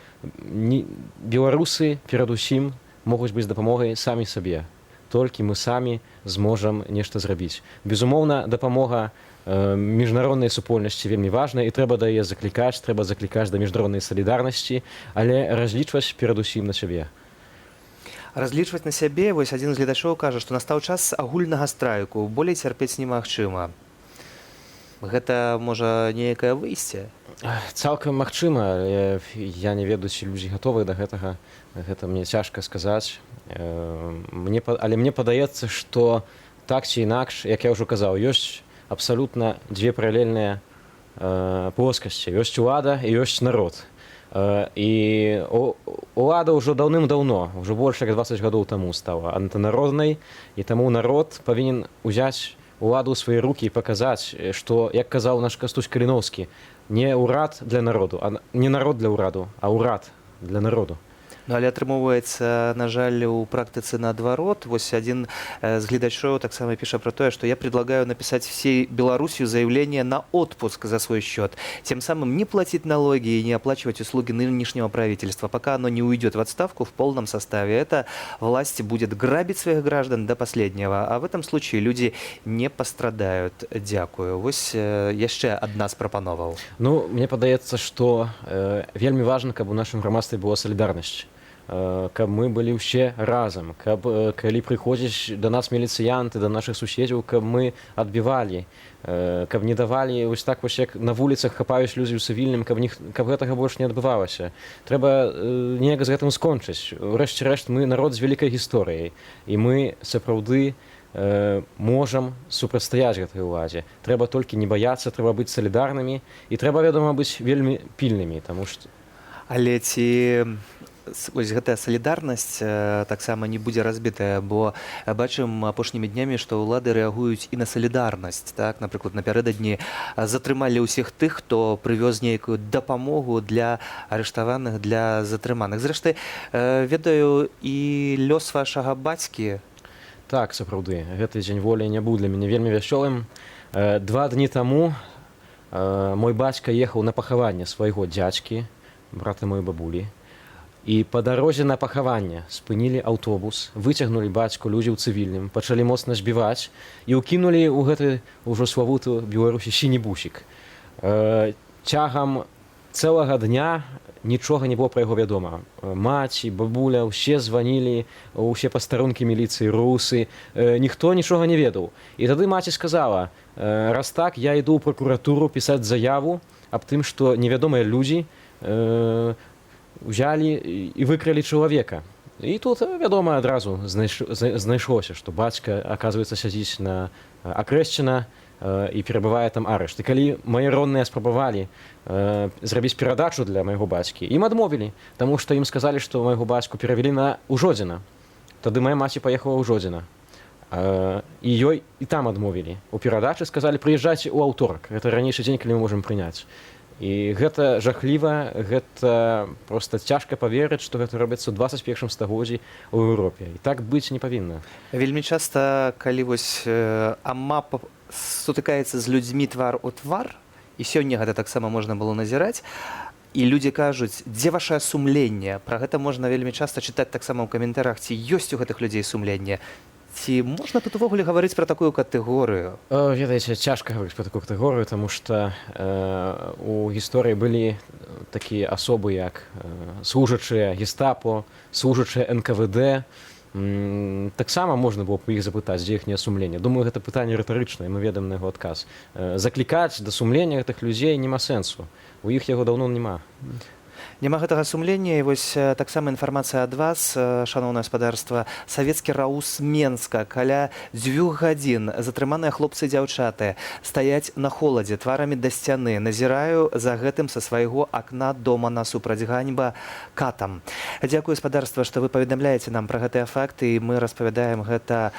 беларусы перадусім могуць быць дапамогай самі сабе. Толькі мы самі зможам нешта зрабіць. Безумоўна, дапамога міжнароднай супольнасці вельмі важная, і трэба да яе заклікаць, трэба заклікаць да міжнароднай салідарнасці, але разлічваць перадусім на сябе. Разлічваць на сябе, вось адзін з гледачоў кажа, што настаў час агульнага страйку, болей цярпець немагчыма. Гэта, можа, нейкае выйсце? Цалкам магчыма, але я не ведаю, ці людзі гатовыя да гэтага. Гэта мне цяжка сказаць. Але мне падаецца, што так ці інакш, як я ўжо казаў, ёсць абсалютна дзве паралельныя плоскасці. Ёсць улада і ёсць народ. І улада ўжо даўным-даўно, ўжо больш як 20 гадоў таму стала антынароднай, і таму народ павінен узяць уладу ў свае рукі і паказаць, што, як казаў наш Кастусь Каліноўскі, не ўрад для народу, не народ для ўраду, а ўрад для народу. Ну, але атрымоўваецца, на жаль, у практыцы наадварот. Вось адзін з гледачоў таксама піша пра тое, што я предлагаю написать всей Беларусью заявление на отпуск за свой счет, тем самым не платить налоги и не оплачивать услуги нынешнего правительства, пока оно не уйдет в отставку в полном составе. Эта власть будет грабить своих граждан до последнего, а в этом случае люди не пострадают. Дякую. Вось яшчэ адна з прапановаў. Ну, мне падаецца, што вельмі важна, каб у нашым грамадстве была салідарнасць. Каб мы былі ўсе разам, каб калі прыходзяць да нас міліцыянты, да нашых суседзяў, каб мы адбівалі, каб не давалі вось так вось як на вуліцах хапаюць людзі ў цывільным, каб гэтага больш не адбывалася. Трэба неяк з гэтым скончыць. Урэшце рэшт мы народ з вялікай гісторыяй, і мы сапраўды можам супрацьстаяць гэтай уладзе. Трэба толькі не баяцца, трэба быць салідарнымі, і трэба, вядома, быць вельмі пільнымі, таму што... Але ці вось гэтая салідарнасць таксама не будзе разбітая, бо бачым апошнімі днямі, што ўлады рэагуюць і на салідарнасць. Так? Напрыклад, напярэдадні затрымалі ўсіх тых, хто прывёз нейкую дапамогу для арыштаваных, для затрыманых. Зрэшты, ведаю і лёс вашага бацькі. Так, сапраўды. Гэты дзень волі не быў для мяне вельмі вясёлым. 2 дні таму мой бацька ехаў на пахаванне свайго дзядзькі, брата моей бабулі. І па дарозе на пахаванне спынілі аўтобус, выцягнулі бацьку людзі ў цывільным, пачалі моцна збіваць і ўкінулі ў гэты ўжо славутую Беларусі сіні бусік. Цягам цэлага дня нічога не было пра яго вядома. Маці, бабуля, усе званілі, усе пастарункі міліцыі, русы, ніхто нічога не ведаў. І тады маці сказала, раз так, я іду ў пракуратуру пісаць заяву аб тым, што невядомыя людзі узялі і выкралі чалавека. І тут, вядома, адразу знайшлося, што бацька, аказваецца, сядзіць на акрэсчана, і перабывае там арышт. І калі мае родныя спрабавалі зрабіць перадачу для майго бацькі, ім адмовілі, таму што ім сказалі, што майго бацьку перавялі на Ужодзіна. Тады моя маці паехала ў Ужодзіна. І ёй і там адмовілі. У перадачы сказалі, прыязджайце ў аўторак. Гэта ранейшы дзень, калі мы можам прыняць. І гэта жахліва, гэта проста цяжка паверыць, што гэта робіцца ў 21 стагоддзі ў Еўропе. І так быць не павінна. Вельмі часта, калі вось АМАП сутыкаецца з людзьмі твар у твар, і сёння гэта таксама можна было назіраць, і людзі кажуць, дзе вашае сумленне? Пра гэта можна вельмі часта чытаць таксама ў каментарах, ці ёсць у гэтых людзей сумленне. Ці можна тут увогуле гаварыць пра такую катэгорыю? Ведаеце, цяжка гаварыць пра такую катэгорыю, таму што у гісторыі былі такія асобы, як служачыя гестапо, служачыя НКВД. Таксама можна было б іх запытаць, дзе іхняе сумленне. Думаю, гэта пытанне рытарычнае, мы ведаем на яго адказ. Заклікаць да сумлення гэтых людзей няма сэнсу. У іх яго даўно няма. Няма гэтага сумлення, і вось таксама інфармацыя ад вас, шаноўнае гаспадарства. Савецкі Раус Менска. Каля 2 гадзін затрыманыя хлопцы і дзяўчаты стаяць на холадзе, тварамі да сцяны. Назіраю за гэтым са свайго акна дома насупраць ганьба катам. Дзякую, гаспадарства, што вы паведамляеце нам пра гэтыя факты, і мы распавядаем гэта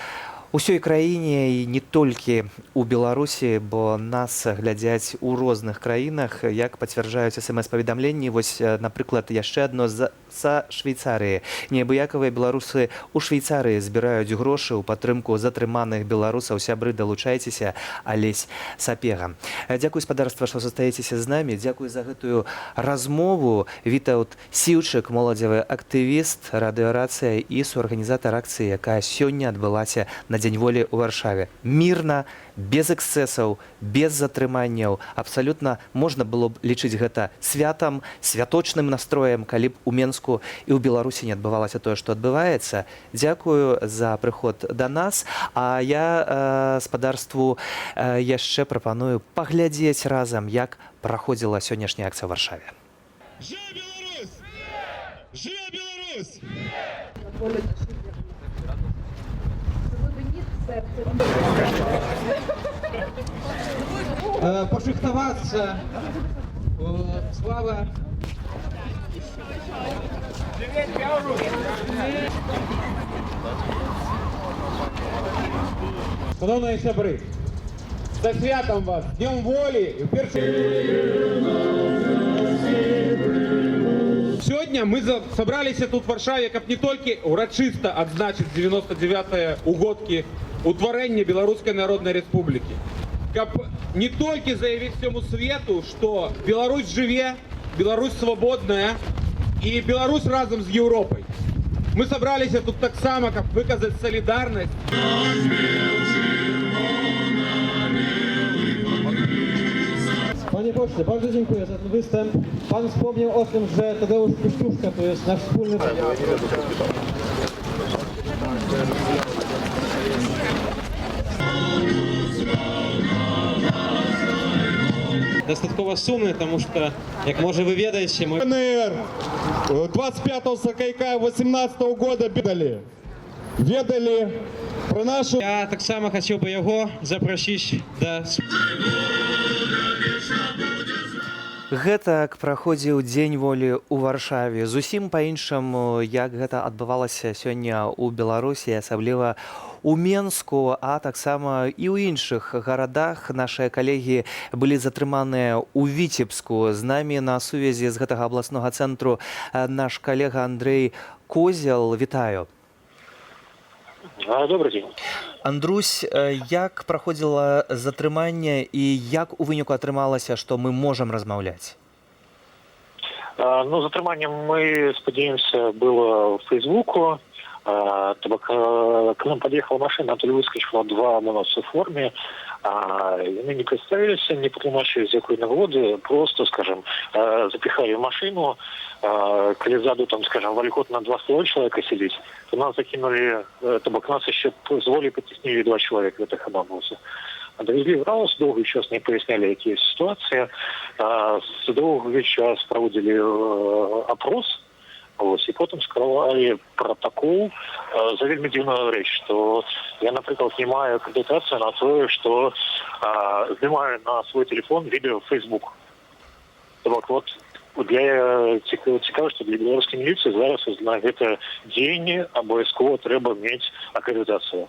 усёй краіне і не толькі у Беларусі, бо нас глядзяць у розных краінах, як пацвярджаюць смс-паведамленні. Вось, напрыклад, яшчэ адно са Швейцарыі. Неабыякавыя беларусы ў Швейцарыі збіраюць грошы ў падтрымку затрыманых беларусаў. Сябры, далучайцеся, Алесь Сапега. Дзякуй, гаспадарства, што застаецеся з намі. Дзякуй за гэтую размову. Вітаўт Сіўчык, моладзевы актывіст, радыёрацыя і суарганізатар акцыі, якая сёння адбылася на Дзень волі ў Варшаве. Мірна, без эксцэсаў, без затрыманняў. Абсалютна можна было б лічыць гэта святам, святочным настроем, калі б у Менску і ў Беларусі не адбывалася тое, што адбываецца. Дзякую за прыход да нас. А я гаспадарству яшчэ прапаную паглядзець разам, як праходзіла сённяшняя акцыя ў Варшаве. Жыве Беларусь! Жыве Беларусь! Пошыхтавацца, слава. Шановні сябры, за святом вас, Днем волі. Сегодня мы собрались тут в Варшаве, как не только урочисто отзначить 99-е угодки утворения Белорусской Народной Республики, как не только заявить всему свету, что Беларусь живе, Беларусь свободная и Беларусь разом с Европой. Мы собрались тут так само, как выказать солидарность. Panie pośle, bardzo dziękuję za ten występ. Pan wspomniał o tym, że Tadeusz Kościuszka to jest nasz wspólny... Достатково сумны, тому что, як може ви ведаєте, ми... НР 25-го 18-го года ведали про нашу... Я так само хотів би його запросити до... Гэтак праходзіў Дзень волі ў Варшаве. Зусім па-іншаму, як гэта адбывалася сёння ў Беларусі, асабліва у Менску, а таксама і ў іншых гарадах. Нашыя калегі былі затрыманыя ў Віцебску. З намі на сувязі з гэтага абласнога цэнтру наш калега Андрэй Козел. Вітаю. Добрый день. Андрусь, як праходзіла затрыманне і як у выніку атрымалася, што мы можам размаўляць? Ну, затрыманне, мы спадзяемся, было в Фейсбуку. К нам подъехала машина, оттуда выскочила два ОМОНовца в форме. Мы не представились, не потлумачили, з якої нагоди, просто, скажем, запихали в машину, коли ззаду, там, скажем, вольготно 200 человека сидеть, то нас закинули, к нас еще с волей потеснили 2 человека в этих ОМОНовцев. Довезли в Раус, довгий час не поясняли, які є ситуації. Довгий час проводили опрос. Ось, і потім скривали протокол за вельми дивну річ, що я, наприклад, знімаю акредитацію на те, що знімаю на свій телефон відео в Facebook. Так от, цікаво, що для білоруської міліції зараз на це день обов'язково треба мати акредитацію.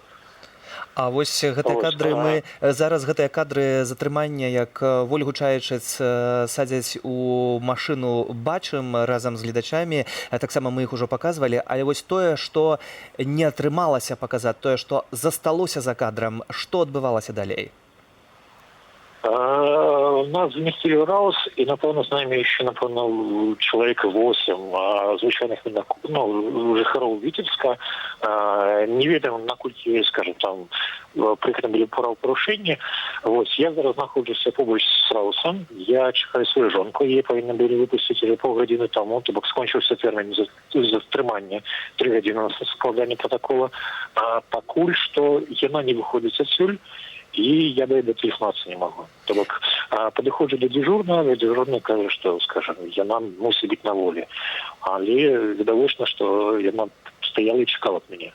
А вось гэтыя кадры мы зараз гэтыя кадры затрымання, як Вольгу Чайчыц садзяць у машыну, бачым разам з гледачамі, таксама мы іх ужо паказвалі, але вось тое, што не атрымалася паказаць, тое, што засталося за кадрам, што адбывалася далей? Нас заместили в РАУС, и, напевно, з нами ще, напевно, чоловік 8 звичайних жихарів Вітебська. Невідомо, накільки, скажімо, там, прикладно були правопорушення. Ось, я зараз знаходжуся поруч з РАУСом. Я чекаю свою жінку, її повинні були випустити півгодини тому, тобто скончився термін затримання 3 години на складання протоколу. А поки що вона не виходить відсюди. И я до телефонации не могу. Так, подходжу до дежурного, дежурный каже, что, скажем, она мусит быть на воле. Але видовочно, что она стояла и чекала от меня.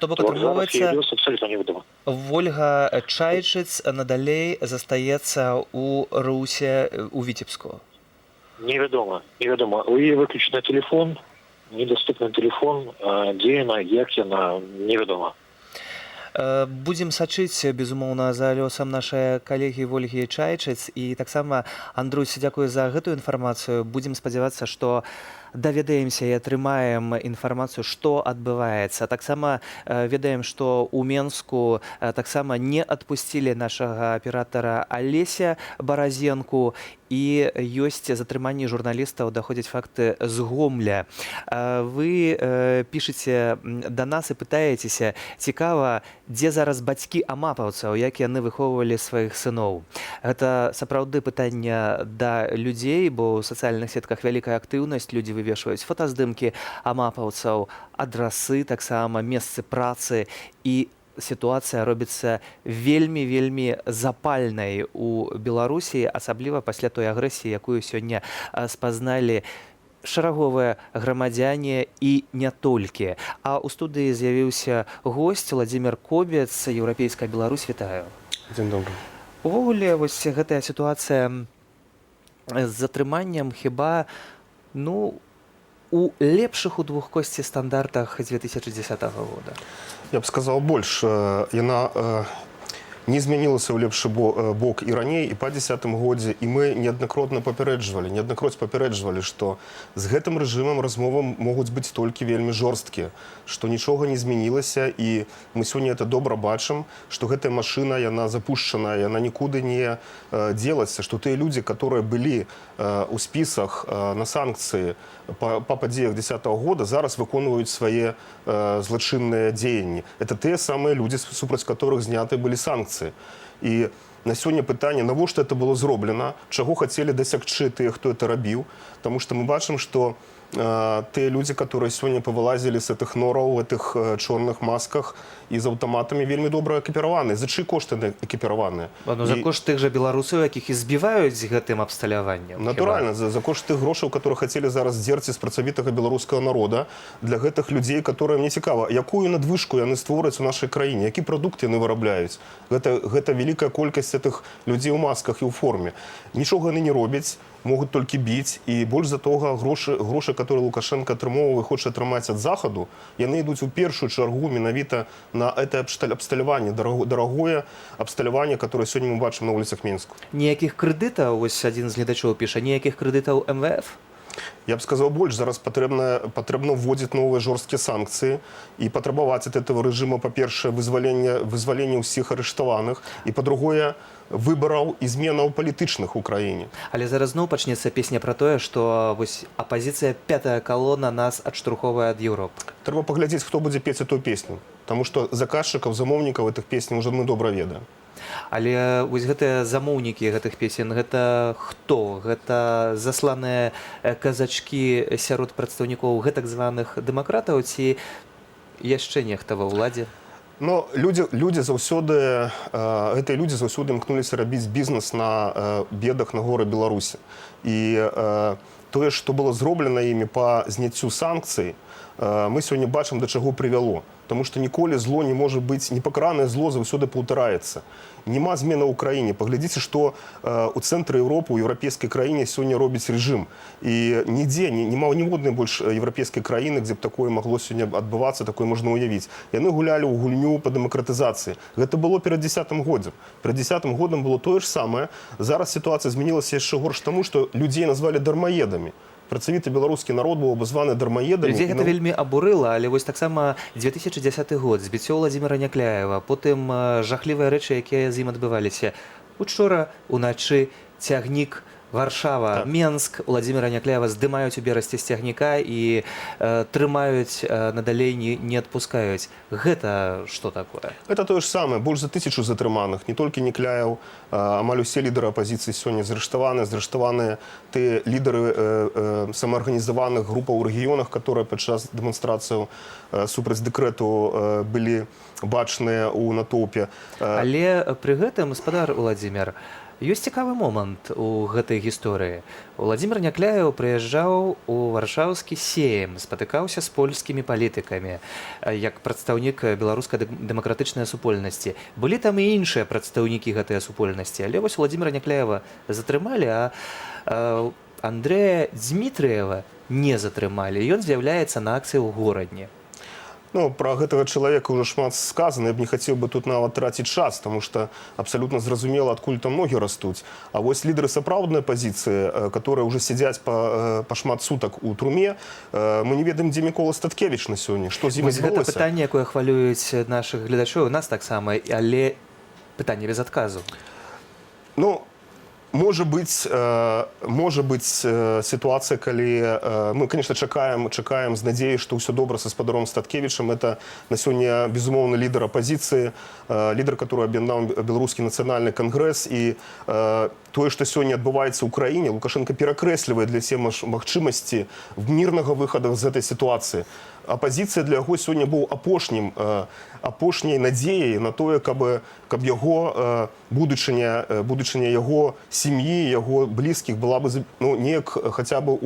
То бок атрымоўваецца, абсолютно невядома. Вольга Чайчыц надалей застаецца у РУСе у Вітебску. Невядома. У яе выключаны телефон, недоступны телефон, дзе яна, як яна, невядома. Будзем сачыць, безумоўна, за лёсам нашай калегі Вольгі Чайчыц. І таксама, Андрусь, дзякую за гэтую інфармацыю. Будзем спадзявацца, што даведаемся і атрымаем інфармацыю, што адбываецца. Таксама ведаем, што ў Менску таксама не адпусцілі нашага аператара Алеся Баразенку, і ёсць затрыманні журналістаў, даходзяць факты з Гомля. Вы пішыце да нас і пытаецеся, цікава, дзе зараз бацькі амапаўцаў, як яны выхоўвалі сваіх сыноў. Гэта сапраўды пытанне да людзей, бо ў сацыяльных сетках вялікая актыўнасць, людзі вывешваюць фотаздымкі амапаўцаў, адрасы, таксама месцы працы, і сітуацыя робіцца вельмі запальнай у Беларусі, асабліва пасля той агрэсіі, якую сёння спазналі шараговыя грамадзяне і не толькі. А ў студыі з'явіўся госць Владзімір Кобец, Еўрапейская Беларусь, вітаю. Дзень добры. Увогуле, вось гэтая сітуацыя з затрыманнем хіба, у лепшых у двухкосці стандартах 2010 года. Я б сказал больш. Яна не змянілася ў лепшы бок і раней, і па 10-м годзе, і мы неаднакротна папярэджвалі, што з гэтым рэжымам размовы могуць быць толькі вельмі жорсткія, што нічога не змянілася, і мы сёння это добра бачым, што гэтая машына, яна запушчаная, яна нікуды не дзелася, што тыя людзі, которые былі у спісах на санкцыі па падзеях 10-го года, зараз выконваюць свае злачынныя дзеянні. Это тыя самыя людзі, супраць которых зняты былі санкцыі. І на сёння пытанне, навошта это было зроблена, чаго хацелі дасягчы тыя, хто это рабіў, таму што мы бачым, што тыя людзі, которые сёння павылазілі з гэтых нораў, у гэтых чорных масках і з аўтаматамі вельмі добра экіпіраваныя. За чый кошт яны экіпіраваныя? За кошт тых жа беларусаў, якіх і збіваюць гэтым абсталяваннем. Натуральна, за кошт тых грошаў, которые хацелі зараз здзерці з працавітага беларускага народа, для гэтых людзей, которые, мне цікава, якую надвышку яны створаць у нашай краіне, які прадукт яны вырабляюць. Гэта вялікая колькасць гэтых людзей у масках і ў форме. Нічога яны не робяць, могуць толькі біць, і больш за того грошы, которые Лукашенко атрымоўвае, хоча атрымаць ад захаду, яны ідуць у першую чаргу менавіта на это абсталяванне, дарагое абсталяванне, которое сёння мы бачым на вуліцах Мінску. Ніякіх крэдытаў, ось адзін з гледачоў піша, ніякіх крэдытаў МВФ? Я б сказал больше. Зараз потрібно вводить новые жорсткие санкции и потребовать от этого режима, по-перше, вызволения всех арештованных, и по-другое, выборов и зменаў політычных в Украине. Але зараз зноў пачнецца песня про тое, што вось апозіцыя пятая колонна нас адштурховае ад Еўропы. Трэба паглядзець, хто будзе пець эту песню, потому что заказчиков, замоўнікаў этих песень уже мы добра ведаем. Але вось гэтыя замоўнікі гэтых песен, гэта хто? Гэта засланыя казачкі сярод прадстаўнікоў гэтак званых дэмакратаў ці яшчэ нехта ва ўладзе? Но гэтыя людзі заўсёды імкнуліся рабіць бізнес на бедах на горы Беларусі. І тое, што было зроблена імі па зняццю санкцый, мы сёння бачым, да чаго прывяло. Тому што ніколі зло не можа быць, непакаранае зло заўсёды паўтараецца. Нема змена ў краіне. Паглядзіце, што у цэнтры Еўропы, у еўрапейскай краіне сёння робіць рэжым. І нідзе, няма ніводнай больш еўрапейскай краіны, дзе б такое магло сёння адбывацца, такое можна ўявіць. Яны гулялі ў гульню па дэмакратызацыі. Гэта было перад 10-м годам. Перад 10-м годам было тое ж самае. Зараз сітуацыя змянілася яшчэ горш таму, што людзей назвалі дармаедамі. Працавіты беларускі народ быў абазваны дармаедамі. Людзей гэта вельмі абурыла, але вось таксама 2010 год, збіццё Владзіміра Някляева, потым жахлівыя рэчы, якія з ім адбываліся. Учора уначы цягнік Варшава, Менск, Владзіміра Някляева здымаюць у берасці з цягніка і трымаюць надалей, не адпускаюць. Гэта што такое? Это тое ж самае, больш за 1000 затрыманых, не толькі Някляеў, амаль усе лідары апазіцыі сёння зрыштаваныя тыя лідары самаарганізаваных групаў у рэгіёнах, которые падчас дэманстрацыяў супраць дэкрэту былі бачныя ў натоўпе. Але пры гэтым, гаспадар Владзімір, ёсць цікавы момант у гэтай гісторыі. Владзімір Някляеў прыязджаў у варшаўскі сейм, спатыкаўся з польскімі палітыкамі, як прадстаўнік беларускай дэмакратычнай супольнасці. Былі там і іншыя прадстаўнікі гэтай супольнасці, але вось Владзіміра Някляева затрымалі, а Андрэя Дзмітрыева не затрымалі. Ён з'яўляецца на акцыі ў горадні. Ну, про гэтага чалавека ўжо шмат сказана, я б не хацеў бы тут нават траціць час, таму што абсалютна зразумела, адкуль там ногі растуць. А вось лідары сапраўднай апазіцыі, которые ўжо сядзяць па шмат сутак у труме, мы не ведаем, дзе Мікола Статкевіч на сёння, што з ім адбылося. Гэта пытанне, якое хвалююць нашых гледачоў, нас таксама, але пытанне без адказу. Ну, Может быть ситуация, калі мы, конечно, чакаем з надзеяй, што ўсё добра са спадаром Статкевічам. Это на сёння, безумоўна, лідар апазіцыі, лідар, который аб'яднаў беларускі нацыянальны кангрэс. І тое, што сёння адбываецца ў краіне, Лукашенко перакрэслівае для сябе магчымасці мірнага выхаду з гэтай сітуацыі. Апазіцыя для яго сёння быў апошняй надзеяй на тое, каб яго будучыня яго сям'і, яго блізкіх была бы неяк хаця бы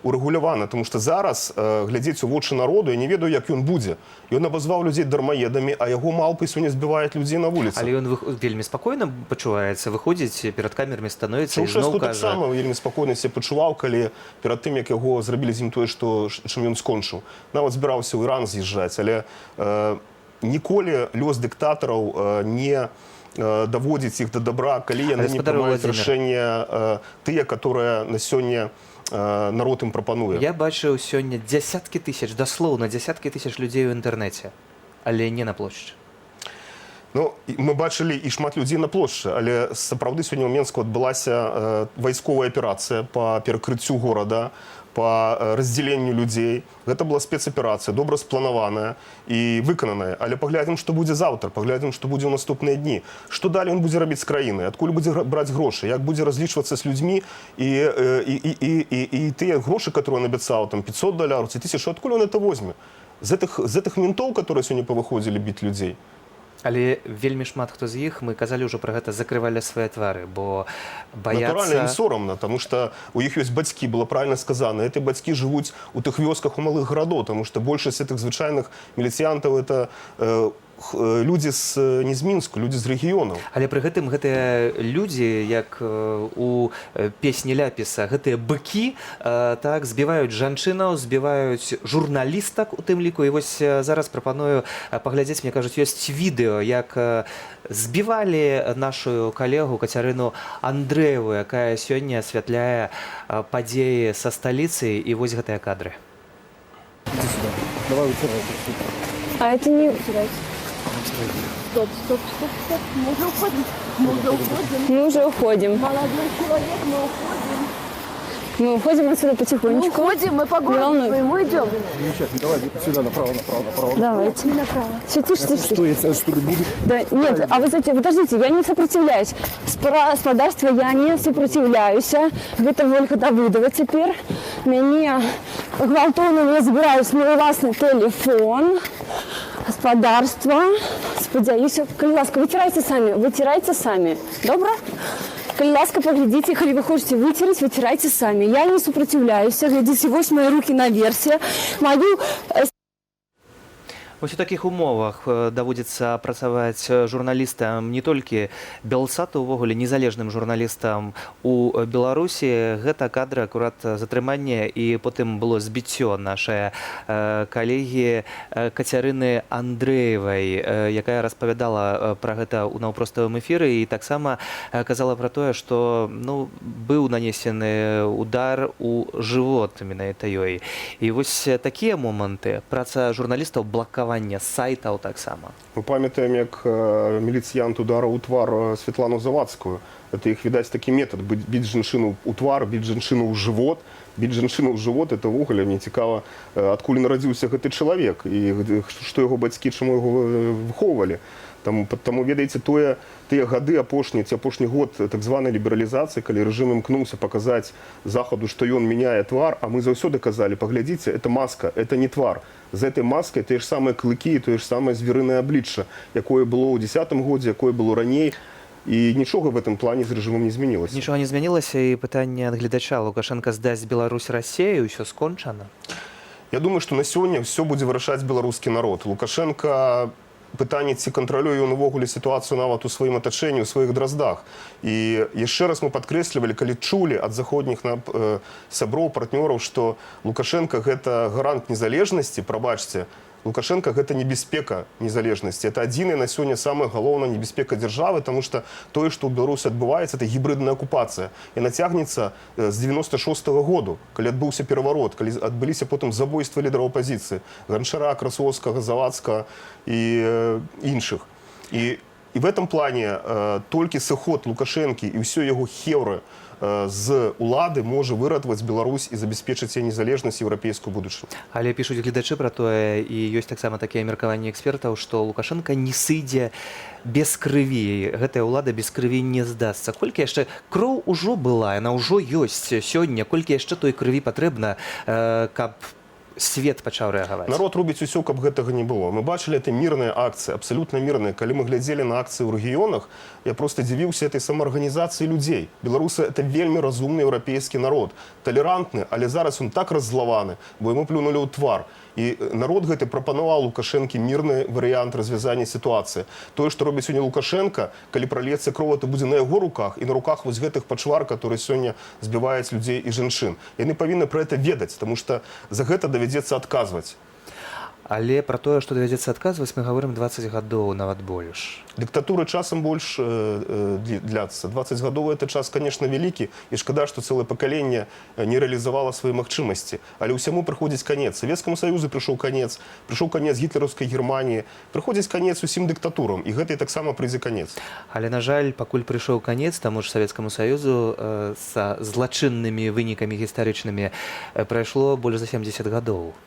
урэгулявана. Таму што зараз глядзець у вочы народу, я не ведаю, як ён будзе. Ён абазваў людзей дармаедамі, а яго малпы сёння збіваюць людзей на вуліцы. Але ён вельмі спакойна пачуваецца, выходзіць перад камерамі, становіцца і зноў кажа. Таксама вельмі спакойна сябе пачуваў, калі перад тым, як яго зрабілі з ім тое, чым ён скончыў. Нават збіраўся ў Іран з'язджаць, але ніколі лёс дыктатараў не даводзіць іх да добра, калі яны не прымаюць рашэнне тыя, которые на сёння народ ім прапануе. Я бачыў сёння дзясяткі тысяч, даслоўна дзясяткі тысяч людзей у інтэрнэце, але не на плошчы. Ну, мы бачылі і шмат людзей на плошчы, але сапраўды сёння ў Менску адбылася вайсковая аперацыя па перакрыццю горада, по раздзяленню людзей. Гэта была спецаперацыя, добра спланаваная і выкананая. Але паглядзім, што будзе заўтра, паглядзім, што будзе ў наступныя дні. Што далей ён будзе рабіць з краінай, адкуль будзе браць грошы, як будзе разлічвацца з людзьмі і тыя грошы, которые он абяцаў, там $500 ці 1000, адкуль он это возьме? З гэтых ментоў, которые сёння павыходзілі біць людзей. Але вельмі шмат хто з іх, мы казалі ўжо пра гэта, закрывалі свае твары, бо баяцца... Натуральна, ім сорамна, таму што у іх ёсць бацькі, было правильно сказано. Эти бацькі жывуць у тых вёсках у малых гарадоў, таму што большасць гэтых звычайных міліцыянтаў это людзі не з Мінску, людзі з рэгіёнаў. Але пры гэтым гэтыя людзі, як у песні Ляпіса, гэтыя быкі, так, збіваюць жанчынаў, збіваюць журналістак у тым ліку. І вось зараз прапаную паглядзець, мне кажуць, ёсць відэо, як збівалі нашу калегу Кацярыну Андрэеву, якая сёння асвятляе падзеі са сталіцы, і вось гэтыя кадры. Иди сюда. Давай утирайся. А это не утирайся. Стоп. Мы уже уходим. Молодой человек, мы уходим. Мы уходим отсюда потихонечку. Мы уходим, мы по городу своему идем. Замечательно. Давай сюда, направо. Давайте. Направо. Все, тише. Что, я что ли буду? Да, нет, а вы знаете, подождите, я не сопротивляюсь. Господарство я не сопротивляюсь. Это Ольга Давыдова теперь. Меня гвалтовно забирают мой властный телефон. Господарство. Сподіваюся, будь ласка, витирайте самі. Добре? Калі ласка, паглядзіце, калі вы хочаце выцераць, выцірайце самі. Я не супраціўляюся, глядзіце, вось мае рукі наверсе. Маю Вось у такіх умовах даводзіцца працаваць журналістам не толькі Белсату, увогуле незалежным журналістам у Беларусі. Гэта кадры акурат затрымання і потым было збіццё нашай калегі Кацярыны Андрэевай, якая распавядала пра гэта ў наўпроставым эфіры і таксама казала пра тое, што быў нанесены удар у жывот менавіта ёй. І вось такія моманты, праца журналістаў, блакавання сайтаў таксама. Мы памятаем, як міліцыянт удараў у твар Светлану Завадскую. Это іх, відаць, такі метад. Біць жанчыну ў твар, біць жанчыну ў жывот. Біць жанчыну ў жывот, это ўвогуле мне цікава, адкуль нарадзіўся гэты чалавек і што яго бацькі, чаму яго выхоўвалі. Таму ведаеце, тыя гады апошні год так званай лібералізацыі, калі рэжым імкнуўся паказаць Захаду, што ён мяняе твар, а мы заўсёды казалі, паглядзіце, это маска, это не твар. За этой маскай тыя ж самыя клыкі, тое ж самае звярынае аблічча, якое было ў 10-м годзе, якое было раней. І нічога в этом плане з рэжымам не змянілася. Нічога не змянілася, і пытанне ад гледача: Лукашенко здасць Беларусь Расіі, ўсё скончана? Я думаю, што на сёння ўсё будзе вырашаць беларускі народ. Лукашенко пытанне, ці кантралюе ён увогуле сітуацыю нават у сваім атачэнні, у сваіх драздах. І яшчэ раз мы падкрэслівалі, калі чулі ад заходніх сяброў, партнёраў, што Лукашенко гэта гарант незалежнасці, прабачце, Лукашенко гэта небяспека незалежнасці. Это адзіная на сёння самая галоўная небяспека дзяржавы, таму што тое, што ў Беларусі адбываецца, это гібридная акупацыя. Яна цягнецца з 96-го году, калі адбыўся пераварот, калі адбыліся потым забойствы лідараў апазіцыі, Ганчара, Красовскага, Завадскага і іншых. І в этом плане толькі сыход Лукашэнкі і ўсё яго хеўры з улады можа выратаваць Беларусь і забяспечыць яе незалежнасць і еўрапейскую будучыню. Але пішуць гледачы пра тое, і ёсць таксама такія меркаванні экспертаў, што Лукашенко не сыдзе без крыві. Гэтая ўлада без крыві не здасца. Колькі яшчэ кроў ужо была, яна ўжо ёсць сёння, колькі яшчэ той крыві патрэбна, каб свет пачаў рэагаваць? Народ робіць усё, каб гэтага не было. Мы бачылі это мірныя акцыі, абсалютна мірныя. Калі мы глядзелі на акцыі ў рэгіёнах, я проста дзівіўся этой самаарганізацыі людзей. Беларусы — это вельмі разумны еўрапейскі народ, талерантны, але зараз он так раззлаваны, бо яму плюнулі ў твар. І народ гэты прапанаваў Лукашэнкі мірны варыянт развязання сітуацыі. Тое, што робіць сёння Лукашенко, калі пралецца кроў, это будзе на яго руках і на руках вось гэтых пачвар, которые сёння збіваюць людзей і жанчын. Яны павінны пра гэта ведаць, таму што за гэта давядзецца адказваць. Але пра тое, што давядзецца адказваць, мы гаворым 20 гадоў, нават больш. Дыктатуры часам больш дляцца. 20 гадоў — это час, конечно, вялікі, і шкада, што цэлае пакаленне не рэалізавала свае магчымасці. Але ўсяму прыходзіць канец. Савецкаму Саюзу прыйшоў канец гітлераўскай Германіі, прыходзіць канец усім дыктатурам, і гэтай таксама прыйдзе канец. Але, на жаль, пакуль прыйшоў канец таму ж Савецкаму Саюзу са злачыннымі вынікамі гістарычнымі прайшло больш за 70 гадоў.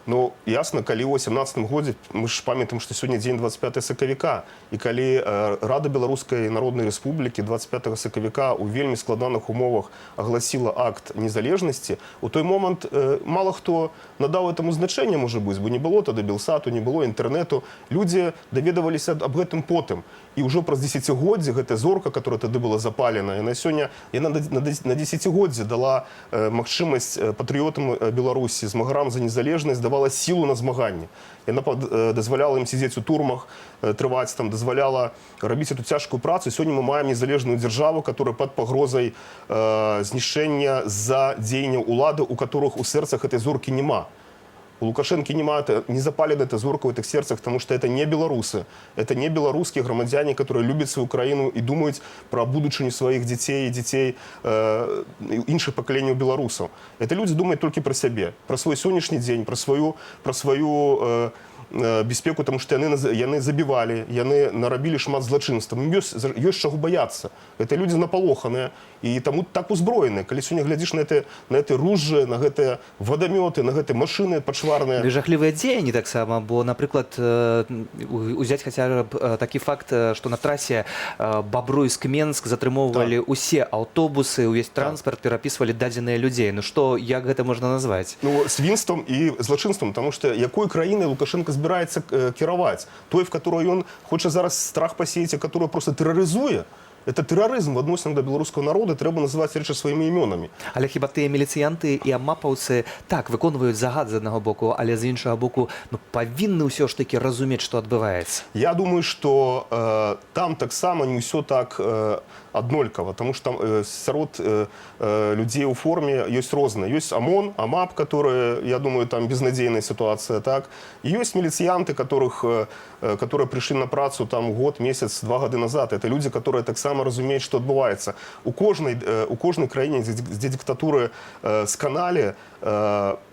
Ну, ясна, калі ў 18-м годзе, мы ж памятаем, што сёння дзень 25 сакавіка, і калі Рада Беларускай Народнай Рэспублікі 25 сакавіка ў вельмі складаных умовах агласіла акт незалежнасці, у той момант мала хто надаў этаму значэнне, можа быць, бо не было тады Белсату, не было інтэрнэту. Людзі даведаваліся аб гэтым потым. І ўжо праз дзесяцігоддзе гэтая зорка, которая тады была запалена, яна сёння на дзесяцігоддзе дала магчымасць патрыётам Беларусі, змагарам за незалежнасць, давала сілу на змаганне. Яна дазваляла ім сидзець у турмах, трываць там, дазваляла рабіць эту цяжкую працу. Сёння мы маем незалежную дзяржаву, которая пад пагрозай знішчэння з-за дзеянняў улады, у которых у сэрцах этой зоркі няма. У Лукашенки не запалена эта зорка в этих сердцах, потому что это не белорусы. Это не белорусские громадяне, которые любят свою Украину и думают про будущее своих детей и детей іншых поколений белорусов. Это люди думают только про себя, про свой сегодняшний день, про свою бяспеку, тому што яны забівалі, яны нарабілі шмат злачынстваў. Ёсць чаго баяцца. Гэта людзі напалоханыя і таму так узброеныя. Калі сёння глядзіш на гэты ружжы, на гэтыя вадамёты, на гэтыя машыны пачварныя. Жахлівыя дзеянні таксама, бо, напрыклад, узяць хаця б такі факт, што на трасе Бабруйск-Менск затрымоўвалі усе аўтобусы, увесь транспарт, перапісвалі дадзеныя людзей. Ну што, як гэта можна назваць? Ну, свінствам і злачынствам, таму што якой краінай Лукашенко збіраецца кіраваць? Той, в которой ён хоча зараз страх пасеяць, а которую просто тэрарызуе. это тэрарызм в адносінах да беларускага народа, трэба называць рэчы сваімі імёнамі. Але хіба тыя міліцыянты і амапаўцы так выконваюць загад з аднаго боку, але з іншага боку павінны ўсё ж такі разумець, што адбываецца. Я думаю, што там таксама не ўсё так аднолькава, тому что там сярод людзей у форме ёсць розныя. Ёсць ОМОН, АМАП, которые, я думаю, там безнадзейная ситуация, так. И ёсць милицианты, которые пришли на працу там год, месяц, 2 года назад. Это люди, которые так само разумеют, что отбывается. У кожнай краіне, где диктатуры сканалі,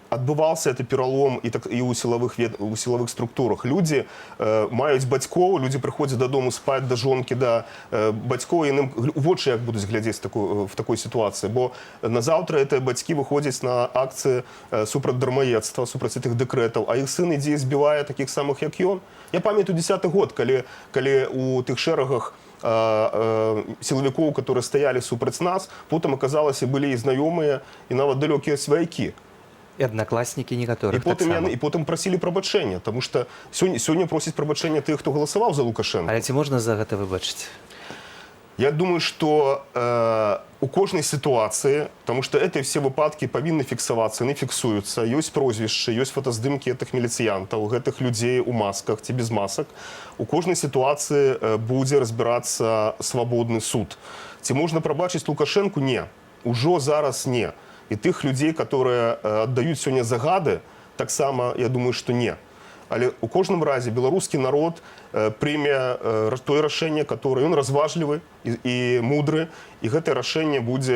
адбываўся гэты пералом і ў сілавых структурах. Людзі маюць бацькоў, людзі прыходзяць дадому спаць да жонкі, да бацькоў, яны у вочы як будуць глядзець в такой сітуацыі. Бо назаўтра гэтыя бацькі выходзяць на акцыі супраць дармаедства, супраць гэтых дэкрэтаў, а іх сын ідзе і збівае такіх самых, як ён. Я памятаю 10-й год, калі у тых шэрагах сілавікоў, которые стаялі супраць нас, потым аказалася былі і знаёмыя, і нават далёкія сваякі. І аднакласнікі некаторых таксама. І потым прасілі прабачэння, таму што сёння просяць прабачэння тых, хто галасаваў за Лукашенко. Але ці можна за гэта выбачыць? Я думаю, што у кожнай сітуацыі, таму што гэтыя все выпадкі павінны фіксавацца, яны фіксуюцца, ёсць прозвішчы, ёсць фотаздымкі гэтых міліцыянтаў, гэтых людзей у масках ці без масак. У кожнай сітуацыі будзе разбірацца свабодны суд. Ці можна прабачыць Лукашенку? Не. Ужо зараз не. І тых людзей, которые аддаюць сёння загады, таксама, я думаю, што не. Але у кожным разе беларускі народ прыме тое рашэнне, которое ён разважлівы і мудры, і гэтае рашэнне будзе,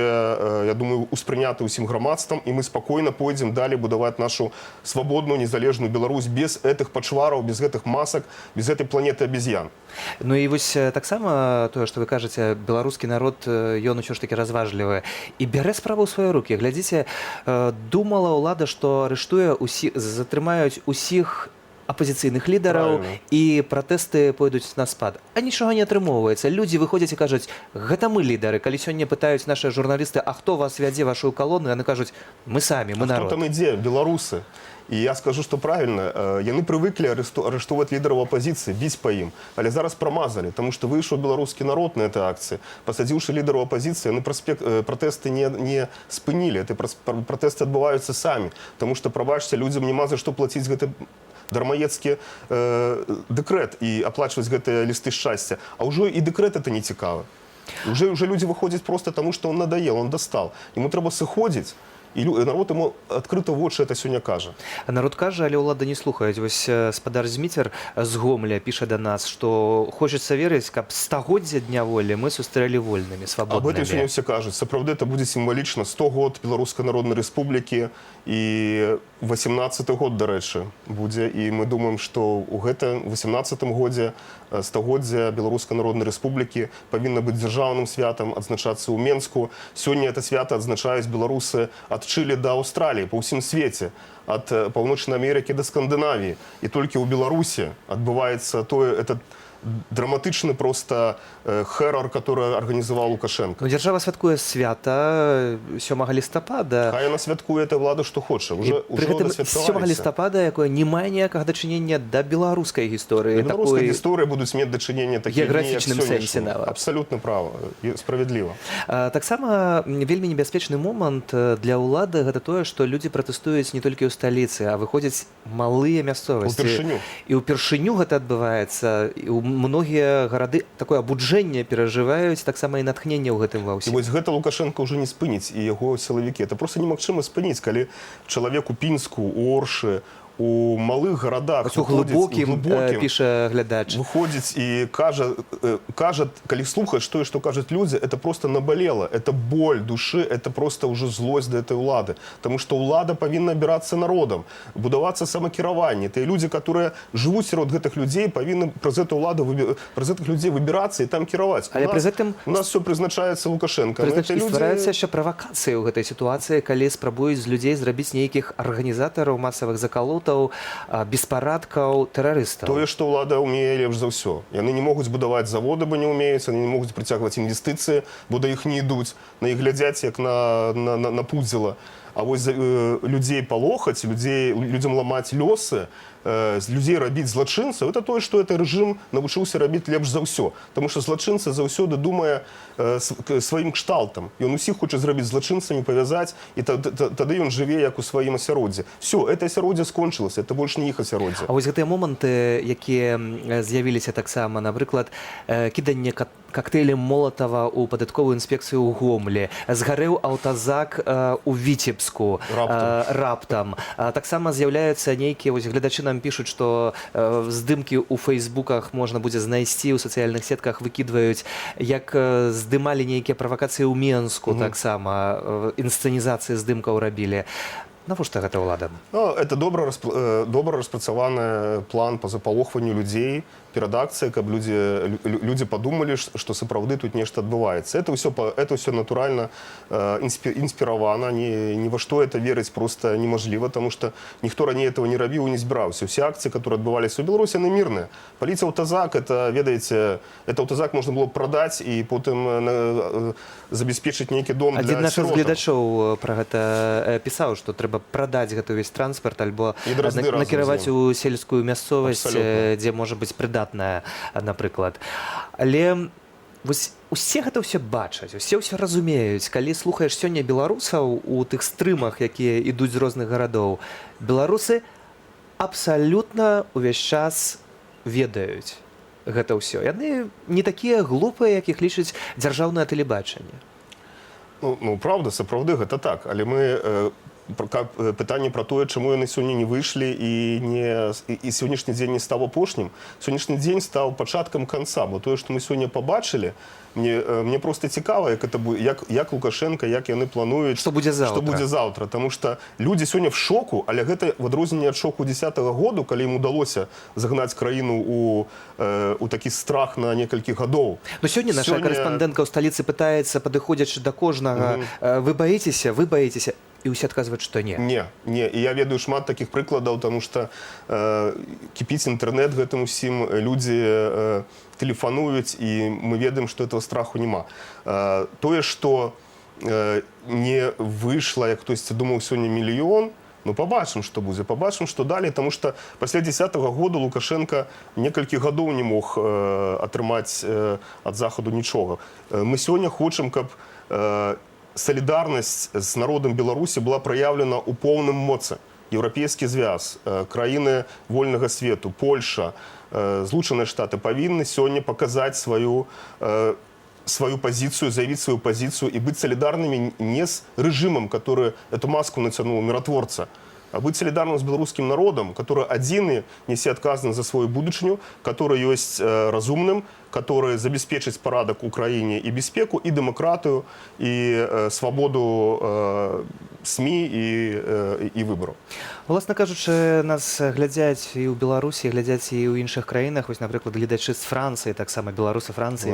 я думаю, успрынята ўсім грамадствам, і мы спакойна пойдзем далей будаваць нашу свабодную, незалежную Беларусь без гэтых пачвараў, без гэтых масак, без гэтай планеты абезьян. Ну і вось таксама тое, што вы кажаце, беларускі народ, ён усё ж такі разважлівы і бярэ справу ў свае рукі. Глядзіце, думала ўлада, што арыштуе затрымаюць усіх апозіцыйных лідараў і пратэсты пойдуць на спад. А нічога не атрымоўваецца. Людзі выходзяць і кажуць, гэта мы лідары. Калі сёння пытаюць нашыя журналісты, а хто вас вядзе вашу калону, яны кажуць, мы самі, мы народ. А хто там ідзе? Беларусы. І я скажу, што правільна, яны прывыклі арыштоўваць лідараў апазіцыі, біць па ім, але зараз прамазалі, таму што выйшаў беларускі народ на этой акцыі, пасадзіўшы лідараў апазіцыі, яны пратэсты не спынілі, пратэсты адбываюцца самі, таму што, прабачце, людзям няма за што плаціць гэты дармаедскі дэкрэт і аплачваць гэтыя лісты шчасця. А ўжо і дэкрэт это не цікава. Уже людзі выходзяць проста таму, што он надоел, он дастал. Яму трэба сыходзіць. І народ ему адкрыта вочы это сёння кажа. Народ кажа, але ўлада не слухаюць. Вось спадар Зміцер з Гомля піша да нас, што хочацца верыць, каб стагоддзя дня волі мы сустрэлі вольнымі, свабоднымі. Об этом сёння все кажуць. Сапраўды это будзе сімвалічна. 100 год Беларускай Народнай Рэспублікі і 18-й год, дарэчы, будзе. І мы думаем, што ў гэтым 18-м годзе стагоддзя Беларускай Народнай Рэспублікі павінна быць дзяржаўным святам, адзначацца ў Менску. Сёння это свята адзначаюць беларусы ад Чылі да Аўстраліі, па ўсім свеце, ад Паўночнай Амерыкі да Скандынавіі. І толькі ў Беларусі адбываецца этот драматычны просто хэрар, который арганізаваў Лукашенко. Ну, дзяржава святкуе свята 7 лістапада. Хай яна святкуе, эта ўлада, што хоча. Пры гэтым 7 лістапада, якое не мае ніякага дачынення да беларускай гісторыі. Да беларускай гісторыі будуць мець дачынення такія геаграфічным сэнсе нават. Абсалютна права, справядліва. Таксама вельмі небяспечны момант для ўлады гэта тое, што людзі пратэстуюць не толькі ў сталіцы, а выходзяць малыя мясцовасці. Упершыню. І ўпершыню гэта адбываецца. Многія гарады такое абуджэнне перажываюць, таксама і натхненне ў гэтым ва ўсім. І вось гэта Лукашенко ўжо не спыніць, і яго сілавікі. Это просто немагчыма спыніць, калі чалавек у Пінску, у Оршы, у малых гарадах, у глыбокім, піша глядач, выходзіць і кажа, калі слухаеш тое, што кажуць людзі, это просто набалела, это боль души, это просто уже злосць да этой улады. Таму што ўлада павінна абірацца народам, будавацца самакіраванне. Тыя людзі, которые жывуць сярод гэтых людзей, павінны праз эту ўладу, праз гэтых людзей выбірацца і там кіраваць. Але пры гэтым у нас все прызначаецца Лукашенко. Ствараецца яшчэ правакацыі ў гэтай сітуацыі, калі спрабуюць з людзей зрабіць нейкіх арганізатараў масавых закалотаў, беспарадкаў, тэрарыстаў. Тое, што ўлада ўмее лепш за ўсё. Яны не могуць будаваць заводы, бо не ўмеюць, яны не могуць прыцягваць інвестыцыі, бо да іх не ідуць, на іх глядзяць як на пудзіла. А вось людзей палохаць, людзям ламаць лёсы, людзей рабіць злачынцаў, это тое, што гэты рэжым навучыўся рабіць лепш за ўсё. Таму што злачынца заўсёды думае сваім кшталтам. Ён усіх хоча зрабіць злачынцамі, павязаць, і тады ён жыве як у сваім асяроддзі. Всё, это асяроддзе скончылася, это больш не іх асяроддзе. А вось гэтыя моманты, якія з'явіліся таксама, напрыклад, кіданне коктейлем Молотова у падатковую інспекцыю ў Гомлі, згарэў аўтазак у Віцебску раптам. Таксама з'яўляюцца нейкія, вось гледачы нам пішуць, што здымкі ў фейсбуках можна будзе знайсці, ў сацыяльных сетках выкідваюць, як здымалі нейкія правакацыі ў Менску, таксама інсцэнізацыі здымкаў рабілі. Навошта гэта ўладам? Это добра распрацаваны план па запалохванню людзей, перад акцыяй, каб людзі падумалі, што сапраўды тут нешта адбываецца. Это ўсё натуральна інспіравана, ні ва што это верыць проста немажліва, таму што ніхто раней этого не рабіў і не збіраўся. Усе акцыі, которые адбываліся ў Беларусі, яны мірныя. Паліць аўтазак, это, ведаеце, аўтазак можна было прадаць і потым забяспечыць нейкі дом для сіротаў. Адзін наш з гледачоў пра гэта пісаў, што трэба прадаць гэты ўвесь транспарт альбо накіраваць у сельскую мясцовасць, дзе можа быць прыдатная, напрыклад. Але вось усе гэта ўсё бачаць, усе ўсё разумеюць. Калі слухаеш сёння беларусаў у тых стрымах, якія ідуць з розных гарадоў, беларусы абсалютна ўвесь час ведаюць гэта ўсё. Яны не такія глупыя, якіх лічыць дзяржаўнае тэлебачанне. Ну, правда, сапраўды гэта так, але мы пытанне пра тое, чаму яны сёння не выйшлі і сённяшні дзень не стаў апошнім. Сённяшні дзень стаў пачаткам канца, бо тое, што мы сёння пабачылі, мне проста цікава, як Лукашенка, як яны плануюць, што будзе заўтра. Таму што людзі сёння в шоку, але гэта в адрозненне ад шоку 10-го году, калі ім удалося загнаць краіну у такі страх на некалькі гадоў. Но сёння наша карэспандэнтка ў сталіцы пытаецца, падыходзячы да кожнага, вы баіцеся? І ўсе адказваюць, што не. Не. І я ведаю шмат такіх прыкладаў, таму што кіпіць інтэрнэт гэтым усім, людзі тэлефануюць, і мы ведаем, што этого страху няма. Тое, што не выйшла, як хтосьці думаў, сёння мільён, ну, пабачым, што будзе, пабачым, што далей, таму што пасля 10-го году Лукашенка некалькі гадоў не мог атрымаць ад Захаду нічога. Мы сёння хочам, каб солідарнасць з народам Беларусі была праяўлена ў поўным моцы. Еўрапейскі звяз, краіны вольнага свету, Польша, Злучаныя Штаты павінны сёння паказаць сваю пазіцыю, заявіць сваю пазіцыю і быць салідарнымі не з рэжымам, который эту маску нацянул миротворца, а быць салідарным з беларускім народам, который адзіны несе адказнасць за сваю будучыню, который ёсць разумным, который забяспечыць парадак у краіне і бяспеку, і дэмакратыю, і свабоду СМІ і выбару. Уласна кажучы, нас глядзяць і ў Беларусі, глядзяць і ў іншых краінах. Вось, напрыклад, гледачы з Францыі, таксама беларусы Францыі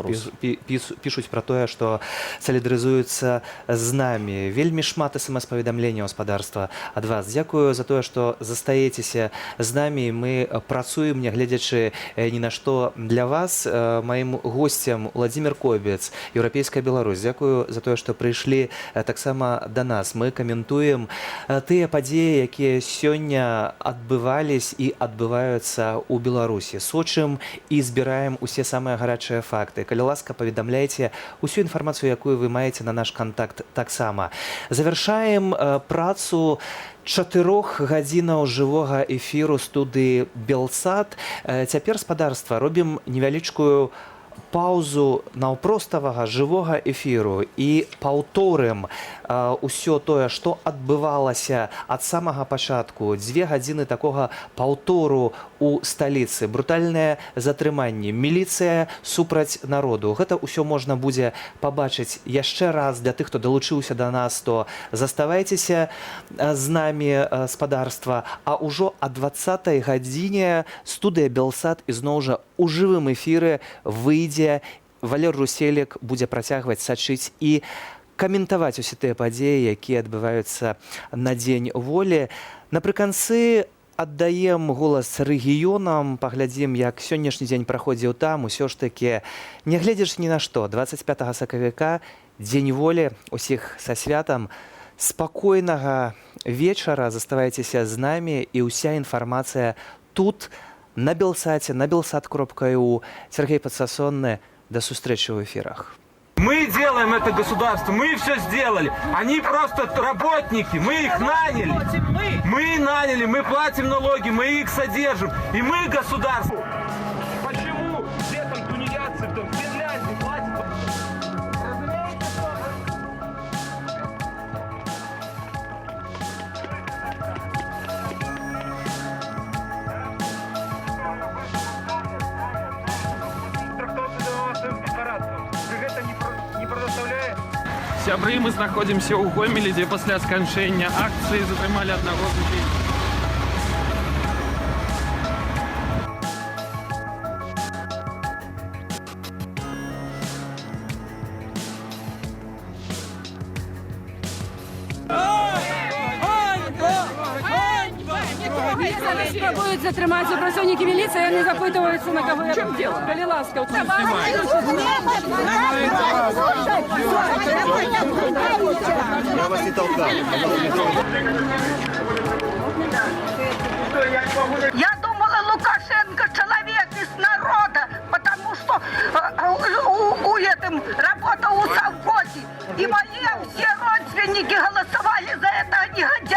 пішуць пра тое, што салідарызуюцца з намі. Вельмі шмат смс-паведамленняў гаспадарства ад вас. Дзякую за тое, што застаецеся з намі. Мы працуем, нягледзячы ні на што для вас. Маім госцям Владзімір Кобец, Еўрапейская Беларусь. Дзякую за тое, што прыйшлі таксама да нас. Мы каментуем тыя падзеі, якія сёння адбывались і адбываюцца ў Беларусі. Сочым і збіраем усе самыя гарачыя факты. Калі ласка, паведамляйце усю інфармацыю, якую вы маеце на наш кантакт таксама. Завяршаем працу 4 гадзінаў жывога эфіру студыі Белсат. Цяпер, спадарства, робім невялічкую паузу наўпроставага жывога эфіру і паўторым усё тое, што адбывалася ад самага пачатку. 2 гадзіны такога паўтору у сталіцы. Брутальнае затрыманне, міліцыя супраць народу. Гэта ўсё можна будзе пабачыць яшчэ раз для тых, хто далучыўся да нас, то заставайцеся з намі, спадарства. А ўжо о 20-й гадзіне студыя Белсат ізноў жа у жывым эфіры выйдзе. Валер Руселек будзе працягваць сачыць і каментаваць усе тыя падзеі, якія адбываюцца на Дзень волі. Напрыканцы аддаем голас рэгіёнам, паглядзім, як сённяшні дзень праходзіў там. Усё ж такі, нягледзячы ні на што, 25 сакавіка, Дзень волі, усіх са святам. Спакойнага вечара, заставайцеся з намі, і ўся інфармацыя тут, на Белсаце, на belsat.eu. Сергей Подсосонный, до сустрэчы ў эфірах. Мы делаем это государство, мы все сделали. Они просто работники, мы их наняли. Мы наняли, мы платим налоги, мы их содержим. И мы государство. Почему где там тунеядцы, там в Финляндии платят? Сябры, мы знаходзімся ў Гомелі, дзе пасля сканчэння акцыі затрымалі аднаго з людзей. Спробують затримати працівники міліції, вони запитуються, на кого я там діло. Коли ласка. Я вас не толкаю. Я думала, Лукашенко человек из народа, потому что у этом работал у совхозе. И мои все родственники голосовали за это негодяя.